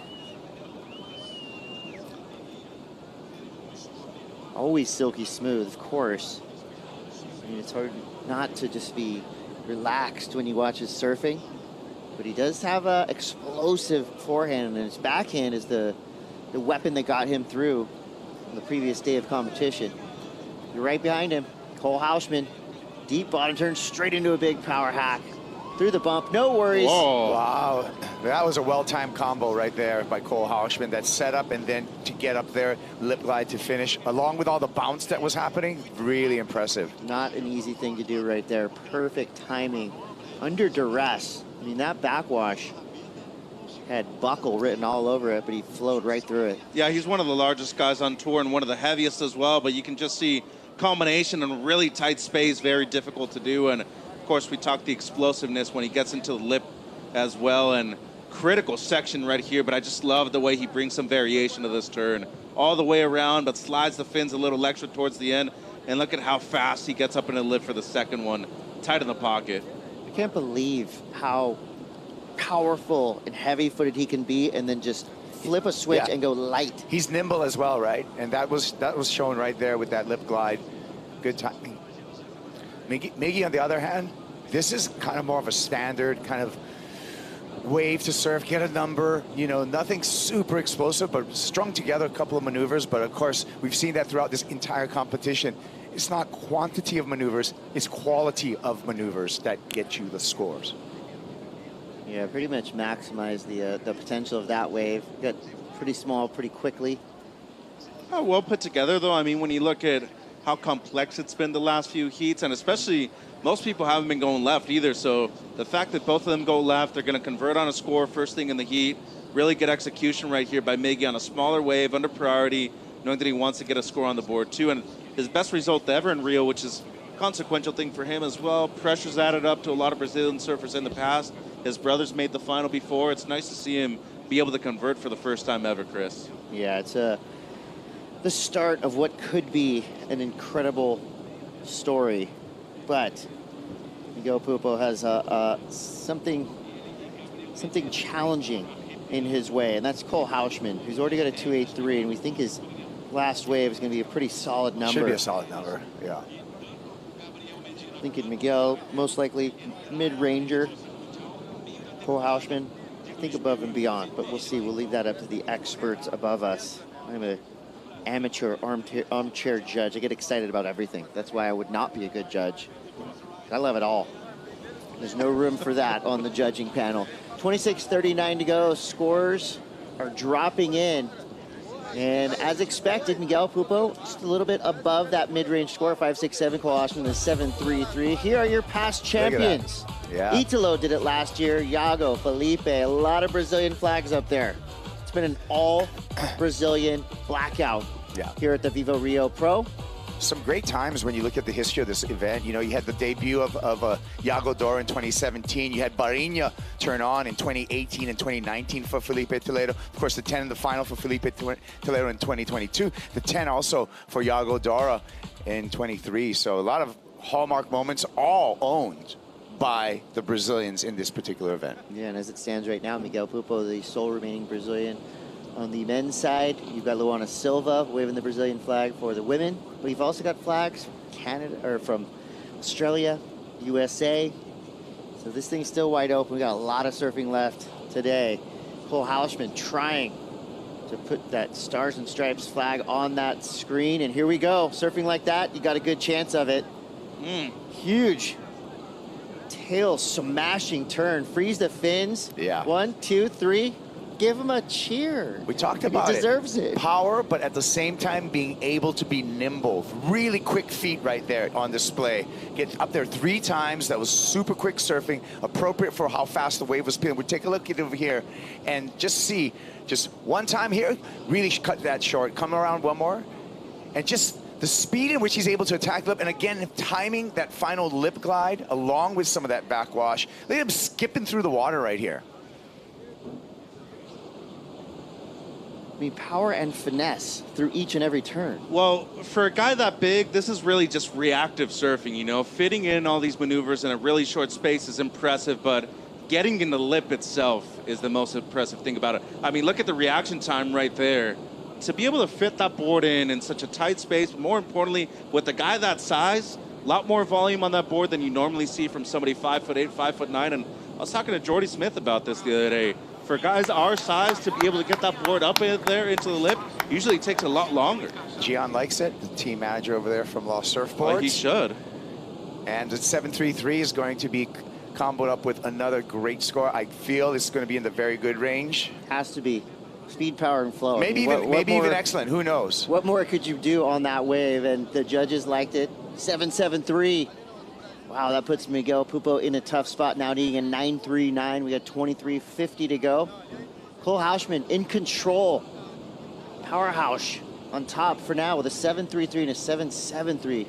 Always silky smooth, of course. I mean, it's hard not to just be relaxed when you watch his surfing, but he does have a explosive forehand, and his backhand is the weapon that got him through on the previous day of competition. You're right behind him, Cole Hauschman. Deep bottom turn straight into a big power hack. Through the bump, no worries. Whoa. Wow, that was a well-timed combo right there by Cole Hauschman. That setup and then to get up there, lip glide to finish, along with all the bounce that was happening, really impressive. Not an easy thing to do right there. Perfect timing. Under duress. I mean, that backwash had buckle written all over it, but he flowed right through it. Yeah, he's one of the largest guys on tour and one of the heaviest as well, but you can just see combination in really tight space, very difficult to do. And of course, we talked the explosiveness when he gets into the lip as well, and critical section right here, but I just love the way he brings some variation to this turn. All the way around, but slides the fins a little extra towards the end, and look at how fast he gets up in the lip for the second one. Tight in the pocket. I can't believe how powerful and heavy-footed he can be, and then just flip a switch and go light. He's nimble as well, right? And that was shown right there with that lip glide. Good timing. Miggy, on the other hand, this is kind of more of a standard kind of wave to surf, get a number, you know, nothing super explosive, but strung together a couple of maneuvers. But of course, we've seen that throughout this entire competition. It's not quantity of maneuvers, it's quality of maneuvers that get you the scores. Yeah, pretty much maximize the potential of that wave. Got pretty small pretty quickly. Oh, well put together, though. I mean, when you look at how complex it's been the last few heats, and especially most people haven't been going left either. So the fact that both of them go left, they're going to convert on a score first thing in the heat. Really good execution right here by Miggy on a smaller wave under priority, knowing that he wants to get a score on the board too. And his best result ever in Rio, which is a consequential thing for him as well. Pressure's added up to a lot of Brazilian surfers in the past. His brother's made the final before. It's nice to see him be able to convert for the first time ever, Chris. Yeah, it's the start of what could be an incredible story, but Miguel Pupo has something challenging in his way, and that's Cole Hauschman, who's already got a 283, and we think his last wave is going to be a pretty solid number. Should be a solid number, yeah. Thinking Miguel, most likely mid-ranger. Cole Hauschman, I think above and beyond, but we'll see. We'll leave that up to the experts above us. I'm an amateur armchair judge. I get excited about everything. That's why I would not be a good judge. I love it all. There's no room for that on the judging panel. 26:39 to go. Scores are dropping in. And as expected, Miguel Pupo just a little bit above that mid-range score, 5.67. Cole Hauschman is 7.33. Here are your past champions. Yeah. Italo did it last year. Iago, Felipe, a lot of Brazilian flags up there. It's been an all-Brazilian blackout here at the VIVO Rio Pro. Some great times when you look at the history of this event. You know, you had the debut of Iago Dora in 2017. You had Barinha turn on in 2018 and 2019 for Felipe Toledo. Of course, the 10 in the final for Felipe Toledo in 2022. The 10 also for Iago Dora in 23. So a lot of hallmark moments, all owned by the Brazilians in this particular event. Yeah, and as it stands right now, Miguel Pupo, the sole remaining Brazilian On the men's side, you've got Luana Silva waving the Brazilian flag for the women. But you've also got flags from Canada, or from Australia, USA. So this thing's still wide open. We got a lot of surfing left today. Cole Hausman trying to put that Stars and Stripes flag on that screen. And here we go. Surfing like that, you got a good chance of it. Huge tail smashing turn. Freeze the fins. Yeah. 1, 2, 3. Give him a cheer. We talked about it. He deserves it. Power, but at the same time being able to be nimble. Really quick feet right there on display. Get up there 3 times. That was super quick surfing, appropriate for how fast the wave was peeling. We'll take a look at it over here and just see, just one time here, really cut that short. Come around one more. And just the speed in which he's able to attack the lip, and again, timing that final lip glide along with some of that backwash. Look at him skipping through the water right here. I mean, power and finesse through each and every turn. Well, for a guy that big, this is really just reactive surfing, you know? Fitting in all these maneuvers in a really short space is impressive, but getting in the lip itself is the most impressive thing about it. I mean, look at the reaction time right there. To be able to fit that board in such a tight space, but more importantly, with a guy that size, a lot more volume on that board than you normally see from somebody 5'8", 5'9", and I was talking to Jordy Smith about this the other day. For guys our size to be able to get that board up in there into the lip, usually takes a lot longer. Gian likes it, the team manager over there from Lost Surfboards. Well, he should. And the 733 is going to be comboed up with another great score. I feel it's going to be in the very good range. Has to be. Speed, power, and flow. Maybe even excellent. Who knows? What more could you do on that wave? And the judges liked it. 773. Wow, that puts Miguel Pupo in a tough spot now, needing a 939. We got 23.50 to go. Cole Hausman in control. Powerhouse on top for now with a 733 and a 773.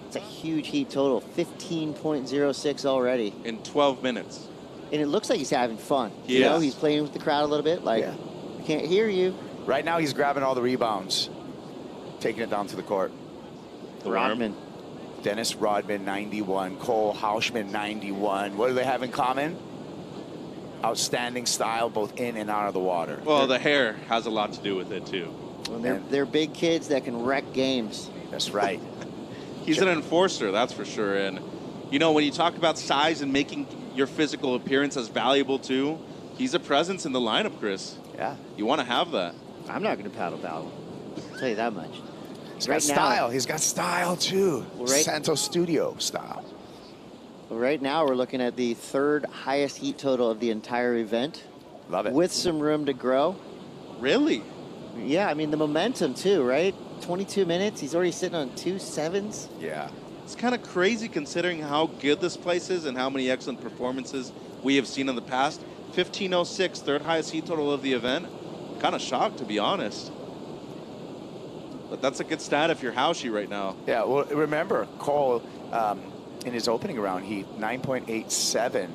It's a huge heat total, 15.06 already. In 12 minutes. And it looks like he's having fun. He You know, is. he's playing with the crowd a little bit. Like, Yeah. I can't hear you. Right now, he's grabbing all the rebounds, taking it down to the court. Rodman. Dennis Rodman, 91. Cole Hausman, 91. What do they have in common? Outstanding style, both in and out of the water. Well, the hair has a lot to do with it, too. Well, they're big kids that can wreck games. That's right. He's an enforcer, that's for sure. And, you know, when you talk about size and making your physical appearance as valuable, too, he's a presence in the lineup, Chris. Yeah. You want to have that. I'm not going to paddle. I'll tell you that much. He's got style. He's got style, too. Santos Studio style. Well, right now, we're looking at the 3rd highest heat total of the entire event. Love it. With some room to grow. Really? Yeah, I mean, the momentum, too, right? 22 minutes. He's already sitting on 2 sevens. Yeah. It's kind of crazy considering how good this place is and how many excellent performances we have seen in the past. 15.06, 3rd highest heat total of the event. Kind of shocked, to be honest. But that's a good stat if you're Haushy right now. Yeah, well, remember, Cole, in his opening round heat, 9.87,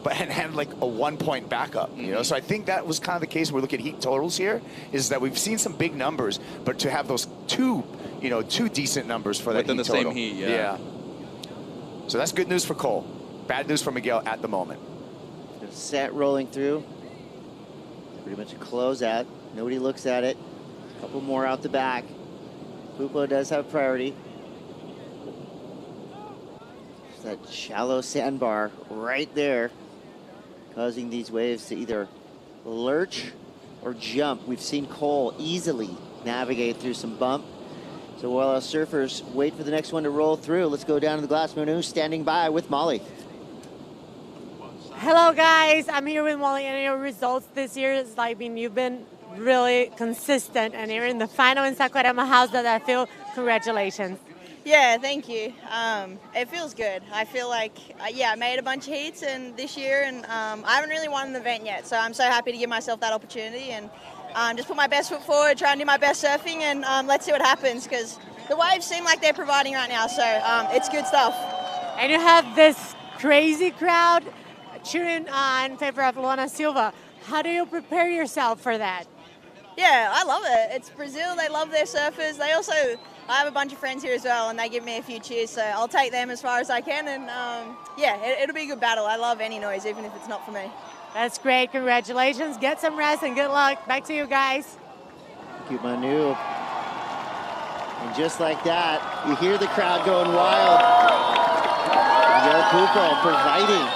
but and had like a 1-point backup, you know? So I think that was kind of the case when we look at heat totals here, is that we've seen some big numbers, but to have those two decent numbers for that Within heat the total. same heat, yeah. So that's good news for Cole. Bad news for Miguel at the moment. Set rolling through. Pretty much a closeout. Nobody looks at it. A couple more out the back. Pupo does have priority. Just that shallow sandbar right there, causing these waves to either lurch or jump. We've seen Cole easily navigate through some bump. So while our surfers wait for the next one to roll through, let's go down to the glass. Manu standing by with Molly. Hello, guys. I'm here with Molly, and your results this year is like, you've been really consistent, and you're in the final in Saquarema. How's that I feel? Congratulations. Yeah, thank you. It feels good. I feel like, I made a bunch of heats this year, and I haven't really won an event yet, so I'm so happy to give myself that opportunity and just put my best foot forward, try and do my best surfing, and let's see what happens, because the waves seem like they're providing right now, so it's good stuff. And you have this crazy crowd cheering in favor of Luana Silva. How do you prepare yourself for that? Yeah, I love it. It's Brazil. They love their surfers. I have a bunch of friends here as well, and they give me a few cheers, so I'll take them as far as I can. And it'll be a good battle. I love any noise, even if it's not for me. That's great. Congratulations. Get some rest and good luck. Back to you guys. Thank you, Manu. And just like that, you hear the crowd going wild. Miguel Pupo providing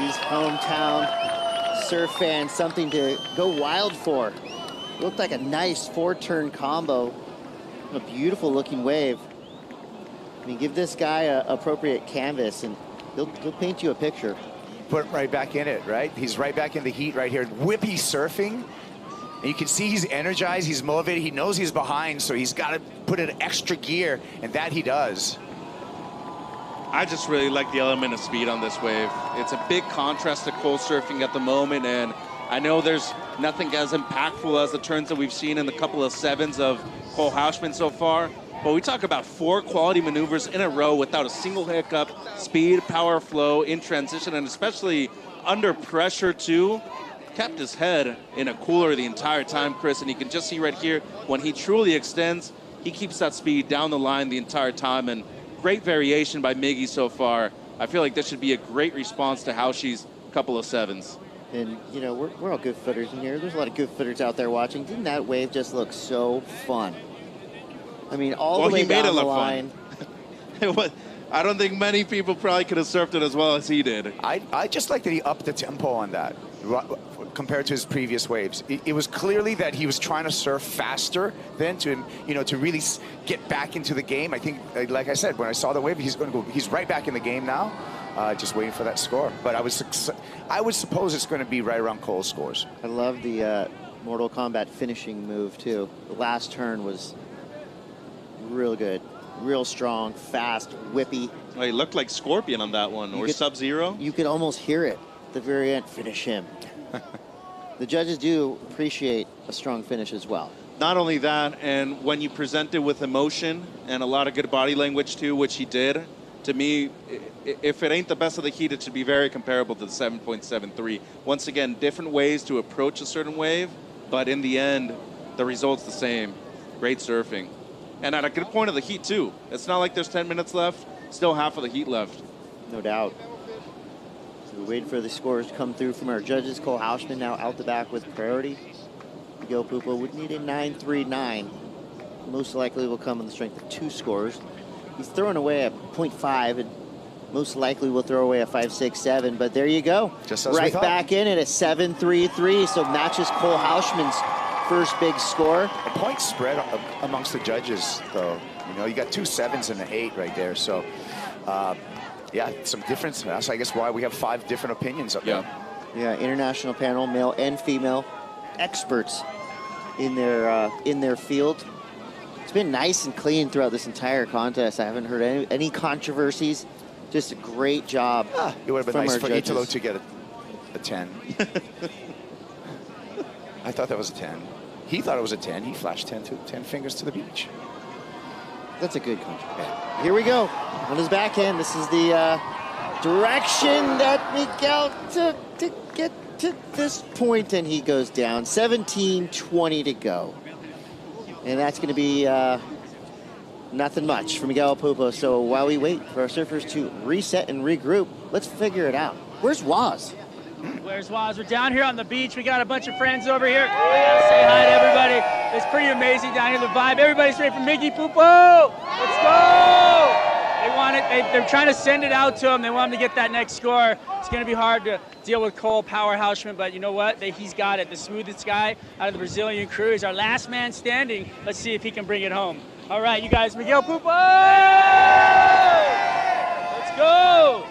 these hometown surf fans something to go wild for. Looked like a nice 4-turn combo. A beautiful looking wave. I mean, give this guy an appropriate canvas and he'll paint you a picture. Put him right back in it, right? He's right back in the heat right here. Whippy surfing. And you can see he's energized, he's motivated, he knows he's behind, so he's got to put in extra gear, and that he does. I just really like the element of speed on this wave. It's a big contrast to Cole surfing at the moment, and I know there's nothing as impactful as the turns that we've seen in the couple of sevens of Cole Hausman so far, but we talk about 4 quality maneuvers in a row without a single hiccup, speed, power, flow, in transition, and especially under pressure too. Kept his head in a cooler the entire time, Chris, and you can just see right here, when he truly extends, he keeps that speed down the line the entire time, and great variation by Miggy so far. I feel like this should be a great response to Haushi's couple of sevens. And, you know, we're all good footers in here. There's a lot of good footers out there watching. Didn't that wave just look so fun? I mean, all the way down the line. I don't think many people probably could have surfed it as well as he did. I just like that he upped the tempo on that compared to his previous waves. It was clearly that he was trying to surf faster than to, you know, to really get back into the game. I think, like I said, when I saw the wave, he's right back in the game now, just waiting for that score. But I would suppose it's going to be right around Cole's scores. I love the Mortal Kombat finishing move too. The last turn was real good, real strong, fast, whippy. Well, he looked like Scorpion on that one, or Sub-Zero. You could almost hear it at the very end. Finish him. The judges do appreciate a strong finish as well. Not only that, and when you present it with emotion and a lot of good body language too, which he did, to me, if it ain't the best of the heat, it should be very comparable to the 7.73. Once again, different ways to approach a certain wave, but in the end, the result's the same. Great surfing. And at a good point of the heat too. It's not like there's 10 minutes left, still half of the heat left. No doubt. So we're waiting for the scores to come through from our judges. Cole Hausman now out the back with priority. Miguel Pupo would need a 9.39. Most likely will come on the strength of 2 scores. He's throwing away a 0.5 and most likely will throw away a 5.67, but there you go. Just as right we thought. back in at a 7.33, so matches Cole Hausman's first big score. A point spread amongst the judges, though. You know, you got 2 7s and an 8 right there, so yeah, some difference. That's, I guess, why we have 5 different opinions up there. Yeah, international panel, male and female, experts in their field. It's been nice and clean throughout this entire contest. I haven't heard any controversies. Just a great job. It would have been nice for judges. Italo to get a 10. I thought that was a 10. He thought it was a 10. He flashed 10 fingers to the beach. That's a good country. Here we go. On his backhand, this is the direction that Miguel took to get to this point, and he goes down. 17:20 to go. And that's going to be nothing much for Miguel Pupo. So while we wait for our surfers to reset and regroup, let's figure it out. Where's Waz? Where's Waz? We're down here on the beach. We got a bunch of friends over here. Say hi to everybody. It's pretty amazing down here, the vibe. Everybody's ready for Miggy Pupo. Let's go! They want it. They're trying to send it out to him. They want him to get that next score. It's going to be hard to deal with Cole Power Hausman, but you know what? He's got it. The smoothest guy out of the Brazilian crew is our last man standing. Let's see if he can bring it home. All right, you guys, Miguel Pupo! Let's go!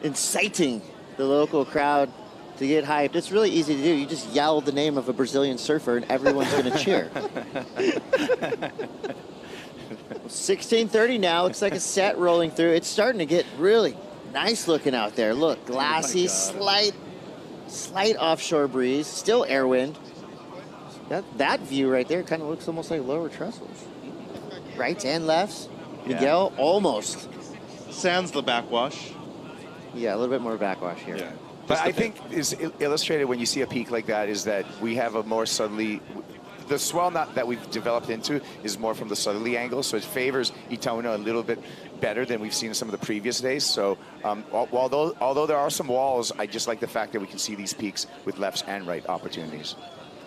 Inciting the local crowd to get hyped. It's really easy to do. You just yell the name of a Brazilian surfer and everyone's going to cheer. 16:30 now. Looks like a set rolling through. It's starting to get really nice looking out there. Look, glassy, slight offshore breeze, still air wind. That view right there kind of looks almost like lower trestles. Rights and lefts. Miguel almost. Sans the backwash. Yeah, a little bit more backwash here. Yeah. But I think is illustrated when you see a peak like that is that we have a more subtly, the swell that we've developed into is more from the southerly angle, so it favors Itaúna a little bit better than we've seen some of the previous days. So although there are some walls, I just like the fact that we can see these peaks with left and right opportunities.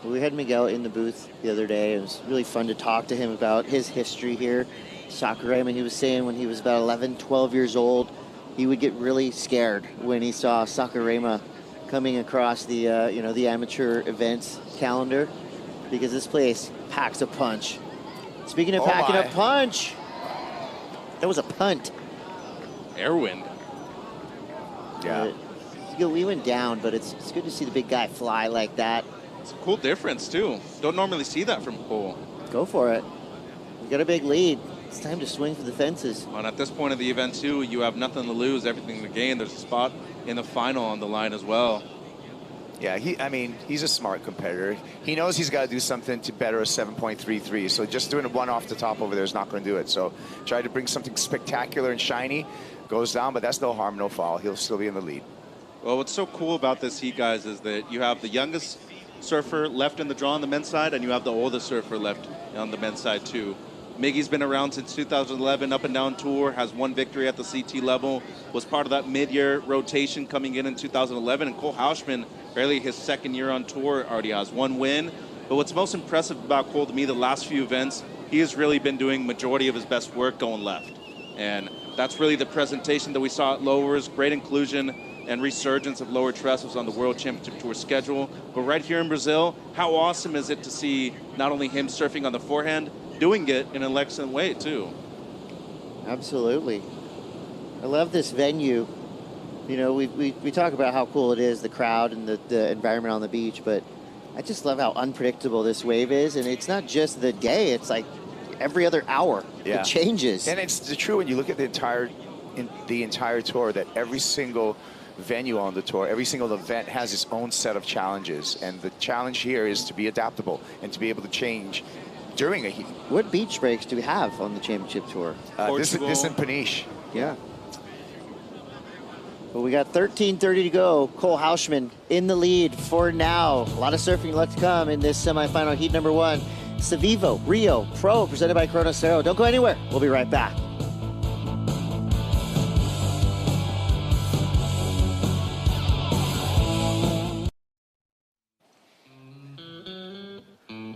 We had Miguel in the booth the other day. It was really fun to talk to him about his history here. Saquarema, he was saying when he was about 11, 12 years old, he would get really scared when he saw Saquarema coming across the the amateur events calendar, because this place packs a punch. Speaking of packing a punch, that was a punt. Airwind. Yeah. We went down, but it's good to see the big guy fly like that. It's a cool difference, too. Don't normally see that from Cole. Go for it. We got a big lead. It's time to swing for the fences. And at this point of the event, too, you have nothing to lose, everything to gain. There's a spot in the final on the line as well. Yeah, he's a smart competitor. He knows he's got to do something to better a 7.33. So just doing a one off the top over there is not going to do it. So try to bring something spectacular and shiny. Goes down, but that's no harm, no foul. He'll still be in the lead. Well, what's so cool about this heat, guys, is that you have the youngest surfer left in the draw on the men's side, and you have the oldest surfer left on the men's side, too. Miggy's been around since 2011, up and down tour, has one victory at the CT level, was part of that mid-year rotation coming in 2011, and Cole Hauschman, barely his second year on tour, already has one win. But what's most impressive about Cole to me, the last few events, he has really been doing majority of his best work going left. And that's really the presentation that we saw at lowers, great inclusion and resurgence of lower trestles on the World Championship Tour schedule. But right here in Brazil, how awesome is it to see not only him surfing on the forehand, doing it in an excellent way too. Absolutely. I love this venue. You know, we talk about how cool it is, the crowd and the environment on the beach, but I just love how unpredictable this wave is. And it's not just the day, it's like every other hour. Yeah. It changes. And it's true when you look at the entire tour, that every single venue on the tour, every single event has its own set of challenges. And the challenge here is to be adaptable and to be able to change during a heat. What beach breaks do we have on the championship tour? This in Peniche. Yeah. Well, we got 13:30 to go. Cole Hauschman in the lead for now. A lot of surfing left to come in this semifinal heat number one. It's the VIVO Rio Pro presented by Corona Cero. Don't go anywhere. We'll be right back.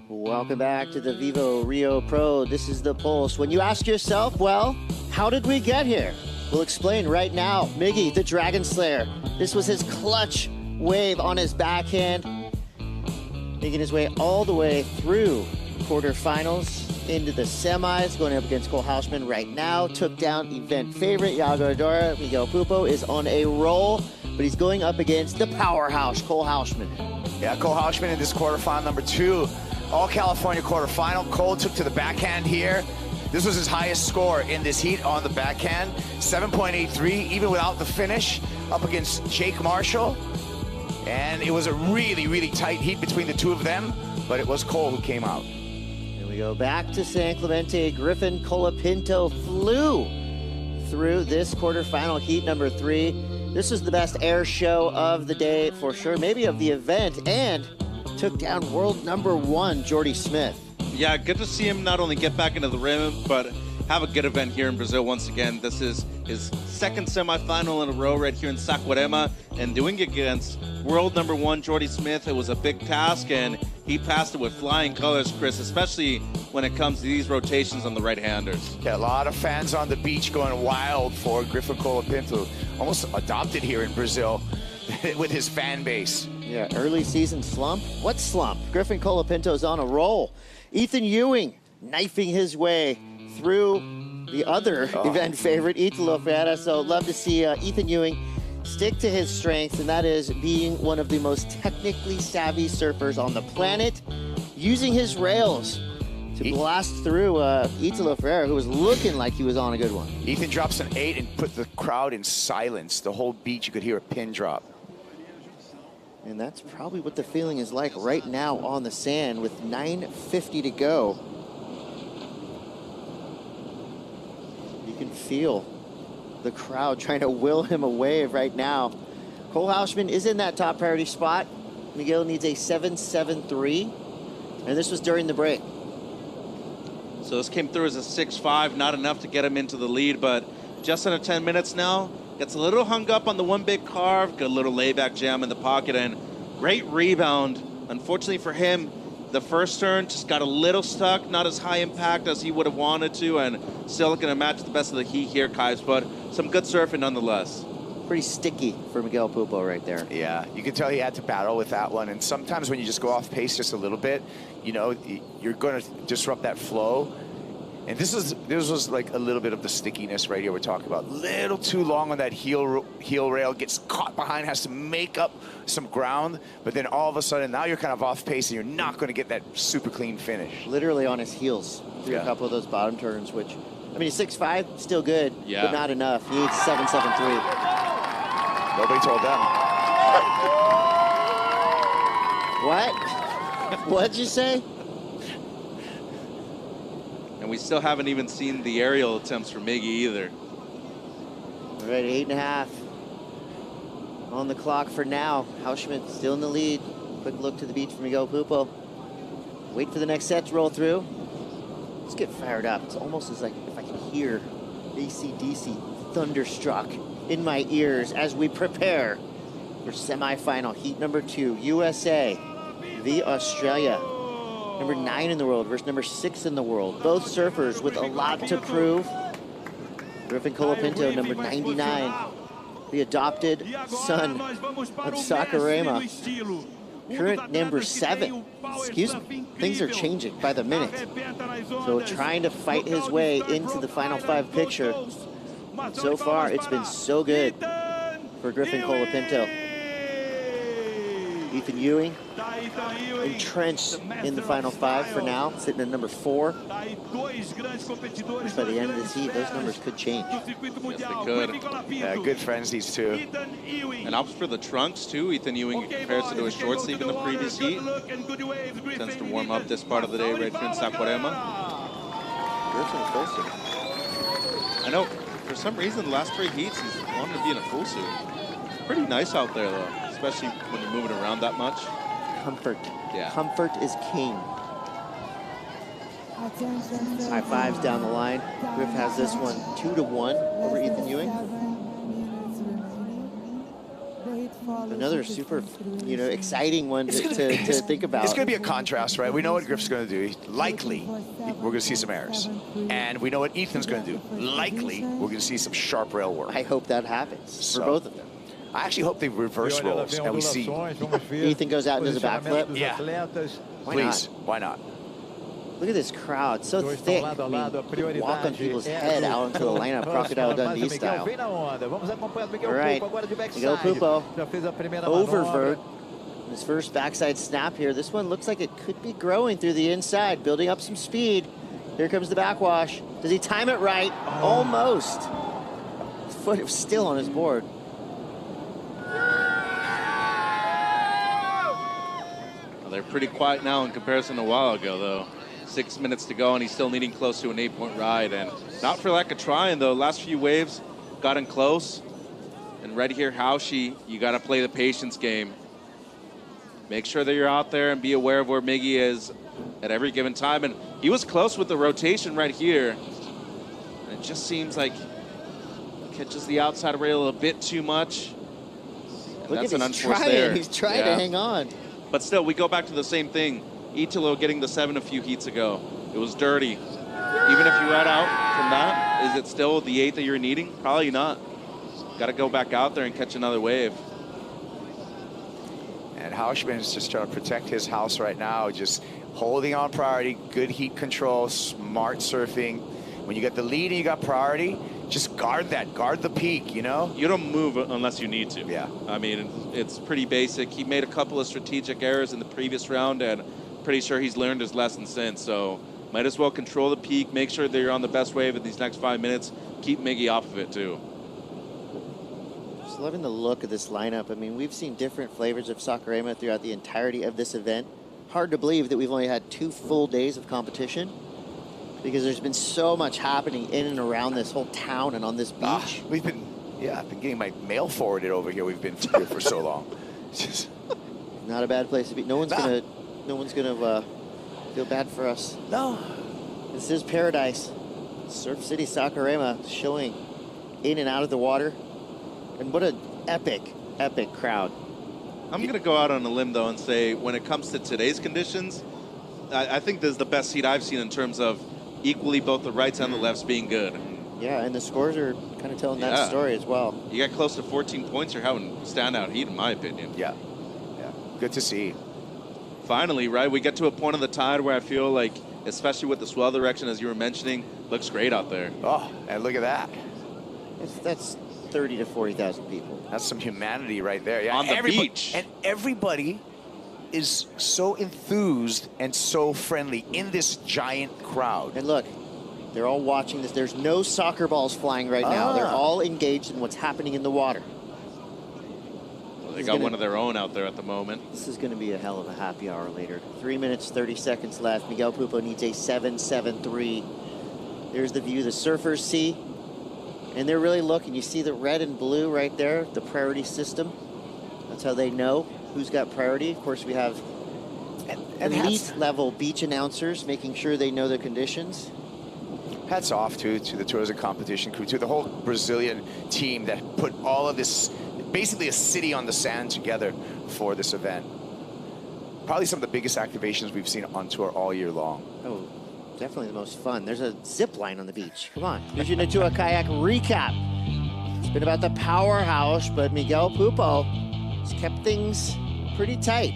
Welcome back to the VIVO Rio Pro. This is the Pulse. When you ask yourself, well, how did we get here? We'll explain right now. Miggy, the Dragon Slayer. This was his clutch wave on his backhand, making his way all the way through quarterfinals into the semis, going up against Cole Hauschman right now. Took down event favorite Iago Adora. Miguel Pupo is on a roll, but he's going up against the powerhouse, Cole Hauschman. Yeah, Cole Hauschman in this quarterfinal number 2. All California quarterfinal. Cole took to the backhand here. This was his highest score in this heat on the backhand, 7.83, even without the finish, up against Jake Marshall. And it was a really, really tight heat between the two of them, but it was Cole who came out. Here we go back to San Clemente. Griffin Colapinto flew through this quarterfinal heat number 3. This was the best air show of the day for sure, maybe of the event, and took down world number 1, Jordy Smith. Yeah, good to see him not only get back into the rim, but have a good event here in Brazil once again. This is his second semifinal in a row right here in Saquarema, and doing it against world number 1, Jordy Smith. It was a big task, and he passed it with flying colors, Chris, especially when it comes to these rotations on the right-handers. Yeah, a lot of fans on the beach going wild for Griffin Colapinto, almost adopted here in Brazil with his fan base. Yeah, early season slump? What slump? Griffin Colapinto's on a roll. Ethan Ewing knifing his way through the other event favorite, Italo Ferreira. So love to see Ethan Ewing stick to his strengths, and that is being one of the most technically savvy surfers on the planet, using his rails to blast through Italo Ferreira, who was looking like he was on a good one. Ethan drops an 8 and put the crowd in silence. The whole beach, you could hear a pin drop. And that's probably what the feeling is like right now on the sand with 9:50 to go. You can feel the crowd trying to will him away right now. Cole Hauschman is in that top priority spot. Miguel needs a 7.73 to And this was during the break. So this came through as a 6-5, not enough to get him into the lead, but just under 10 minutes now, gets a little hung up on the one big carve, got a little layback jam in the pocket, and great rebound. Unfortunately for him, the first turn just got a little stuck, not as high impact as he would have wanted to, and still going to match the best of the heat here, Kais, but some good surfing nonetheless. Pretty sticky for Miguel Pupo right there. Yeah, you can tell he had to battle with that one. And sometimes when you just go off pace just a little bit, you know, you're going to disrupt that flow. And this was like a little bit of the stickiness right here we're talking about. Little too long on that heel rail, gets caught behind, has to make up some ground, but then all of a sudden now you're kind of off pace and you're not going to get that super clean finish. Literally on his heels through a couple of those bottom turns, which, I mean, 6'5", still good, but not enough. He needs 7.73. Nobody told them. What? What'd you say? And we still haven't even seen the aerial attempts for Miggy either. All right, 8.5 on the clock for now. Hausschmidt still in the lead. Quick look to the beach for Miguel Pupo. Wait for the next set to roll through. Let's get fired up. It's almost as like if I can hear AC/DC thunderstruck in my ears as we prepare for semifinal heat number 2. USA v Australia. Number 9 in the world versus number 6 in the world. Both surfers with a lot to prove. Griffin Colapinto, number 99, the adopted son of Saquarema. Current number 7. Excuse me, things are changing by the minute. So trying to fight his way into the final 5 picture. So far, it's been so good for Griffin Colapinto. Ethan Ewing entrenched in the final 5 for now, sitting at number 4. By the end of this heat, those numbers could change. Yes, they could. Yeah, good friends, these two. And opts for the trunks, too. Ethan Ewing, in comparison to his short sleeve in the previous heat, tends to warm up this part of the day right here in Saquarema. I know, for some reason, the last 3 heats, he's wanted to be in a full suit. Pretty nice out there, though, especially when you're moving around that much. Comfort. Yeah. Comfort is king. High fives down the line. Griff has this one 2-1 over Ethan Ewing. Another super, exciting one to think about. It's going to be a contrast, right? We know what Griff's going to do. Likely, we're going to see some errors. And we know what Ethan's going to do. Likely, we're going to see some sharp rail work. I hope that happens for both of them. I actually hope they reverse rolls and we see. Ethan goes out and does a backflip? Yeah. Please, why not? Look at this crowd, so thick. I mean, walk on people's head out into the lineup, Crocodile Dundee style. All right, Miguel Pupo, oververt. His first backside snap here. This one looks like it could be growing through the inside, building up some speed. Here comes the backwash. Does he time it right? Almost. His foot is still on his board. Well, they're pretty quiet now in comparison to a while ago, though. 6 minutes to go, and he's still needing close to an 8-point ride. And not for lack of trying, though. Last few waves got in close. And right here, Hauschi, you got to play the patience game. Make sure that you're out there and be aware of where Miggy is at every given time. And he was close with the rotation right here. And it just seems like he catches the outside rail a bit too much. And Look that's at an he's unforced trying. error. He's trying to hang on. But still, we go back to the same thing. Italo getting the 7 a few heats ago. It was dirty. Even if you ride out from that, is it still the 8 that you're needing? Probably not. Got to go back out there and catch another wave. And Hausschmidt is just trying to protect his house right now, just holding on priority, good heat control, smart surfing. When you get the lead and you got priority, just guard that, guard the peak, you know? You don't move unless you need to. Yeah. I mean, it's pretty basic. He made a couple of strategic errors in the previous round, and pretty sure he's learned his lesson since. So might as well control the peak, make sure that you're on the best wave in these next 5 minutes. Keep Miggy off of it, too. Just loving the look of this lineup. I mean, we've seen different flavors of Saquarema throughout the entirety of this event. Hard to believe that we've only had 2 full days of competition because there's been so much happening in and around this whole town and on this beach. I've been getting my mail forwarded over here. We've been here for so long. It's just not a bad place to be. No one's gonna Feel bad for us. No. This is paradise. Surf City Saquarema showing in and out of the water. And what an epic, epic crowd. I'm going to go out on a limb, though, and say when it comes to today's conditions, I think this is the best heat I've seen in terms of equally both the rights and the lefts being good. Yeah, and the scores are kind of telling that story as well. You got close to 14 points. You're having standout heat, in my opinion. Yeah. Good to see. Finally, right, we get to a point of the tide where I feel like, especially with the swell direction, as you were mentioning, looks great out there. Oh, and look at that. That's 30 to 40,000 people. That's some humanity right there. Yeah, on the beach. And everybody is so enthused and so friendly in this giant crowd. And look, they're all watching this. There's no soccer balls flying right now. They're all engaged in what's happening in the water. They got one of their own out there at the moment. This is going to be a hell of a happy hour later. 3 minutes, 30 seconds left. Miguel Pupo needs a 7.73. There's the view the surfers see. And they're really looking. You see the red and blue right there, the priority system. That's how they know who's got priority. Of course, we have elite level beach announcers making sure they know the conditions. Hats off to the tourism competition crew, to the whole Brazilian team that put all of this, basically a city on the sand together for this event. Probably some of the biggest activations we've seen on tour all year long. Oh, definitely the most fun. There's a zip line on the beach. Come on. Here's your Natua Kayak recap. It's been about the powerhouse, but Miguel Pupo has kept things pretty tight.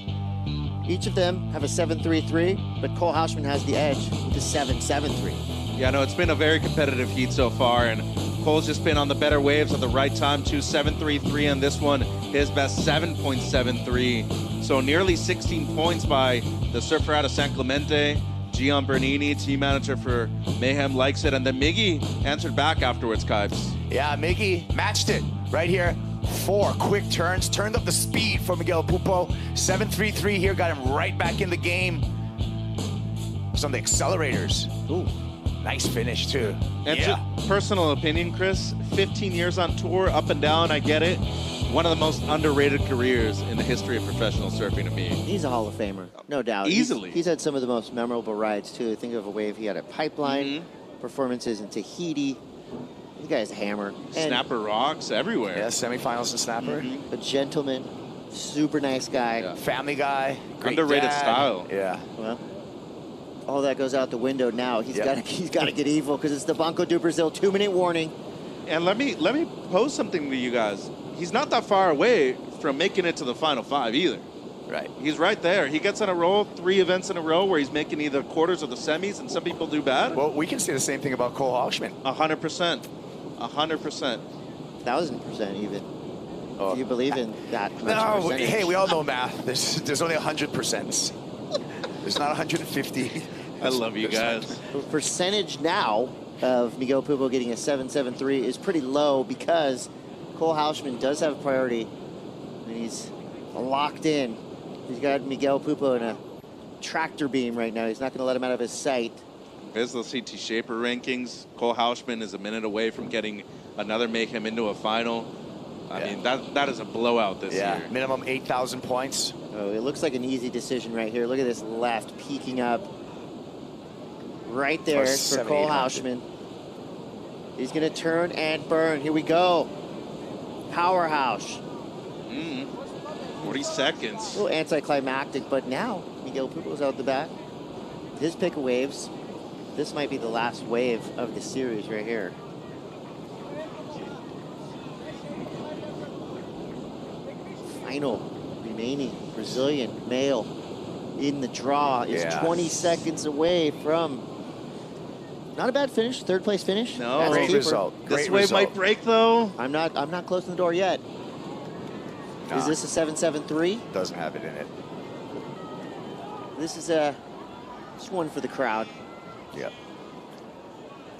Each of them have a 7.33, but Cole Hausman has the edge with a 7.73. Yeah, no, it's been a very competitive heat so far, and Cole's just been on the better waves at the right time, too. 7.33 on this one, his best 7.73. So nearly 16 points by the surfer out of San Clemente. Gian Bernini, team manager for Mayhem, likes it. And then Miggy answered back afterwards, Kibes. Yeah, Miggy matched it right here. 4 quick turns, turned up the speed for Miguel Pupo. 7.33 here, got him right back in the game. Some of the accelerators. Ooh. Nice finish, too. And just personal opinion, Chris, 15 years on tour, up and down, I get it. One of the most underrated careers in the history of professional surfing to me. He's a Hall of Famer, no doubt. Easily. He's had some of the most memorable rides, too. Think of a wave he had at Pipeline, performances in Tahiti. The guy's a hammer. And Snapper rocks everywhere. Yeah, semifinals in Snapper. A gentleman, super nice guy. Yeah. Family guy, great underrated dad. style. Yeah. Well, all that goes out the window now. He's got to get evil because it's the Banco do Brasil 2-minute warning. And let me pose something to you guys. He's not that far away from making it to the final 5 either. Right. He's right there. He gets on a roll, 3 events in a row where he's making either quarters or the semis, and some people do bad. Well, we can say the same thing about Cole Hausman. 100%. 100%. 1,000% even. Do you believe in that much percentage? Hey, we all know math. There's only 100%. There's not 150. I love you guys. The percentage now of Miguel Pupo getting a 7.73 is pretty low because Cole Hausman does have priority, and he's locked in. He's got Miguel Pupo in a tractor beam right now. He's not going to let him out of his sight. Vizsla CT Shaper rankings. Cole Hausman is a minute away from getting another Mayhem into a final. I mean, that is a blowout this year. Minimum 8,000 points. Oh, it looks like an easy decision right here. Look at this left peeking up right there for Cole Hausman. He's going to turn and burn. Here we go. Powerhouse. 40 seconds. A little anticlimactic, but now Miguel Pupo's out the back. His pick of waves. This might be the last wave of the series right here. Final remaining Brazilian male in the draw is 20 seconds away from not a bad finish, 3rd place finish. No, that's great keeper. result. This wave might break though. I'm not closing the door yet. Nah. Is this a 7.73? Doesn't have it in it. This is just one for the crowd. Yep.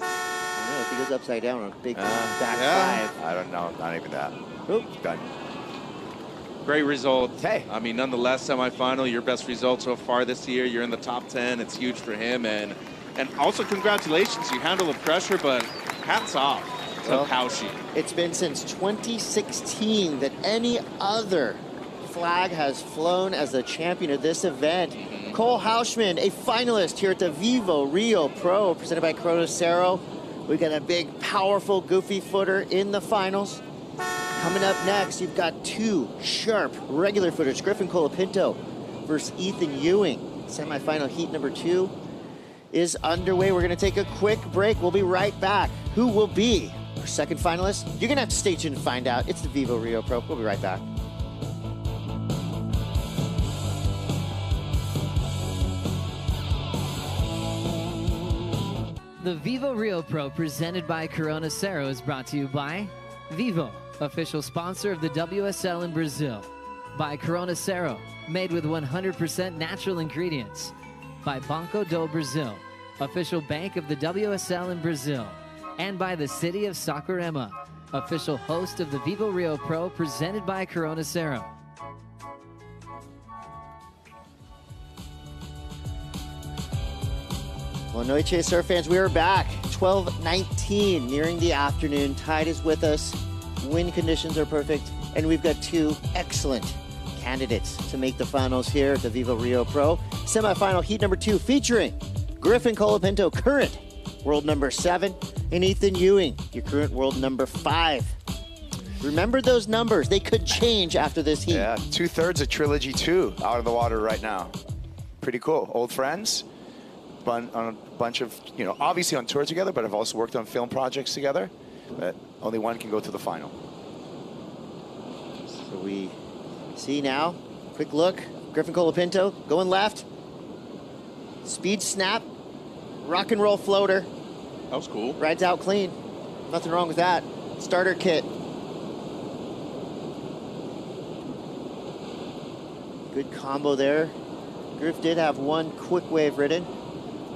I don't know if he goes upside down on a big back 5. I don't know. Not even that. Oop. Done. Great result. Hey. I mean, nonetheless, semifinal, your best result so far this year. You're in the top 10. It's huge for him. And also congratulations. You handle the pressure, but hats off to Hauschi. It's been since 2016 that any other flag has flown as the champion of this event. Cole Hauschman, a finalist here at the VIVO Rio Pro, presented by Cero. We got a big, powerful, goofy footer in the finals. Coming up next, you've got two sharp regular footers, Griffin Colapinto versus Ethan Ewing. Semifinal heat number 2 is underway. We're gonna take a quick break. We'll be right back. Who will be our second finalist? You're gonna have to stay tuned to find out. It's the VIVO Rio Pro. We'll be right back. The VIVO Rio Pro presented by Cero is brought to you by VIVO, official sponsor of the WSL in Brazil. By Cero, made with 100% natural ingredients. By Banco do Brasil, official bank of the WSL in Brazil. And by the city of Saquarema, official host of the VIVO Rio Pro presented by Cero. Well, Noche Surf fans, we are back. 12:19, nearing the afternoon. Tide is with us. Wind conditions are perfect. And we've got two excellent candidates to make the finals here at the VIVO Rio Pro. Semifinal heat number 2 featuring Griffin Colapinto, current world number 7, and Ethan Ewing, your current world number 5. Remember those numbers. They could change after this heat. Yeah, 2/3 of Trilogy 2 out of the water right now. Pretty cool. Old friends. On a bunch of, you know, obviously on tour together, but I've also worked on film projects together. But only one can go to the final. So we see now, quick look, Griffin Colapinto going left. Speed snap, rock and roll floater. That was cool. Rides out clean. Nothing wrong with that. Starter kit. Good combo there. Griff did have one quick wave ridden.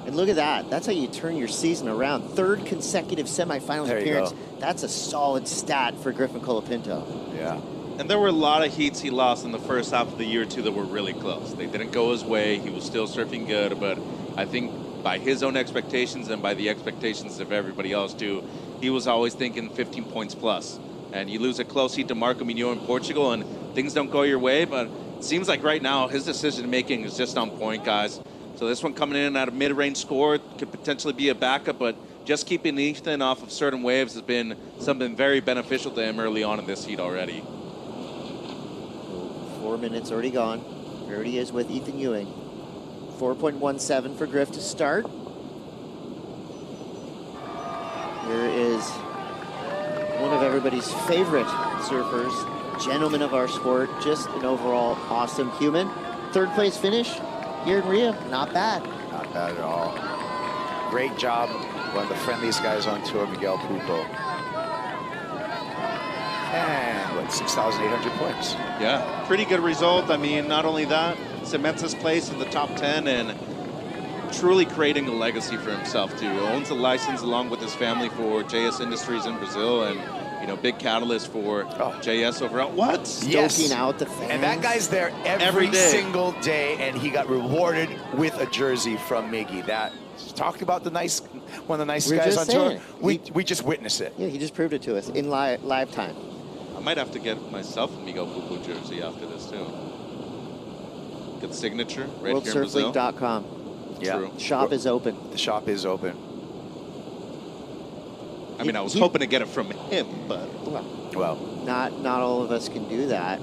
And look at that. That's how you turn your season around. 3rd consecutive semifinals appearance. That's a solid stat for Griffin Colapinto. Yeah. And there were a lot of heats he lost in the first half of the year, too, that were really close. They didn't go his way. He was still surfing good. But I think by his own expectations and by the expectations of everybody else, too, he was always thinking 15 points plus. And you lose a close heat to Marco Mignot in Portugal, and things don't go your way. But it seems like right now his decision-making is just on point, guys. So this one coming in at a mid-range score could potentially be a backup, but just keeping Ethan off of certain waves has been something very beneficial to him early on in this heat already. 4 minutes already gone. There he is with Ethan Ewing. 4.17 for Griff to start. Here is one of everybody's favorite surfers, gentleman of our sport, just an overall awesome human. 3rd place finish here in Rio, not bad. Not bad at all. Great job. One of the friendliest guys on tour, Miguel Pupo. And what, 6,800 points? Yeah, pretty good result. I mean, not only that, cements his place in the top 10 and truly creating a legacy for himself, too. He owns a license along with his family for JS Industries in Brazil, and you know, big catalyst for JS overall. What? Yes. Out the fans. And that guy's there every single day, and he got rewarded with a jersey from Miggy. That, talk about the nice, one of the nicest guys on tour. We just witnessed it. Yeah, he just proved it to us in live time. I might have to get myself a Miguel Pupo jersey after this, too. Good signature right here in Brazil. WorldSurfLeague.com. Yeah. True. Shop is open. The shop is open. I mean, I was hoping to get it from him, but well, not all of us can do that.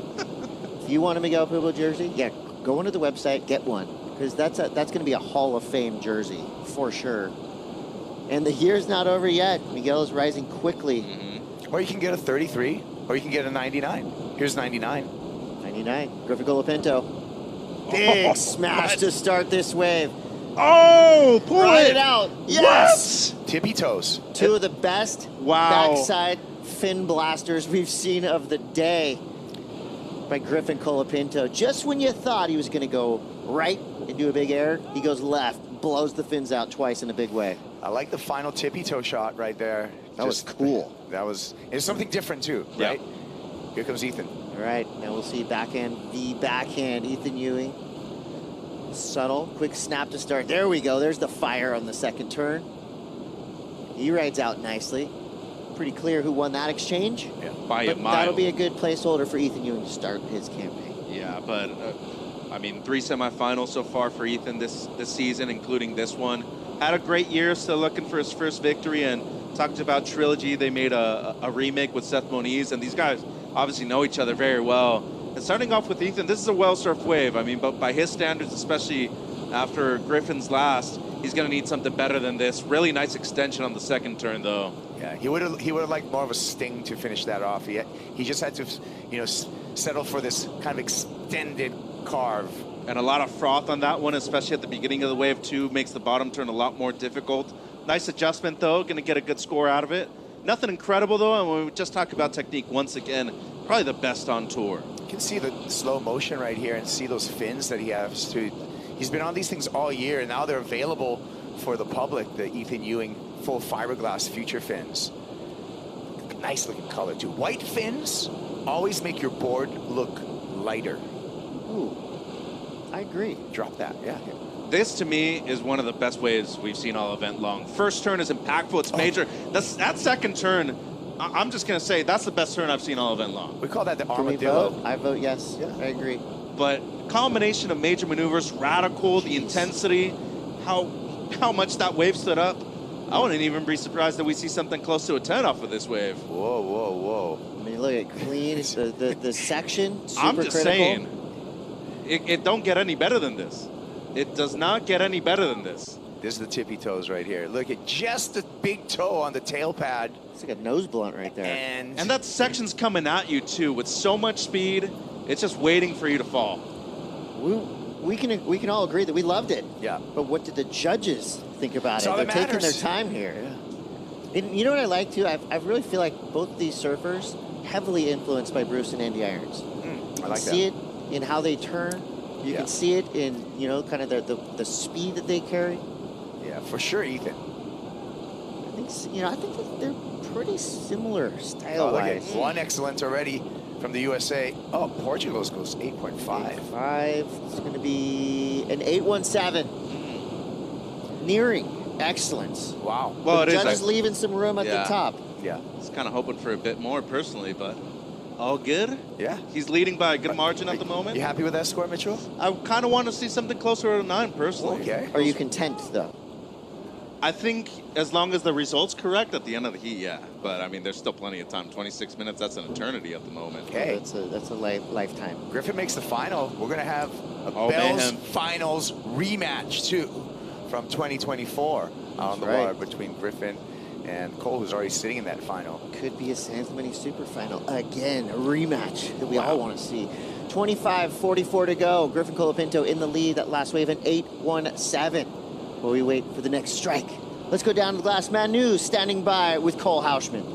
If you want a Miguel Pupo jersey, yeah, go onto the website, get one, because that's going to be a Hall of Fame jersey for sure. And the year's not over yet. Miguel is rising quickly. Or you can get a 33, or you can get a 99. Here's 99. 99. Griffin Colapinto. Big smash to start this wave. Oh, pull Ride it. it out. Yes. Tippy toes. Two of the best backside fin blasters we've seen of the day by Griffin Colapinto. Just when you thought he was going to go right and do a big air, he goes left, blows the fins out twice in a big way. I like the final tippy toe shot right there. That was cool. That was, it's something different too, right? Here comes Ethan. All right, now we'll see backhand, the backhand, Ethan Ewing. Subtle, quick snap to start. There we go. There's the fire on the second turn. He rides out nicely. Pretty clear who won that exchange. Yeah, by a mile. That'll be a good placeholder for Ethan Ewing to start his campaign. Yeah, but I mean, 3 semifinals so far for Ethan this season, including this one. Had a great year, still looking for his first victory, and talked about Trilogy. They made a remake with Seth Moniz, and these guys obviously know each other very well. And starting off with Ethan, this is a well-surfed wave. I mean, but by his standards, especially after Griffin's last, he's going to need something better than this. Really nice extension on the second turn, though. Yeah, he would have liked more of a sting to finish that off. He just had to, you know, settle for this kind of extended carve. And a lot of froth on that one, especially at the beginning of the wave, too. Makes the bottom turn a lot more difficult. Nice adjustment, though. Going to get a good score out of it. Nothing incredible, though. And when we just talk about technique once again, probably the best on tour. You can see the slow motion right here and see those fins that he has to. He's been on these things all year, and now they're available for the public, the Ethan Ewing full fiberglass future fins. Nice looking color, too. White fins always make your board look lighter. Ooh, I agree. Drop that, yeah. This, to me, is one of the best waves we've seen all event long. First turn is impactful. It's major. That second turn, I'm just going to say, that's the best turn I've seen all event long. We call that the armadillo. Vote? I vote yes. Yeah. I agree. But combination of major maneuvers, radical, the intensity, how much that wave stood up. I wouldn't even be surprised that we see something close to a 10 off of this wave. Whoa, whoa, whoa. I mean, look at clean, the section, super I'm just critical. saying, it don't get any better than this. It does not get any better than this. This is the tippy toes right here. Look at just the big toe on the tail pad. It's like a nose blunt right there. And that section's coming at you, too, with so much speed. It's just waiting for you to fall. We can all agree that we loved it. Yeah. But what did the judges think about That's it? They're taking their time here. Yeah. And you know what I like too? I really feel like both these surfers heavily influenced by Bruce and Andy Irons. You can see it in how they turn. You can see it in, you know, kind of the speed that they carry. Yeah, for sure, Ethan. I think that they're pretty similar style-wise. One excellent already from the USA. Oh, Portugal's goes 8.5. 8.5. It's going to be an 8.17. Nearing excellence. Wow. Well, the judge is leaving some room at the top. Yeah. I was kind of hoping for a bit more personally, but all good. Yeah. He's leading by a good margin at the moment. You happy with that score, Mitchell? I kind of want to see something closer to 9 personally. Okay. Are you content, though? I think as long as the result's correct at the end of the heat, yeah. But, I mean, there's still plenty of time. 26 minutes, that's an eternity at the moment. Okay. That's a lifetime. Griffin makes the final. We're going to have a Bell's Finals rematch, too, from 2024 on the water between Griffin and Cole, who's already sitting in that final. Could be a Sans Mini Super Final. Again, a rematch that we all want to see. 25:44 to go. Griffin Colapinto in the lead. That last wave, an 8.17. While we wait for the next strike. Let's go down to the glass. Manu standing by with Cole Hauschman.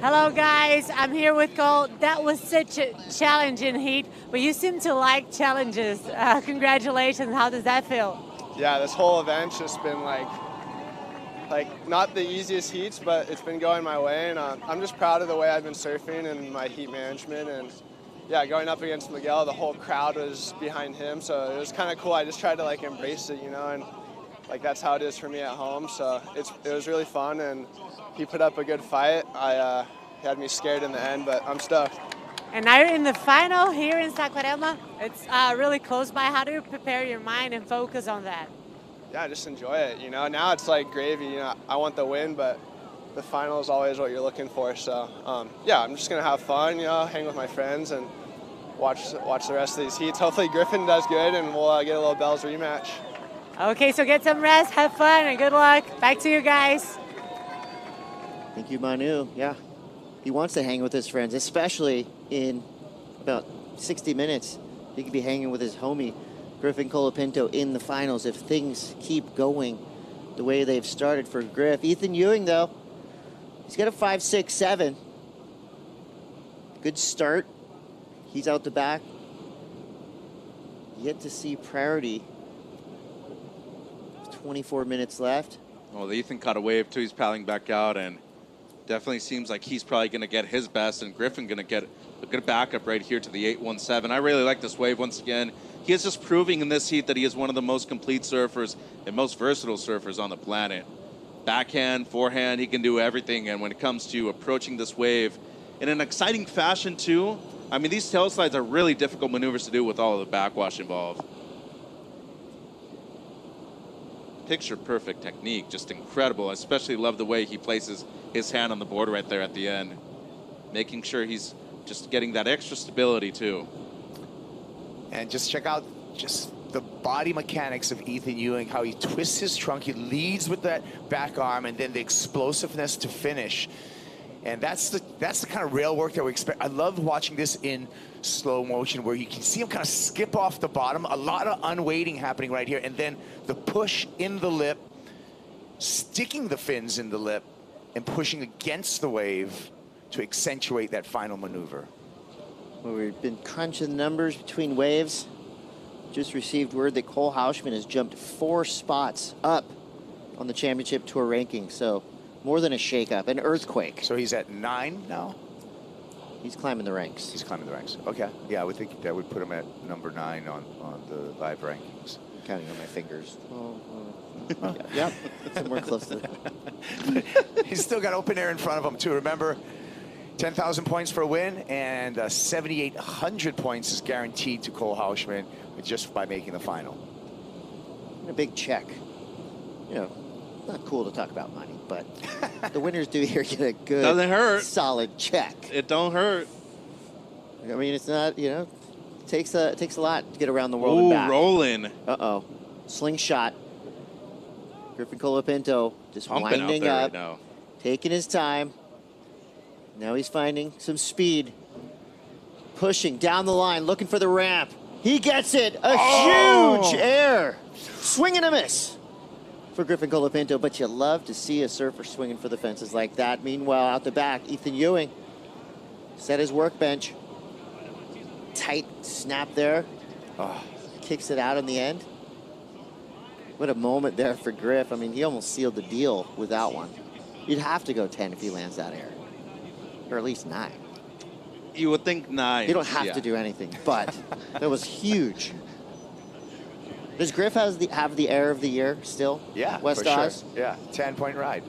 Hello, guys. I'm here with Cole. That was such a challenging heat, but you seem to like challenges. Congratulations. How does that feel? Yeah, this whole event's just been like not the easiest heats, but it's been going my way, and I'm just proud of the way I've been surfing and my heat management. And yeah, going up against Miguel, the whole crowd was behind him, so it was kind of cool. I just tried to like embrace it, you know, and like that's how it is for me at home. So it was really fun, and he put up a good fight. He had me scared in the end, but I'm stoked. And now you're in the final here in Saquarema. It's really close by. How do you prepare your mind and focus on that? Yeah, just enjoy it, you know. Now it's like gravy, you know. I want the win, but the final is always what you're looking for. So yeah, I'm just gonna have fun, you know, hang with my friends and watch the rest of these heats. Hopefully Griffin does good and we'll get a little Bell's rematch. Okay, so get some rest, have fun, and good luck. Back to you guys. Thank you, Manu. Yeah, he wants to hang with his friends, especially in about 60 minutes. He could be hanging with his homie, Griffin Colapinto, in the finals if things keep going the way they've started for Griff. Ethan Ewing, though, he's got a 5.67. Good start. He's out the back. Yet to see priority. 24 minutes left. Well, Ethan caught a wave, too. He's paddling back out, and definitely seems like he's probably going to get his best, and Griffin going to get a good backup right here to the 8.17. I really like this wave once again. He is just proving in this heat that he is one of the most complete surfers and most versatile surfers on the planet. Backhand, forehand, he can do everything, and when it comes to approaching this wave in an exciting fashion, too, I mean, these tail slides are really difficult maneuvers to do with all of the backwash involved. Picture perfect technique, just incredible. I especially love the way he places his hand on the board right there at the end, making sure he's just getting that extra stability too. And just check out just the body mechanics of Ethan Ewing, how he twists his trunk, he leads with that back arm, and then the explosiveness to finish. And that's the kind of rail work that we expect. I love watching this in slow motion where you can see him kind of skip off the bottom. A lot of unweighting happening right here. And then the push in the lip, sticking the fins in the lip, and pushing against the wave to accentuate that final maneuver. Well, we've been crunching numbers between waves. Just received word that Cole Hauschman has jumped 4 spots up on the championship tour ranking. So more than a shakeup, an earthquake. So he's at 9 now? He's climbing the ranks. He's climbing the ranks. Okay. Yeah, I would think that would put him at number 9 on the live rankings. Counting on my fingers. Yep, somewhere close to that. He's still got open air in front of him, too. Remember, 10,000 points for a win, and 7,800 points is guaranteed to Cole Hauschman just by making the final. And a big check. You know, not cool to talk about money, but the winners do here get a good, doesn't hurt, solid check. It don't hurt. I mean, it's not, you know, it takes a lot to get around the world and back. Rolling. Uh-oh. Slingshot. Griffin Colapinto just Pumping winding out there up, right now. taking his time. Now he's finding some speed. Pushing down the line, looking for the ramp. He gets it. A huge air. Swing and a miss for Griffin Colapinto, but you love to see a surfer swinging for the fences like that. Meanwhile, out the back, Ethan Ewing set his workbench. Tight snap there. Kicks it out in the end. What a moment there for Griff. I mean, he almost sealed the deal with that one. You'd have to go 10 if he lands that air, or at least 9. You would think 9. You don't have to do anything, but that was huge. Does Griff have the air of the year still? Yeah, West for Oz? sure. Yeah, 10-point ride.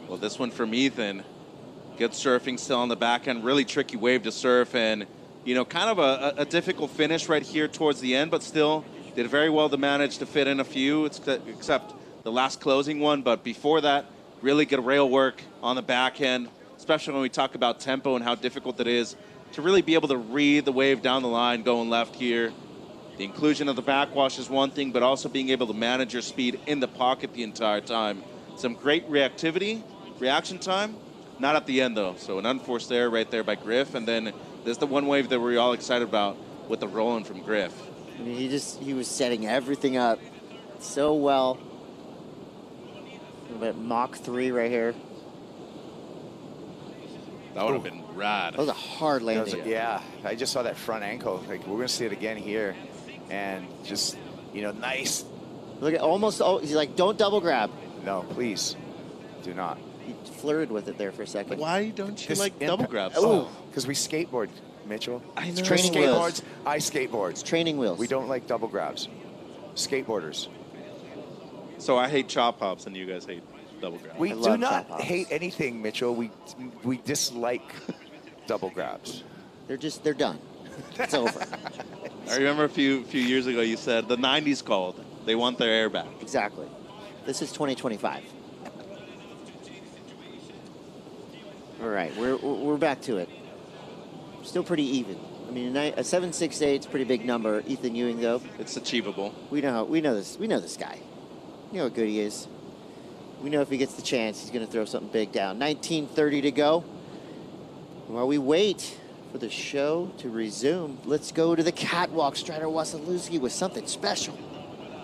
Well, this one from Ethan. Good surfing still on the back end. Really tricky wave to surf, and you know, kind of a difficult finish right here towards the end, but still did very well to manage to fit in a few, except the last closing one. But before that, really good rail work on the back end, especially when we talk about tempo and how difficult it is to really be able to read the wave down the line going left here. The inclusion of the backwash is one thing, but also being able to manage your speed in the pocket the entire time. Some great reaction time, not at the end though. So an unforced error right there by Griff, and then there's the one wave that we're all excited about with the rolling from Griff. I mean, he was setting everything up so well. But Mach 3 right here. That would have been rad. That was a hard landing. Yeah, I just saw that front ankle. Like, we're going to see it again here. And just, you know, nice. Look at he's like, don't double grab. No, please, do not. He flirted with it there for a second. Why don't you like double grabs? Oh, because we skateboard, Mitchell. I know. Chris Training wheels. skateboards, I skateboards. It's training wheels. We don't like double grabs. Skateboarders. So I hate chop hops and you guys hate double grabs. We do not hate anything, Mitchell. We dislike double grabs. They're done. It's over. I remember a few years ago you said the 90s called. They want their air back. Exactly. This is 2025. All right, we're back to it. Still pretty even. I mean, a 7.68 is a pretty big number. Ethan Ewing, though, it's achievable. We know this guy. You know how good he is. We know if he gets the chance, he's going to throw something big down. 19:30 to go. While we wait for the show to resume, let's go to the catwalk. Strider Wasilewski with something special.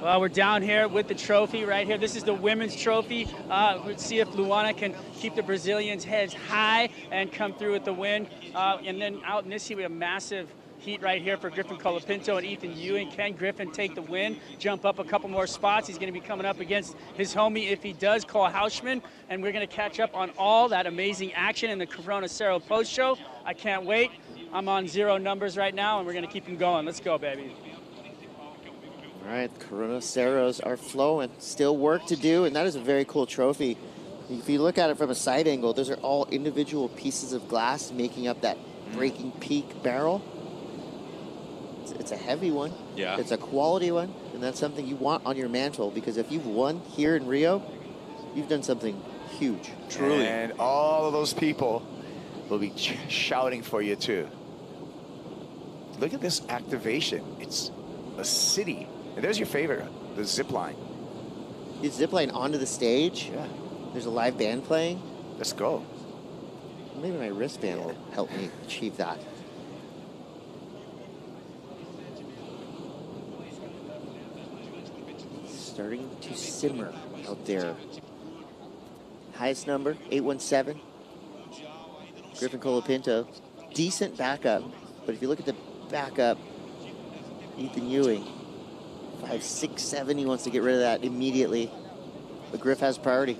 Well, we're down here with the trophy right here. This is the women's trophy. Let's see if Luana can keep the Brazilians' heads high and come through with the win. And then out in this heat, we have a massive heat right here for Griffin Colapinto and Ethan Ewing. Can Griffin take the win, jump up a couple more spots? He's going to be coming up against his homie if he does, Cole Hauschman. And we're going to catch up on all that amazing action in the Corona Cero post show. I can't wait. I'm on 0 numbers right now, and we're going to keep them going. Let's go, baby. All right, Corona Ceros are flowing. Still work to do, and that is a very cool trophy. If you look at it from a side angle, those are all individual pieces of glass making up that breaking peak barrel. It's a heavy one. Yeah. It's a quality one, and that's something you want on your mantle, because if you've won here in Rio, you've done something huge. Truly. And all of those people will be shouting for you too. Look at this activation. It's a city. And there's your favorite, the zip line. You zip line onto the stage. Yeah. There's a live band playing. Let's go. Maybe my wristband will help me achieve that. Starting to simmer out there. Highest number, 817. Griffin Colapinto. Decent backup, but if you look at the backup, Ethan Ewing, 5, 6, 7, he wants to get rid of that immediately. But Griff has priority.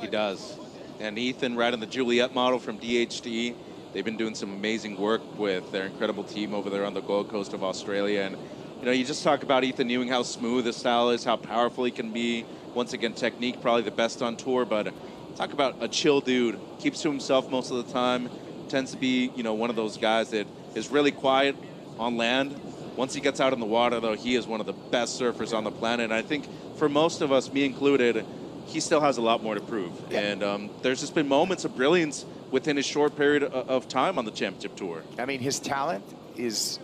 He does. And Ethan riding the Juliet model from DHD. They've been doing some amazing work with their incredible team over there on the Gold Coast of Australia. And, you know, you just talk about Ethan Ewing, how smooth his style is, how powerful he can be. Once again, technique, probably the best on tour. But talk about a chill dude. Keeps to himself most of the time. Tends to be, you know, one of those guys that is really quiet on land. Once he gets out in the water, though, he is one of the best surfers on the planet. And I think for most of us, me included, he still has a lot more to prove. Yeah. And there's just been moments of brilliance within his short period of time on the championship tour. I mean, his talent is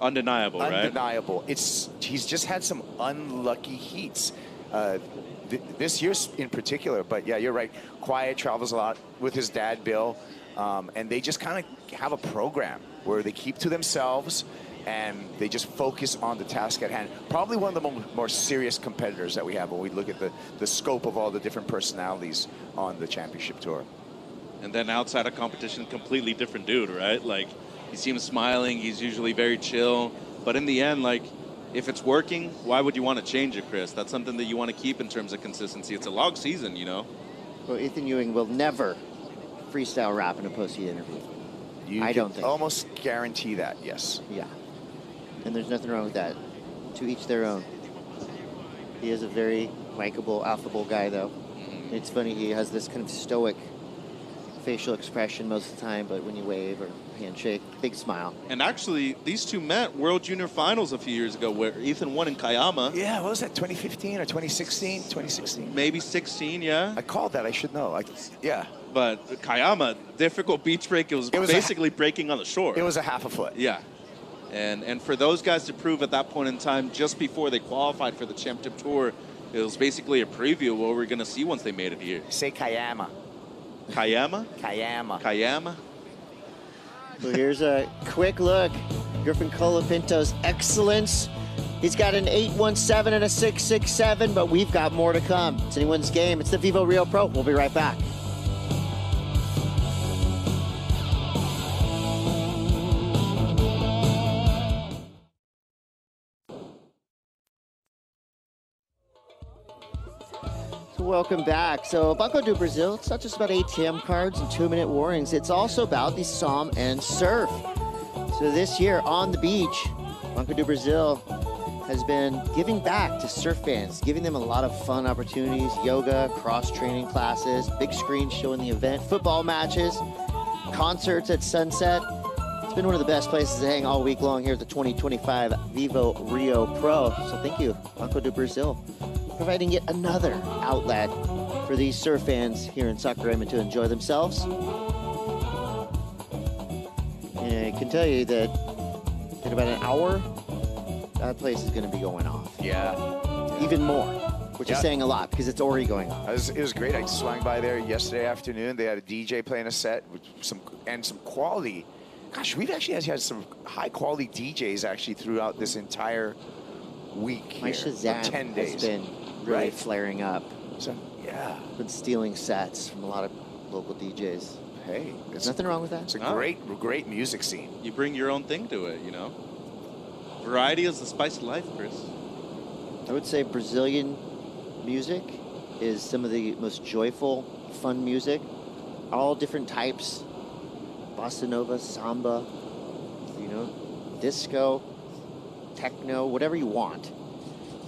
undeniable, right? Undeniable. He's just had some unlucky heats. This year in particular, but yeah, you're right. Quiet, travels a lot with his dad, Bill. And they just kind of have a program where they keep to themselves and they just focus on the task at hand. Probably one of the more serious competitors that we have when we look at the scope of all the different personalities on the championship tour. And then outside of competition, completely different dude, right? Like, you see him smiling, he's usually very chill. But in the end, like, if it's working, why would you want to change it, Chris? That's something that you want to keep in terms of consistency. It's a long season, you know? Well, Ethan Ewing will never freestyle rap in a post-heat interview. I don't think. Almost guarantee that, yes. Yeah. And there's nothing wrong with that. To each their own. He is a very likable, affable guy, though. Mm-hmm. It's funny, he has this kind of stoic facial expression most of the time, but when you wave or handshake, big smile. And actually, these two met World Junior Finals a few years ago where Ethan won in Kayama. Yeah, what was that, 2015 or 2016? 2016? Maybe 16, yeah. I called that, I should know. Yeah. But Kayama, difficult beach break. It was basically breaking on the shore. It was a half a foot. Yeah. And for those guys to prove at that point in time, just before they qualified for the championship tour, it was basically a preview of what we're going to see once they made it here. Say Kayama. Kayama? Kayama. Kayama? So here's a quick look. Griffin Colapinto's excellence. He's got an 817 and a 667, but we've got more to come. It's anyone's game. It's the VIVO Rio Pro. We'll be right back. Welcome back. So Banco do Brasil, it's not just about ATM cards and 2-minute warnings. It's also about the SOM and surf. So this year on the beach, Banco do Brasil has been giving back to surf fans, giving them a lot of fun opportunities, yoga, cross-training classes, big screen showing the event, football matches, concerts at sunset. It's been one of the best places to hang all week long here at the 2025 VIVO Rio Pro. So thank you, Banco do Brasil, providing yet another outlet for these surf fans here in Saquarema to enjoy themselves. And I can tell you that in about an hour, that place is going to be going off. Yeah. Even more, which is saying a lot because it's already going off. It was great. I swung by there yesterday afternoon. They had a DJ playing a set with some quality. Gosh, we've actually had some high quality DJs actually throughout this entire week. My here, Shazam 10 days. has been really flaring up. So, yeah. Been stealing sets from a lot of local DJs. Hey, there's nothing wrong with that. It's a great music scene. You bring your own thing to it, you know? Variety is the spice of life, Chris. I would say Brazilian music is some of the most joyful, fun music. All different types. Bossa Nova, samba, you know, disco, techno, whatever you want.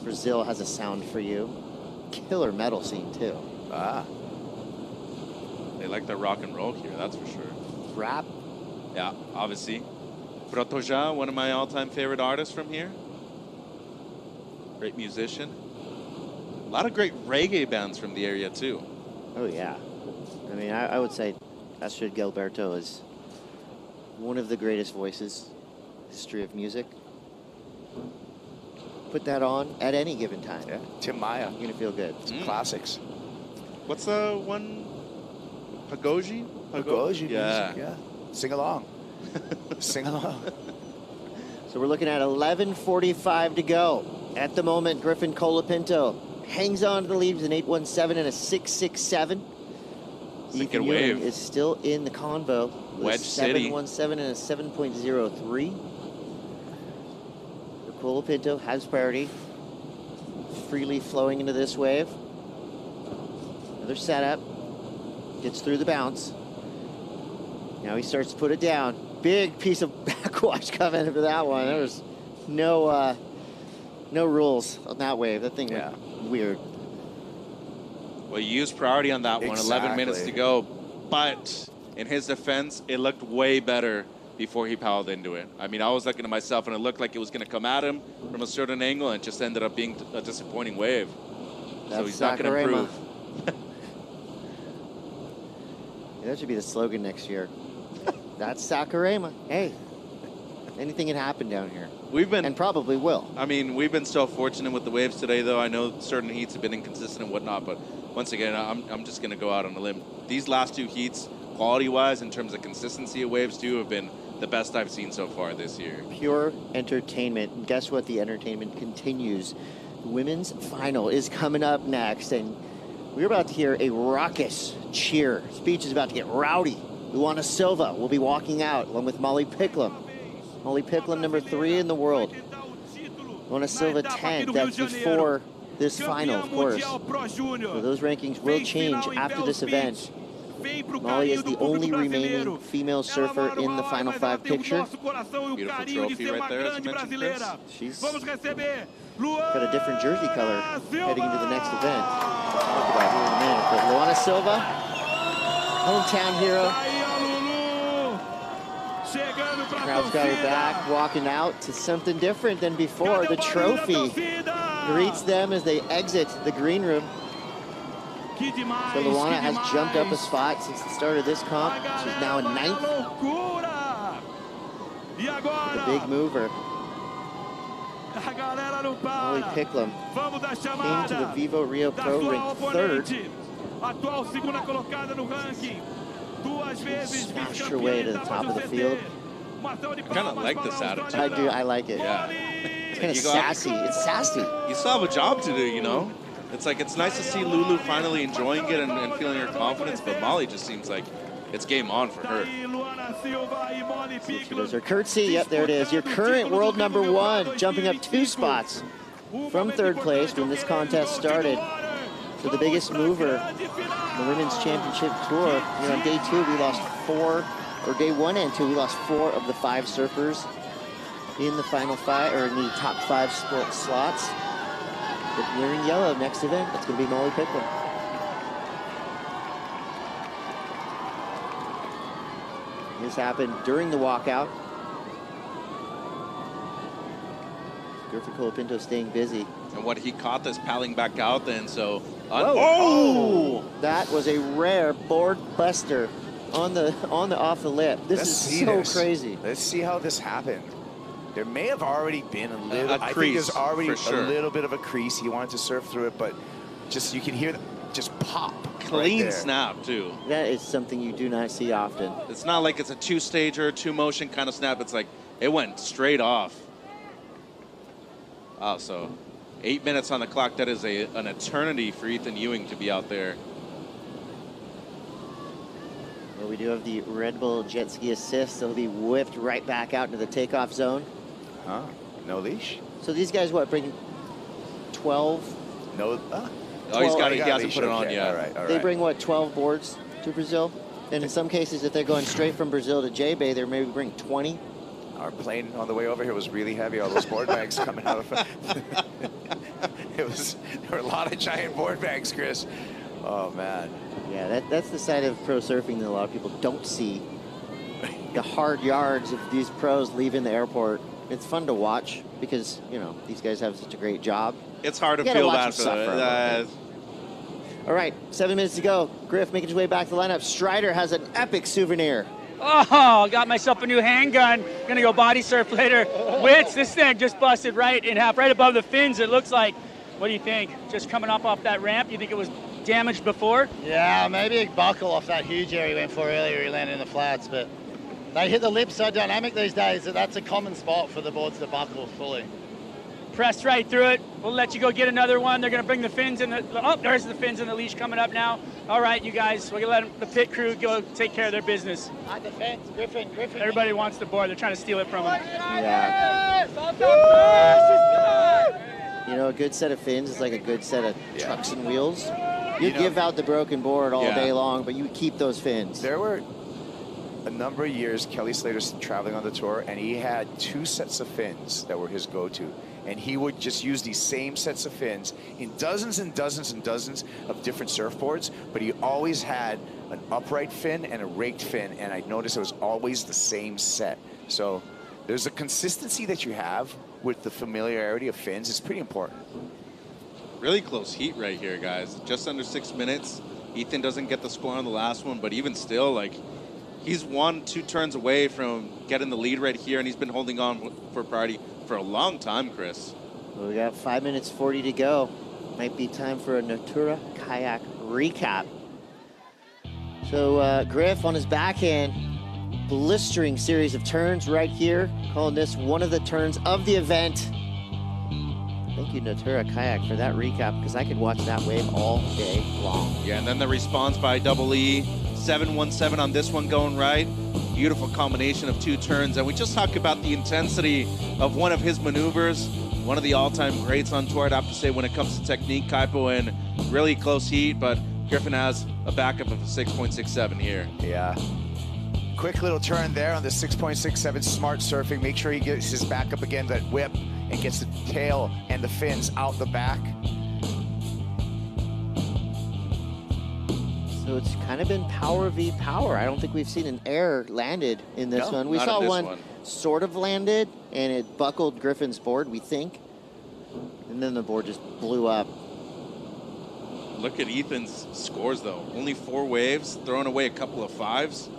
Brazil has a sound for you. Killer metal scene, too. Ah. They like their rock and roll here, that's for sure. Rap, Yeah, obviously. Protoja, one of my all-time favorite artists from here. Great musician. A lot of great reggae bands from the area, too. Oh, yeah. I mean, I would say Astrid Gilberto is one of the greatest voices in the history of music. Put that on at any given time. Yeah, Tim Maya. You're going to feel good. Some classics. What's the one? Pagoji? Pagoji Yeah. music, yeah. Sing along. Sing along. So we're looking at 11:45 to go. At the moment, Griffin Colapinto hangs on to the lead with an 8.17 and a 6.67. Ethan Ewing is still in the convo with Wedge a City. 7.17 and a 7.03. So Colapinto has priority. Freely flowing into this wave. Another setup. Gets through the bounce. Now he starts to put it down. Big piece of backwash coming for that one. There was no rules on that wave. That thing was weird. Well, you used priority on that one. 11 minutes to go. But in his defense, it looked way better before he piled into it. I mean, I was looking at myself, and it looked like it was going to come at him from a certain angle, and it just ended up being a disappointing wave. So he's not going to improve. That should be the slogan next year. That's Sakurema. Hey, anything can happen down here. And probably will. I mean, we've been so fortunate with the waves today, though. I know certain heats have been inconsistent and whatnot, but once again, I'm just going to go out on a limb. These last two heats, quality-wise, in terms of consistency of waves, too, have been the best I've seen so far this year. Pure entertainment. And guess what? The entertainment continues. The women's final is coming up next, and we're about to hear a raucous cheer. Speech is about to get rowdy. Luana Silva will be walking out along with Molly Picklum. Molly Picklum, number 3 in the world. Luana Silva 10th. That's before this final, of course. So those rankings will change after this event. Molly is the only remaining female surfer in the Final 5 picture. Beautiful trophy right there, as you mentioned, Chris. She's got a different jersey color heading into the next event. We'll talk about here in a minute. But Luana Silva, hometown hero. Crowd's got her back, walking out to something different than before. The trophy greets them as they exit the green room. So Luana has jumped up a spot since the start of this comp. She's now in 9th. The big mover. Molly Picklum came to the VIVO Rio Pro ranked 3rd. She smashed her way to the top of the field. I kind of like this attitude. I do, I like it. Yeah. It's kind of sassy. It's sassy. You still have a job to do, you know? It's like, it's nice to see Lulu finally enjoying it and feeling her confidence, but Molly just seems like it's game on for her. She does her curtsy. Yep, there it is. Your current world number 1, jumping up 2 spots from 3rd place when this contest started. So the biggest mover in the Women's Championship Tour. You know, on day 2, we lost 4, or day 1 and 2, we lost 4 of the 5 surfers in the final 5, or in the top 5 slots. But wearing yellow next event, that's going to be Molly Picklum. This happened during the walkout. Griffin Colapinto staying busy. And what he caught this paddling back out then, so... Oh! That was a rare board buster on the off the lip. This is so crazy. Let's see how this happened. There may have already been a little. A I crease, think there's already for a little bit of a crease. He wanted to surf through it, but just you can hear it just pop. Clean right snap, too. That is something you do not see often. It's not like it's a 2-stager, 2-motion kind of snap. It's like it went straight off. Wow, so 8 minutes on the clock. That is an eternity for Ethan Ewing to be out there. Well, we do have the Red Bull jet ski assist. They'll be whipped right back out into the takeoff zone. Huh? No leash? So these guys, what, bring 12? No. Oh, he hasn't put it on yet. All right. They bring, what, 12 boards to Brazil? And in some cases, if they're going straight from Brazil to J-Bay, they maybe bring 20. Our plane on the way over here was really heavy. All those board bags coming out of there were a lot of giant board bags, Chris. Oh, man. Yeah, that's the side of pro surfing that a lot of people don't see. the hard yards of these pros leaving the airport. It's fun to watch because, you know, these guys have such a great job. It's hard to feel bad for them. All right, 7 minutes to go. Griff making his way back to the lineup. Strider has an epic souvenir. Oh, got myself a new handgun. Gonna go body surf later. Wits, this thing just busted right in half, right above the fins, it looks like. What do you think? Just coming up off that ramp, you think it was damaged before? Yeah, maybe a buckle off that huge area he went for earlier. He landed in the flats, but they hit the lip so dynamic these days that that's a common spot for the boards to buckle fully. Pressed right through it. We'll let you go get another one. They're going to bring the fins in the... Oh, there's the fins in the leash coming up now. All right, you guys, we're going to let the pit crew go take care of their business. At the fence, Griffin. Everybody wants the board. They're trying to steal it from them. Yeah. You know, a good set of fins is like a good set of trucks and wheels. You give out the broken board all day long, but you keep those fins. There were a number of years Kelly Slater's traveling on the tour, and he had 2 sets of fins that were his go-to. And he would just use these same sets of fins in dozens and dozens and dozens of different surfboards, but he always had an upright fin and a raked fin, and I noticed it was always the same set. So there's a consistency that you have with the familiarity of fins. It's pretty important. Really close heat right here, guys. Just under 6 minutes. Ethan doesn't get the score on the last one, but even still, like, he's 1-2 turns away from getting the lead right here, and he's been holding on for priority for a long time, Chris. Well, we got 5 minutes 40 to go. Might be time for a Natura kayak recap. So Griff on his backhand, blistering series of turns right here, calling this one of the turns of the event. Thank you, Natura Kayak, for that recap, because I could watch that wave all day long. Yeah, and then the response by Double E, 717 on this one going right. Beautiful combination of 2 turns, and we just talked about the intensity of one of his maneuvers, one of the all-time greats on tour, I'd have to say, when it comes to technique, Kaipo, and really close heat, but Griffin has a backup of a 6.67 here. Yeah. Quick little turn there on the 6.67, smart surfing. Make sure he gets his backup again, that whip, and gets the tail and the fins out the back. So it's kind of been power v power. I don't think we've seen an air landed in this one. We saw one sort of landed, and it buckled Griffin's board, we think. And then the board just blew up. Look at Ethan's scores, though. Only 4 waves, throwing away a couple of 5s.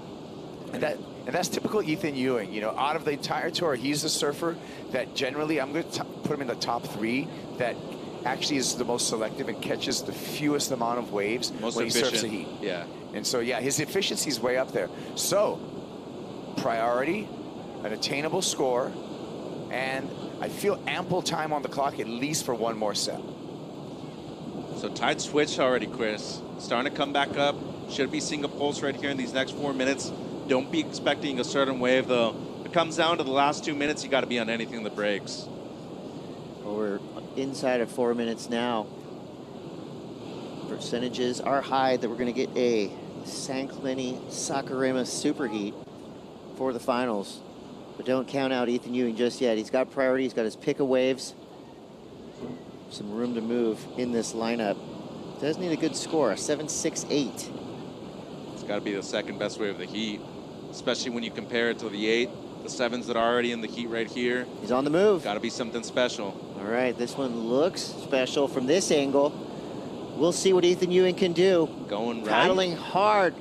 And that's typical Ethan Ewing. You know, out of the entire tour, he's the surfer that generally, I'm going to put him in the top 3, that actually is the most selective and catches the fewest amount of waves when he surfs the heat. Yeah. And so, yeah, his efficiency is way up there. So, priority, an attainable score, and I feel ample time on the clock, at least for 1 more set. So tide switch already, Chris. Starting to come back up. Should be seeing a pulse right here in these next 4 minutes. Don't be expecting a certain wave, though. If it comes down to the last 2 minutes, you got to be on anything that breaks. Well, we're inside of 4 minutes now. Percentages are high that we're going to get a San Clemente Saquarema Superheat for the finals. But don't count out Ethan Ewing just yet. He's got priority. He's got his pick of waves. Some room to move in this lineup. Does need a good score, a 7.68. It's got to be the second best wave of the heat, especially when you compare it to the 8, the 7s that are already in the heat right here. He's on the move. Got to be something special. All right, this one looks special from this angle. We'll see what Ethan Ewing can do. Going right. Paddling hard.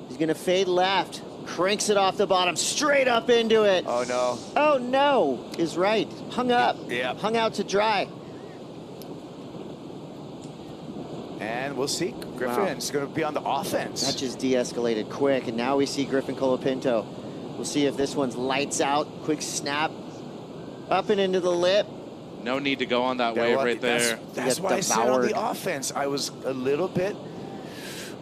He's going to fade left. Cranks it off the bottom, straight up into it. Oh, no. Oh, no is right. Hung up. Yeah. Hung out to dry. And we'll see. Griffin's going to be on the offense. That just de-escalated quick, and now we see Griffin Colapinto. We'll see if this one's lights out. Quick snap. Up and into the lip. No need to go on that wave right there. That's why I said on the offense, I was a little bit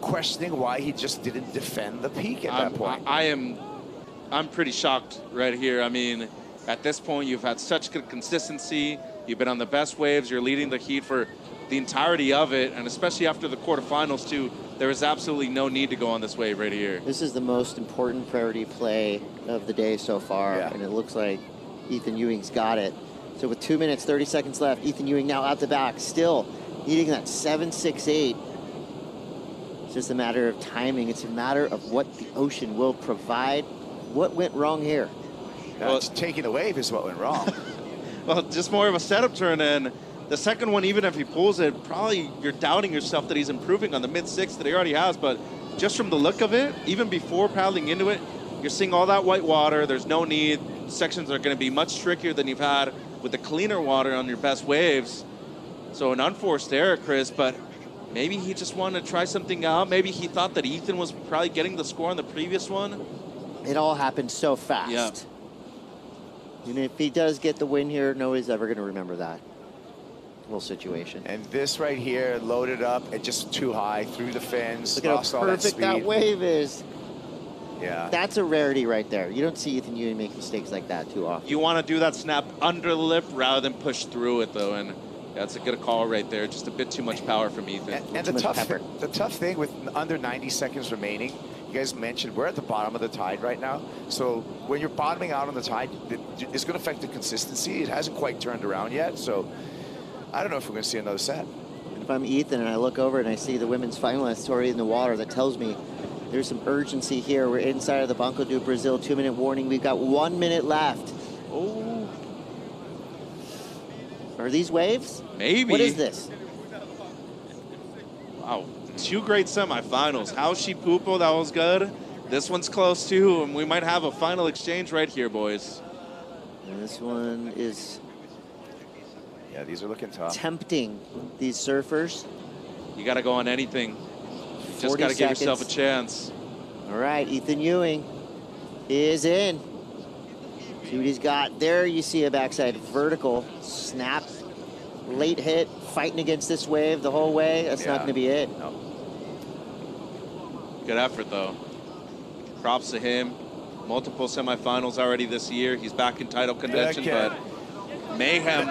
questioning why he just didn't defend the peak at that point. I'm pretty shocked right here. I mean, at this point, you've had such good consistency. You've been on the best waves. You're leading the heat for the entirety of it, and especially after the quarterfinals too, there is absolutely no need to go on this wave right here. This is the most important priority play of the day so far, and it looks like Ethan Ewing's got it. So with 2 minutes, 30 seconds left, Ethan Ewing now out the back, still needing that 7.68. It's just a matter of timing. It's a matter of what the ocean will provide. What went wrong here? Well, taking the wave is what went wrong. Well, just more of a setup turn, and the second one, even if he pulls it, probably you're doubting yourself that he's improving on the mid-6 that he already has, but just from the look of it, even before paddling into it, you're seeing all that white water. There's no need. Sections are going to be much trickier than you've had with the cleaner water on your best waves. So an unforced error, Chris, but maybe he just wanted to try something out. Maybe he thought that Ethan was probably getting the score on the previous one. It all happened so fast. Yeah. And if he does get the win here, nobody's ever going to remember that whole situation. And this right here, loaded up and just too high through the fins. Look at how perfect that wave is. Yeah. That's a rarity right there. You don't see Ethan Ewing make mistakes like that too often. You want to do that snap under the lip rather than push through it, though, and that's a good call right there. Just a bit too much power from Ethan. And the tough thing with under 90 seconds remaining, you guys mentioned we're at the bottom of the tide right now. So when you're bottoming out on the tide, it's going to affect the consistency. It hasn't quite turned around yet. So I don't know if we're going to see another set. And if I'm Ethan and I look over and I see the women's finalist already in the water, that tells me there's some urgency here. We're inside of the Banco do Brazil 2-minute warning. We've got 1 minute left. Oh. Are these waves? Maybe. What is this? Wow. 2 great semifinals. Haoshi Pupo, that was good. This one's close too, and we might have a final exchange right here, boys. And this one is... Yeah, these are looking tough. Tempting, these surfers. You got to go on anything. You just got to give yourself a chance. All right, Ethan Ewing is in. See what he's got there. You see a backside vertical snap, late hit, fighting against this wave the whole way. That's not going to be it. No. Good effort, though. Props to him. Multiple semifinals already this year. He's back in title contention, but Mayhem,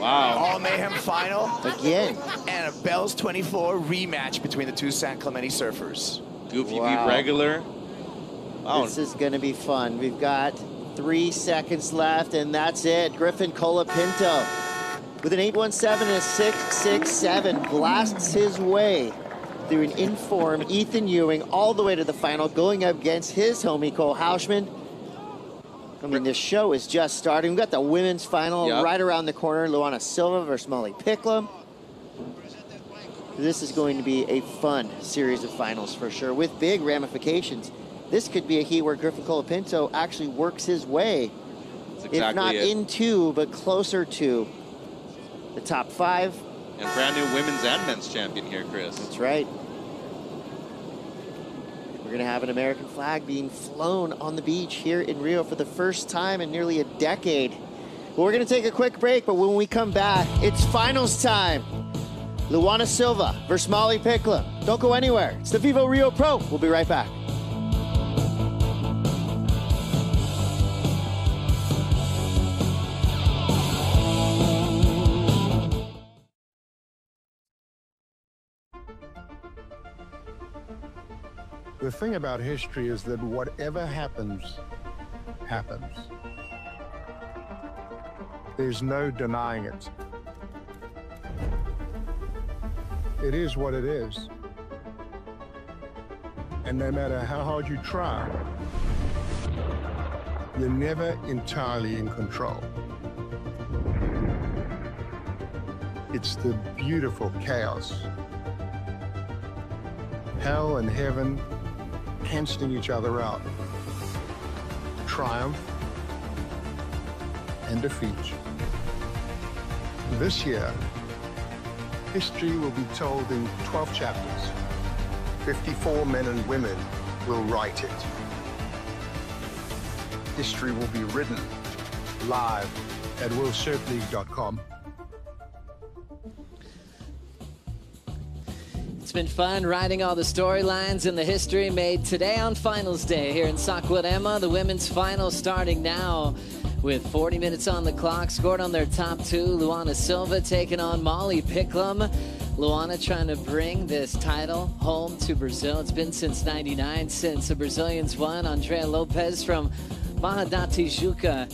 wow. All Mayhem final. Again. And a Bells 24 rematch between the two San Clemente surfers. Goofy beat regular. Wow. This is going to be fun. We've got 3 seconds left, and that's it. Griffin Colapinto with an 8.17 and a 6.67 blasts his way through an in-form Ethan Ewing all the way to the final, going up against his homie Cole Hauschman. I mean, this show is just starting. We've got the women's final right around the corner. Luana Silva versus Molly Picklum. This is going to be a fun series of finals for sure, with big ramifications. This could be a heat where Griffin Colapinto actually works his way, if not into, but closer to the top 5. And brand new women's and men's champion here, Chris. That's right. We're going to have an American flag being flown on the beach here in Rio for the first time in nearly a decade. Well, we're going to take a quick break, but when we come back, it's finals time. Luana Silva versus Molly Picklum. Don't go anywhere. It's the VIVO Rio Pro. We'll be right back. The thing about history is that whatever happens, happens. There's no denying it. It is what it is. And no matter how hard you try, you're never entirely in control. It's the beautiful chaos. Hell and heaven canceling each other out. Triumph and defeat. This year, history will be told in 12 chapters. 54 men and women will write it. History will be written live at worldsurfleague.com. It's been fun writing all the storylines and the history made today on Finals Day here in Saquarema. The women's final starting now with 40 minutes on the clock. Scored on their top 2. Luana Silva taking on Molly Picklum. Luana trying to bring this title home to Brazil. It's been since '99 since the Brazilians won. Andrea Lopez from Barra da Tijuca.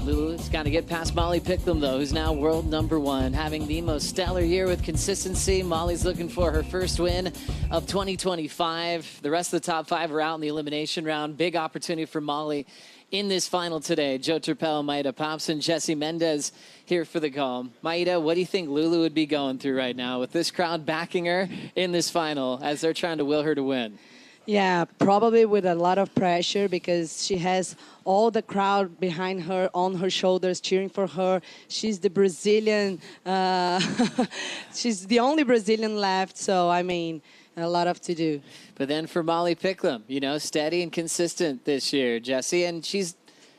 Lulu's got to get past Molly Picklum, though, who's now world #1, having the most stellar year with consistency. Molly's looking for her first win of 2025. The rest of the top 5 are out in the elimination round. Big opportunity for Molly in this final today. Joe Turpel, Maida Popson, Jesse Mendez here for the call. Maida, what do you think Lulu would be going through right now with this crowd backing her in this final as they're trying to will her to win? Yeah, probably with a lot of pressure because she has all the crowd behind her, on her shoulders, cheering for her. She's the Brazilian, she's the only Brazilian left, so I mean, a lot of to do. But then for Molly Picklum, you know, steady and consistent this year, Jesse, and she's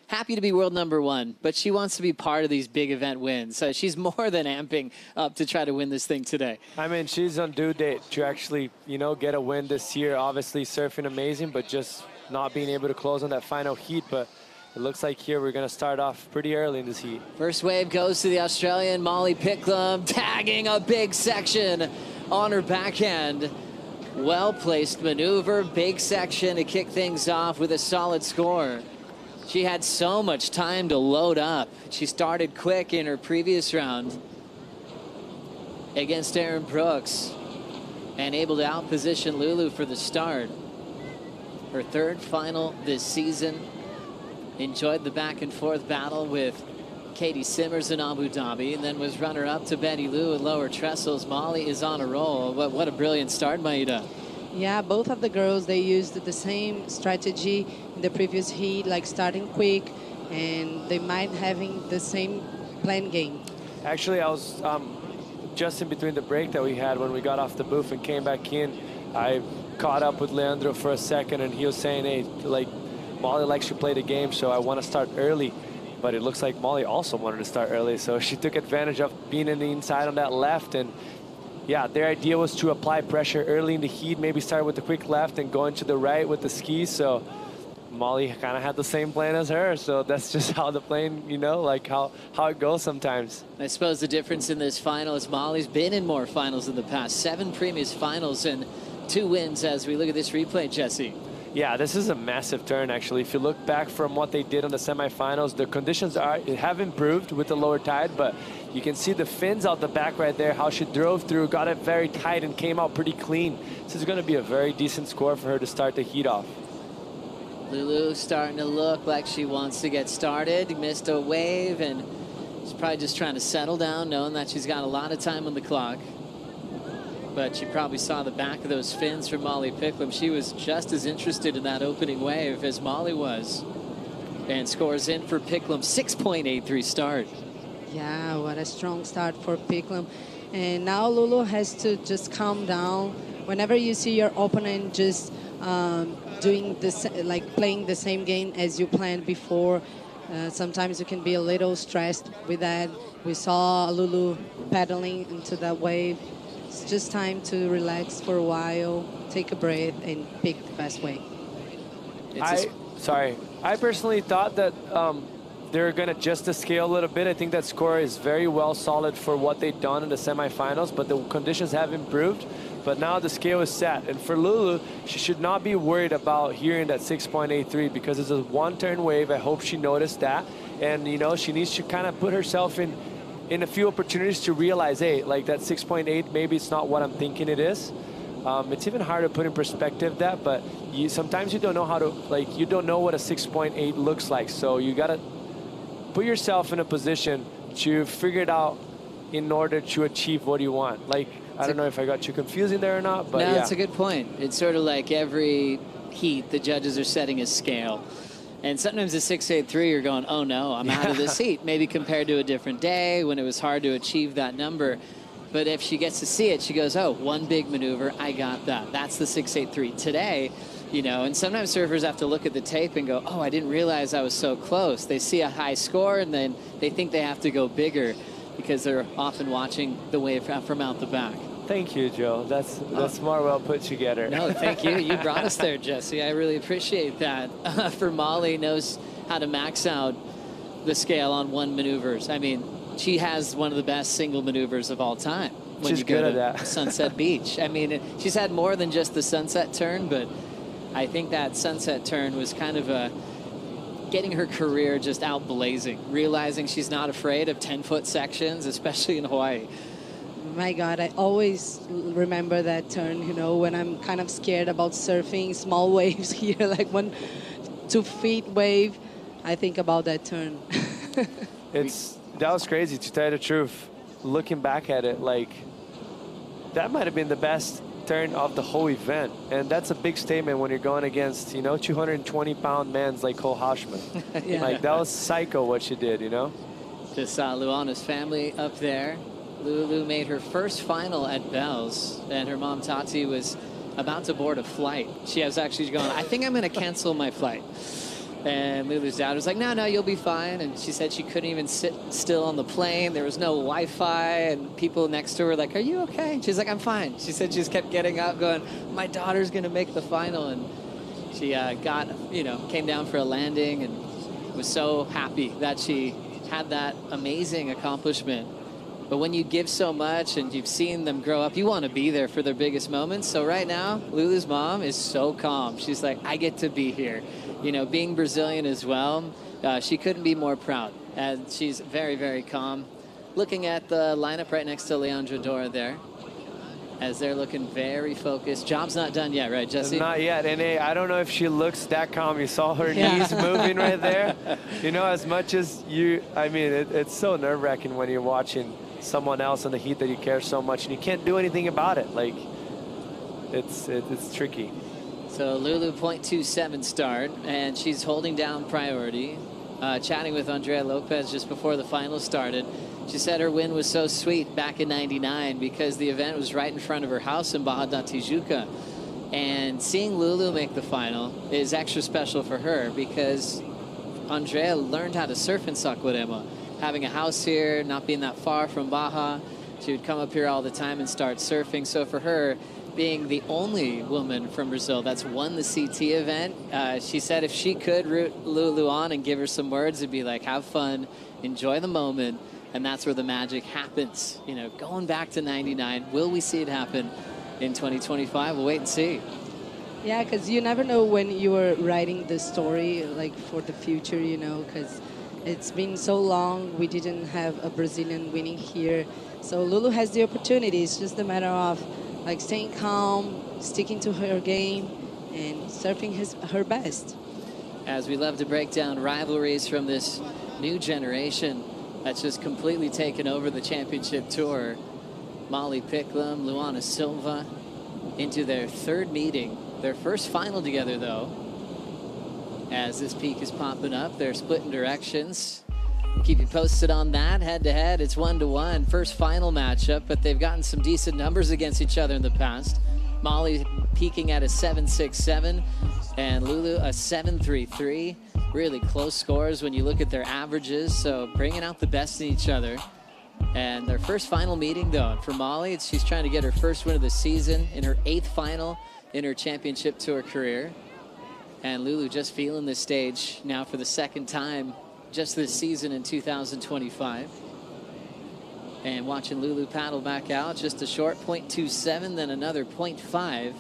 happy to be world #1, but she wants to be part of these big event wins. So she's more than amping up to try to win this thing today. I mean, she's on due date to actually, you know, get a win this year. Obviously surfing amazing, but just not being able to close on that final heat. But it looks like here we're going to start off pretty early in this heat. First wave goes to the Australian Molly Picklum, tagging a big section on her backhand. Well-placed maneuver, big section to kick things off with a solid score. She had so much time to load up. She started quick in her previous round against Aaron Brooks and able to outposition Lulu for the start. Her 3rd final this season. Enjoyed the back and forth battle with Katie Simmers in Abu Dhabi and then was runner-up to Betty Lou at lower trestles. Molly is on a roll. What a brilliant start, Maida. Yeah, both of the girls, they used the same strategy in the previous heat, like starting quick, and they might having the same plan game. Actually, I was just in between the break that we had when we got off the booth and came back in. I caught up with Leandro for a second, and he was saying, hey, like, Molly likes to play the game, so I want to start early. But it looks like Molly also wanted to start early, so she took advantage of being in the inside on that left. And yeah, their idea was to apply pressure early in the heat, maybe start with the quick left and go into the right with the skis. So Molly kind of had the same plan as her. So that's just how the plane, you know, like how it goes sometimes. I suppose the difference in this final is Molly's been in more finals in the past. 7 previous finals and 2 wins as we look at this replay, Jesse. Yeah, this is a massive turn, actually. If you look back from what they did on the semifinals, the conditions have improved with the lower tide, but you can see the fins out the back right there, how she drove through, got it very tight, and came out pretty clean. This is going to be a very decent score for her to start the heat off. Lulu starting to look like she wants to get started. Missed a wave, and she's probably just trying to settle down, knowing that she's got a lot of time on the clock. But she probably saw the back of those fins from Molly Picklum. She was just as interested in that opening wave as Molly was. And scores in for Picklum, 6.83 start. Yeah, what a strong start for Picklum. And now Lulu has to just calm down. Whenever you see your opponent just doing this, like playing the same game as you planned before, sometimes you can be a little stressed with that. We saw Lulu paddling into that wave. It's just time to relax for a while, take a breath, and pick the best way. I personally thought that they're going to adjust the scale a little bit. I think that score is very well solid for what they've done in the semifinals, but the conditions have improved. But now the scale is set. And for Lulu, she should not be worried about hearing that 6.83 because it's a 1-turn wave. I hope she noticed that. And, you know, she needs to kind of put herself in a few opportunities to realize, hey, like that 6.8, maybe it's not what I'm thinking it is. It's even hard to put in perspective that, but sometimes you don't know how to, like, you don't know what a 6.8 looks like. So you got to put yourself in a position to figure it out in order to achieve what you want. Like, I don't know if I got too confusing there or not, but no, yeah. That's a good point. It's sort of like every heat, the judges are setting a scale. And sometimes at 6.83, you're going, oh no, I'm out of this heat. Maybe compared to a different day when it was hard to achieve that number. But if she gets to see it, she goes, oh, 1 big maneuver, I got that. That's the 6.83. Today, you know, and sometimes surfers have to look at the tape and go, oh, I didn't realize I was so close. They see a high score and then they think they have to go bigger because they're often watching the wave from out the back. Thank you, Joe. That's more well put together. No, thank you. You brought us there, Jesse. I really appreciate that. For Molly, knows how to max out the scale on 1 maneuvers. I mean, she has one of the best single maneuvers of all time. When She's you go good to at that. Sunset Beach. I mean, she's had more than just the sunset turn, but I think that sunset turn was kind of getting her career just out blazing, realizing she's not afraid of 10-foot sections, especially in Hawaii. My God, I always remember that turn, you know, when I'm kind of scared about surfing, small waves here, like 1, 2 feet wave. I think about that turn. That was crazy, to tell you the truth. Looking back at it, like, that might have been the best turn of the whole event. And that's a big statement when you're going against, you know, 220-pound men like Cole Hauschman. Yeah. Like, that was psycho what she did, you know? Just saw Luana's family up there. Lulu made her first final at Bell's, and her mom, Tati, was about to board a flight. She was actually going, I think I'm going to cancel my flight. And Lulu's dad was like, no, you'll be fine. And she said she couldn't even sit still on the plane. There was no Wi-Fi, and people next to her were like, are you okay? And she's like, I'm fine. She said she just kept getting up going, my daughter's going to make the final. And she came down for a landing and was so happy that she had that amazing accomplishment. But when you give so much and you've seen them grow up, you want to be there for their biggest moments. So right now, Lulu's mom is so calm. She's like, I get to be here. You know, being Brazilian as well, she couldn't be more proud. And she's very, very calm. Looking at the lineup right next to Leandra Dora there, as they're looking very focused. Job's not done yet, right, Jesse? Not yet. And hey, I don't know if she looks that calm. You saw her knees moving right there. You know, as much as it's so nerve-wracking when you're watching someone else in the heat that you care so much, and you can't do anything about it. Like, it's tricky. So Lulu 0.27 start, and she's holding down priority. Chatting with Andrea Lopez just before the final started. She said her win was so sweet back in '99 because the event was right in front of her house in Barra da Tijuca. And seeing Lulu make the final is extra special for her because Andrea learned how to surf in Saquarema. Having a house here, not being that far from Baja, she would come up here all the time and start surfing. So for her, being the only woman from Brazil that's won the CT event, she said if she could root Lulu on and give her some words, it'd be like, have fun, enjoy the moment, and that's where the magic happens. You know, going back to '99, will we see it happen in 2025? We'll wait and see. Yeah, because you never know when you are writing the story, like, for the future, you know, because it's been so long. We didn't have a Brazilian winning here. So Lulu has the opportunity. It's just a matter of, like, staying calm, sticking to her game, and surfing her best. As we love to break down rivalries from this new generation that's just completely taken over the championship tour. Molly Picklum, Luana Silva into their third meeting. Their first final together, though. As this peak is popping up, they're splitting directions. Keep you posted on that. Head-to-head, it's 1-1. First final matchup, but they've gotten some decent numbers against each other in the past. Molly peaking at a 7.67 and Lulu a 7.33. Really close scores when you look at their averages, so bringing out the best in each other. And their first final meeting, though, for Molly, she's trying to get her first win of the season in her 8th final in her championship tour career. And Lulu just feeling the stage now for the second time just this season in 2025. And watching Lulu paddle back out, just a short 0.27, then another 0.5.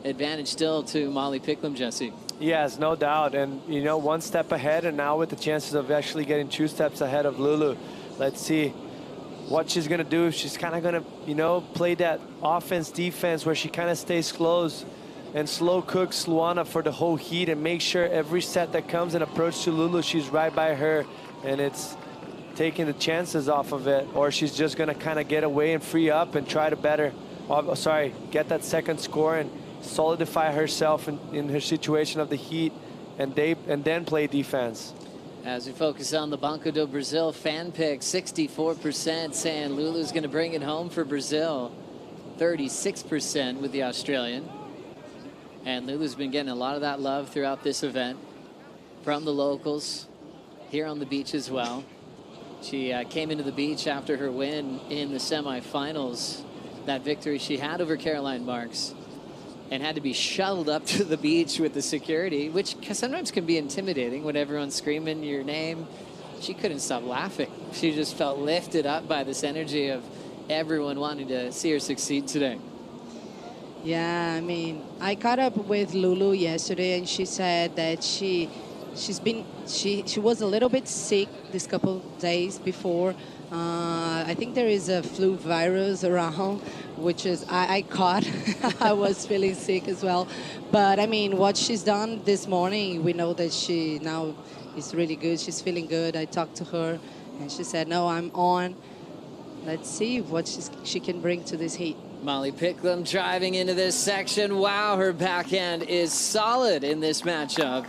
Advantage still to Molly Picklum, Jesse. Yes, no doubt. And, you know, one step ahead, and now with the chances of actually getting 2 steps ahead of Lulu. Let's see what she's going to do. She's kind of going to, you know, play that offense-defense where she kind of stays close and slow cooks Luana for the whole heat and make sure every set that comes and approach to Lulu, she's right by her, and it's taking the chances off of it, or she's just going to kind of get away and free up and try to get that second score and solidify herself in her situation of the heat and then play defense. As we focus on the Banco do Brasil fan pick, 64% saying Lulu's going to bring it home for Brazil, 36% with the Australian. And Lulu's been getting a lot of that love throughout this event from the locals here on the beach as well. She came into the beach after her win in the semifinals, that victory she had over Caroline Marks, and had to be shuttled up to the beach with the security, which sometimes can be intimidating when everyone's screaming your name. She couldn't stop laughing. She just felt lifted up by this energy of everyone wanting to see her succeed today. Yeah, I mean, I caught up with Lulu yesterday, and she said that she she was a little bit sick this couple days before. I think there is a flu virus around, which is I caught. I was feeling sick as well. But I mean, what she's done this morning, we know that she now is really good. She's feeling good. I talked to her, and she said, "No, I'm on. Let's see what she can bring to this heat." Molly Picklum driving into this section. Wow, her backhand is solid in this matchup.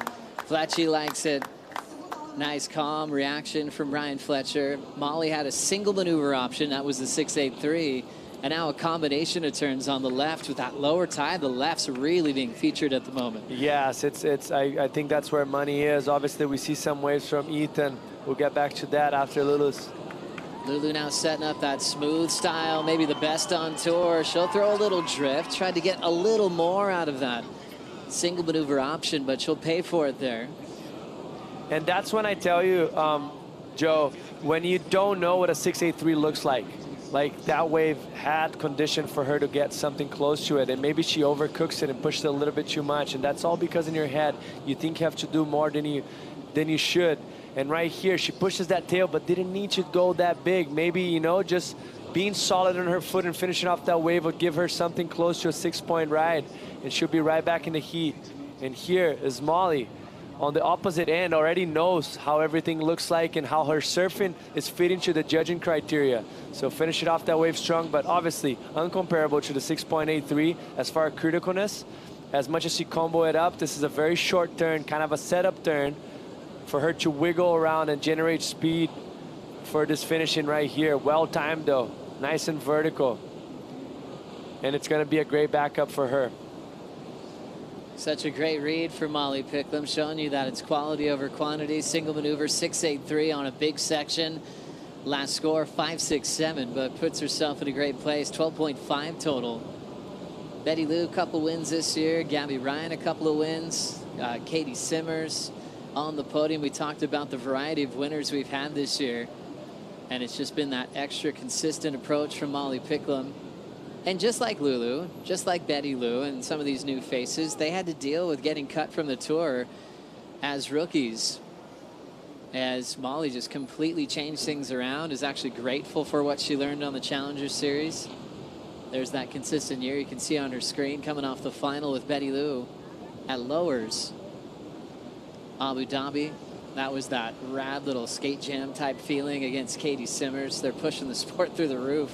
Fletchy likes it. Nice, calm reaction from Ryan Fletcher. Molly had a single maneuver option. That was the 6-8-3. And now a combination of turns on the left with that lower tie. The left's really being featured at the moment. Yes, I think that's where money is. Obviously, we see some waves from Ethan. We'll get back to that after Lulu's. Lulu now setting up that smooth style, maybe the best on tour. She'll throw a little drift, tried to get a little more out of that single maneuver option, but she'll pay for it there. And that's when I tell you, Joe, when you don't know what a 6-8-3 looks like that wave had condition for her to get something close to it, and maybe she overcooks it and pushes it a little bit too much, and that's all because in your head you think you have to do more than you should. And right here, she pushes that tail, but didn't need to go that big. Maybe, you know, just being solid on her foot and finishing off that wave would give her something close to a 6-point ride, and she'll be right back in the heat. And here is Molly on the opposite end, already knows how everything looks like and how her surfing is fitting to the judging criteria. So finish it off that wave strong, but obviously uncomparable to the 6.83 as far as criticalness. As much as she combo it up, this is a very short turn, kind of a setup turn for her to wiggle around and generate speed for this finishing right here. Well timed though, nice and vertical. And it's gonna be a great backup for her. Such a great read for Molly Picklum, showing you that it's quality over quantity. Single maneuver, 6-8-3 on a big section. Last score, 5-6-7, but puts herself in a great place, 12.5 total. Betty Lou, a couple wins this year. Gabby Ryan, a couple of wins. Katie Simmers on the podium. We talked about the variety of winners we've had this year, and it's just been that extra consistent approach from Molly Picklum. And just like Lulu, just like Betty Lou and some of these new faces, they had to deal with getting cut from the tour as rookies. As Molly just completely changed things around, is actually grateful for what she learned on the Challenger Series. There's that consistent year you can see on her screen coming off the final with Betty Lou at Lowers. Abu Dhabi, that was that rad little skate jam type feeling against Katie Simmers. They're pushing the sport through the roof.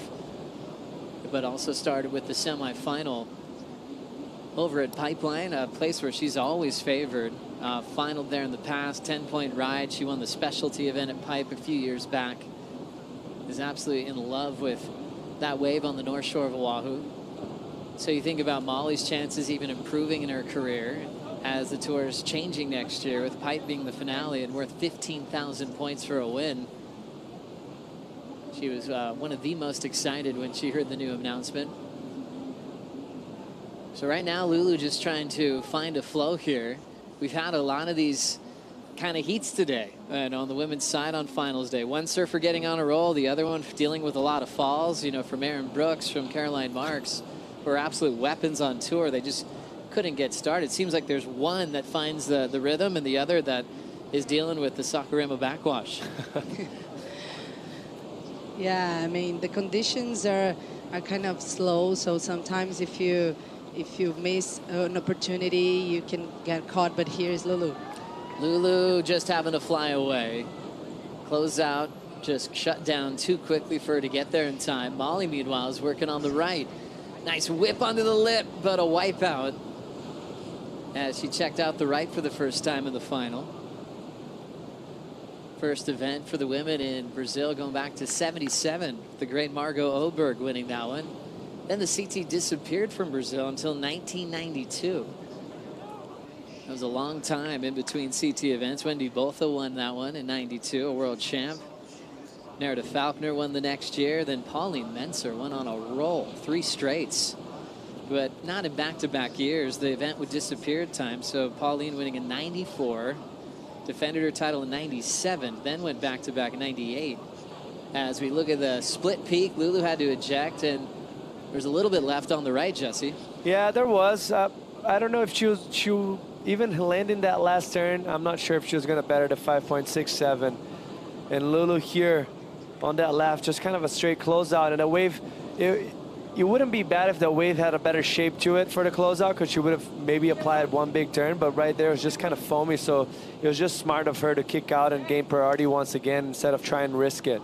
But also started with the semifinal over at Pipeline, a place where she's always favored. Finaled there in the past, 10-point ride. She won the specialty event at Pipe a few years back. Is absolutely in love with that wave on the North Shore of Oahu. So you think about Molly's chances even improving in her career as the tour is changing next year, with Pipe being the finale and worth 15,000 points for a win. She was one of the most excited when she heard the new announcement. So right now, Lulu just trying to find a flow here. We've had a lot of these kind of heats today, and on the women's side on finals day. One surfer getting on a roll, the other one dealing with a lot of falls, you know, from Erin Brooks, from Caroline Marks, who are absolute weapons on tour. They just couldn't get started. It seems like there's one that finds the rhythm and the other that is dealing with the Sakurima backwash. Yeah, I mean, the conditions are kind of slow, so sometimes if you miss an opportunity, you can get caught. But here's Lulu. Lulu just having to fly away. Close out, just shut down too quickly for her to get there in time. Molly, meanwhile, is working on the right. Nice whip onto the lip, but a wipeout as she checked out the right for the first time in the final. First event for the women in Brazil going back to 77. The great Margot Oberg winning that one. Then the CT disappeared from Brazil until 1992. That was a long time in between CT events. Wendy Botha won that one in 92, a world champ. Nerida Falconer won the next year. Then Pauline Menser went on a roll, 3 straights. But not in back-to-back years. The event would disappear at times. So Pauline winning in 94. Defended her title in 97, then went back-to-back in 98. As we look at the split peak, Lulu had to eject, and there's a little bit left on the right, Jesse. Yeah, there was. I don't know if she even landing that last turn, I'm not sure if she was going to better the 5.67. And Lulu here on that left, just kind of a straight closeout. And a wave, it wouldn't be bad if the wave had a better shape to it for the closeout, because she would have maybe applied one big turn. But right there, it was just kind of foamy. So it was just smart of her to kick out and gain priority once again instead of trying to risk it.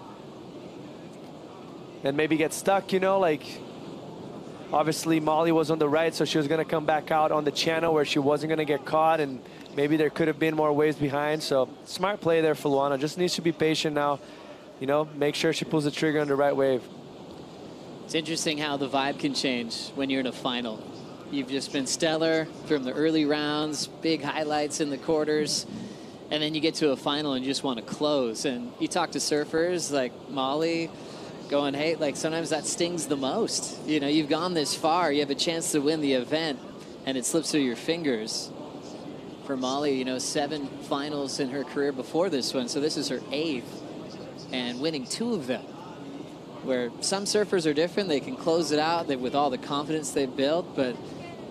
And maybe get stuck, you know, like obviously Molly was on the right, so she was going to come back out on the channel where she wasn't going to get caught, and maybe there could have been more waves behind. So smart play there for Luana. Just needs to be patient now, you know, make sure she pulls the trigger on the right wave. It's interesting how the vibe can change when you're in a final. You've just been stellar from the early rounds, big highlights in the quarters, and then you get to a final and you just want to close. And you talk to surfers like Molly, going, hey, like sometimes that stings the most. You know, you've gone this far, you have a chance to win the event, and it slips through your fingers. For Molly, you know, 7 finals in her career before this one, so this is her 8th, and winning 2 of them. Where some surfers are different, they can close it out with all the confidence they've built, but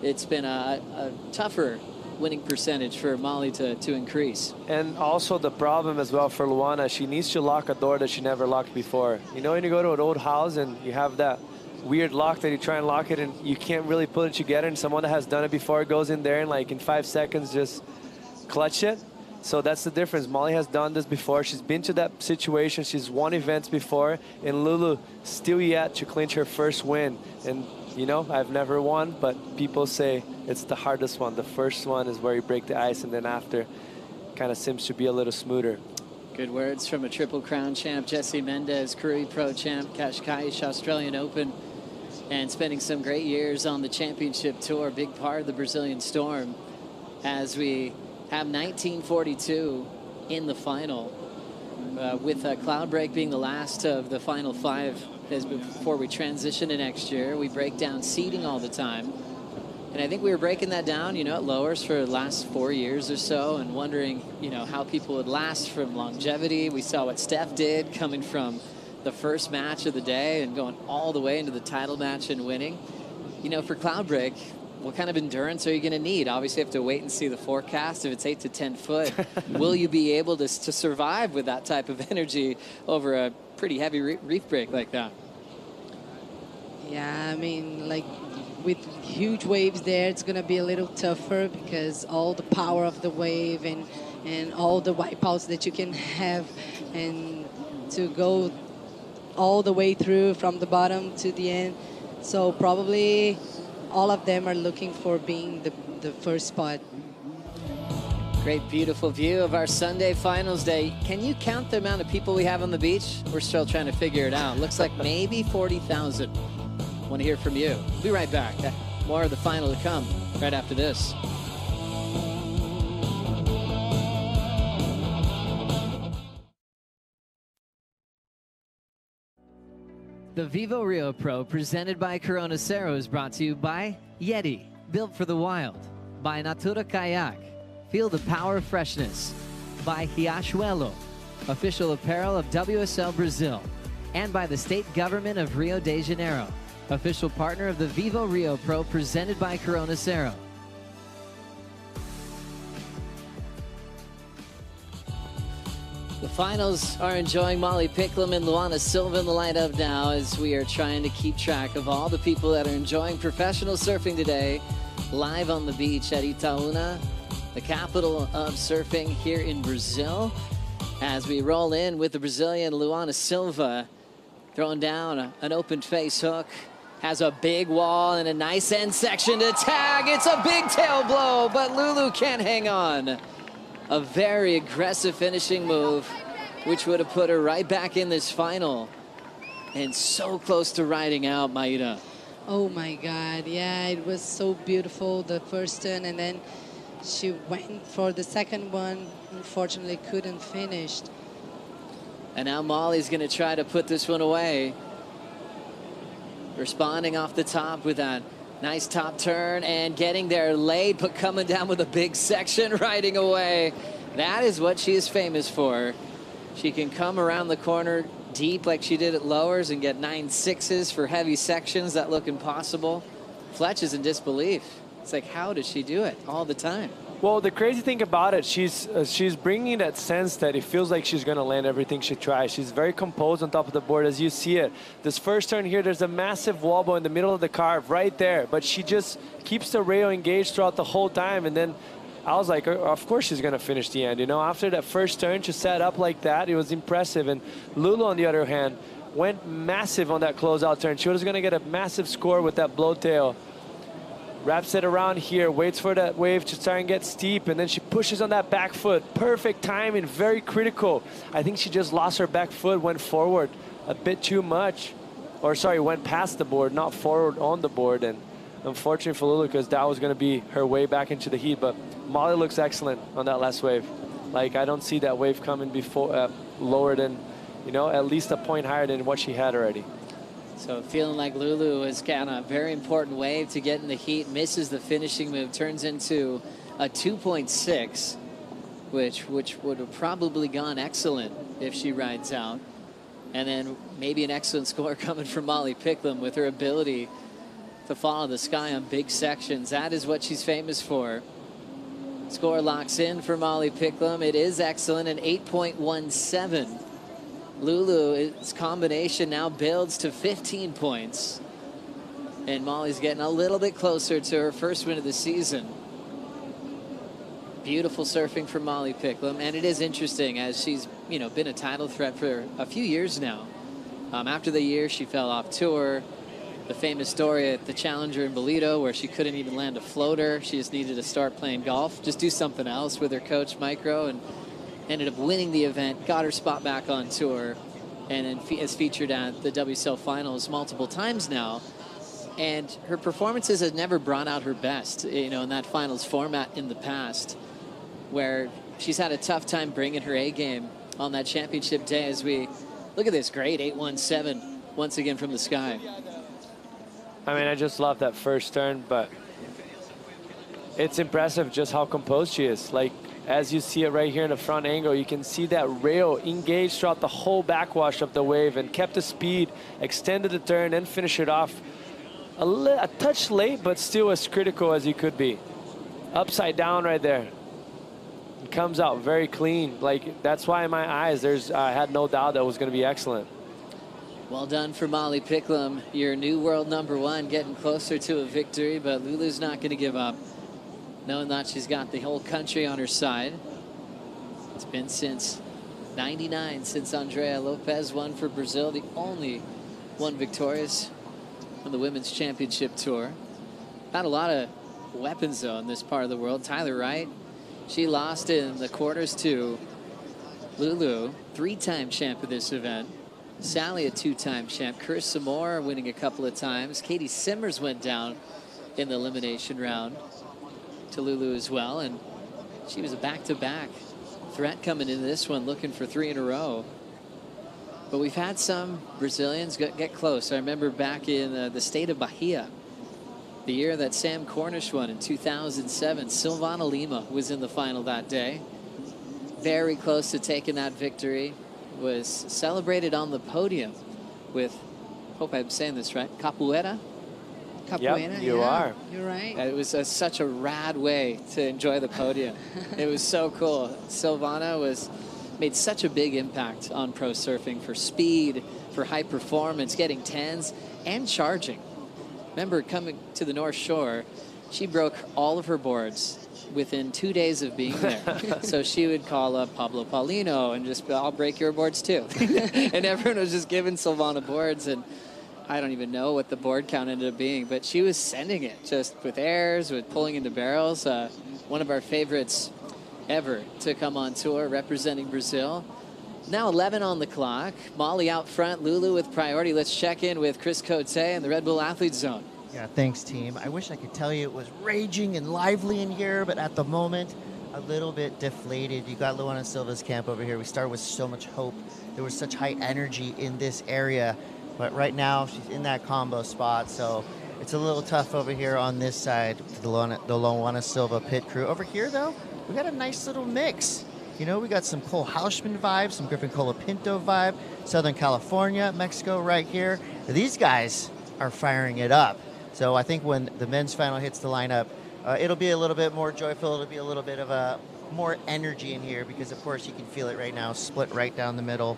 it's been a tougher winning percentage for Molly to increase. And also the problem as well for Luana, she needs to lock a door that she never locked before. You know, when you go to an old house and you have that weird lock that you try and lock it and you can't really put it together, and someone that has done it before goes in there and like in 5 seconds just clutch it. So that's the difference. Molly has done this before. She's been to that situation. She's won events before, and Lulu still yet to clinch her first win. And you know, I've never won, but people say it's the hardest one. The first one is where you break the ice, and then after kind of seems to be a little smoother. Good words from a Triple Crown champ, Jesse Mendez, Korea Pro champ, Cascais Australian Open, and spending some great years on the championship tour, big part of the Brazilian Storm, as we have 1942 in the final, with Cloudbreak being the last of the final 5 as before we transition to next year. We break down seeding all the time. And I think we were breaking that down, you know, at lowers for the last 4 years or so, and wondering, you know, how people would last from longevity. We saw what Steph did coming from the first match of the day and going all the way into the title match and winning. You know, for Cloudbreak, what kind of endurance are you going to need? Obviously, you have to wait and see the forecast. If it's 8 to 10 foot, will you be able to survive with that type of energy over a pretty heavy reef break like that? Yeah, I mean, like with huge waves there, it's going to be a little tougher because all the power of the wave and all the wipeouts that you can have, and to go all the way through from the bottom to the end. So probably all of them are looking for being the first spot. Great, beautiful view of our Sunday finals day. Can you count the amount of people we have on the beach? We're still trying to figure it out. Looks like maybe 40,000. Want to hear from you. We'll be right back. More of the final to come right after this. The VIVO Rio Pro presented by Corona Cero is brought to you by Yeti, built for the wild, by Natura Kayak, feel the power of freshness, by Riachuelo, official apparel of WSL Brazil, and by the state government of Rio de Janeiro, official partner of the VIVO Rio Pro presented by Corona Cero. The finals are enjoying Molly Picklum and Luana Silva in the lineup now, as we are trying to keep track of all the people that are enjoying professional surfing today, live on the beach at Itaúna, the capital of surfing here in Brazil, as we roll in with the Brazilian Luana Silva throwing down an open face hook, has a big wall and a nice end section to tag. It's a big tail blow, but Lulu can't hang on. A very aggressive finishing move, which would have put her right back in this final. And so close to riding out, Maida. Oh my God, yeah, it was so beautiful, the first turn, and then she went for the second one, unfortunately couldn't finish. And now Molly's gonna try to put this one away. Responding off the top with that nice top turn and getting there late, but coming down with a big section, riding away. That is what she is famous for. She can come around the corner deep like she did at lowers and get 9.6s for heavy sections that look impossible. Fletch is in disbelief. It's like, how does she do it all the time? Well, the crazy thing about it, she's bringing that sense that it feels like she's going to land everything she tries. She's very composed on top of the board, as you see it. This first turn here, there's a massive wobble in the middle of the carve right there, but she just keeps the rail engaged throughout the whole time. And then I was like, of course she's going to finish the end. You know, after that first turn, to set up like that, it was impressive. And Lulu, on the other hand, went massive on that closeout turn. She was going to get a massive score with that blow tail. Wraps it around here, waits for that wave to try and get steep, and then she pushes on that back foot. Perfect timing, very critical. I think she just lost her back foot, went forward a bit too much. Or sorry, went past the board, not forward on the board. And unfortunately for Lulu, because that was going to be her way back into the heat. But Molly looks excellent on that last wave. Like, I don't see that wave coming before lower than, you know, at least a point higher than what she had already. So feeling like Lulu has got a very important wave to get in the heat, misses the finishing move, turns into a 2.6, which would have probably gone excellent if she rides out. And then maybe an excellent score coming from Molly Picklum with her ability to follow the sky on big sections. That is what she's famous for. Score locks in for Molly Picklum. It is excellent, an 8.17. Lulu's combination now builds to 15 points. And Molly's getting a little bit closer to her first win of the season. Beautiful surfing from Molly Picklum. And it is interesting, as she's, you know, been a title threat for a few years now. After the year she fell off tour, the famous story at the Challenger in Bolito where she couldn't even land a floater. She just needed to start playing golf, just do something else with her coach, Micro, and ended up winning the event, got her spot back on tour, and then is featured at the WSL finals multiple times now. And her performances have never brought out her best, you know, in that finals format in the past, where she's had a tough time bringing her A game on that championship day. As we look at this great 8.17 once again from the sky. I mean, I just love that first turn, but it's impressive just how composed she is. Like, as you see it right here in the front angle, you can see that rail engaged throughout the whole backwash of the wave and kept the speed, extended the turn, and finished it off a touch late, but still as critical as you could be. Upside down right there. It comes out very clean. Like, that's why in my eyes, I had no doubt that was going to be excellent. Well done for Molly Picklum, your new world #1, getting closer to a victory, but Lulu's not going to give up, knowing that she's got the whole country on her side. It's been since '99 since Andrea Lopez won for Brazil, the only one victorious on the Women's Championship Tour. Not a lot of weapons, though, in this part of the world. Tyler Wright, she lost in the quarters to Lulu, 3-time champ of this event. Sally, a 2-time champ. Carissa Moore winning a couple of times. Katie Simmers went down in the elimination round to Lulu as well, and she was a back-to-back threat coming into this one, looking for 3 in a row. But we've had some Brazilians get close. I remember back in the state of Bahia, the year that Sam Cornish won in 2007, Silvana Lima was in the final that day. Very close to taking that victory. Was celebrated on the podium with, hope I'm saying this right, capoeira? Yep, you are. You're right. It was such a rad way to enjoy the podium. It was so cool. Silvana made such a big impact on pro surfing for speed, for high performance, getting 10s, and charging. Remember, coming to the North Shore, she broke all of her boards within 2 days of being there. So she would call up Pablo Paulino and just, I'll break your boards too. And everyone was just giving Silvana boards, and I don't even know what the board count ended up being, but she was sending it just with airs, with pulling into barrels. One of our favorites ever to come on tour representing Brazil. Now 11 on the clock. Molly out front, Lulu with priority. Let's check in with Chris Cote in the Red Bull Athlete Zone. Yeah, thanks, team. I wish I could tell you it was raging and lively in here, but at the moment, a little bit deflated. You got Luana Silva's camp over here. We started with so much hope. There was such high energy in this area, but right now she's in that combo spot, so it's a little tough over here on this side to the Luana Silva pit crew. Over here, though, we got a nice little mix. You know, we got some Cole Hauschman vibe, some Griffin Colapinto vibe, Southern California, Mexico right here. These guys are firing it up. So I think when the men's final hits the lineup, It'll be a little bit more joyful. It'll be a little bit of a more energy in here because, of course, you can feel it right now. Split right down the middle.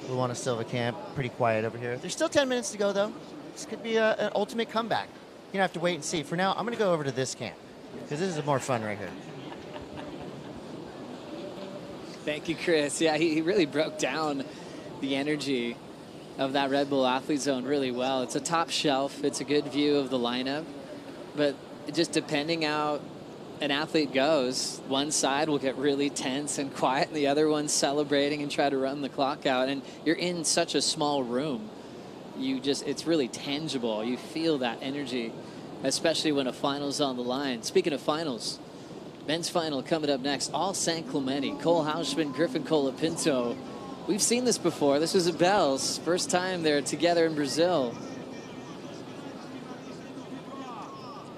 Luana Silva camp, pretty quiet over here. There's still 10 minutes to go, though. This could be an ultimate comeback. You're going to have to wait and see. For now, I'm going to go over to this camp because this is more fun right here. Thank you, Chris. Yeah, he really broke down the energy of that Red Bull Athlete Zone really well. It's a top shelf. It's a good view of the lineup. But just depending how an athlete goes, one side will get really tense and quiet, and the other one's celebrating and try to run the clock out. And you're in such a small room. It's really tangible. You feel that energy, especially when a final's on the line. Speaking of finals, men's final coming up next. All San Clemente. Cole Hausman, Griffin Colapinto. We've seen this before. This was at Bell's. First time they're together in Brazil.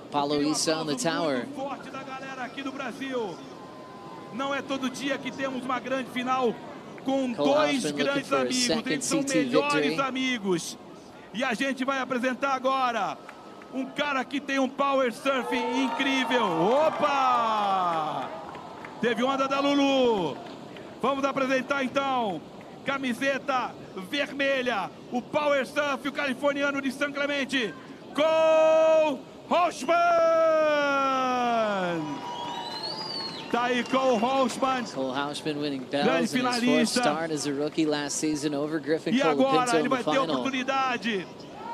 Paulo Issa on the tower. Não é todo dia que temos uma grande final com dois grandes amigos. Eles são melhores amigos. E a gente vai apresentar agora um cara que tem um power surf incrível. Opa! Teve onda da Lulu. Vamos apresentar então. Camiseta vermelha. O power surf, o californiano de San Clemente. Cole Hausman! Tá aí Cole Hausman. Cole Hausman winning bells in his fourth start as a rookie last season over Griffin Colapinto ele vai ter a oportunidade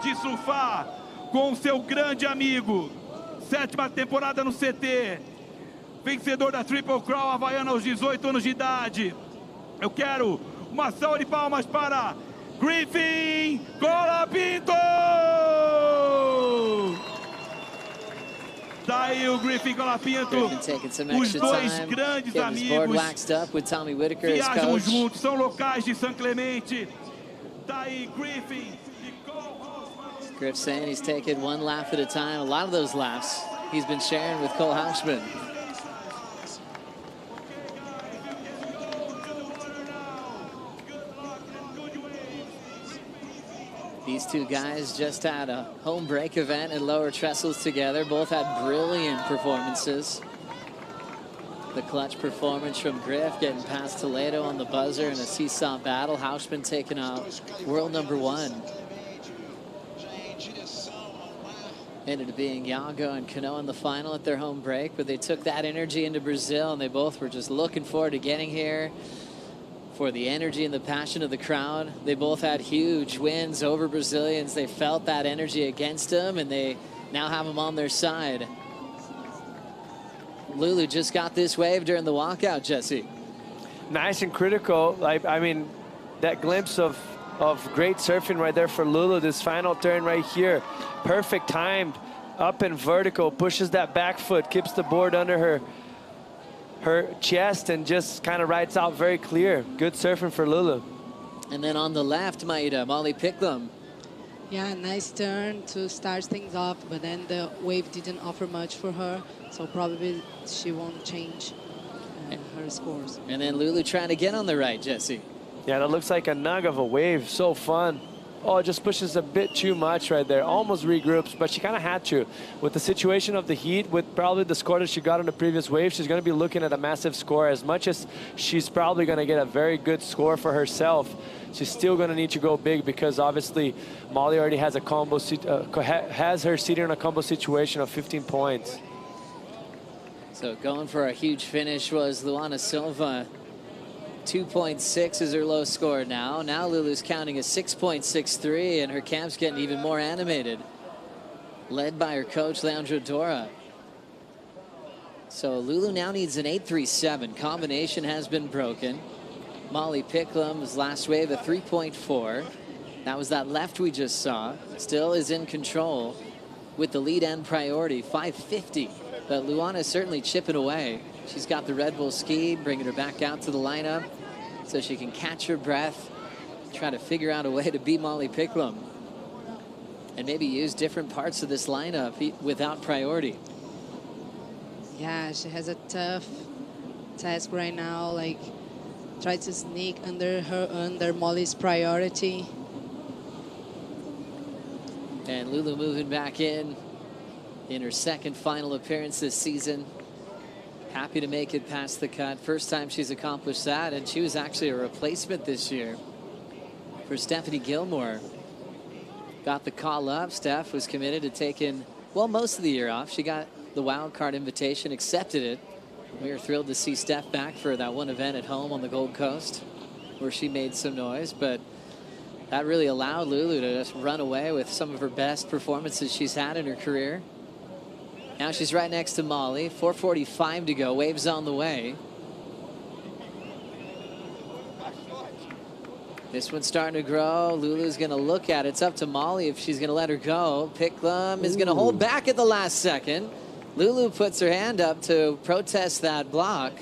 de surfar com seu grande amigo. 7ª temporada no CT. Vencedor da Triple Crown Havaiana aos 18 anos de idade. Eu quero uma salva de palmas para Griffin Colapinto! Tá aí o Griffin Colapinto, os dois grandes amigos, viajam juntos, são locais de San Clemente. Tá aí Griffin e Cole. Griff saying he's taking one laugh at a time. A lot of those laughs he's been sharing with Cole Hausman. These two guys just had a home break event at Lower Trestles together. Both had brilliant performances. The clutch performance from Griff, getting past Toledo on the buzzer in a seesaw battle. Hausman taking out world #1. Ended up being Iago and Cano in the final at their home break, but they took that energy into Brazil, and they both were just looking forward to getting here. For the energy and the passion of the crowd. They both had huge wins over Brazilians. They felt that energy against them, and they now have them on their side. Lulu just got this wave during the walkout, Jesse. Nice and critical. I mean, that glimpse of great surfing right there for Lulu. This final turn right here. Perfect timed, up and vertical, pushes that back foot, keeps the board under her chest and just kind of rides out very clear. Good surfing for Lulu. And then on the left, Maida, Molly Picklum. Yeah, nice turn to start things off, but then the wave didn't offer much for her, so probably she won't change her scores. And then Lulu trying to get on the right, Jesse. Yeah, that looks like a nug of a wave. So fun. Oh, it just pushes a bit too much right there. Almost regroups, but she kind of had to. With the situation of the heat, with probably the score that she got on the previous wave, she's going to be looking at a massive score. As much as she's probably going to get a very good score for herself, she's still going to need to go big because obviously Molly already has a combo, has her seated in a combo situation of 15 points. So going for a huge finish was Luana Silva. 2.6 is her low score now. Now Lulu's counting a 6.63, and her camp's getting even more animated. Led by her coach, Leandro Dora. So Lulu now needs an 8.37. Combination has been broken. Molly Picklum's last wave, a 3.4. That was that left we just saw. Still is in control with the lead and priority, 5.50. But Luana is certainly chipping away. She's got the Red Bull ski, bringing her back out to the lineup so she can catch her breath, try to figure out a way to beat Molly Picklum, and maybe use different parts of this lineup without priority. Yeah, she has a tough task right now, like try to sneak under Molly's priority. And Lulu moving back in. in her second final appearance this season. Happy to make it past the cut. First time she's accomplished that, and she was actually a replacement this year for Stephanie Gilmore. Got the call up. Steph was committed to taking, well, most of the year off. She got the wild card invitation, accepted it. We were thrilled to see Steph back for that one event at home on the Gold Coast where she made some noise, but that really allowed Lulu to just run away with some of her best performances she's had in her career. Now she's right next to Molly. 4:45 to go. Waves on the way. This one's starting to grow. Lulu's going to look at it. It's up to Molly if she's going to let her go. Picklum is going to hold back at the last second. Lulu puts her hand up to protest that block.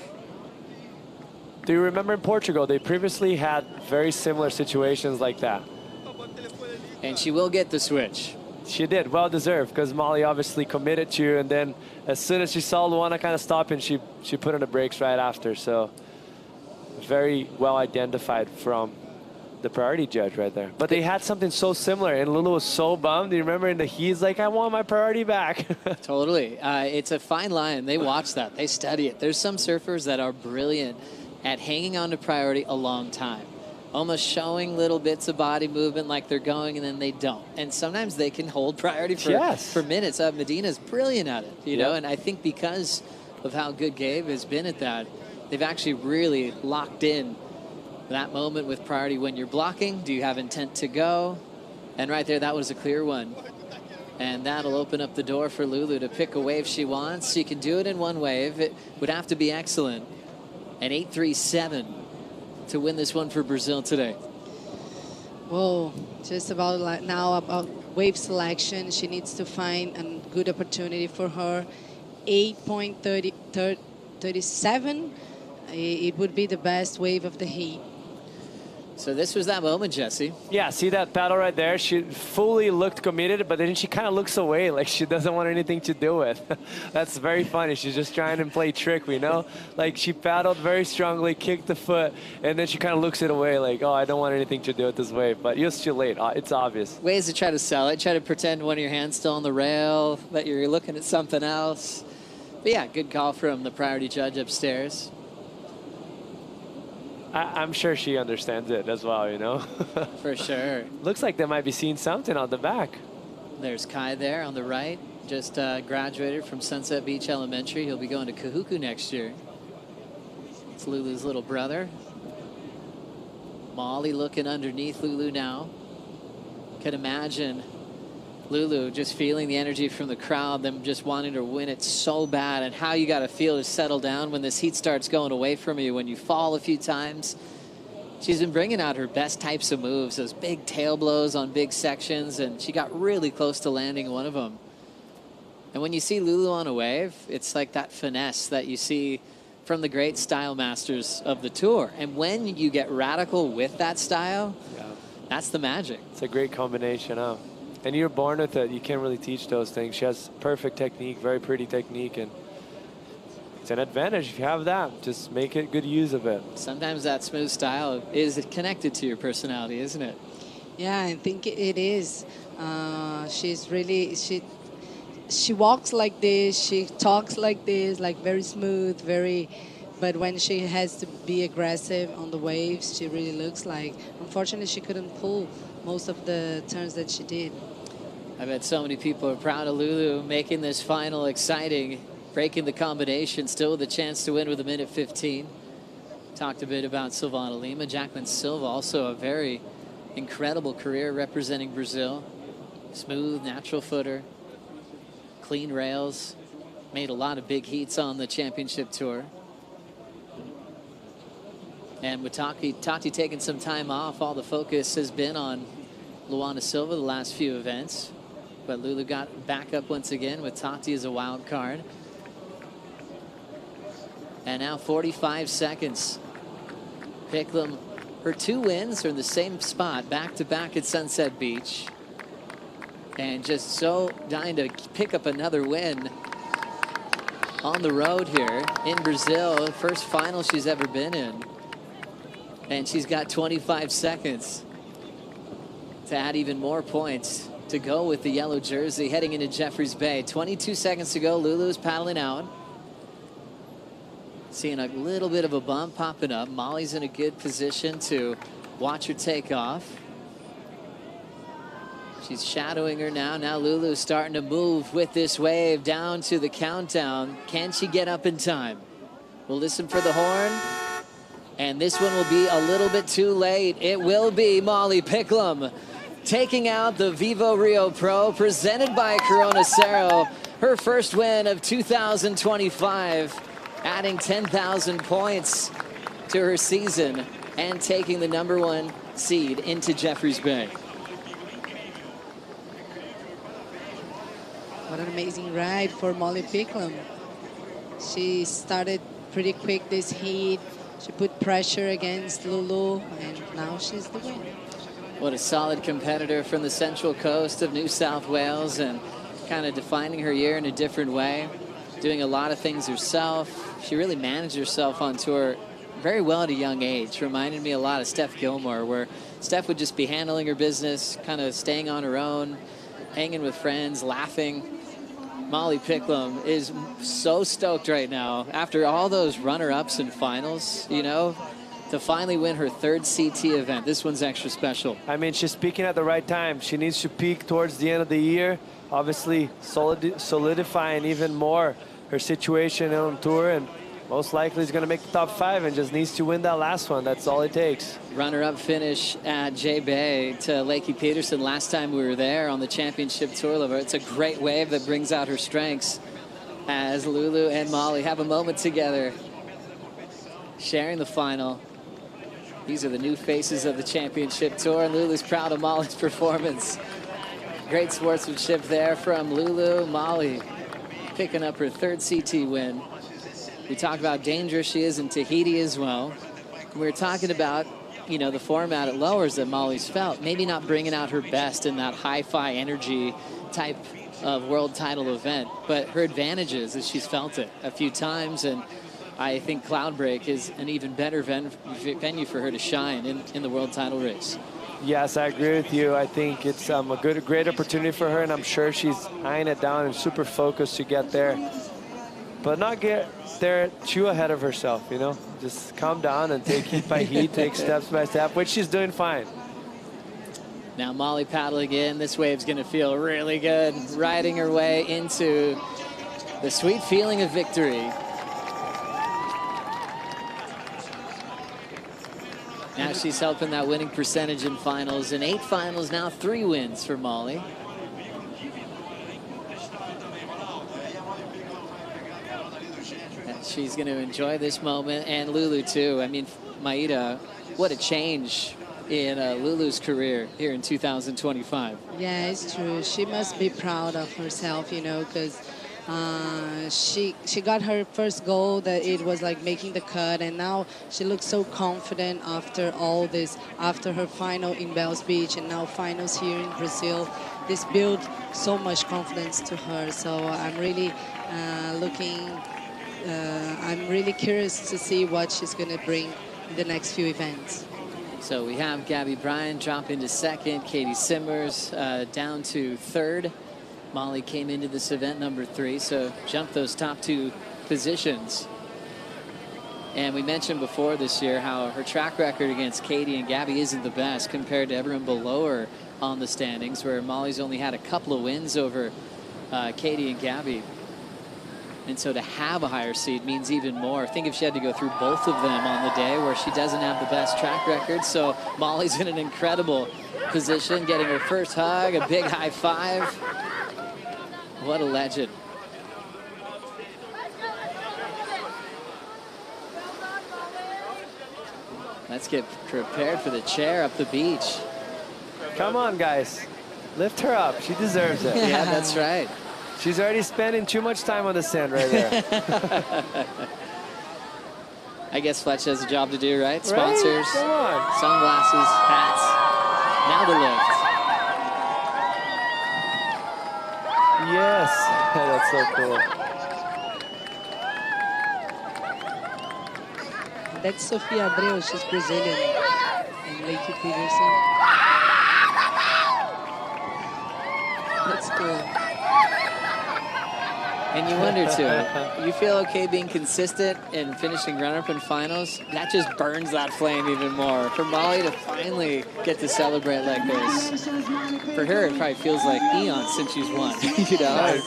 Do you remember in Portugal, they previously had very similar situations like that? And she will get the switch. She did, well deserved, because Molly obviously committed to you, and then as soon as she saw Luana kind of stopping, she put on the brakes right after. So very well identified from the priority judge right there. But they had something so similar, and Lulu was so bummed. Do you remember in the he's like, I want my priority back. Totally. It's a fine line. They watch that. They study it. There's some surfers that are brilliant at hanging on to priority a long time, almost showing little bits of body movement like they're going, and then they don't. And sometimes they can hold priority for minutes. Medina's brilliant at it, you know, and I think because of how good Gabe has been at that, they've actually really locked in that moment with priority. When you're blocking, do you have intent to go? And right there, that was a clear one. And that'll open up the door for Lulu to pick a wave she wants. She can do it in one wave. It would have to be excellent. An 8.37 to win this one for Brazil today. Well, just about like now about wave selection. She needs to find a good opportunity for her. 8.37. It would be the best wave of the heat. So this was that moment, Jesse. Yeah, see that paddle right there? She fully looked committed, but then she kind of looks away like she doesn't want anything to do with. That's very funny. She's just trying to play trick, you know? Like she paddled very strongly, kicked the foot, and then she kind of looks it away like, oh, I don't want anything to do with this wave. But it's too late. It's obvious. Ways to try to sell it. Try to pretend one of your hands still on the rail, that you're looking at something else. But yeah, good call from the priority judge upstairs. I'm sure she understands it as well, you know? For sure. Looks like they might be seeing something on the back. There's Kai there on the right. Just graduated from Sunset Beach Elementary. He'll be going to Kahuku next year. It's Lulu's little brother. Molly looking underneath Lulu now. Can imagine Lulu just feeling the energy from the crowd, them just wanting to win it so bad, and how you got to feel to settle down when this heat starts going away from you, when you fall a few times. She's been bringing out her best types of moves, those big tail blows on big sections, and she got really close to landing one of them. And when you see Lulu on a wave, it's like that finesse that you see from the great style masters of the tour. And when you get radical with that style, that's the magic. It's a great combination, huh? And you're born with it. You can't really teach those things. She has perfect technique, very pretty technique, and it's an advantage if you have that. Just make it good use of it. Sometimes that smooth style is connected to your personality, isn't it? Yeah, I think it is. She's really, she walks like this, she talks like this, like very smooth, but when she has to be aggressive on the waves, she really looks like, unfortunately, she couldn't pull most of the turns that she did. I bet so many people are proud of Lulu making this final exciting, breaking the combination, still with a chance to win with a minute 15. Talked a bit about Silvana Lima. Jacqueline Silva, also a very incredible career representing Brazil. Smooth, natural footer, clean rails, made a lot of big heats on the championship tour. And with Tati taking some time off, all the focus has been on Luana Silva the last few events. But Lulu got back up once again with Tati as a wild card. And now 45 seconds. Picklum, her 2 wins are in the same spot, back-to-back at Sunset Beach. And just so dying to pick up another win on the road here in Brazil. First final she's ever been in. And she's got 25 seconds to add even more points to go with the yellow jersey heading into Jeffreys Bay. 22 seconds to go. Lulu's paddling out. Seeing a little bit of a bump popping up. Molly's in a good position to watch her take off. She's shadowing her now. Now Lulu's starting to move with this wave down to the countdown. Can she get up in time? We'll listen for the horn. And this one will be a little bit too late. It will be Molly Picklum taking out the VIVO Rio Pro presented by Corona Cero. Her first win of 2025, adding 10,000 points to her season and taking the #1 seed into Jeffreys Bay. What an amazing ride for Molly Picklum. She started pretty quick this heat. She put pressure against Lulu, and now she's the winner. What a solid competitor from the Central Coast of New South Wales, and kind of defining her year in a different way, doing a lot of things herself. She really managed herself on tour very well at a young age. Reminded me a lot of Steph Gilmore, where Steph would just be handling her business, kind of staying on her own, hanging with friends, laughing. Molly Picklum is so stoked right now after all those runner-ups and finals, you know, to finally win her 3rd CT event. This one's extra special. I mean, she's peaking at the right time. She needs to peak towards the end of the year, obviously solidifying even more her situation on tour, and most likely is going to make the top 5 and just needs to win that last one. That's all it takes. Runner-up finish at J-Bay to Lakey Peterson last time we were there on the championship tour. It's a great wave that brings out her strengths as Lulu and Molly have a moment together, sharing the final. These are the new faces of the championship tour, and Lulu's proud of Molly's performance. Great sportsmanship there from Lulu. Molly picking up her 3rd CT win. We talked about how dangerous she is in Tahiti as well. We were talking about, you know, the format at lowers that Molly's felt. Maybe not bringing out her best in that hi-fi energy type of world title event, but her advantages is she's felt it a few times, and I think Cloudbreak is an even better venue for her to shine in the world title race. Yes, I agree with you. I think it's a great opportunity for her, and I'm sure she's eyeing it down and super focused to get there. But not get there too ahead of herself, you know? Just calm down and take heat by heat, take steps by step, which she's doing fine. Now Molly paddling in. This wave's going to feel really good, riding her way into the sweet feeling of victory. Now she's helping that winning percentage in finals. In 8 finals, now 3 wins for Molly. She's going to enjoy this moment, and Lulu too. I mean, Maida, what a change in Lulu's career here in 2025. Yeah, it's true. She must be proud of herself, you know, because she got her first goal that it was like making the cut, and now she looks so confident after all this, after her final in Bells Beach and now finals here in Brazil. This built so much confidence to her. So I'm really I'm really curious to see what she's going to bring in the next few events. So we have Gabby Bryan drop into 2nd, Katie Simmers down to 3rd. Molly came into this event number 3, so jumped those top 2 positions. And we mentioned before this year how her track record against Katie and Gabby isn't the best compared to everyone below her on the standings, where Molly's only had a couple of wins over Katie and Gabby. And so to have a higher seed means even more. Think if she had to go through both of them on the day where she doesn't have the best track record. So Molly's in an incredible position, getting her first hug, a big high five. What a legend. Let's get prepared for the chair up the beach. Come on, guys. Lift her up. She deserves it. Yeah, that's right. She's already spending too much time on the sand right there. I guess Fletch has a job to do, right? Sponsors, Come on. sunglasses, hats. Now the lift. Yes, that's so cool. That's Sofia Abreu, she's Brazilian, and Lakey Peterson. That's cool. And you wonder, too, you feel okay being consistent and finishing runner-up in finals? That just burns that flame even more. For Molly to finally get to celebrate like this, for her, it probably feels like eons since she's won, you know?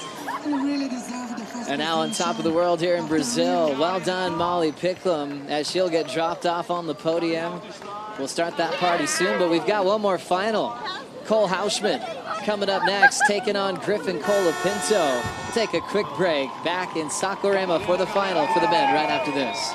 And now on top of the world here in Brazil. Well done, Molly Picklum, as she'll get dropped off on the podium. We'll start that party soon, but we've got one more final. Cole Hauschman coming up next, taking on Griffin Colapinto. Take a quick break. Back in Saquarema for the final for the men right after this.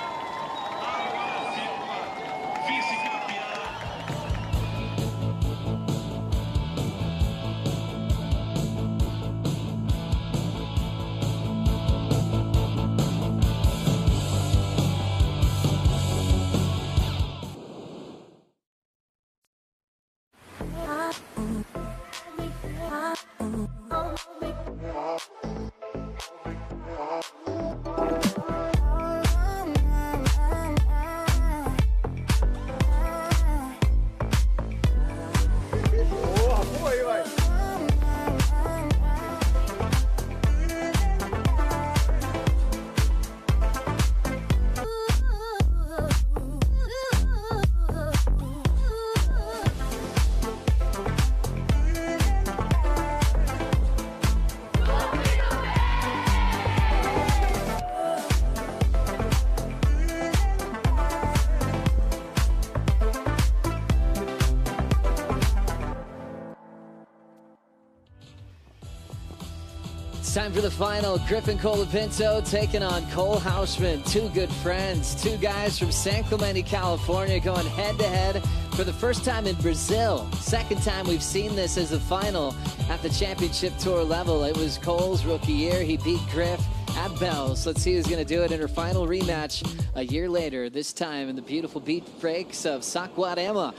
It's time for the final. Griffin Colapinto taking on Cole Hauschman. Two good friends, two guys from San Clemente, California, going head-to-head for the first time in Brazil. Second time we've seen this as a final at the championship tour level. It was Cole's rookie year. He beat Griff at Bells. Let's see who's going to do it in her final rematch a year later, this time in the beautiful beach breaks of Saquarema.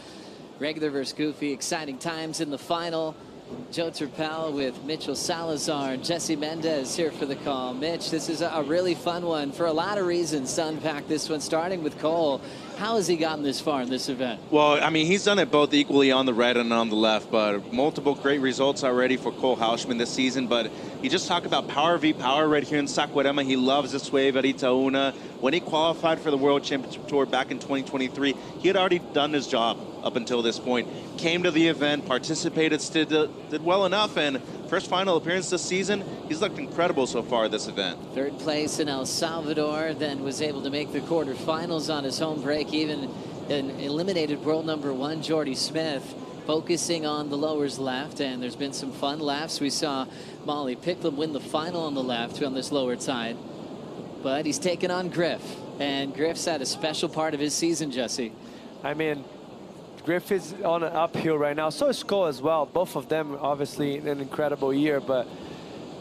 Regular versus goofy, exciting times in the final. Joe Turpel with Mitchell Salazar and Jesse Mendez here for the call. Mitch, this is a really fun one for a lot of reasons to unpack this one, starting with Cole. How has he gotten this far in this event? Well, I mean, he's done it both equally on the right and on the left, but multiple great results already for Cole Hauschman this season. But you just talk about power v power right here in Saquarema. He loves this wave at Itaúna. When he qualified for the World Championship Tour back in 2023, he had already done his job up until this point. Came to the event, participated, did well enough, and first final appearance this season, he's looked incredible so far at this event. Third place in El Salvador, then was able to make the quarterfinals on his home break, even eliminated world number one Jordy Smith, focusing on the lowers left, and there's been some fun laps. We saw Molly Picklum win the final on the left on this lower side, but he's taken on Griff, and Griff's at a special part of his season, Jesse. I mean, Griff is on an uphill right now. So is Cole as well. Both of them, obviously, an incredible year. But,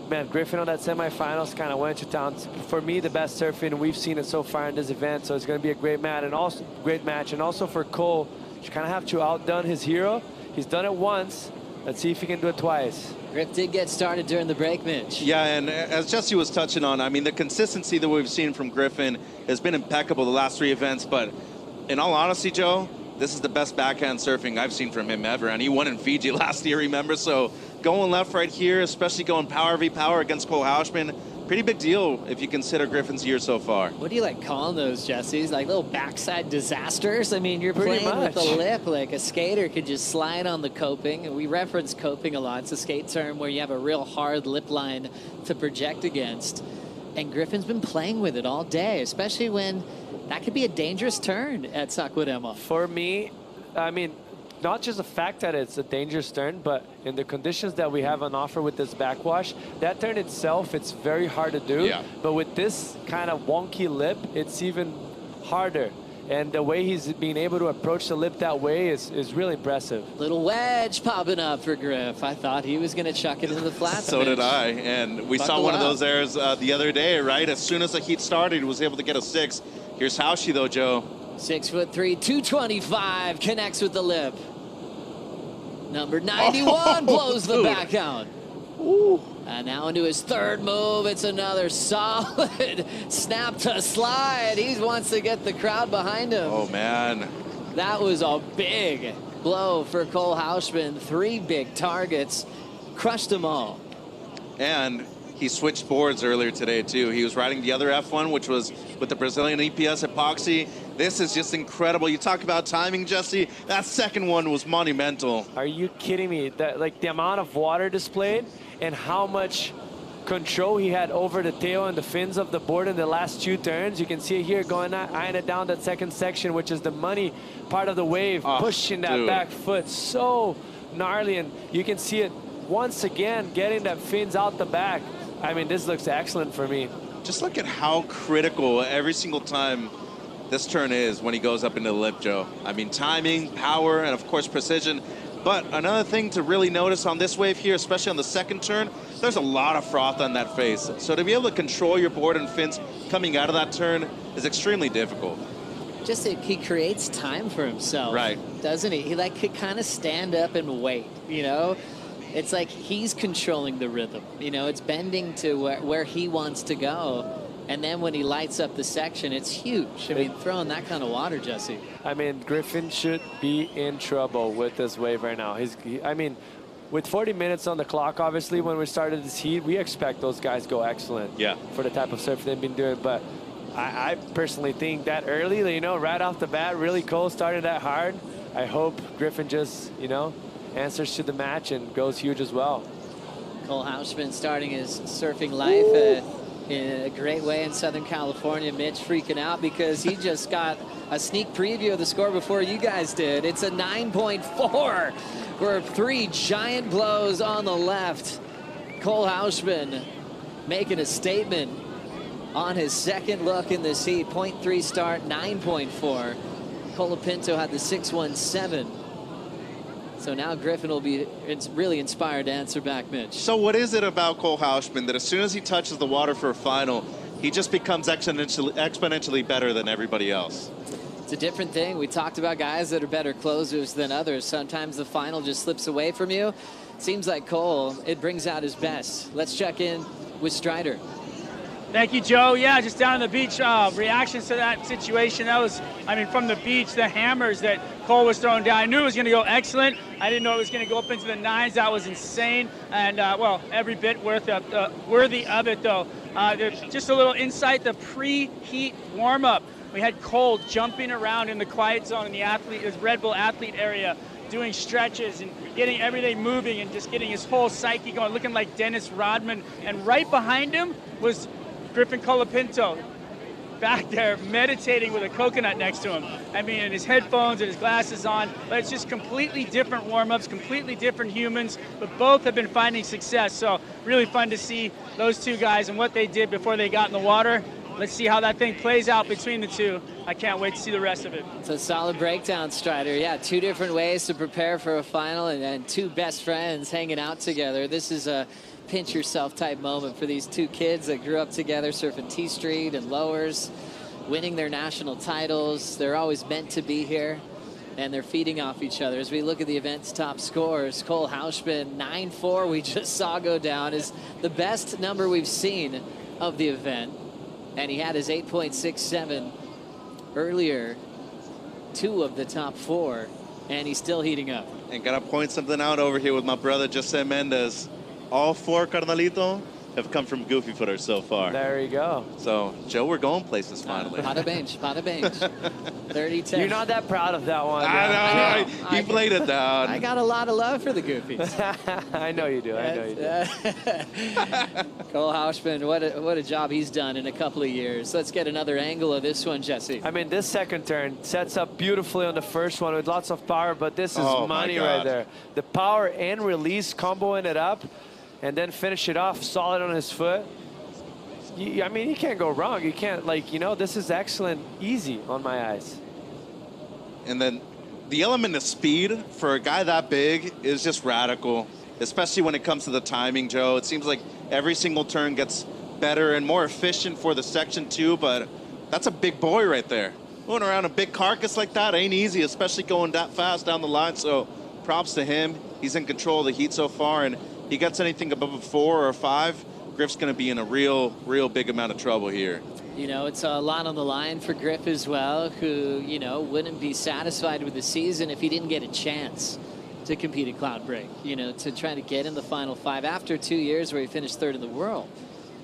man, Griffin on that semifinals kind of went to town. For me, the best surfing we've seen it so far in this event. So it's going to be a great match. And also for Cole, you kind of have to outdone his hero. He's done it once. Let's see if he can do it twice. Griff did get started during the break, Mitch. Yeah, and as Jesse was touching on, I mean, the consistency that we've seen from Griffin has been impeccable the last three events. But in all honesty, Joe, this is the best backhand surfing I've seen from him ever, and he won in Fiji last year, remember? So going left right here, especially going power v power against Cole Hauschman, pretty big deal if you consider Griffin's year so far. What do you like calling those, Jesse? Like little backside disasters? I mean, you're playing with the lip like a skater could just slide on the coping. And we reference coping a lot. It's a skate term where you have a real hard lip line to project against. And Griffin's been playing with it all day, especially when that could be a dangerous turn at Saquarema. For me, I mean, not just the fact that it's a dangerous turn, but in the conditions that we have on offer with this backwash, that turn itself, it's very hard to do. Yeah. But with this kind of wonky lip, it's even harder. And the way he's being able to approach the lip that way is really impressive. Little wedge popping up for Griff. I thought he was going to chuck it into the flat. So did I. And we saw one of those errors the other day, right? As soon as the heat started, he was able to get a 6. Here's Hauschie, though, Joe. 6'3", 225, connects with the lip. Number 91 blows the back out. Ooh. And now into his third move. It's another solid snap to slide. He wants to get the crowd behind him. Oh, man. That was a big blow for Cole Hauschman. 3 big targets. crushed them all. And he switched boards earlier today, too. He was riding the other F1, which was with the Brazilian EPS epoxy. This is just incredible. You talk about timing, Jesse. That second one was monumental. Are you kidding me? That, like, the amount of water displayed and how much control he had over the tail and the fins of the board in the last 2 turns. You can see it here going, eyeing it down that second section, which is the money part of the wave, pushing that back foot. So gnarly, and you can see it once again getting that fins out the back. I mean, this looks excellent for me. Just look at how critical every single time this turn is when he goes up into the lip, Joe. I mean, timing, power, and of course precision. But another thing to really notice on this wave here, especially on the second turn, there's a lot of froth on that face. So to be able to control your board and fins coming out of that turn is extremely difficult. Just that he creates time for himself, right? Doesn't he? He like could kind of stand up and wait, you know? It's like he's controlling the rhythm. You know, it's bending to where he wants to go. And then when he lights up the section, it's huge. I mean, throwing that kind of water, Jesse. I mean, Griffin should be in trouble with this wave right now. I mean, with 40 minutes on the clock, obviously, when we started this heat, we expect those guys go excellent for the type of surf they've been doing. But I personally think that early, you know, right off the bat, really Cole started that hard. I hope Griffin just, you know, answers to the match and goes huge as well. Cole Hausman starting his surfing life in a great way in Southern California. Mitch freaking out because he just got a sneak preview of the score before you guys did. It's a 9.4 for 3 giant blows on the left. Cole Hausman making a statement on his second look in this heat. 0.3 start, 9.4. Colapinto had the 6.17. So now Griffin will be really inspired to answer back, Mitch. So what is it about Cole Hausman that as soon as he touches the water for a final, he just becomes exponentially better than everybody else? It's a different thing. We talked about guys that are better closers than others. Sometimes the final just slips away from you. Seems like Cole, it brings out his best. Let's check in with Strider. Thank you, Joe. Yeah, just down on the beach, reactions to that situation. That was, I mean, from the beach, the hammers that Cole was throwing down. I knew it was going to go excellent. I didn't know it was going to go up into the 9s. That was insane. And, well, every bit worthy of it, though. Just a little insight, the pre-heat warm-up. We had Cole jumping around in the quiet zone in the Red Bull athlete area, doing stretches and getting everything moving and just getting his whole psyche going, looking like Dennis Rodman. And right behind him was Griffin Colapinto back there meditating with a coconut next to him. I mean, and his headphones and his glasses on, but it's just completely different warm-ups, completely different humans, but both have been finding success. So really fun to see those two guys and what they did before they got in the water. Let's see how that thing plays out between the two. I can't wait to see the rest of it. It's a solid breakdown, Strider. Yeah, 2 different ways to prepare for a final and 2 best friends hanging out together. This is a pinch yourself type moment for these 2 kids that grew up together surfing T Street and lowers, winning their national titles. They're always meant to be here, and they're feeding off each other. As we look at the event's top scores, Cole Hausman, 9.4 we just saw go down, is the best number we've seen of the event. And he had his 8.67 earlier, 2 of the top 4, and he's still heating up. And gotta point something out over here with my brother, Jose Mendez. All 4, Carnalito, have come from Goofy Footers so far. There you go. So, Joe, we're going places finally. Pada bench. 30-10. You're not that proud of that one. I know. He played it down. I got a lot of love for the Goofies. I know you do. I know you do. Cole Hausman, what a job he's done in a couple of years. Let's get another angle of this one, Jesse. I mean, this second turn sets up beautifully on the first one with lots of power, but this is money right there. The power and release, comboing it up, and then finish it off solid on his foot. I mean, you can't go wrong. You can't, like, you know, this is excellent, easy on my eyes. And then the element of speed for a guy that big is just radical, especially when it comes to the timing, Joe. It seems like every single turn gets better and more efficient for the section too, but that's a big boy right there. Going around a big carcass like that ain't easy, especially going that fast down the line. So props to him. He's in control of the heat so far, and he gets anything above a 4 or a 5, Griff's going to be in a real big amount of trouble here. You know, it's a lot on the line for Griff as well, who, you know, wouldn't be satisfied with the season if he didn't get a chance to compete in cloud break, you know, to try to get in the final 5 after 2 years where he finished 3rd in the world.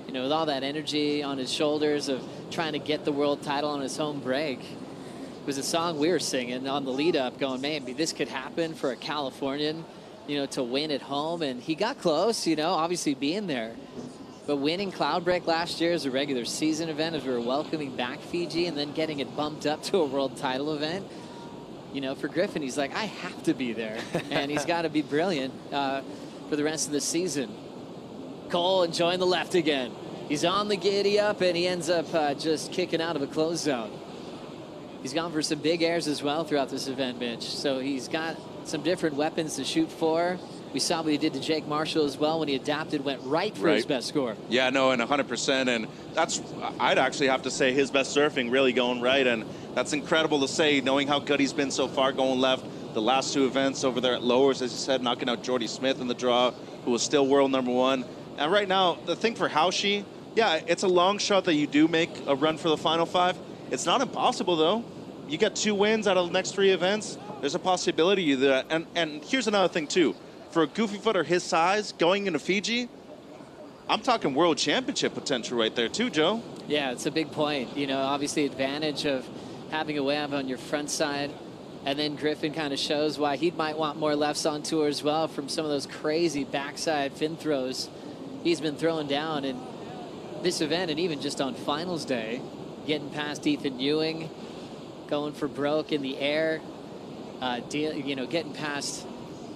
You know, with all that energy on his shoulders of trying to get the world title on his home break. It was a song we were singing on the lead up going, man, this could happen for a Californian, you know, to win at home. And he got close, you know, obviously being there. But winning Cloud Break last year as a regular season event as we were welcoming back Fiji and then getting it bumped up to a world title event, you know, for Griffin, he's like, I have to be there. And he's got to be brilliant for the rest of the season. Cole enjoying the left again. He's on the giddy up, and he ends up just kicking out of a close zone. He's gone for some big airs as well throughout this event, Mitch. So he's got some different weapons to shoot for. We saw what he did to Jake Marshall as well when he adapted, went right for his best score. Yeah, no, and 100%. And that's, I'd actually have to say his best surfing really going right. And that's incredible to say, knowing how good he's been so far going left. The last 2 events over there at lowers, as you said, knocking out Jordy Smith in the draw, who was still world #1. And right now, the thing for Haoshi, yeah, it's a long shot that you do make a run for the final 5. It's not impossible, though. You get 2 wins out of the next 3 events. There's a possibility that, and here's another thing, too. For a goofy footer his size, going into Fiji, I'm talking world championship potential right there, too, Joe. Yeah, it's a big point. You know, obviously advantage of having a wave on your front side. And then Griffin kind of shows why he might want more lefts on tour as well from some of those crazy backside fin throws he's been throwing down in this event, and even just on finals day, getting past Ethan Ewing, going for broke in the air, you know, getting past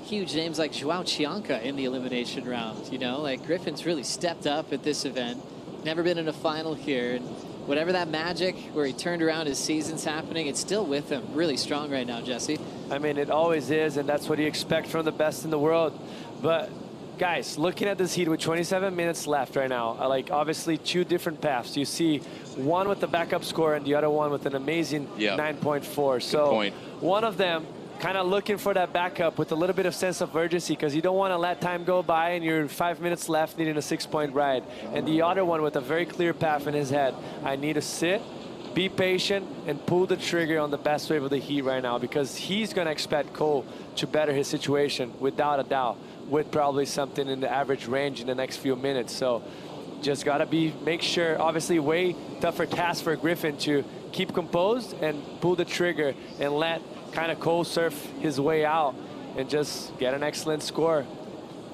huge names like Joao Chianca in the elimination round. You know, like Griffin's really stepped up at this event. Never been in a final here, and whatever that magic where he turned around his season's happening, it's still with him. Really strong right now, Jesse. I mean, it always is, and that's what you expect from the best in the world. But guys, looking at this heat with 27 minutes left right now, like obviously 2 different paths. You see one with the backup score and the other one with an amazing 9.4. So one of them kind of looking for that backup with a little bit of sense of urgency because you don't want to let time go by and you're 5 minutes left needing a 6-point ride. And the other one with a very clear path in his head. I need to sit, be patient, and pull the trigger on the best wave of the heat right now because he's going to expect Cole to better his situation without a doubt, with probably something in the average range in the next few minutes. So just got to make sure, obviously way tougher task for Griffin to keep composed and pull the trigger and let kind of Cole surf his way out and just get an excellent score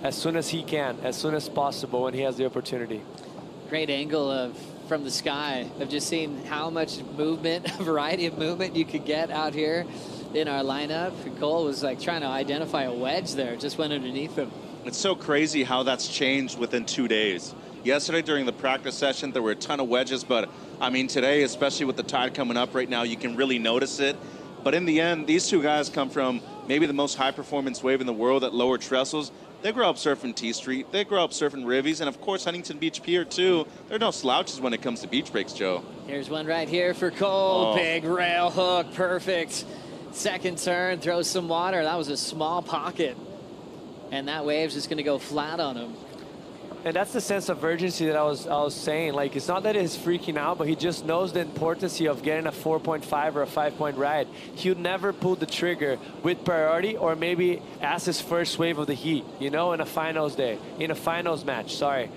as soon as he can, as soon as possible when he has the opportunity. Great angle from the sky of just seeing how much movement, a variety of movement you could get out here in our lineup. Cole was like trying to identify a wedge there, just went underneath him. It's so crazy how that's changed within 2 days. Yesterday during the practice session, there were a ton of wedges, but I mean today, especially with the tide coming up right now, you can really notice it. But in the end, these 2 guys come from maybe the most high-performance wave in the world at lower trestles. They grew up surfing T Street. They grew up surfing Rivies. And, of course, Huntington Beach Pier, too. They're no slouches when it comes to beach breaks, Joe. Here's one right here for Cole. Oh. Big rail hook. Perfect. Second turn. Throws some water. That was a small pocket. And that wave's just going to go flat on him. And that's the sense of urgency that I was saying. Like, it's not that he's freaking out, but he just knows the importance of getting a 4.5 or a 5-point ride. He'll never pull the trigger with priority or maybe as his first wave of the heat, you know, in a finals day, in a finals match, sorry.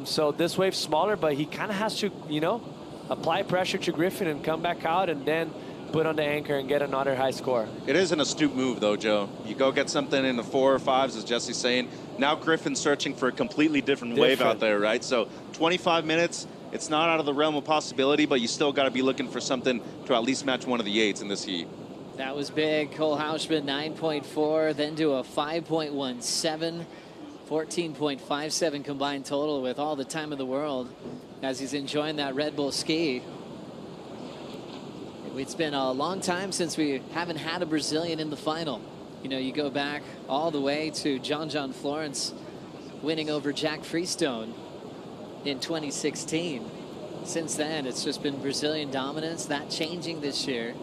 So this wave's smaller, but he kind of has to, you know, apply pressure to Griffin and come back out and then put on the anchor and get another high score. It is an astute move, though, Joe. You go get something in the 4 or 5s, as Jesse's saying. Now Griffin's searching for a completely different wave out there, right? So 25 minutes, it's not out of the realm of possibility, but you still got to be looking for something to at least match one of the 8s in this heat. That was big. Cole Hausman, 9.4, then to a 5.17, 14.57 combined total with all the time in the world as he's enjoying that Red Bull ski. It's been a long time since we haven't had a Brazilian in the final. You know, you go back all the way to John Florence winning over Jack Freestone in 2016. Since then, it's just been Brazilian dominance, that changing this year.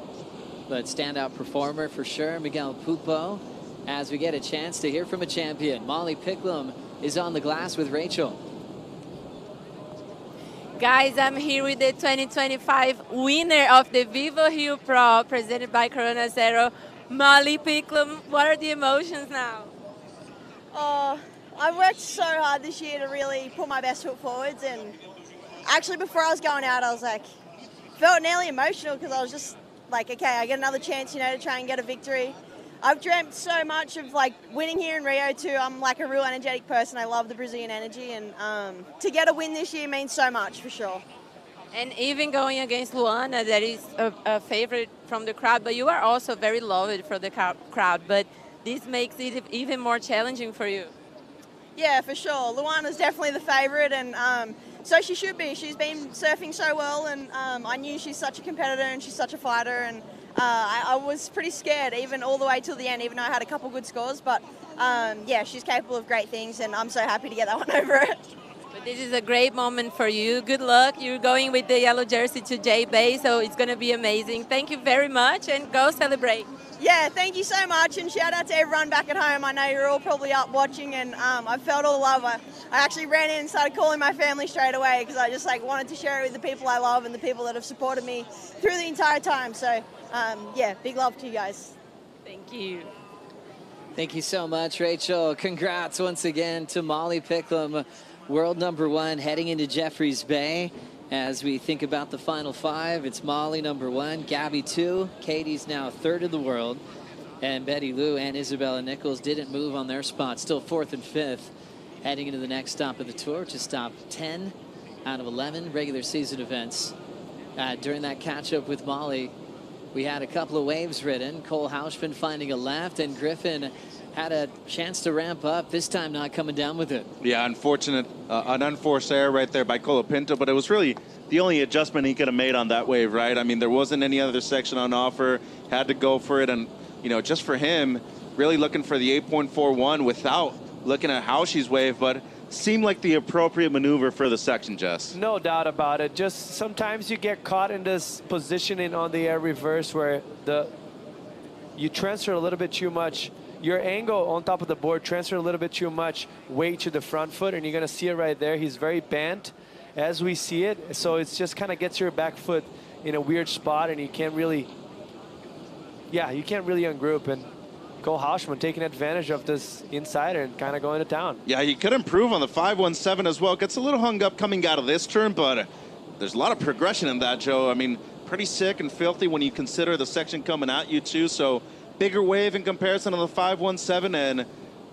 But standout performer for sure, Miguel Pupo, as we get a chance to hear from a champion. Molly Picklum is on the glass with Rachel. Guys, I'm here with the 2025 winner of the VIVO Rio Pro presented by Corona Cero, Molly Picklum, what are the emotions now? Oh, I've worked so hard this year to really put my best foot forwards, and actually before I was going out, I was like, felt nearly emotional because I was just like, okay, I get another chance, you know, to try and get a victory. I've dreamt so much of like winning here in Rio too. I'm like a real energetic person. I love the Brazilian energy, and to get a win this year means so much for sure. And even going against Luana, that is a favorite from the crowd, but you are also very loved for the crowd, but this makes it even more challenging for you. Yeah, for sure. Luana's definitely the favorite, and so she should be. She's been surfing so well, and I knew she's such a competitor and she's such a fighter, and I was pretty scared even all the way till the end, even though I had a couple good scores, but yeah, she's capable of great things, and I'm so happy to get that one over it. But this is a great moment for you. Good luck. You're going with the yellow jersey to J-Bay, so it's going to be amazing. Thank you very much, and go celebrate. Yeah, thank you so much, and shout out to everyone back at home. I know you're all probably up watching, and I felt all the love. I actually ran in and started calling my family straight away because I just like wanted to share it with the people I love and the people that have supported me through the entire time. So yeah, big love to you guys. Thank you. Thank you so much, Rachel. Congrats once again to Molly Picklum, world #1, heading into Jeffreys Bay. As we think about the final 5, it's Molly #1, Gabby 2, Katie's now 3rd in the world, and Betty Lou and Isabella Nichols didn't move on their spot, still 4th and 5th, heading into the next stop of the tour, which is stop 10 out of 11 regular season events. During that catch-up with Molly, we had a couple of waves ridden. Cole Hausman finding a left, and Griffin had a chance to ramp up, this time not coming down with it. Yeah, unfortunate, an unforced error right there by Colapinto, but it was really the only adjustment he could have made on that wave, right? I mean, there wasn't any other section on offer, had to go for it, and, you know, just for him, really looking for the 8.41 without looking at Hauschi's wave, but seemed like the appropriate maneuver for the section, Jess. No doubt about it. Just sometimes you get caught in this positioning on the air reverse where you transfer a little bit too much. Your angle on top of the board transfer a little bit too much weight to the front foot, and you're going to see it right there. He's very bent as we see it, so it's just kind of gets your back foot in a weird spot, and you can't really, you can't really ungroup. And Cole Hausman taking advantage of this insider and kind of going to town. Yeah, he could improve on the 5.17 as well. Gets a little hung up coming out of this turn, but there's a lot of progression in that, Joe. I mean, pretty sick and filthy when you consider the section coming at you too, so bigger wave in comparison to the 5.17, and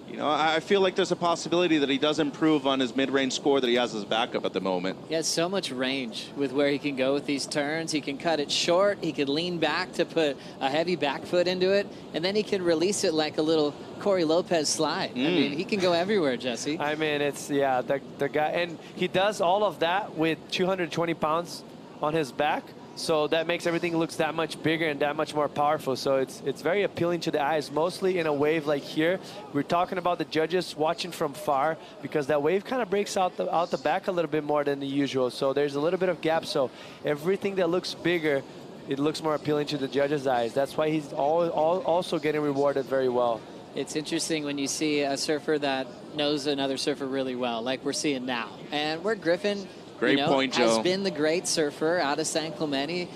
you know, I feel like there's a possibility that he does improve on his mid-range score that he has as backup at the moment. He has so much range with where he can go with these turns. He can cut it short, he can lean back to put a heavy back foot into it, and then he can release it like a little Corey Lopez slide. I mean, he can go everywhere, Jesse. I mean, it's, the guy, and he does all of that with 220 pounds on his back. So that makes everything looks that much bigger and that much more powerful. So it's very appealing to the eyes, mostly in a wave like here. We're talking about the judges watching from far because that wave kind of breaks out the back a little bit more than the usual. So there's a little bit of gap. So everything that looks bigger, it looks more appealing to the judges' eyes. That's why he's also getting rewarded very well. It's interesting when you see a surfer that knows another surfer really well, like we're seeing now. And where Griffin, Great point, Joe, has been the great surfer out of San Clemente,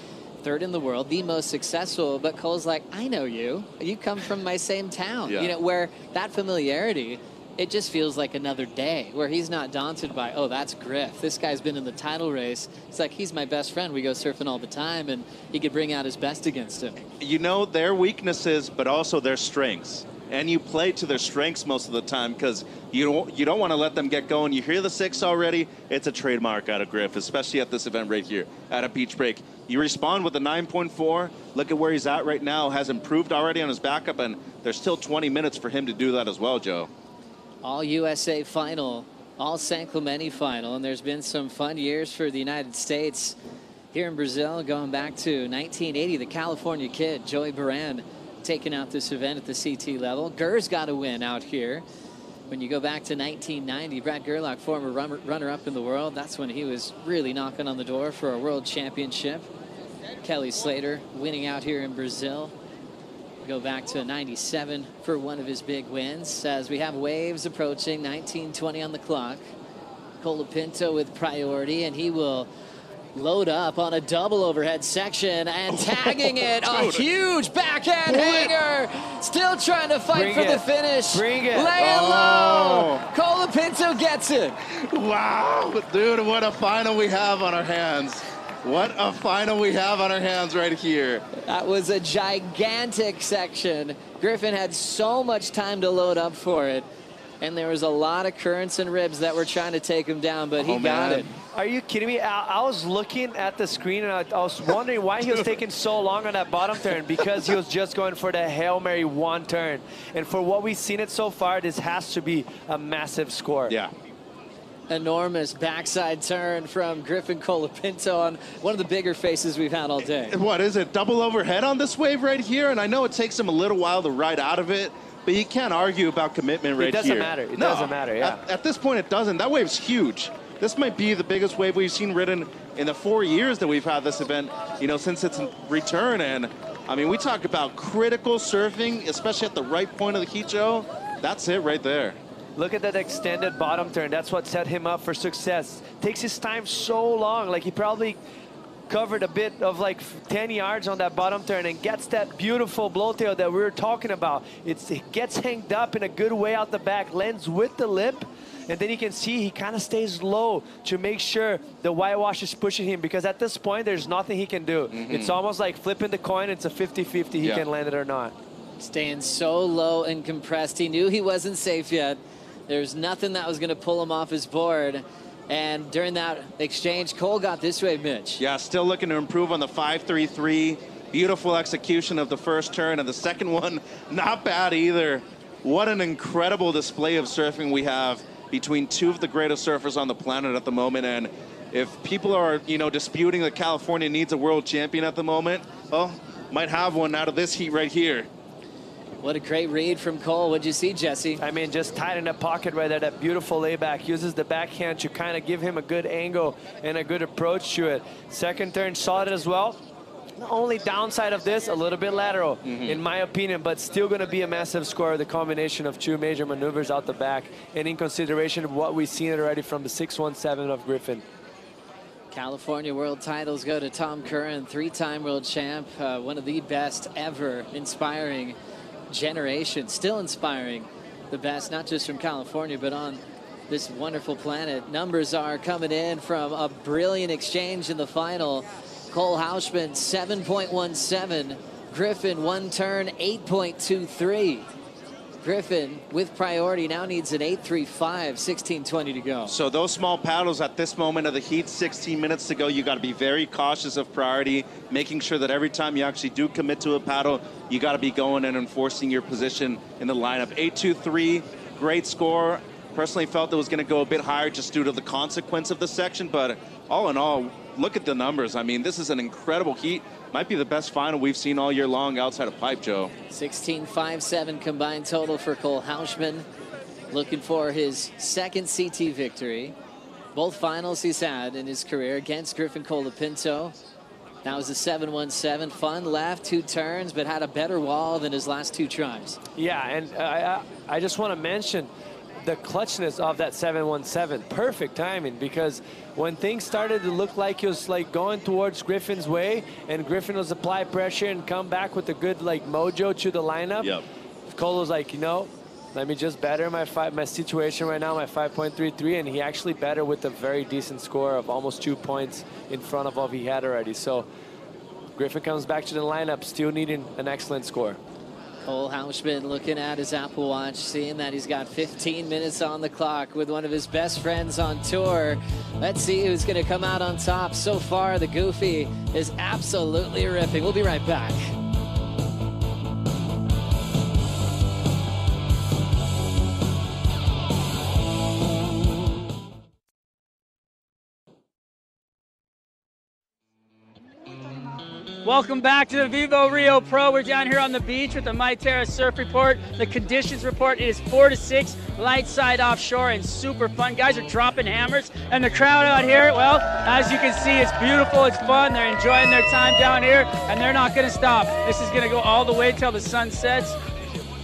3rd in the world, the most successful. But Cole's like, I know you. You come from my same town. Yeah. You know, where that familiarity, it just feels like another day, where he's not daunted by, oh, that's Griff. This guy's been in the title race. It's like, he's my best friend. We go surfing all the time, and he could bring out his best against him. You know, their weaknesses, but also their strengths. And you play to their strengths most of the time because you don't want to let them get going. You hear the 6 already, it's a trademark out of Griff, especially at this event right here at a beach break. You respond with a 9.4. Look at where he's at right now. Has improved already on his backup, and there's still 20 minutes for him to do that as well, Joe. All USA final, all San Clemente final, and there's been some fun years for the United States here in Brazil, going back to 1980, the California kid, Joey Baran, taking out this event at the CT level. Gurr's got a win out here. When you go back to 1990, Brad Gerlach, former runner-up in the world, that's when he was really knocking on the door for a world championship. Kelly Slater winning out here in Brazil. Go back to 97 for one of his big wins. As we have waves approaching, 19:20 on the clock. Colapinto with priority, and he will load up on a double overhead section and tagging it. A huge backhand hanger. Still trying to fight for the finish. Bring it. Lay it low. Colapinto gets it. Wow, dude, what a final we have on our hands. What a final we have on our hands right here. That was a gigantic section. Griffin had so much time to load up for it. And there was a lot of currents and ribs that were trying to take him down, but he got it. Are you kidding me? I was looking at the screen and I was wondering why he was taking so long on that bottom turn, because he was just going for the Hail Mary one turn. And for what we've seen it so far, this has to be a massive score. Yeah. Enormous backside turn from Griffin Colapinto on one of the bigger faces we've had all day. What is it? Double overhead on this wave right here? And I know it takes him a little while to ride out of it, but you can't argue about commitment right here. It doesn't matter. It doesn't matter, yeah. At this point, it doesn't. That wave's huge. This might be the biggest wave we've seen ridden in the 4 years that we've had this event, you know, since its return. And, I mean, we talk about critical surfing, especially at the right point of the heat show. That's it right there. Look at that extended bottom turn. That's what set him up for success. Takes his time so long. Like, he probably covered a bit of like 10 yards on that bottom turn and gets that beautiful blowtail that we were talking about. It gets hanged up in a good way out the back, lands with the lip, and then you can see he kind of stays low to make sure the whitewash is pushing him, because at this point there's nothing he can do. It's almost like flipping the coin. It's a 50-50. He can land it or not. Staying so low and compressed. He knew he wasn't safe yet. There's nothing that was going to pull him off his board. And during that exchange, Cole got this wave, Mitch. Yeah, still looking to improve on the 5.33. Beautiful execution of the first turn, and the second one, not bad either. What an incredible display of surfing we have between two of the greatest surfers on the planet at the moment. And if people are, you know, disputing that California needs a world champion at the moment, well, might have one out of this heat right here. What a great read from Cole. What'd you see, Jesse? I mean, just tight in the pocket right there, that beautiful layback. Uses the backhand to kind of give him a good angle and a good approach to it. Second turn, solid as well. The only downside of this, a little bit lateral, in my opinion, but still going to be a massive score, the combination of two major maneuvers out the back, and in consideration of what we've seen already from the 617 of Griffin. California world titles go to Tom Curran, three-time world champ, one of the best ever, inspiring generation, still inspiring the best, not just from California, but on this wonderful planet. Numbers are coming in from a brilliant exchange in the final. Cole Hausman, 7.17. Griffin, one turn, 8.23. Griffin, with priority, now needs an 8.35, 16:20 to go. So those small paddles at this moment of the heat, 16 minutes to go, you got to be very cautious of priority, making sure that every time you actually do commit to a paddle, you got to be going and enforcing your position in the lineup. 8.23, great score. Personally felt it was going to go a bit higher just due to the consequence of the section, but all in all, look at the numbers. I mean, this is an incredible heat. Might be the best final we've seen all year long outside of pipe, Joe. 16.57 combined total for Cole Hausman. Looking for his second CT victory. Both finals he's had in his career against Griffin Colapinto. That was a 7.17. Fun left, two turns, but had a better wall than his last two tries. Yeah, and I just want to mention the clutchness of that 7.17. Perfect timing, because when things started to look like it was like going towards Griffin's way, and Griffin was apply pressure and come back with a good like mojo to the lineup, Cole was like, you know, let me just better my situation right now, my 5.33, and he actually better with a very decent score of almost 2 points in front of what he had already. So Griffin comes back to the lineup, still needing an excellent score. Cole Hausman looking at his Apple Watch, seeing that he's got 15 minutes on the clock with one of his best friends on tour. Let's see who's going to come out on top. So far, the Goofy is absolutely ripping. We'll be right back. Welcome back to the VIVO Rio Pro. We're down here on the beach with the MyTerra Surf Report. The conditions report, it is 4 to 6, light side offshore, and super fun. Guys are dropping hammers, and the crowd out here, well, as you can see, it's beautiful, it's fun. They're enjoying their time down here, and they're not going to stop. This is going to go all the way till the sun sets.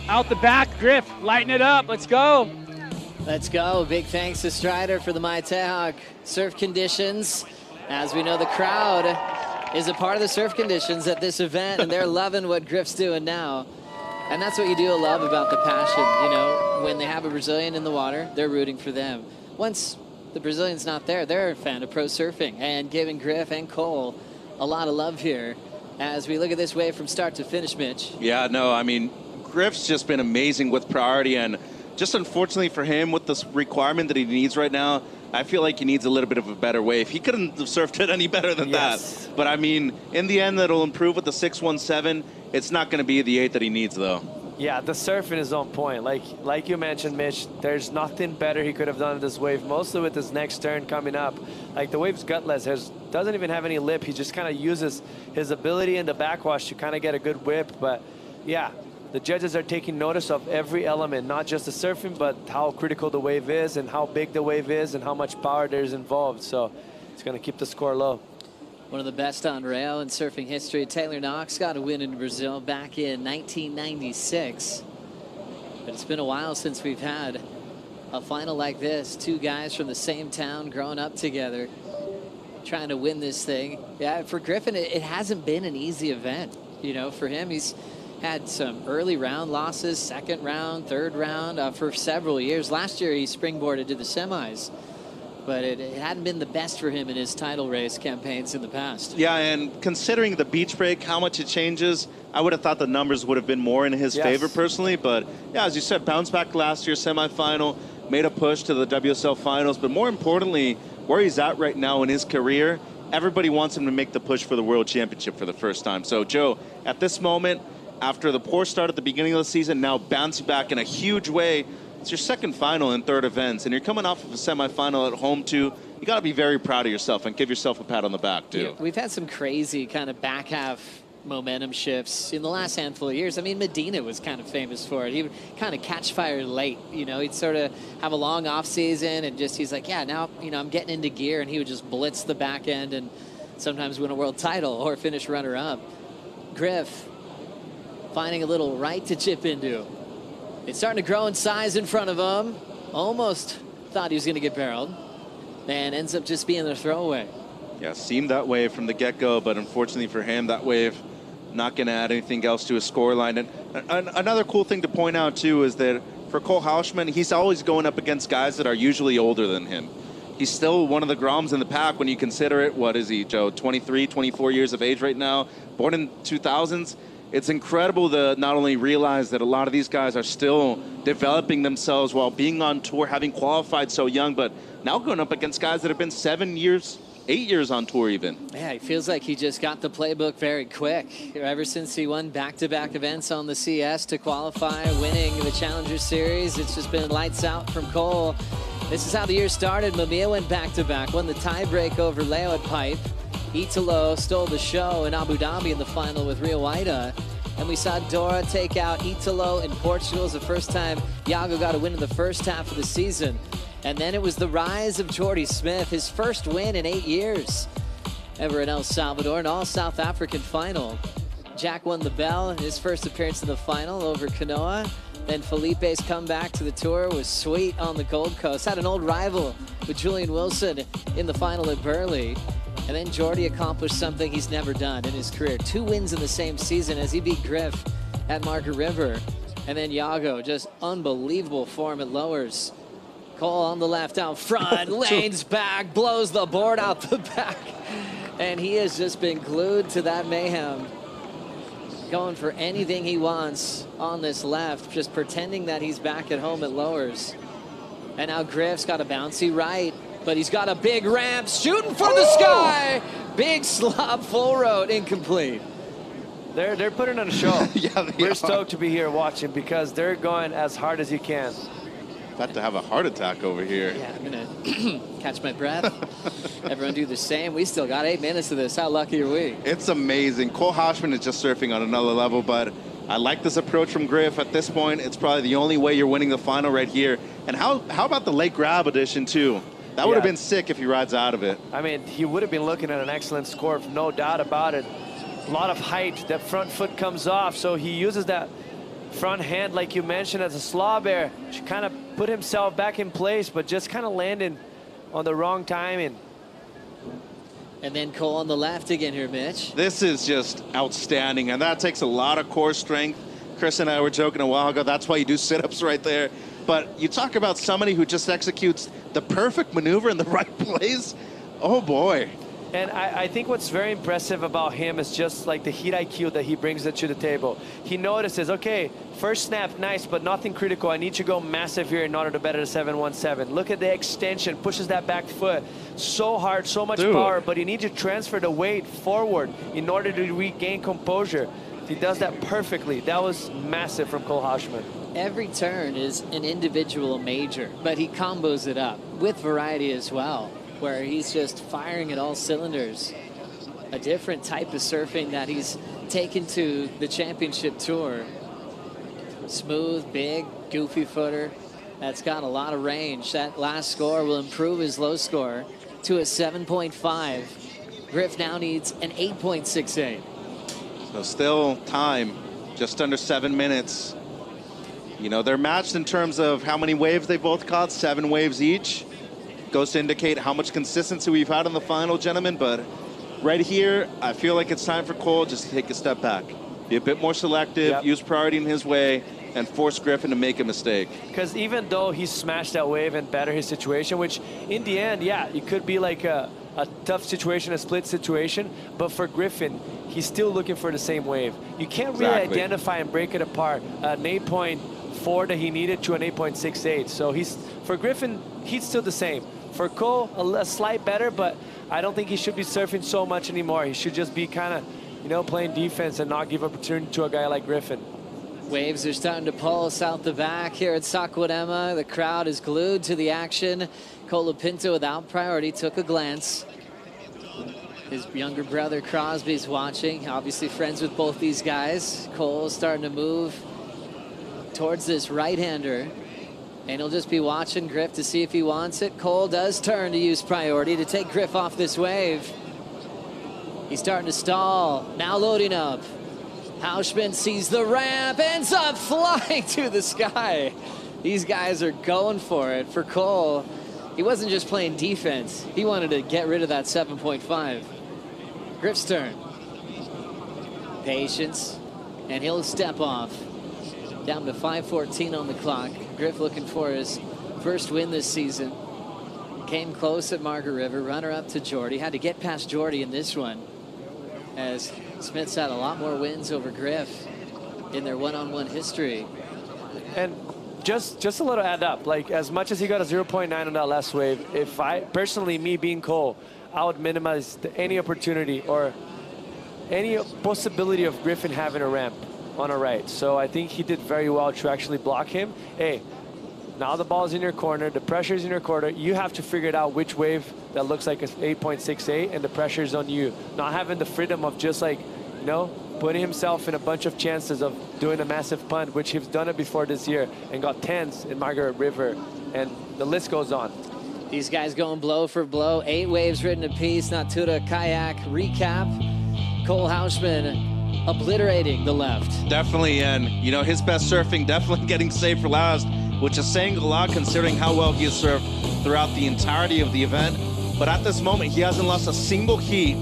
Out the back, Griff, lighten it up. Let's go. Let's go. Big thanks to Strider for the MyTerra surf conditions. As we know, the crowd is a part of the surf conditions at this event, and they're loving what Griff's doing now. And that's what you do love about the passion, you know. When they have a Brazilian in the water, they're rooting for them. Once the Brazilian's not there, they're a fan of pro surfing and giving Griff and Cole a lot of love here as we look at this wave from start to finish, Mitch. Yeah, no, I mean, Griff's just been amazing with priority, and just unfortunately for him with this requirement that he needs right now, I feel like he needs a little bit of a better wave. He couldn't have surfed it any better than that. But I mean, in the end, that'll improve with the 617. It's not going to be the 8 that he needs, though. Yeah, the surfing is on point. Like you mentioned, Mitch, there's nothing better he could have done in this wave, mostly with his next turn coming up. Like, the wave's gutless, doesn't even have any lip. He just kind of uses his ability in the backwash to kind of get a good whip. But, yeah, the judges are taking notice of every element, not just the surfing, but how critical the wave is and how big the wave is and how much power there's involved. So it's going to keep the score low. One of the best on rail in surfing history, Taylor Knox got a win in Brazil back in 1996. But it's been a while since we've had a final like this. Two guys from the same town growing up together, trying to win this thing. Yeah, for Griffin, it hasn't been an easy event. You know, for him, he's had some early round losses, second round, third round for several years. Last year, he springboarded to the semis. But it hadn't been the best for him in his title race campaigns in the past. Yeah, and considering the beach break, how much it changes, I would have thought the numbers would have been more in his favor personally. But yeah, as you said, bounced back last year, semifinal, made a push to the WSL finals. But more importantly, where he's at right now in his career, everybody wants him to make the push for the World Championship for the first time. So, Joe, at this moment, after the poor start at the beginning of the season, now bouncing back in a huge way. It's your second final in third events, and you're coming off of a semifinal at home, too. You got to be very proud of yourself and give yourself a pat on the back, too. Yeah, we've had some crazy kind of back half momentum shifts in the last handful of years. I mean, Medina was kind of famous for it. He would kind of catch fire late. You know, he'd sort of have a long off season and just, he's like, yeah, now, you know, I'm getting into gear, and he would just blitz the back end and sometimes win a world title or finish runner up. Griff finding a little right to chip into. It's starting to grow in size in front of him. Almost thought he was going to get barreled. And ends up just being the throwaway. Yeah, seemed that way from the get-go, but unfortunately for him, that wave not going to add anything else to his scoreline. And another cool thing to point out, too, is that for Cole Hauschman, he's always going up against guys that are usually older than him. He's still one of the Groms in the pack when you consider it. What is he, Joe? 23, 24 years of age right now, born in 2000s. It's incredible to not only realize that a lot of these guys are still developing themselves while being on tour, having qualified so young, but now going up against guys that have been 7 years, 8 years on tour even. Yeah, he feels like he just got the playbook very quick. Ever since he won back-to-back events on the CS to qualify, winning the Challenger Series, it's just been lights out from Cole. This is how the year started. Mamiya went back-to-back, won the tiebreak over Leo at Pipe. Italo stole the show in Abu Dhabi in the final with Rio Waida. And we saw Dora take out Italo in Portugal. It was the first time Iago got a win in the first half of the season. And then it was the rise of Jordy Smith, his first win in 8 years ever in El Salvador, an all-South African final. Jack won the bell in his first appearance in the final over Kanoa. Then Felipe's comeback to the tour was sweet on the Gold Coast. Had an old rival with Julian Wilson in the final at Burley. And then Jordy accomplished something he's never done in his career. 2 wins in the same season as he beat Griff at Margaret River. And then Iago, just unbelievable form at Lowers. Cole on the left out front, lanes back, blows the board out the back. And he has just been glued to that mayhem. Going for anything he wants on this left, just pretending that he's back at home at Lowers. And now Griff's got a bouncy right. But he's got a big ramp, shooting for the sky. Big slop, full road, incomplete. They're putting on a show. Yeah, we're stoked to be here watching because they're going as hard as you can. About to have a heart attack over here. Yeah, I'm gonna catch my breath. Everyone do the same. We still got 8 minutes of this. How lucky are we? It's amazing. Cole Hauschman is just surfing on another level, but I like this approach from Griff. At this point, it's probably the only way you're winning the final right here. And how about the late grab edition too? That would have been sick if he rides out of it. I mean, he would have been looking at an excellent score, no doubt about it. A lot of height. That front foot comes off, so he uses that front hand, like you mentioned, as a slaw bear to kind of put himself back in place, but just kind of landing on the wrong timing. And then Cole on the left again here, Mitch. This is just outstanding, and that takes a lot of core strength. Chris and I were joking a while ago, that's why you do sit-ups right there. But you talk about somebody who just executes the perfect maneuver in the right place. Oh, boy. And I think what's very impressive about him is just like the heat IQ that he brings to the table. He notices, okay, first snap, nice, but nothing critical. I need to go massive here in order to better the 717. Look at the extension, pushes that back foot so hard, so much power, but you need to transfer the weight forward in order to regain composure. He does that perfectly. That was massive from Cole Hausman. Every turn is an individual major, but he combos it up with variety as well, where he's just firing at all cylinders. A different type of surfing that he's taken to the championship tour. Smooth, big, goofy footer. That's got a lot of range. That last score will improve his low score to a 7.5. Griff now needs an 8.68. So still time, just under 7 minutes. You know, they're matched in terms of how many waves they both caught, 7 waves each. Goes to indicate how much consistency we've had in the final, gentlemen. But right here, I feel like it's time for Cole just to take a step back. Be a bit more selective, use priority in his way, and force Griffin to make a mistake. Because even though he smashed that wave and better his situation, which in the end, yeah, it could be like a tough situation, a split situation, but for Griffin, he's still looking for the same wave. You can't really identify and break it apart. An 8.4 that he needed to an 8.68. So for Griffin, he's still the same. For Cole, a slight better, but I don't think he should be surfing so much anymore. He should just be kind of, you know, playing defense and not give opportunity to a guy like Griffin. Waves are starting to pulse out the back here at Saquarema. The crowd is glued to the action. Colapinto, without priority, took a glance. His younger brother Crosby's watching. Obviously friends with both these guys. Cole's starting to move towards this right-hander. And he'll just be watching Griff to see if he wants it. Cole does turn to use priority to take Griff off this wave. He's starting to stall. Now loading up. Hausman sees the ramp, ends up flying to the sky. These guys are going for it. For Cole, he wasn't just playing defense. He wanted to get rid of that 7.5. Griff's turn. Patience, and he'll step off. Down to 5:14 on the clock. Griff looking for his first win this season. Came close at Margaret River, runner up to Jordy. Had to get past Jordy in this one, as Smith's had a lot more wins over Griff in their one-on-one history. And just a little add up, like as much as he got a 0.9 on that last wave, if I personally, me being Cole, I would minimize any opportunity or any possibility of Griffin having a ramp on a right. So I think he did very well to actually block him. Hey, now the ball's in your corner, the pressure's in your corner. You have to figure it out which wave that looks like an 8.68 and the pressure's on you. Not having the freedom of just like, you know, putting himself in a bunch of chances of doing a massive punt, which he's done it before this year and got 10s in Margaret River, and the list goes on. These guys going blow for blow. 8 waves ridden apiece. Natura kayak recap. Cole Hausman obliterating the left. Definitely, and you know, his best surfing definitely getting saved for last, which is saying a lot considering how well he has surfed throughout the entirety of the event. But at this moment, he hasn't lost a single heat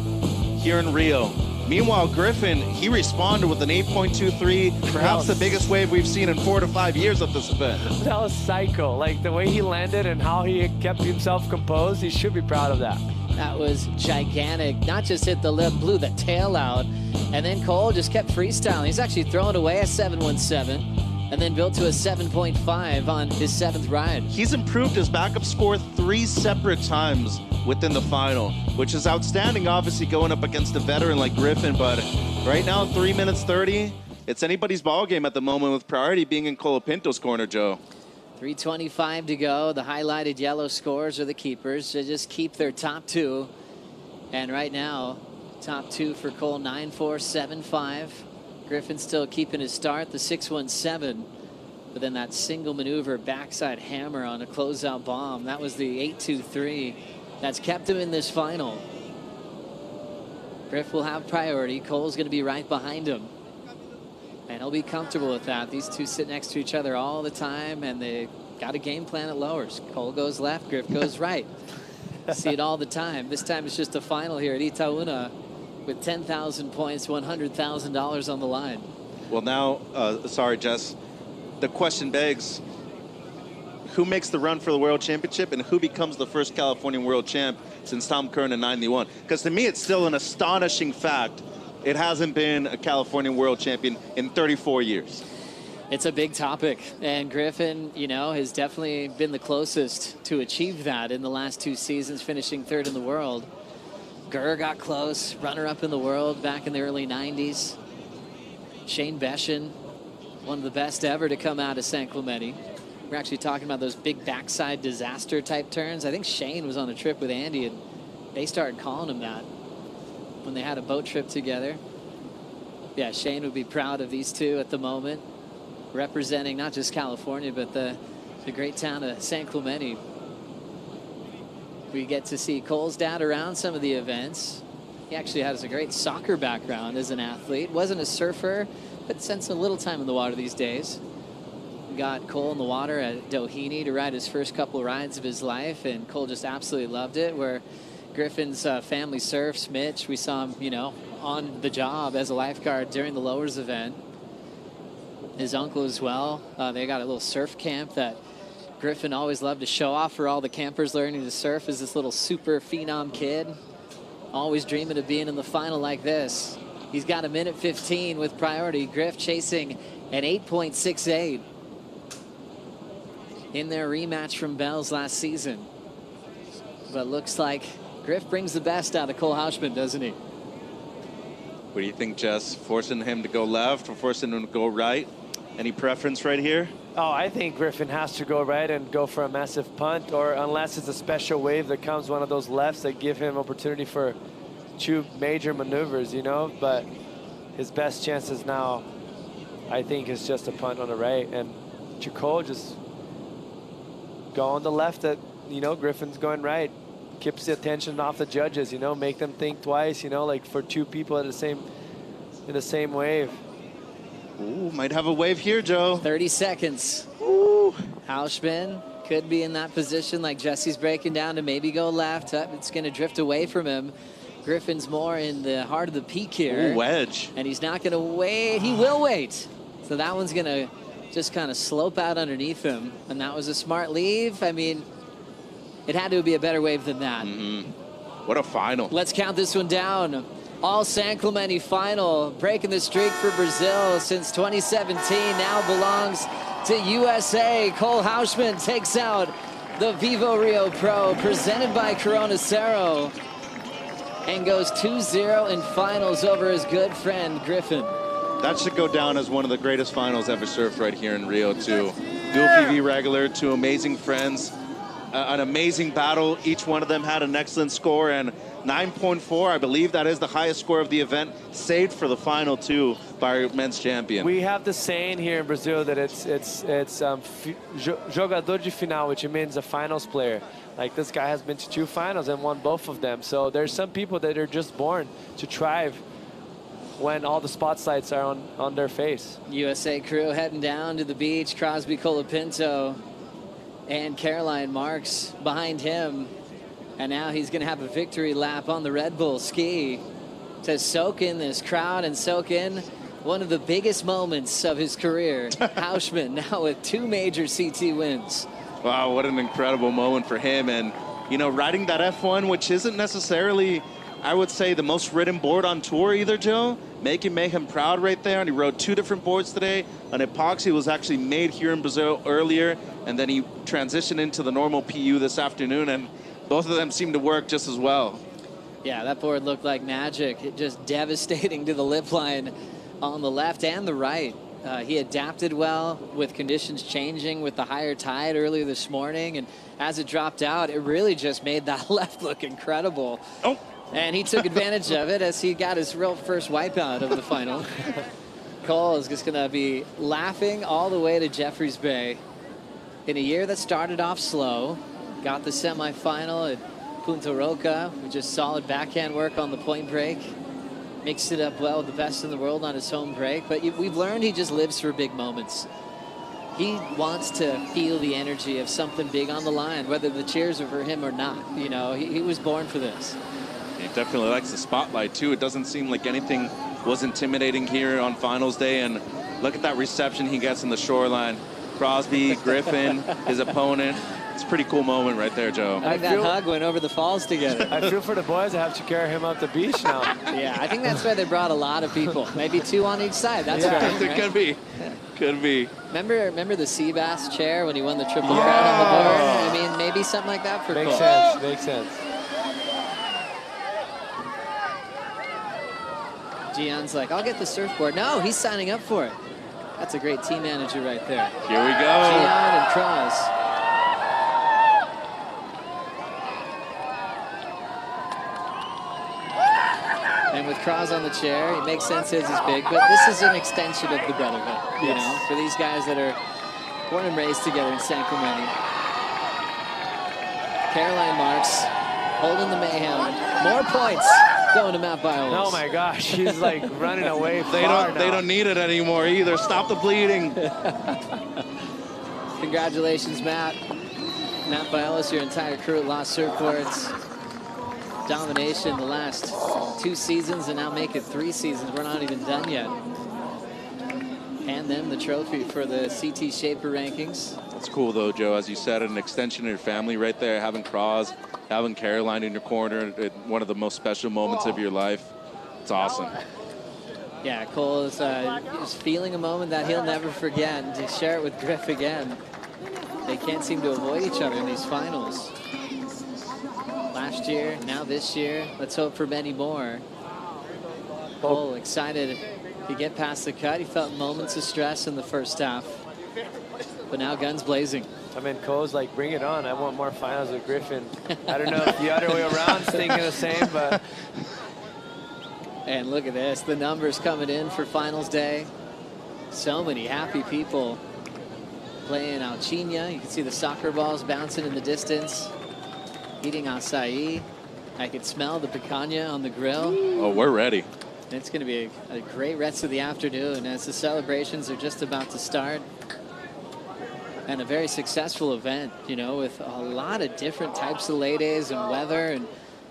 here in Rio. Meanwhile, Griffin, he responded with an 8.23, perhaps the biggest wave we've seen in 4 to 5 years of this event. That was psycho. Like the way he landed and how he kept himself composed, he should be proud of that. That was gigantic. Not just hit the lip, blew the tail out. And then Cole just kept freestyling. He's actually throwing away a 717 and then built to a 7.5 on his 7th ride. He's improved his backup score 3 separate times within the final, which is outstanding, obviously, going up against a veteran like Griffin. But right now, 3 minutes 30, it's anybody's ball game at the moment, with priority being in Colapinto's corner, Joe. 3:25 to go. The highlighted yellow scores are the keepers. They just keep their top 2. And right now, top 2 for Cole, 9.475. Griffin still keeping his start, the 617. But then that single maneuver backside hammer on a closeout bomb, that was the 823. That's kept him in this final. Griff will have priority. Cole's going to be right behind him. And he'll be comfortable with that. These two sit next to each other all the time, and they got a game plan at lowers. Cole goes left, Griff goes right. See it all the time. This time it's just a final here at Itaúna with 10,000 points, $100,000 on the line. Well, now, sorry, Jess, the question begs, who makes the run for the World Championship and who becomes the first Californian World Champ since Tom Curran in 91? Because to me, it's still an astonishing fact. It hasn't been a Californian World Champion in 34 years. It's a big topic, and Griffin, you know, has definitely been the closest to achieve that in the last 2 seasons, finishing 3rd in the world. Gurr got close, runner-up in the world back in the early 90s. Shane Beshin, one of the best ever to come out of San Clemente. We're actually talking about those big backside disaster type turns. I think Shane was on a trip with Andy, and they started calling him that when they had a boat trip together. Yeah, Shane would be proud of these two at the moment, representing not just California, but the great town of San Clemente. We get to see Cole's dad around some of the events. He actually has a great soccer background as an athlete. Wasn't a surfer, but spent a little time in the water these days. We got Cole in the water at Doheny to ride his first couple rides of his life, and Cole just absolutely loved it. Where Griffin's family surfs, Mitch, we saw him, you know, on the job as a lifeguard during the Lowers event. His uncle as well. They got a little surf camp that Griffin always loved to show off for all the campers learning to surf as this little super phenom kid. Always dreaming of being in the final like this. He's got a minute 15 with priority. Griff chasing an 8.68 in their rematch from Bells last season. But looks like Griff brings the best out of Cole Hausman, doesn't he? What do you think, Jess? Forcing him to go left or forcing him to go right? Any preference right here? Oh, I think Griffin has to go right and go for a massive punt, or unless it's a special wave that comes one of those lefts that give him opportunity for 2 major maneuvers, you know. But his best chances now, I think, is just a punt on the right. And Cole just go on the left that, you know, Griffin's going right. Keeps the attention off the judges, you know, make them think twice, you know, like for 2 people in the same wave. Ooh, might have a wave here, Joe. 30 seconds. Ooh. Hausman could be in that position like Jesse's breaking down to maybe go left. It's going to drift away from him. Griffin's more in the heart of the peak here. Ooh, wedge. And he's not going to wait. He will wait. So that one's going to just kind of slope out underneath him. And that was a smart leave. I mean, it had to be a better wave than that. Mm-hmm. What a final. Let's count this one down. All San Clemente final, breaking the streak for Brazil since 2017, now belongs to USA. Cole Hausman takes out the VIVO Rio Pro, presented by Corona Cero, and goes 2-0 in finals over his good friend Griffin. That should go down as one of the greatest finals ever surfed right here in Rio, too. Dual PV regular, 2 amazing friends, an amazing battle. Each one of them had an excellent score, and 9.4, I believe that is the highest score of the event, saved for the final, too, by our men's champion. We have the saying here in Brazil that it's jogador de final, which means a finals player. Like, this guy has been to 2 finals and won both of them. So there's some people that are just born to thrive when all the spotlights are on their face. USA crew heading down to the beach. Crosby Colapinto and Caroline Marks behind him. And now he's going to have a victory lap on the Red Bull ski to soak in this crowd and soak in one of the biggest moments of his career. Hausman now with 2 major CT wins. Wow, what an incredible moment for him. And, you know, riding that F1, which isn't necessarily, I would say, the most ridden board on tour either, Joe. Making Mayhem proud right there. And he rode 2 different boards today. An epoxy was actually made here in Brazil earlier, and then he transitioned into the normal PU this afternoon, and both of them seem to work just as well. Yeah, that board looked like magic. It just devastating to the lip line on the left and the right. He adapted well with conditions changing with the higher tide earlier this morning, and as it dropped out, it really just made that left look incredible. Oh. And he took advantage of it as he got his real first wipeout of the final. Cole is just going to be laughing all the way to Jeffreys Bay in a year that started off slow. Got the semifinal at Punta Roca with just solid backhand work on the point break. Mixed it up well with the best in the world on his home break. But we've learned he just lives for big moments. he wants to feel the energy of something big on the line, whether the cheers are for him or not. You know, he was born for this. He definitely likes the spotlight, too. It doesn't seem like anything was intimidating here on finals day. And look at that reception he gets in the shoreline. Crosby, Griffin, his opponent. It's a pretty cool moment right there, Joe. I think that hug went over the falls together. I feel for the boys that have to carry him up the beach now. Yeah, I think that's why they brought a lot of people. Maybe 2 on each side. That's yeah. great, right? It could be. Could be. Remember the Seabass chair when he won the Triple Crown on the board? I mean, maybe something like that for Makes Cole. sense. Makes sense. Gion's like, I'll get the surfboard. No, he's signing up for it. That's a great team manager right there. Here we go. Gian and Cross. And with Cross on the chair, it makes sense his is big, but this is an extension of the brotherhood, you know, for these guys that are born and raised together in San Clemente. Caroline Marks holding the mayhem. More points going to Matt Biles. Oh my gosh, she's like running away They far don't now. need it anymore either. Stop the bleeding. Congratulations, Matt. Matt Biles, your entire crew at Lost Surfboards. Domination the last 2 seasons and now make it 3 seasons. We're not even done yet. And then the trophy for the CT Shaper rankings. That's cool, though, Joe. As you said, an extension of your family right there. Having Cross, having Caroline in your corner, one of the most special moments of your life. It's awesome. Yeah, Cole is feeling a moment that he'll never forget. And to share it with Griff again, they can't seem to avoid each other in these finals. Last year, now this year. Let's hope for many more. Cole excited to get past the cut. He felt moments of stress in the first half. But now guns blazing. I mean, Cole's like, bring it on. I want more finals with Griffin. I don't know if the other way around is thinking the same, but... And look at this. The numbers coming in for finals day. So many happy people playing Alchinia. You can see the soccer balls bouncing in the distance. Eating acai. I can smell the picanha on the grill. Oh, we're ready. It's going to be a great rest of the afternoon as the celebrations are just about to start. And a very successful event, you know, with a lot of different types of lay days and weather.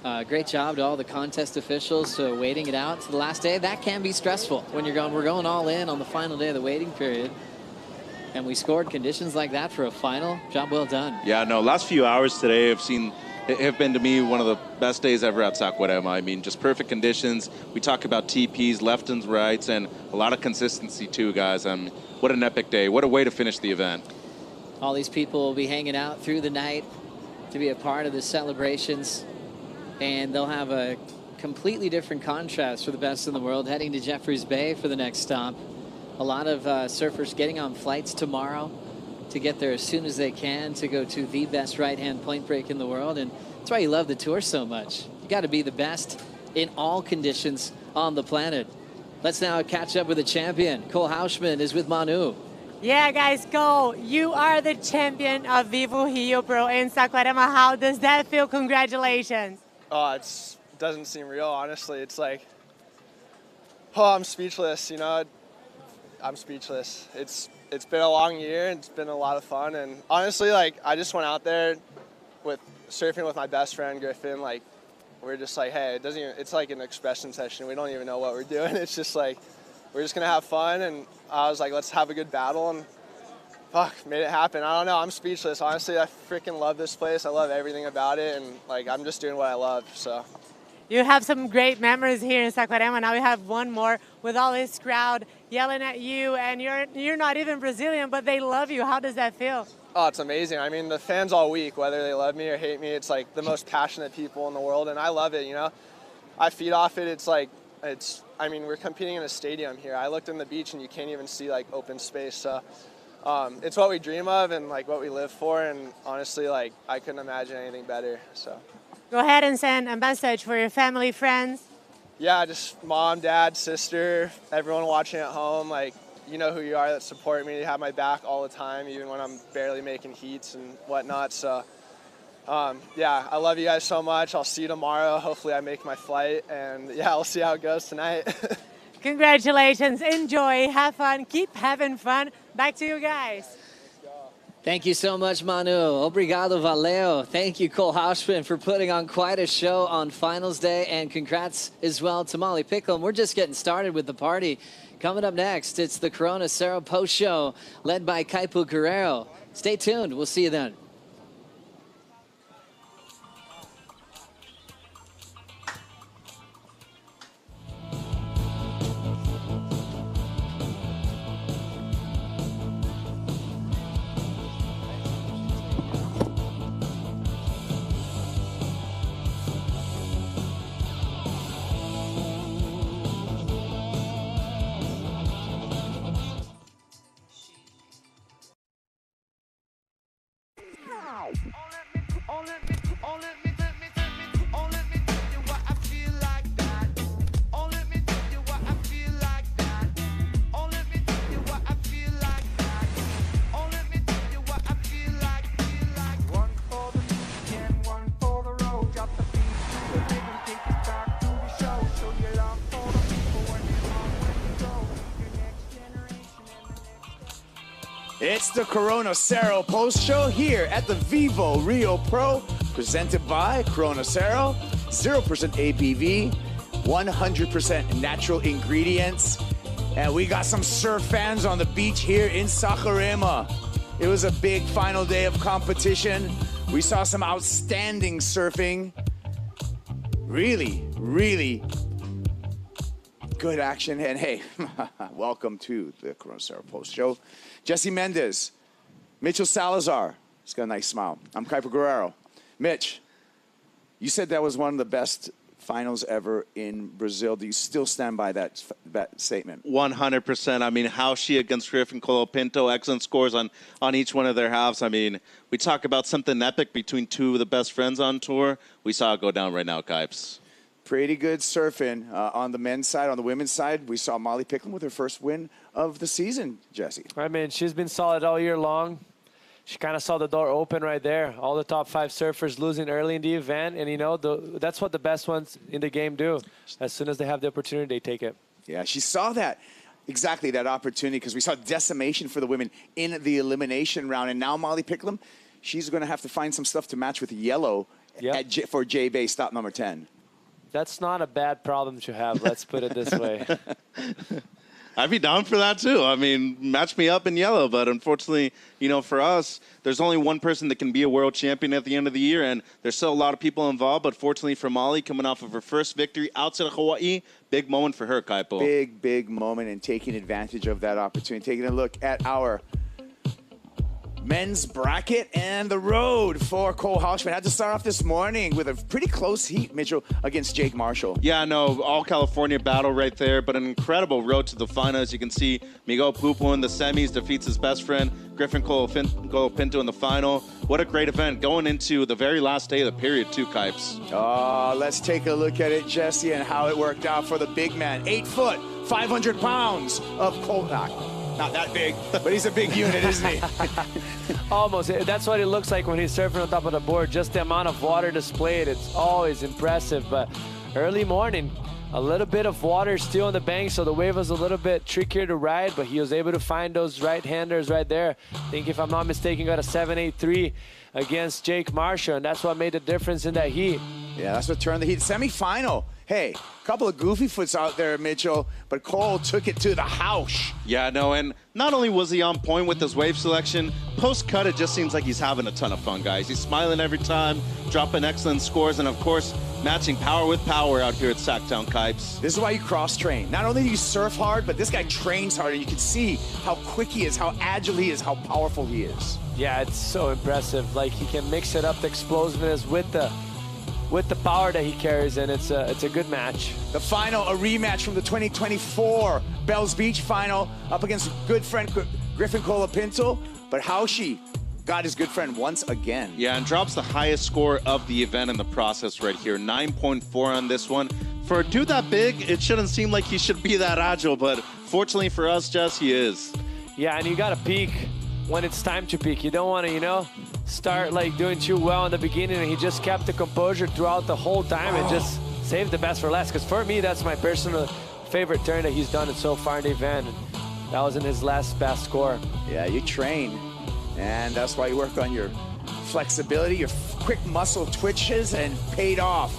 And great job to all the contest officials waiting it out to the last day. That can be stressful when you're going, we're going all in on the final day of the waiting period. And we scored conditions like that for a final. Job well done. Yeah, no, last few hours today have been to me one of the best days ever at Saquarema. I mean, just perfect conditions. We talk about TPs, left and rights, and a lot of consistency too, guys. What an epic day. What a way to finish the event. All these people will be hanging out through the night to be a part of the celebrations. And they'll have a completely different contrast for the best in the world heading to Jeffreys Bay for the next stop. A lot of surfers getting on flights tomorrow to get there as soon as they can to go to the best right-hand point break in the world. And that's why you love the tour so much. You got to be the best in all conditions on the planet. Let's now catch up with the champion. Cole Hauschman is with Manu. Yeah, guys, Cole, you are the champion of VIVO Rio Pro in Saquarema. How does that feel? Congratulations. Oh, it doesn't seem real, honestly. It's like, oh, I'm speechless, you know. I'm speechless. It's been a long year, and it's been a lot of fun. And honestly, like, I just went out there with surfing with my best friend, Griffin. Like, we're just like, hey, it's like an expression session. We don't even know what we're doing. It's just like, we're just going to have fun. And I was like, let's have a good battle. And fuck, made it happen. I don't know. I'm speechless. Honestly, I freaking love this place. I love everything about it. And, like, I'm just doing what I love, so. You have some great memories here in Saquarema. Now we have one more with all this crowd yelling at you, and you're not even Brazilian, but they love you. How does that feel? Oh, it's amazing. I mean, the fans all week, whether they love me or hate me, it's like the most passionate people in the world, and I love it, you know. I feed off it. I mean, we're competing in a stadium here. I looked in the beach, and you can't even see, like, open space, so it's what we dream of and, like, what we live for, and honestly, like, I couldn't imagine anything better, so. Go ahead and send a message for your family, friends. Yeah, just mom, dad, sister, everyone watching at home. Like, you know who you are that support me. You have my back all the time, even when I'm barely making heats and whatnot. So, yeah, I love you guys so much. I'll see you tomorrow. Hopefully I make my flight. And, yeah, we'll see how it goes tonight. Congratulations. Enjoy. Have fun. Keep having fun. Back to you guys. Thank you so much, Manu. Obrigado, valeu. Thank you, Cole Hauschman, for putting on quite a show on finals day. And congrats as well to Molly Picklum. We're just getting started with the party. Coming up next, it's the Corona Cero post show led by Kaipu Guerrero. Stay tuned. We'll see you then. It's the Corona Cero post show here at the VIVO Rio Pro, presented by Corona Cero. 0% ABV, 100% natural ingredients. And we got some surf fans on the beach here in Saquarema. It was a big final day of competition. We saw some outstanding surfing. Really, really good action. And hey, welcome to the Corona Cero post show. Jesse Mendez, Mitchell Salazar. He's got a nice smile. I'm Kaipu Guerrero. Mitch, you said that was one of the best finals ever in Brazil. Do you still stand by that statement? 100%. I mean, Hauschie against Griffin Colapinto, excellent scores on each one of their halves. I mean, we talk about something epic between two of the best friends on tour. We saw it go down right now, Kipes. Pretty good surfing on the men's side. On the women's side, we saw Molly Picklum with her first win of the season, Jesse. I mean, she's been solid all year long. She kind of saw the door open right there. All the top 5 surfers losing early in the event. And, you know, that's what the best ones in the game do. As soon as they have the opportunity, they take it. Yeah, she saw that. Exactly, that opportunity, because we saw decimation for the women in the elimination round. And now Molly Picklum, she's going to have to find some stuff to match with yellow for J-Bay stop number 10. That's not a bad problem to have, let's put it this way. I'd be down for that, too. I mean, match me up in yellow. But unfortunately, you know, for us, there's only one person that can be a world champion at the end of the year. And there's still a lot of people involved. But fortunately for Molly, coming off of her first victory outside of Hawaii, big moment for her, Kaipo. Big, big moment, and taking advantage of that opportunity. Taking a look at our men's bracket and the road for Cole Hauschman. Had to start off this morning with a pretty close heat, Mitchell, against Jake Marshall. Yeah, no, all California battle right there, but an incredible road to the final. As you can see, Miguel Pupo in the semis defeats his best friend, Griffin Colapinto in the final. What a great event going into the very last day of the period, too, Kipes. Let's take a look at it, Jesse, and how it worked out for the big man. 8 foot, 500 pounds of Cole. Not that big, but he's a big unit, isn't he? Almost. That's what it looks like when he's surfing on top of the board. Just the amount of water displayed, it's always impressive. But early morning, a little bit of water still on the bank, so the wave was a little bit trickier to ride, but he was able to find those right-handers right there. I think, if I'm not mistaken, got a 7.83 against Jake Marshall, and that's what made the difference in that heat. Yeah, that's what turned the heat. Semi-final. Hey, a couple of goofy foots out there, Mitchell, but Cole took it to the house. Yeah, no, and not only was he on point with his wave selection, post-cut, it just seems like he's having a ton of fun, guys. He's smiling every time, dropping excellent scores, and, of course, matching power with power out here at Sacktown, Kipes. This is why you cross-train. Not only do you surf hard, but this guy trains hard, and you can see how quick he is, how agile he is, how powerful he is. Yeah, it's so impressive. Like, he can mix it up, the explosiveness with the power that he carries, and it's a good match. The final, a rematch from the 2024 Bells Beach final up against good friend Griffin Colapinto, but Hauschie got his good friend once again. Yeah, and drops the highest score of the event in the process right here, 9.4 on this one. For a dude that big, it shouldn't seem like he should be that agile, but fortunately for us, Jess, he is. Yeah, and you got to peak when it's time to peak. You don't want to, you know, start like doing too well in the beginning, and he just kept the composure throughout the whole time and just saved the best for last. Because for me, that's my personal favorite turn that he's done so far in the event. And that was in his last best score. Yeah, you train. And that's why you work on your flexibility, your quick muscle twitches, and paid off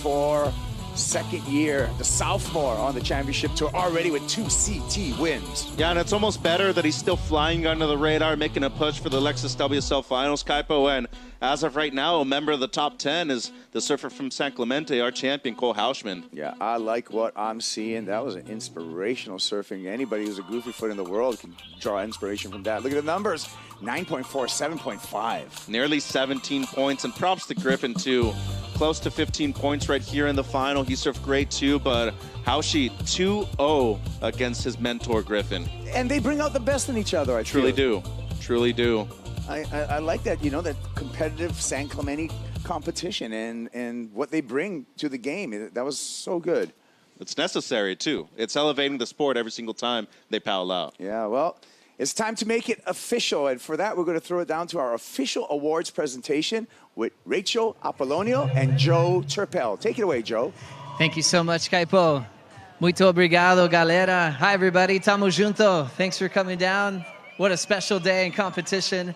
for second year, the sophomore on the championship tour, already with 2 CT wins. Yeah, and it's almost better that he's still flying under the radar, making a push for the Lexus WSL Finals, Kaipo. And as of right now, a member of the top 10 is the surfer from San Clemente, our champion, Cole Hausman. Yeah, I like what I'm seeing. That was an inspirational surfing. Anybody who's a goofy foot in the world can draw inspiration from that. Look at the numbers, 9.4, 7.5. Nearly 17 points, and props to Griffin, too. Close to 15 points right here in the final. He surfed great, too, but Haushi 2-0 against his mentor, Griffin. And they bring out the best in each other, I Truly do. Truly do. I like that, you know, that competitive San Clemente competition and what they bring to the game. That was so good. It's necessary, too. It's elevating the sport every single time they paddle out. Yeah, well, it's time to make it official. And for that, we're going to throw it down to our official awards presentation with Rachel Apollonio and Joe Turpel. Take it away, Joe. Thank you so much, Kaipo. Muito obrigado, galera. Hi, everybody. Tamo junto. Thanks for coming down. What a special day in competition.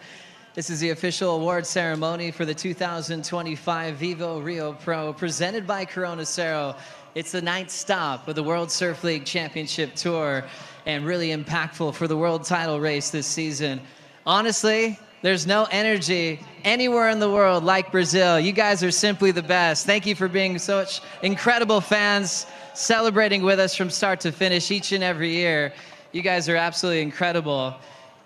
This is the official award ceremony for the 2025 VIVO Rio Pro, presented by Corona Cero. It's the 9th stop of the World Surf League Championship Tour, and really impactful for the world title race this season. Honestly, there's no energy anywhere in the world like Brazil. You guys are simply the best. Thank you for being such incredible fans, celebrating with us from start to finish each and every year. You guys are absolutely incredible.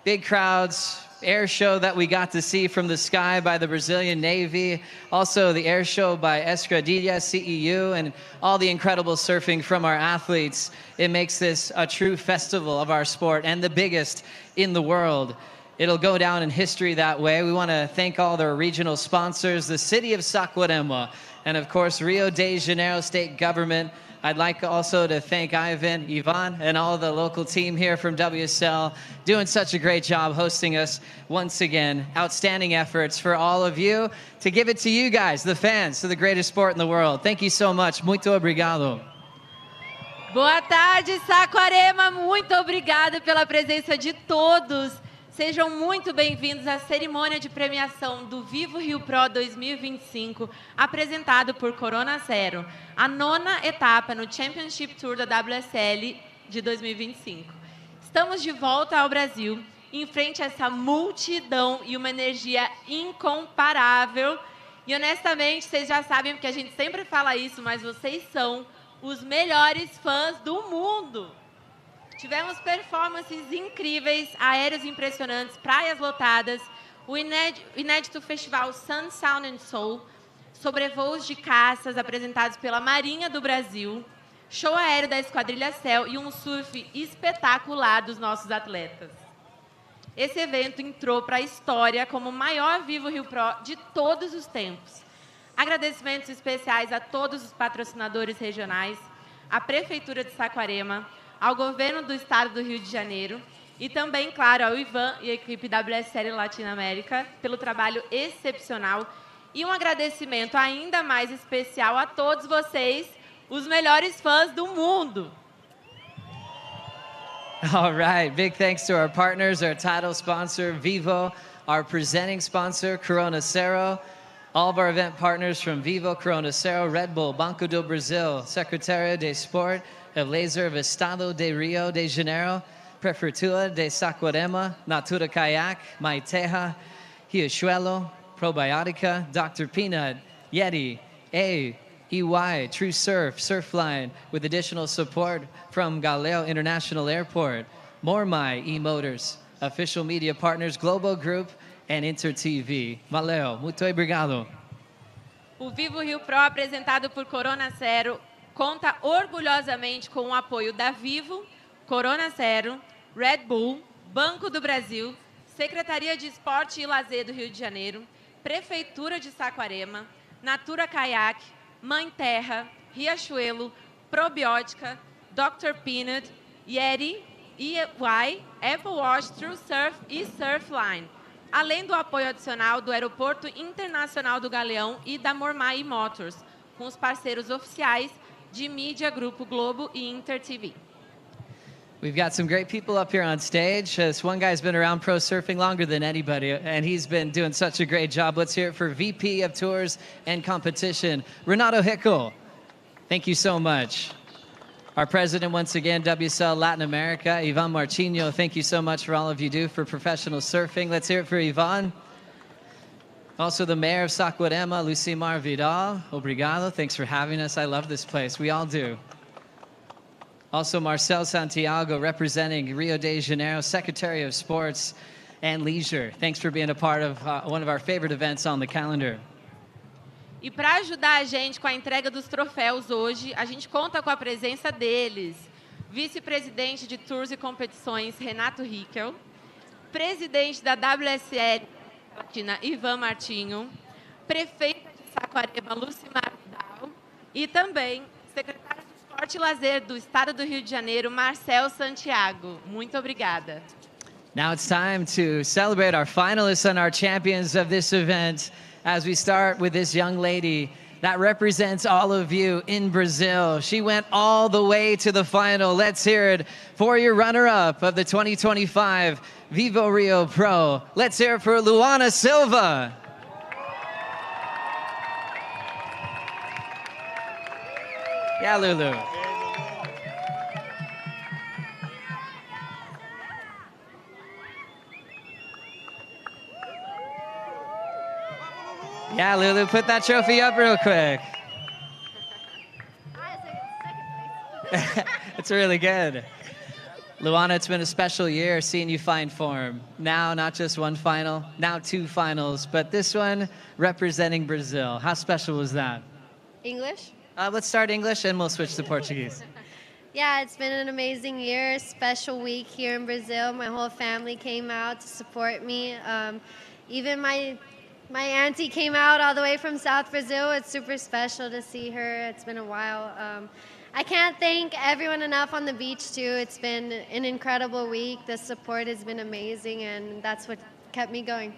Big crowds, air show that we got to see from the sky by the Brazilian Navy, also the air show by Escadilla CEU, and all the incredible surfing from our athletes. It makes this a true festival of our sport and the biggest in the world. It'll go down in history that way. We want to thank all their regional sponsors, the city of Saquarema, and of course, Rio de Janeiro state government. I'd like also to thank Ivan, and all the local team here from WSL, doing such a great job hosting us once again. Outstanding efforts for all of you to give it to you guys, the fans, to the greatest sport in the world. Thank you so much. Muito obrigado. Boa tarde, Saquarema. Muito obrigada pela presença de todos. Sejam muito bem-vindos à cerimônia de premiação do VIVO Rio Pro 2025, apresentado por Corona Cero, a 9ª etapa no Championship Tour da WSL de 2025. Estamos de volta ao Brasil, em frente a essa multidão e uma energia incomparável. E, honestamente, vocês já sabem, porque a gente sempre fala isso, mas vocês são os melhores fãs do mundo. Tivemos performances incríveis, aéreos impressionantes, praias lotadas, o inédito festival Sun, Sound and Soul, sobrevoos de caças apresentados pela Marinha do Brasil, show aéreo da Esquadrilha Céu e um surf espetacular dos nossos atletas. Esse evento entrou para a história como o maior VIVO Rio Pro de todos os tempos. Agradecimentos especiais a todos os patrocinadores regionais, à Prefeitura de Saquarema, ao governo do estado do Rio de Janeiro e também, claro, ao Ivan e à equipe WSL Latinoamérica pelo trabalho excepcional e um agradecimento ainda mais especial a todos vocês, os melhores fãs do mundo. All right, big thanks to our partners, our title sponsor, VIVO, our presenting sponsor, Corona Cero, all of our event partners from VIVO, Corona Cero, Red Bull, Banco do Brasil, Secretaria de Sport, of Laser of Estado de Rio de Janeiro, Prefeitura de Saquarema, Natura Kayak, Maiterra, Riachuelo, Probiotica, Dr. Peanut, Yeti, EY, True Surf, Surfline, with additional support from Galileo International Airport, Mormai E-Motors, official media partners, Globo Group, and InterTV. Valeu, muito obrigado. O VIVO Rio Pro, apresentado por Corona Cero, conta orgulhosamente com o apoio da VIVO, Corona Cero, Red Bull, Banco do Brasil, Secretaria de Esporte e Lazer do Rio de Janeiro, Prefeitura de Saquarema, Natura Kayak, Mãe Terra, Riachuelo, Probiótica, Dr. Peanut, Yeti, EY, Apple Watch, True Surf e Surfline, além do apoio adicional do Aeroporto Internacional do Galeão e da Mormai Motors, com os parceiros oficiais de mídia Grupo Globo e InterTV. We've got some great people up here on stage. This one guy's been around pro surfing longer than anybody, and he's been doing such a great job. Let's hear it for VP of Tours and Competition, Renato Hickel. Thank you so much. Our president, once again, WSL Latin America, Ivan Martino, thank you so much for all of you do for professional surfing. Let's hear it for Ivan. Also the mayor of Saquarema, Lucimar Vidal. Obrigado, thanks for having us. I love this place, we all do. Also Marcel Santiago, representing Rio de Janeiro, Secretary of Sports and Leisure. Thanks for being a part of one of our favorite events on the calendar. E para ajudar a gente com a entrega dos troféus hoje, a gente conta com a presença deles. Vice-presidente de Tours e Competições, Renato Hickel. Presidente da WSL Latina, Ivan Martinho. Prefeita de Saquarema, Lucimar Vidal. E também secretário de Esporte e Lazer do Estado do Rio de Janeiro, Marcel Santiago. Muito obrigada. Now it's time to celebrate our finalists and our champions of this event. As we start with this young lady that represents all of you in Brazil. She went all the way to the final. Let's hear it for your runner-up of the 2025 VIVO Rio Pro. Let's hear it for Luana Silva. Yeah, Lulu. Yeah, Lulu, put that trophy up real quick. It's really good. Luana, it's been a special year seeing you find form. Now, not just one final, now 2 finals, but this one representing Brazil. How special was that? English? Let's start English and we'll switch to Portuguese. Yeah, it's been an amazing year, special week here in Brazil. My whole family came out to support me. Even my auntie came out all the way from South Brazil. It's super special to see her. It's been a while. I can't thank everyone enough on the beach, too. It's been an incredible week. The support has been amazing, and that's what kept me going.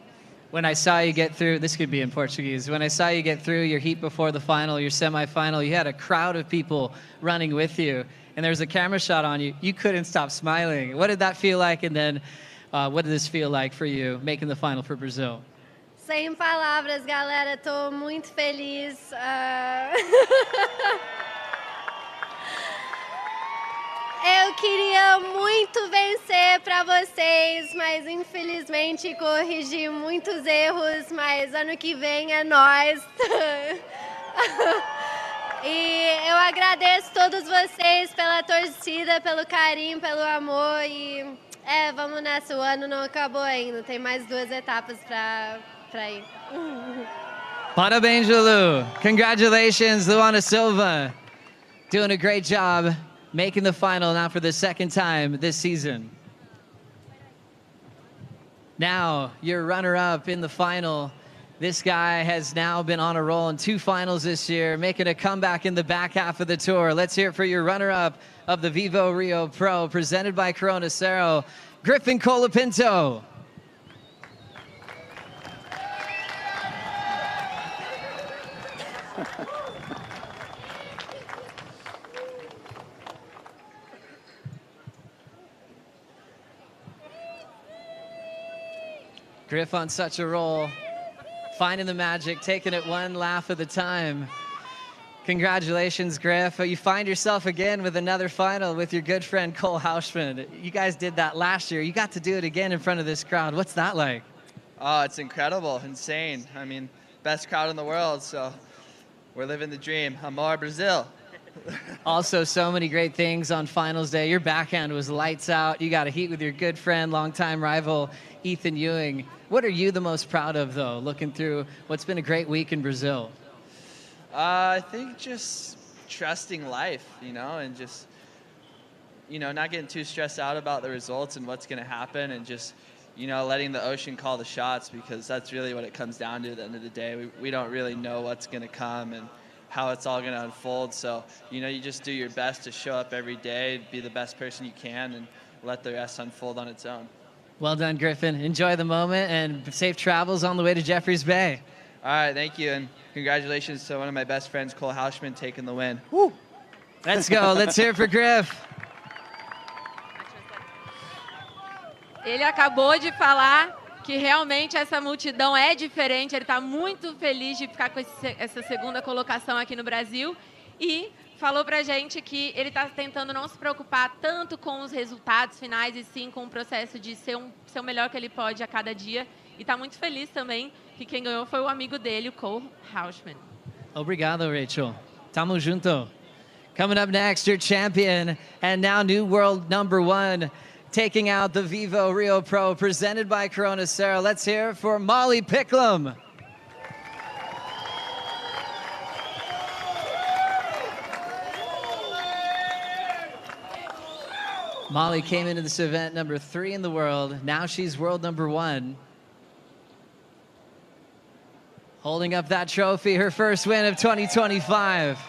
When I saw you get through, this could be in Portuguese, when I saw you get through your heat before the final, your semifinal, you had a crowd of people running with you, and there was a camera shot on you. You couldn't stop smiling. What did that feel like, and then what did this feel like for you, making the final for Brazil? Sem palavras, galera. Tô muito feliz. Eu queria muito vencer para vocês, mas infelizmente corrigi muitos erros, mas ano que vem é nós. E eu agradeço todos vocês pela torcida, pelo carinho, pelo amor e vamos nessa, o ano não acabou ainda, tem mais 2 etapas para ir. Parabéns, Lulu. Congratulations, Luana Silva. Doing a great job. Making the final now for the 2nd time this season. Now, your runner-up in the final. This guy has now been on a roll in 2 finals this year, making a comeback in the back half of the tour. Let's hear it for your runner-up of the VIVO Rio Pro, presented by Corona Cero, Griffin Colapinto. Griff on such a roll, finding the magic, taking it 1 laugh at a time. Congratulations, Griff. You find yourself again with another final with your good friend Cole Hausman. You guys did that last year. You got to do it again in front of this crowd. What's that like? Oh, it's incredible, insane. I mean, best crowd in the world, so we're living the dream. Amor Brazil. Also, so many great things on finals day. Your backhand was lights out. You got a heat with your good friend, longtime rival, Ethan Ewing. What are you the most proud of, though, looking through what's been a great week in Brazil? I think just trusting life, and just, not getting too stressed out about the results and what's going to happen, and just, letting the ocean call the shots, because that's really what it comes down to at the end of the day. We don't really know what's going to come and how it's all going to unfold. So, you just do your best to show up every day, be the best person you can, and let the rest unfold on its own. Well done, Griffin. Enjoy the moment and safe travels on the way to Jeffreys Bay. All right, thank you, and congratulations to one of my best friends, Cole Hausman, taking the win. Woo! Let's go. Let's hear it for Griff. Ele acabou de falar que realmente essa multidão é diferente. Ele está muito feliz de ficar com essa segunda colocação aqui no Brasil e falou pra gente que ele está tentando não se preocupar tanto com os resultados finais e sim com o processo de ser o melhor que ele pode a cada dia. E está muito feliz também que quem ganhou foi o amigo dele, o Cole Hauschman. Obrigado, Rachel. Tamo junto. Coming up next, your champion and now new world #1, taking out the VIVO Rio Pro, presented by Corona Cero. Let's hear it for Molly Picklum. Molly came into this event #3 in the world. Now she's world #1. Holding up that trophy, her first win of 2025.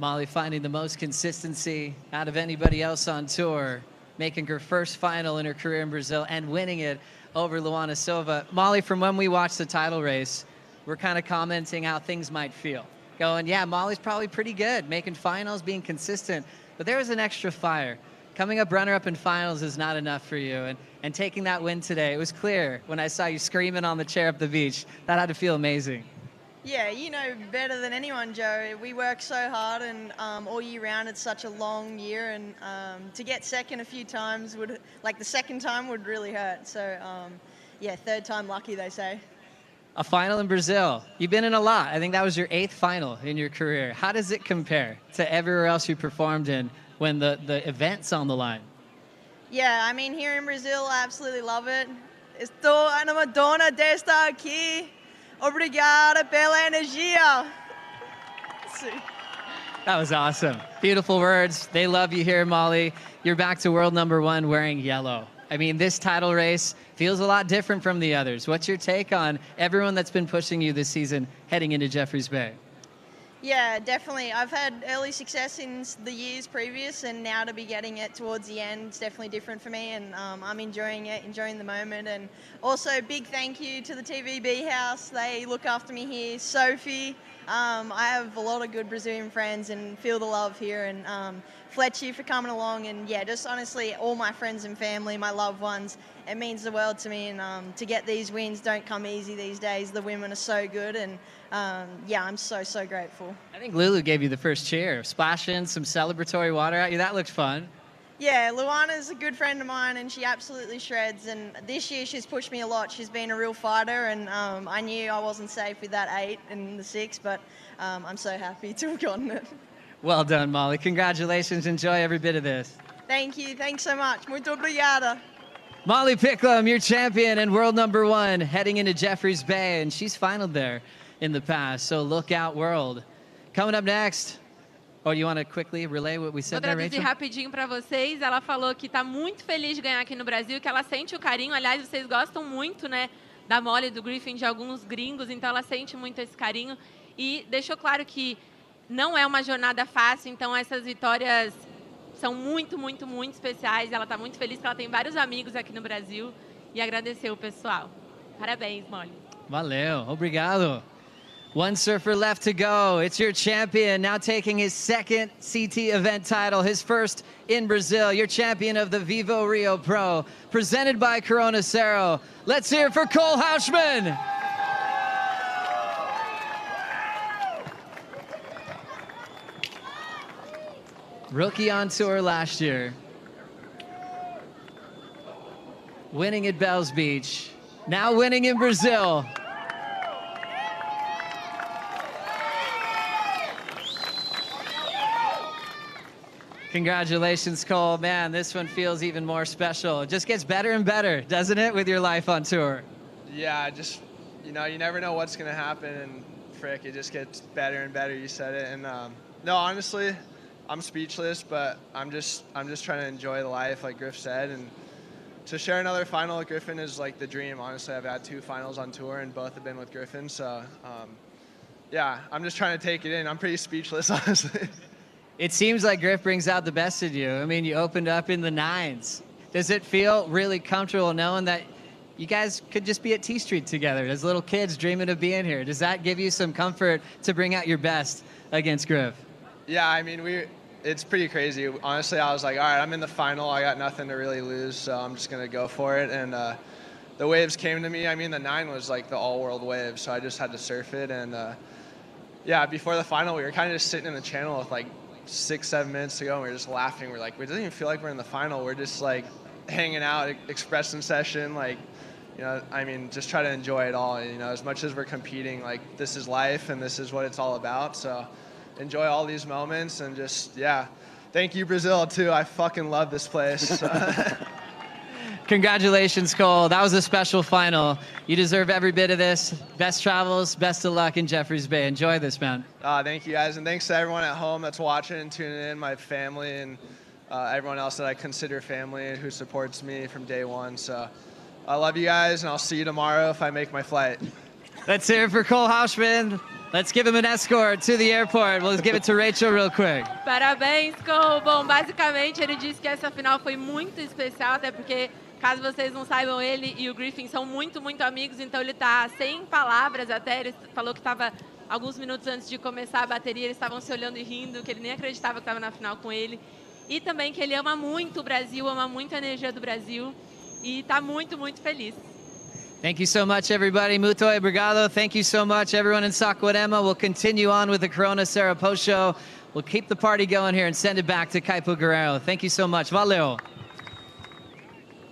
Molly finding the most consistency out of anybody else on tour, making her first final in her career in Brazil and winning it over Luana Silva. Molly, from when we watched the title race, we're kind of commenting how things might feel. Going, yeah, Molly's probably pretty good, making finals, being consistent, but there was an extra fire. Coming up runner-up in finals is not enough for you, and taking that win today, it was clear when I saw you screaming on the chair up the beach. That had to feel amazing. Yeah, you know better than anyone, Joe. We work so hard, and all year round, it's such a long year, and to get second a few times the second time would really hurt. So, yeah, third time lucky, they say. A final in Brazil. You've been in a lot. I think that was your 8th final in your career. How does it compare to everywhere else you performed in when the event's on the line? Yeah, I mean, here in Brazil, I absolutely love it. Estou animadona de estar aqui. Obrigada pela energia. That was awesome. Beautiful words. They love you here, Molly. You're back to world #1 wearing yellow. I mean, this title race feels a lot different from the others. What's your take on everyone that's been pushing you this season heading into Jeffreys Bay? Yeah, definitely. I've had early success in the years previous, and now to be getting it towards the end is definitely different for me, and I'm enjoying it, enjoying the moment. And also, big thank you to the TVB house. They look after me here. Sophie, I have a lot of good Brazilian friends and feel the love here, and Fletchy for coming along, and yeah, just honestly, all my friends and family, my loved ones, it means the world to me, and to get these wins don't come easy these days. The women are so good, and yeah, I'm so grateful. I think Lulu gave you the first cheer, splashing some celebratory water at you. That looked fun. Yeah, Luana's a good friend of mine, and she absolutely shreds, and this year she's pushed me a lot. She's been a real fighter, and I knew I wasn't safe with that 8 and the 6, but I'm so happy to have gotten it. Well done, Molly. Congratulations. Enjoy every bit of this. Thank you. Thanks so much. Muito obrigada. Molly Picklum, your champion and world #1, heading into Jeffreys Bay, and she's finaled there in the past, so look out, world. Coming up next, you want to quickly relay what we said Vou there, traduzir Rachel? rapidinho para vocês. Ela falou que está muito feliz de ganhar aqui no Brasil, que ela sente o carinho. Aliás, vocês gostam muito, né, da Molly, do Griffin, de alguns gringos, então ela sente muito esse carinho. E deixou claro que não é uma jornada fácil, então essas vitórias são muito especiais. Ela está muito feliz que ela tem vários amigos aqui no Brasil e agradeceu o pessoal. Parabéns, Molly. Valeu, obrigado. One surfer left to go. It's your champion, now taking his 2nd CT event title, his first in Brazil. Your champion of the VIVO Rio Pro, presented by Corona Cero. Let's hear it for Cole Hauschman. Rookie on tour last year. Winning at Bells Beach. Now winning in Brazil. Congratulations, Cole. Man, this one feels even more special. It just gets better and better, doesn't it, with your life on tour? Yeah, just, you know, you never know what's going to happen, and frick, it just gets better and better. You said it. And no, honestly, I'm speechless, but I'm just trying to enjoy the life, like Griff said, and to share another final with Griffin is like the dream. Honestly, I've had 2 finals on tour, and both have been with Griffin. So, yeah, I'm just trying to take it in. I'm pretty speechless, honestly. It seems like Griff brings out the best in you. I mean, you opened up in the 9s. Does it feel really comfortable knowing that you guys could just be at T Street together as little kids dreaming of being here? Does that give you some comfort to bring out your best against Griff? Yeah, I mean, it's pretty crazy. Honestly, I was like, all right, I'm in the final. I got nothing to really lose, so I'm just going to go for it. And the waves came to me. I mean, the 9 was like the all-world wave, so I just had to surf it. And yeah, before the final, we were kind of just sitting in the channel with like 6-7 minutes to go, and we were just laughing. We're like, it doesn't even feel like we're in the final. We're just like hanging out, expressing session, like, you know, I mean, just try to enjoy it all. You know, as much as we're competing, like, this is life and this is what it's all about. So enjoy all these moments and just, yeah. Thank you, Brazil, too. I fucking love this place. Congratulations, Cole. That was a special final. You deserve every bit of this. Best travels, best of luck in Jeffreys Bay. Enjoy this, man. Thank you, guys. And thanks to everyone at home that's watching and tuning in, my family and everyone else that I consider family and who supports me from day one. So I love you guys, and I'll see you tomorrow if I make my flight. Let's hear it for Cole Hausman. Let's give him an escort to the airport. We'll give it to Rachel real quick. Parabéns, Cole. Bom, basicamente ele disse que essa final foi muito especial, até porque, caso vocês não saibam, ele e o Griffin são muito, muito amigos, então ele tá sem palavras até. Ele falou que estava alguns minutos antes de começar a bateria, eles estavam se olhando e rindo, que ele nem acreditava que estava na final com ele. E também que ele ama muito o Brasil, ama muito a energia do Brasil e tá muito, muito feliz. Thank you so much, everybody. Muito obrigado. Thank you so much, everyone in Saquarema. We'll continue on with the Corona Cero post show. We'll keep the party going here and send it back to Kaipo Guerrero. Thank you so much. Valeu.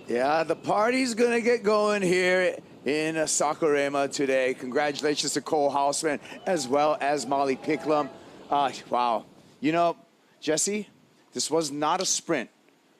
Yeah, the party's going to get going here in Saquarema today. Congratulations to Cole Hausman as well as Molly Picklum. Wow. You know, Jesse, this was not a sprint.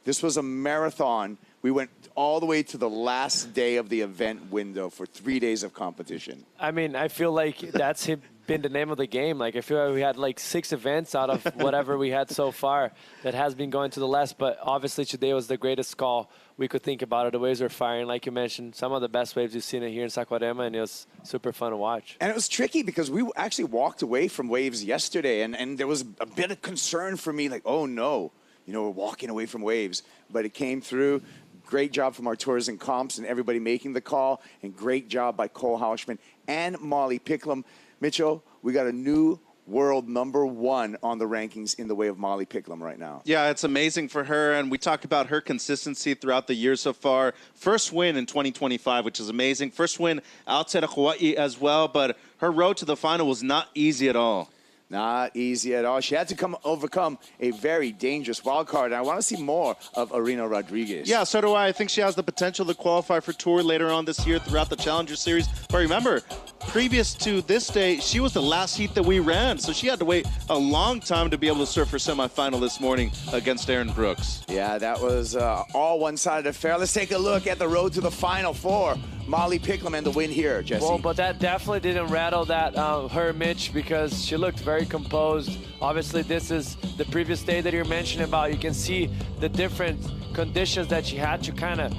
This was a marathon. We went all the way to the last day of the event window for 3 days of competition. I mean, I feel like that's been the name of the game. Like, I feel like we had like 6 events out of whatever we had so far that has been going to the last. But obviously today was the greatest call we could think about it. The waves were firing, like you mentioned, some of the best waves you've seen here in Saquarema, and it was super fun to watch. And it was tricky because we actually walked away from waves yesterday, and there was a bit of concern for me, like, oh no, you know, we're walking away from waves. But it came through. Great job from our tours and comps and everybody making the call, and great job by Cole Hausman and Molly Picklum. Mitchell, we got a new world #1 on the rankings in the way of Molly Picklum right now. Yeah, it's amazing for her, and we talk about her consistency throughout the year so far. First win in 2025, which is amazing. First win outside of Hawaii as well, but her road to the final was not easy at all. Not easy at all. She had to overcome a very dangerous wild card. And I want to see more of Arina Rodriguez. Yeah, so do I. I think she has the potential to qualify for Tour later on this year throughout the Challenger Series. But remember, previous to this day, she was the last heat that we ran. So she had to wait a long time to be able to surf her semifinal this morning against Erin Brooks. Yeah, that was all one-sided affair. Let's take a look at the road to the final for Molly Picklum and the win here, Jesse. Well, but that definitely didn't rattle that her, Mitch, because she looked very composed. Obviously, this is the previous day that you're mentioning about. You can see the different conditions that she had to kind of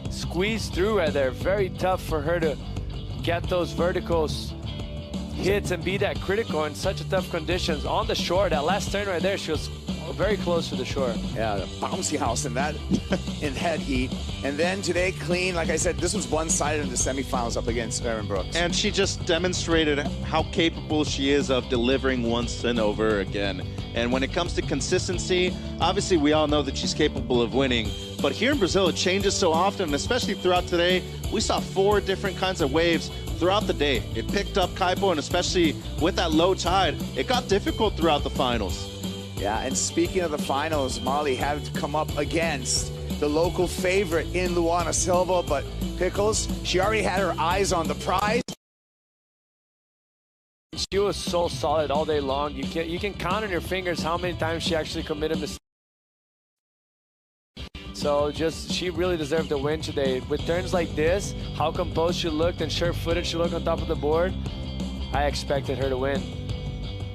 squeeze through right there. Very tough for her to get those verticals hits and be that critical in such a tough conditions. On the shore, that last turn right there, she was very close to the shore. Yeah, the bouncy house in that in head heat. And then today, clean. Like I said, this was one-sided in the semifinals up against Erin Brooks. And she just demonstrated how capable she is of delivering once and over again. And when it comes to consistency, obviously we all know that she's capable of winning. But here in Brazil, it changes so often, and especially throughout today, we saw 4 different kinds of waves throughout the day. It picked up Kaipo, and especially with that low tide, it got difficult throughout the finals. Yeah, and speaking of the finals, Molly had to come up against the local favorite in Luana Silva, but Pickles, she already had her eyes on the prize. She was so solid all day long. You can count on your fingers how many times she actually committed mistakes. So she really deserved the win today. With turns like this, how composed she looked and sure-footed she looked on top of the board, I expected her to win.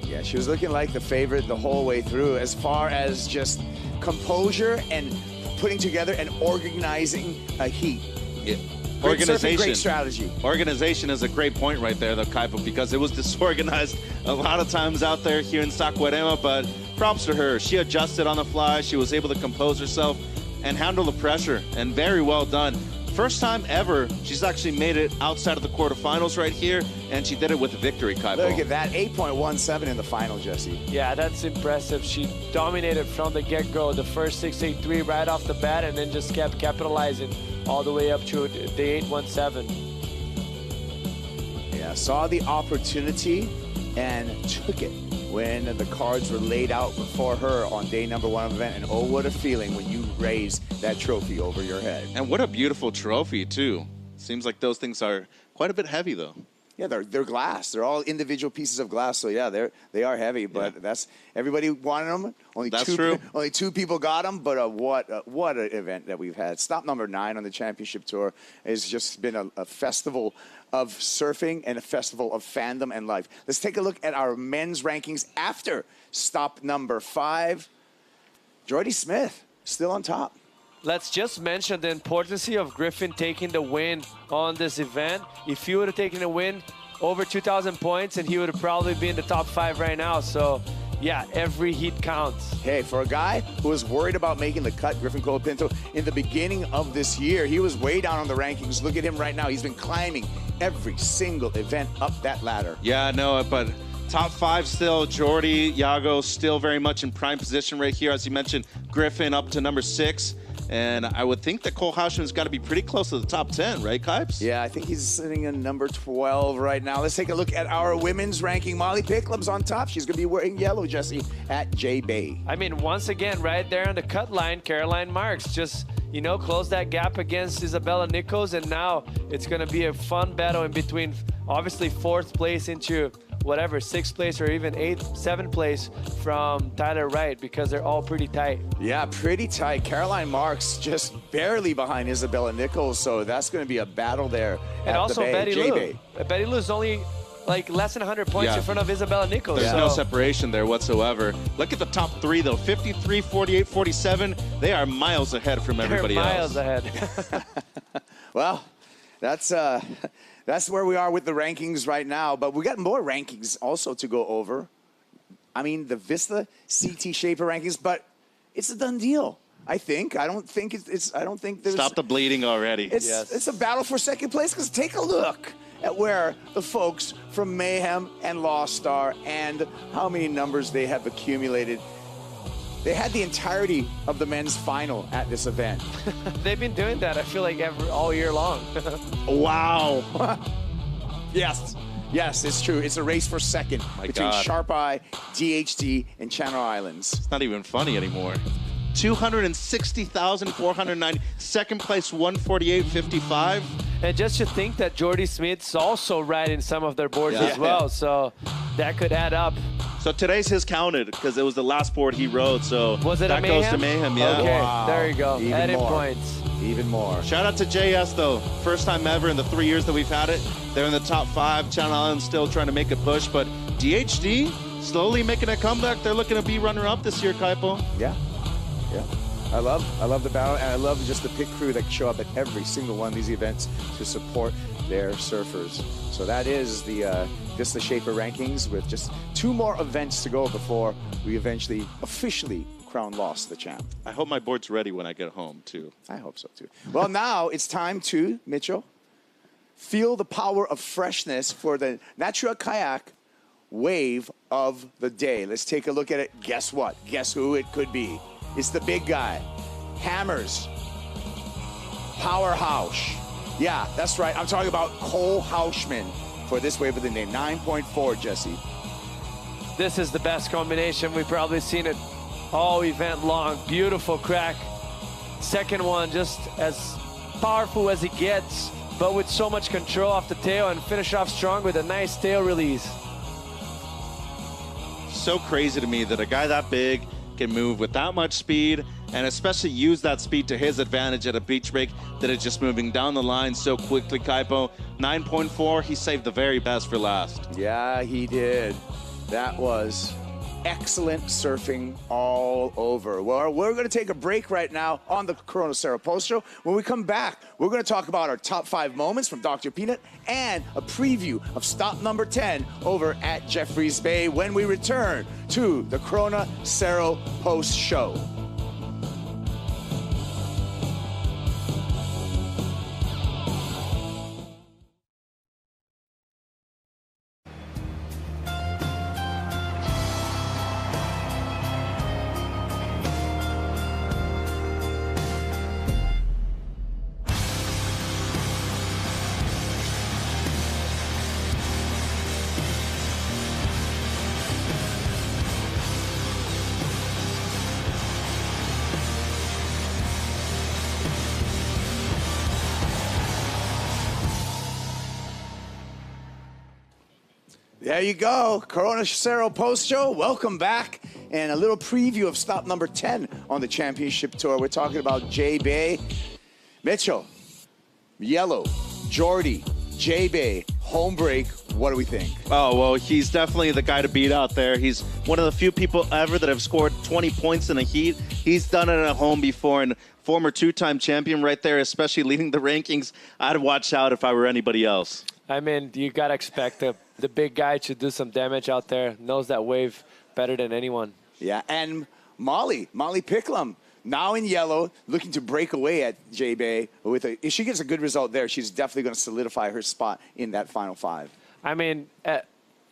Yeah, she was looking like the favorite the whole way through as far as just composure and putting together and organizing a heat. Yeah. Organization. Great strategy. Organization is a great point right there, though, Kaipo, because it was disorganized a lot of times out there here in Saquarema, but props to her. She adjusted on the fly. She was able to compose herself and handle the pressure, and very well done. first time ever she's actually made it outside of the quarterfinals right here, and she did it with a victory, Kaipo. Look at that, 8.17 in the final, Jesse. Yeah, that's impressive. She dominated from the get-go, the first 6.83 right off the bat, and then just kept capitalizing all the way up to the 8.17. Yeah, saw the opportunity and took it when the cards were laid out before her on day number 1 of the event. And oh, what a feeling when you raise that trophy over your head. And what a beautiful trophy, too. Seems like those things are quite a bit heavy, though. Yeah, they're glass. They're all individual pieces of glass. So yeah, they are heavy. But that's everybody wanted them. Only two people got them. But what an event that we've had. Stop number 9 on the championship tour has just been a festival of surfing and a festival of fandom and life. Let's take a look at our men's rankings after stop number 5. Jordy Smith still on top. Let's just mention the importance of Griffin taking the win on this event. If he would have taken a win over 2,000 points, and he would have probably been in the top 5 right now. So, yeah, every heat counts. Hey, for a guy who was worried about making the cut, Griffin Colapinto, in the beginning of this year, he was way down on the rankings. Look at him right now. He's been climbing every single event up that ladder. Yeah, no, but top 5 still. Jordy, Iago still very much in prime position right here. As you mentioned, Griffin up to number 6. And I would think that Cole Hausman's got to be pretty close to the top 10, right, Kipes? Yeah, I think he's sitting in number 12 right now. Let's take a look at our women's ranking. Molly Picklum's on top. She's going to be wearing yellow, Jesse, at J-Bay. I mean, once again, right there on the cut line, Caroline Marks just, you know, close that gap against Isabella Nichols. And now it's going to be a fun battle in between, obviously, 4th place into whatever, 6th place or even 7th place from Tyler Wright, because they're all pretty tight. Yeah, pretty tight. Caroline Marks just barely behind Isabella Nichols, so that's going to be a battle there. And also Betty Lou. Betty Lou's only like less than 100 points in front of Isabella Nichols. There's no separation there whatsoever. Look at the top 3, though. 53, 48, 47. They are miles ahead from everybody else. They're miles ahead. Well, that's where we are with the rankings right now, but we got more rankings also to go over. I mean, the Vista CT Shaper rankings, but it's a done deal. I think. I don't think there's. Stop the bleeding already. It's a battle for 2nd place, because take a look at where the folks from Mayhem and Lost Star and how many numbers they have accumulated. They had the entirety of the men's final at this event. They've been doing that, I feel like, all year long. Wow. Yes, it's true. It's a race for 2nd between Sharp Eye, DHD, and Channel Islands. It's not even funny anymore. 260,490. 2nd place, 148.55. And just to think that Jordy Smith's also riding some of their boards as well, so that could add up. So today's his counted because it was the last board he rode. So was it that goes to Mayhem? Yeah. Okay, there you go. Added points. Even more. Shout out to JS though. First time ever in the 3 years that we've had it. They're in the top 5. Channel Islands still trying to make a push, but DHD slowly making a comeback. They're looking to be runner-up this year, Kaipo. Yeah. I love the battle, and I love just the pit crew that show up at every single one of these events to support their surfers. So that is the Vista Shaper rankings, with just 2 more events to go before we eventually officially crown Lost the champ. I hope my board's ready when I get home, too. I hope so, too. Well, now it's time to, Mitchell, feel the power of freshness for the Natura Kayak wave of the day. Let's take a look at it. Guess what? Guess who it could be? It's the big guy, Hammers, Powerhouse. Yeah, that's right. I'm talking about Cole Hausman for this wave of the day. 9.4, Jesse. This is the best combination. We've probably seen it all event long. Beautiful crack. 2nd one, just as powerful as it gets, but with so much control off the tail, and finish off strong with a nice tail release. So crazy to me that a guy that big can move with that much speed, and especially use that speed to his advantage at a beach break that is just moving down the line so quickly, Kaipo. 9.4, he saved the very best for last. Yeah, he did. That was excellent surfing all over. Well, we're going to take a break right now on the Corona Cero Post Show. When we come back, we're going to talk about our top 5 moments from Dr. Peanut and a preview of stop number 10 over at Jeffreys Bay when we return to the Corona Cero Post Show. There you go. Corona Cero post-show. Welcome back. And a little preview of stop number 10 on the championship tour. We're talking about J-Bay. Mitchell, Yellow, Jordy, J-Bay, home break. What do we think? Oh, well, he's definitely the guy to beat out there. He's one of the few people ever that have scored 20 points in a heat. He's done it at home before, and former two-time champion right there, especially leading the rankings. I'd watch out if I were anybody else. I mean, you got to expect the big guy to do some damage out there. Knows that wave better than anyone. Yeah, and Molly Picklum, now in yellow, looking to break away at J-Bay. If she gets a good result there, she's definitely going to solidify her spot in that final 5. I mean,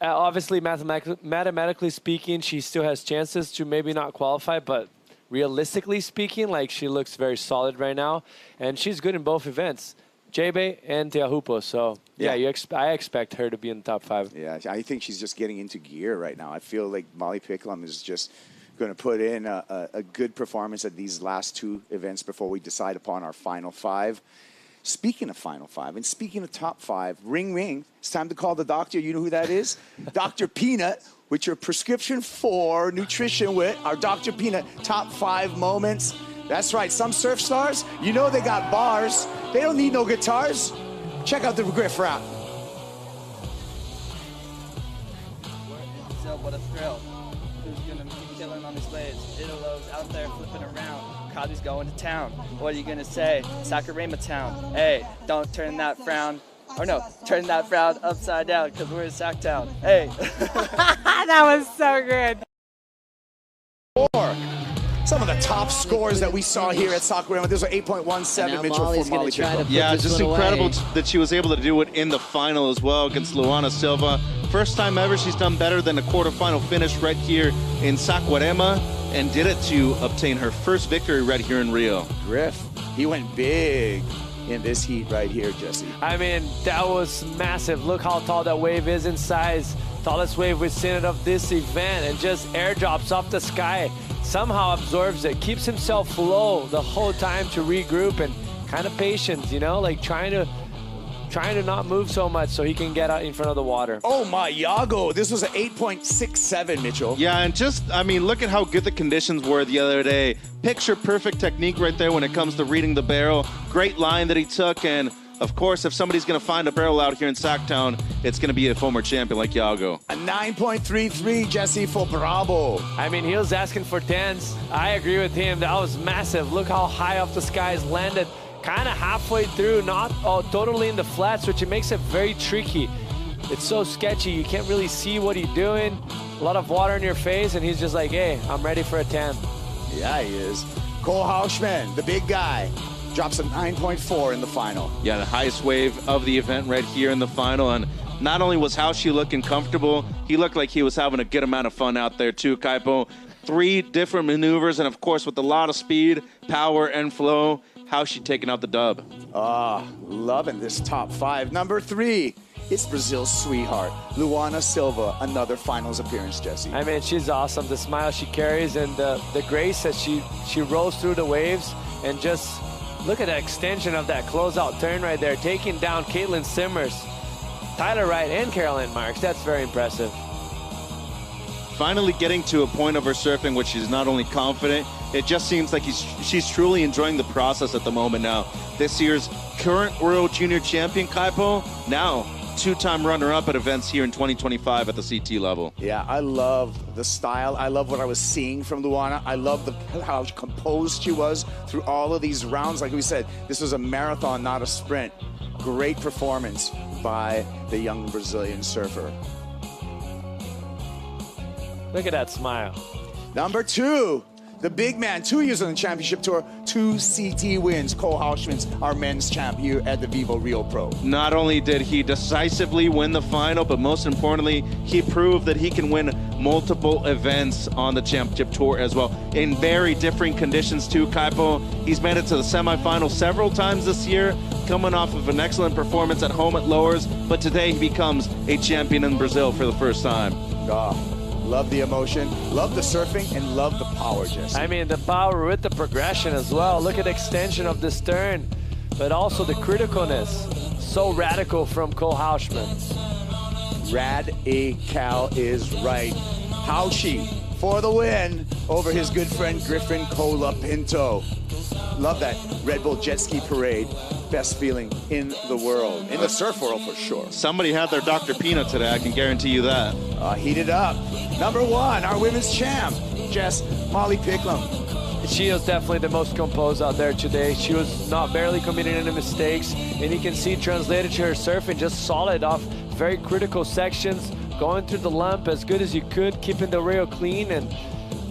obviously, mathematically speaking, she still has chances to maybe not qualify, but realistically speaking, like, she looks very solid right now, and she's good in both events, J-Bay and Teahupo. So, yeah, I expect her to be in the top 5. Yeah, I think she's just getting into gear right now. I feel like Molly Picklum is just going to put in a good performance at these last 2 events before we decide upon our final 5. Speaking of final 5 and speaking of top 5, ring, ring. It's time to call the doctor. You know who that is? Dr. Peanut, with your prescription for nutrition with our Dr. Peanut top 5 moments. That's right. Some surf stars, you know they got bars. They don't need no guitars. Check out the Griff rap. So what a thrill. Who's gonna be killing on these waves? Italo's out there flipping around. Kabi's going to town. What are you gonna say? Sakurima town. Hey, don't turn that frown. Or no, turn that frown upside down because we're in Sac Town. Hey. That was so good. Some of the top scores that we saw here at Sakurima. This was 8.17, Mitchell, Molly's for Molly Picklum. Yeah, just incredible that she was able to do it in the final as well against Luana Silva. First time ever she's done better than a quarterfinal finish right here in Saquarema, and did it to obtain her first victory right here in Rio. Griff, he went big in this heat right here, Jesse. I mean, that was massive. Look how tall that wave is in size. Tallest wave we've seen it of this event, and just airdrops off the sky. Somehow absorbs it, keeps himself low the whole time to regroup, and kind of patient, you know, like trying to not move so much so he can get out in front of the water. Oh my Yago, this was an 8.67, Mitchell. Yeah, and just, I mean, look at how good the conditions were the other day. Picture perfect technique right there when it comes to reading the barrel. Great line that he took, and of course, if somebody's going to find a barrel out here in Sacktown, it's going to be a former champion like Yago. A 9.33, Jesse, for Bravo. I mean, he was asking for 10s. I agree with him. That was massive. Look how high off the skies landed. Kind of halfway through, not totally in the flats, which it makes it very tricky. It's so sketchy. You can't really see what he's doing. A lot of water in your face, and he's just like, hey, I'm ready for a 10. Yeah, he is. Cole Hauschman, the big guy, drops a 9.4 in the final. Yeah, the highest wave of the event right here in the final. And not only was Haoshi looking comfortable, he looked like he was having a good amount of fun out there too, Kaipo. 3 different maneuvers, and of course with a lot of speed, power, and flow, Haoshi taking out the dub. Loving this top 5. Number 3, it's Brazil's sweetheart, Luana Silva, another finals appearance, Jesse. I mean, she's awesome. The smile she carries and the grace that she rolls through the waves, and just look at the extension of that closeout turn right there, taking down Caitlin Simmers, Tyler Wright, and Caroline Marks. That's very impressive. Finally getting to a point of her surfing which she's not only confident, it just seems like she's truly enjoying the process at the moment now. This year's current World Junior Champion, Kaipo, now 2-time runner-up at events here in 2025 at the CT level. Yeah, I love the style. I love what I was seeing from Luana. I love how composed she was through all of these rounds. Like we said, this was a marathon, not a sprint. Great performance by the young Brazilian surfer. Look at that smile. Number 2, the big man, 2 years on the championship tour, 2 CT wins. Cole Hauschman's our men's champ here at the VIVO Rio Pro. Not only did he decisively win the final, but most importantly, he proved that he can win multiple events on the championship tour as well, in very different conditions too, Kaipo. He's made it to the semifinals several times this year, coming off of an excellent performance at home at Lowers, but today he becomes a champion in Brazil for the first time. Love the emotion, love the surfing, and love the power, Jesse. I mean, the power with the progression as well. Look at the extension of the stern, but also the criticalness. So radical from Cole Hauschman. Radical is right. Haushi for the win over his good friend Griffin Colapinto. Love that Red Bull jet ski parade. Best feeling in the world, in the surf world for sure. Somebody had their Dr. Peanut today, I can guarantee you that. Heated up. Number one, our women's champ, Jess Molly Picklum. She was definitely the most composed out there today. She was not barely committing any mistakes, and you can see translated to her surfing, just solid off very critical sections, going through the lump as good as you could, keeping the rail clean, and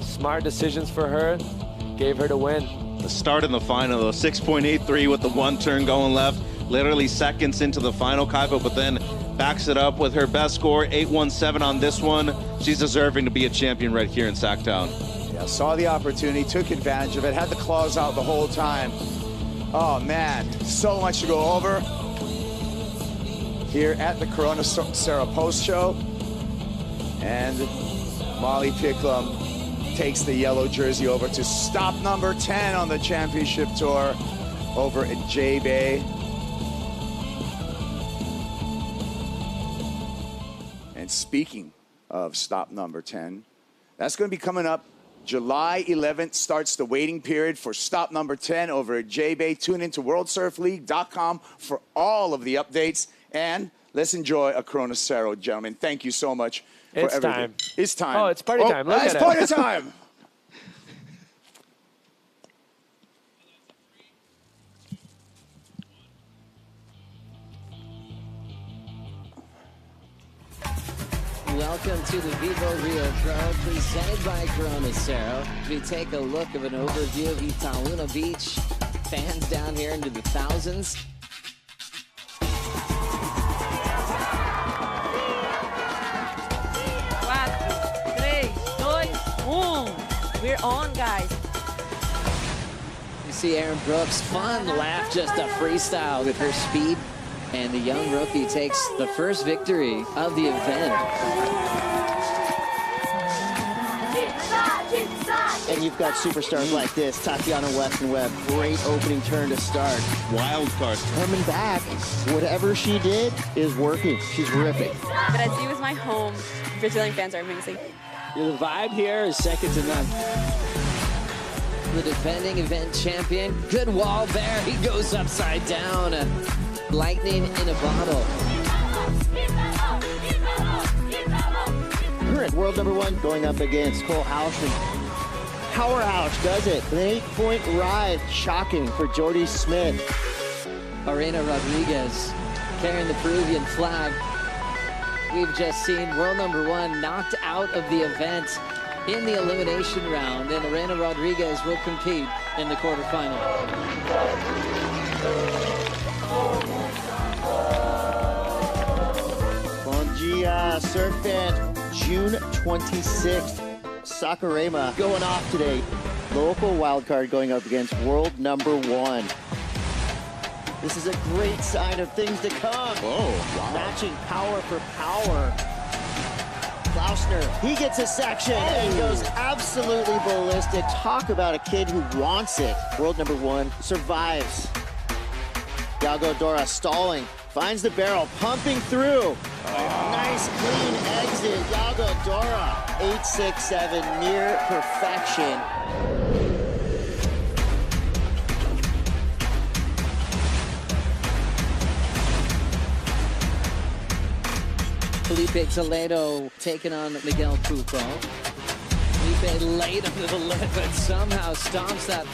smart decisions for her gave her the win. The start in the final, though, 6.83 with the one turn going left, literally seconds into the final, Kaipo, but then backs it up with her best score, 8.17 on this one. She's deserving to be a champion right here in Sacktown. Yeah, saw the opportunity, took advantage of it, had the claws out the whole time. Oh man, so much to go over here at the Corona Cero post show. And Molly Picklum takes the yellow jersey over to stop number 10 on the championship tour over at J-Bay. And speaking of stop number 10, that's going to be coming up July 11th. Starts the waiting period for stop number 10 over at J-Bay. Tune into WorldSurfLeague.com for all of the updates. And let's enjoy a Corona Cero, gentlemen. Thank you so much. It's time. It's time. Oh, it's party time. Look at it. It's party time. Welcome to the VIVO Rio Pro, presented by Corona Cero. We take a look of an overview of Itaúna Beach. Fans down here into the thousands. 1. We're on, guys. You see Aaron Brooks, fun laugh, just a freestyle with her speed. And the young rookie takes the first victory of the event. And you've got superstars like this, Tatiana Weston-Webb, great opening turn to start. Wild card. Coming back, whatever she did is working. She's ripping. Brazil is my home. Brazilian fans are amazing. The vibe here is second to none. The defending event champion, good wall there. He goes upside down. Lightning in a bottle. Current world number 1 going up against Cole Houshman. Powerhouse does it with an 8-point ride. Shocking for Jordy Smith. Arena Rodriguez carrying the Peruvian flag. We've just seen world number 1 knocked out of the event in the elimination round, and Arena Rodriguez will compete in the quarterfinal. Bom dia, surf fans. June 26th, Saquarema going off today. Local wildcard going up against world number 1. This is a great sign of things to come. Whoa, wow. Matching power for power. Klausner, he gets a section and goes absolutely ballistic. Talk about a kid who wants it. World number 1 survives. Yago Dora stalling, finds the barrel, pumping through. Nice clean exit. Yago Dora, 8.67, near perfection. Felipe Toledo taking on Miguel Pupo. Felipe late under the lip and somehow stomps that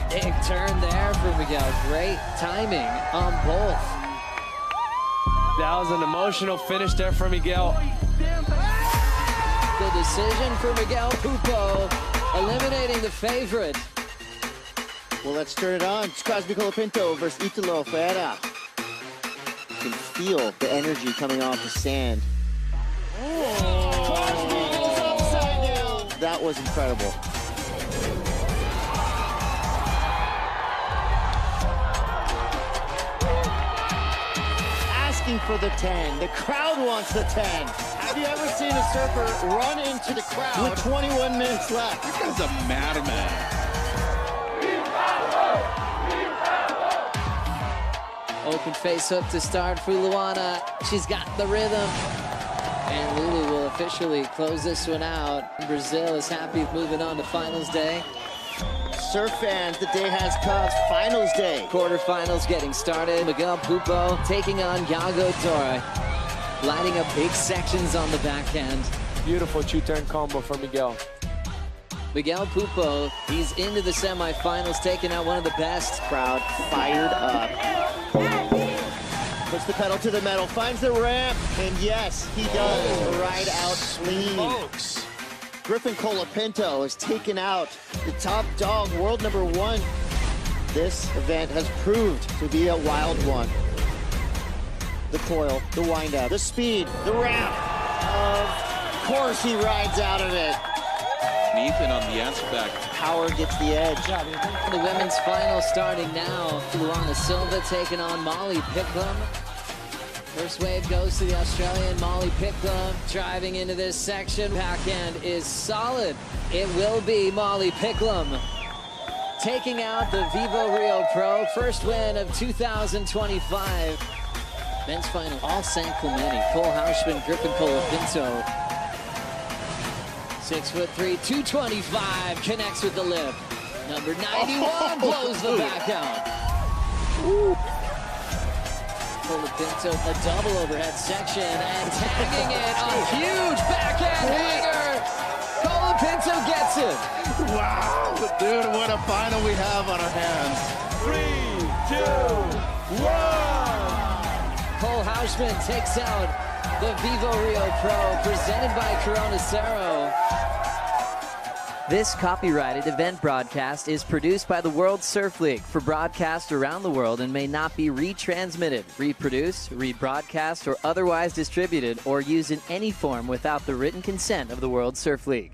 big turn there for Miguel. Great timing on both. That was an emotional finish there for Miguel. The decision for Miguel Pupo, eliminating the favorite. Well, let's turn it on. It's Crosby Colapinto versus Italo Ferreira. You can feel the energy coming off the sand. Crosby goes upside down. That was incredible. Asking for the 10. The crowd wants the 10. Have you ever seen a surfer run into the crowd with 21 minutes left? This guy's a madman. Open face hook to start for Luana. She's got the rhythm. And Lulu will officially close this one out. Brazil is happy moving on to finals day. Surf fans, the day has come. Finals day. Quarterfinals getting started. Miguel Pupo taking on Yago Dora. Lining up big sections on the backhand. Beautiful two-turn combo for Miguel. Miguel Pupo, he's into the semifinals, taking out one of the best. Crowd fired up. Puts the pedal to the metal, finds the ramp, and yes, he does ride out clean. Folks. Griffin Colapinto has taken out the top dog, world number 1. This event has proved to be a wild one. The coil, the windup, the speed, the ramp. Of course he rides out of it. Ethan on the answer back. Power gets the edge. The women's final starting now. Luana Silva taking on Molly Picklum. First wave goes to the Australian Molly Picklum. Driving into this section. Backhand is solid. It will be Molly Picklum taking out the VIVO Rio Pro. First win of 2025. Men's final, all San Clemente. Cole Hauschman, Griffin Colapinto. 6'3", 225, connects with the lip. Number 91 blows the back out. Colapinto, a double overhead section, and tagging it, a huge backhand hanger. Colapinto gets it. Wow, dude, what a final we have on our hands. 3, 2, 1. Cole Hauschman takes out the VIVO Rio Pro, presented by Corona Cero. This copyrighted event broadcast is produced by the World Surf League for broadcast around the world and may not be retransmitted, reproduced, rebroadcast, or otherwise distributed or used in any form without the written consent of the World Surf League.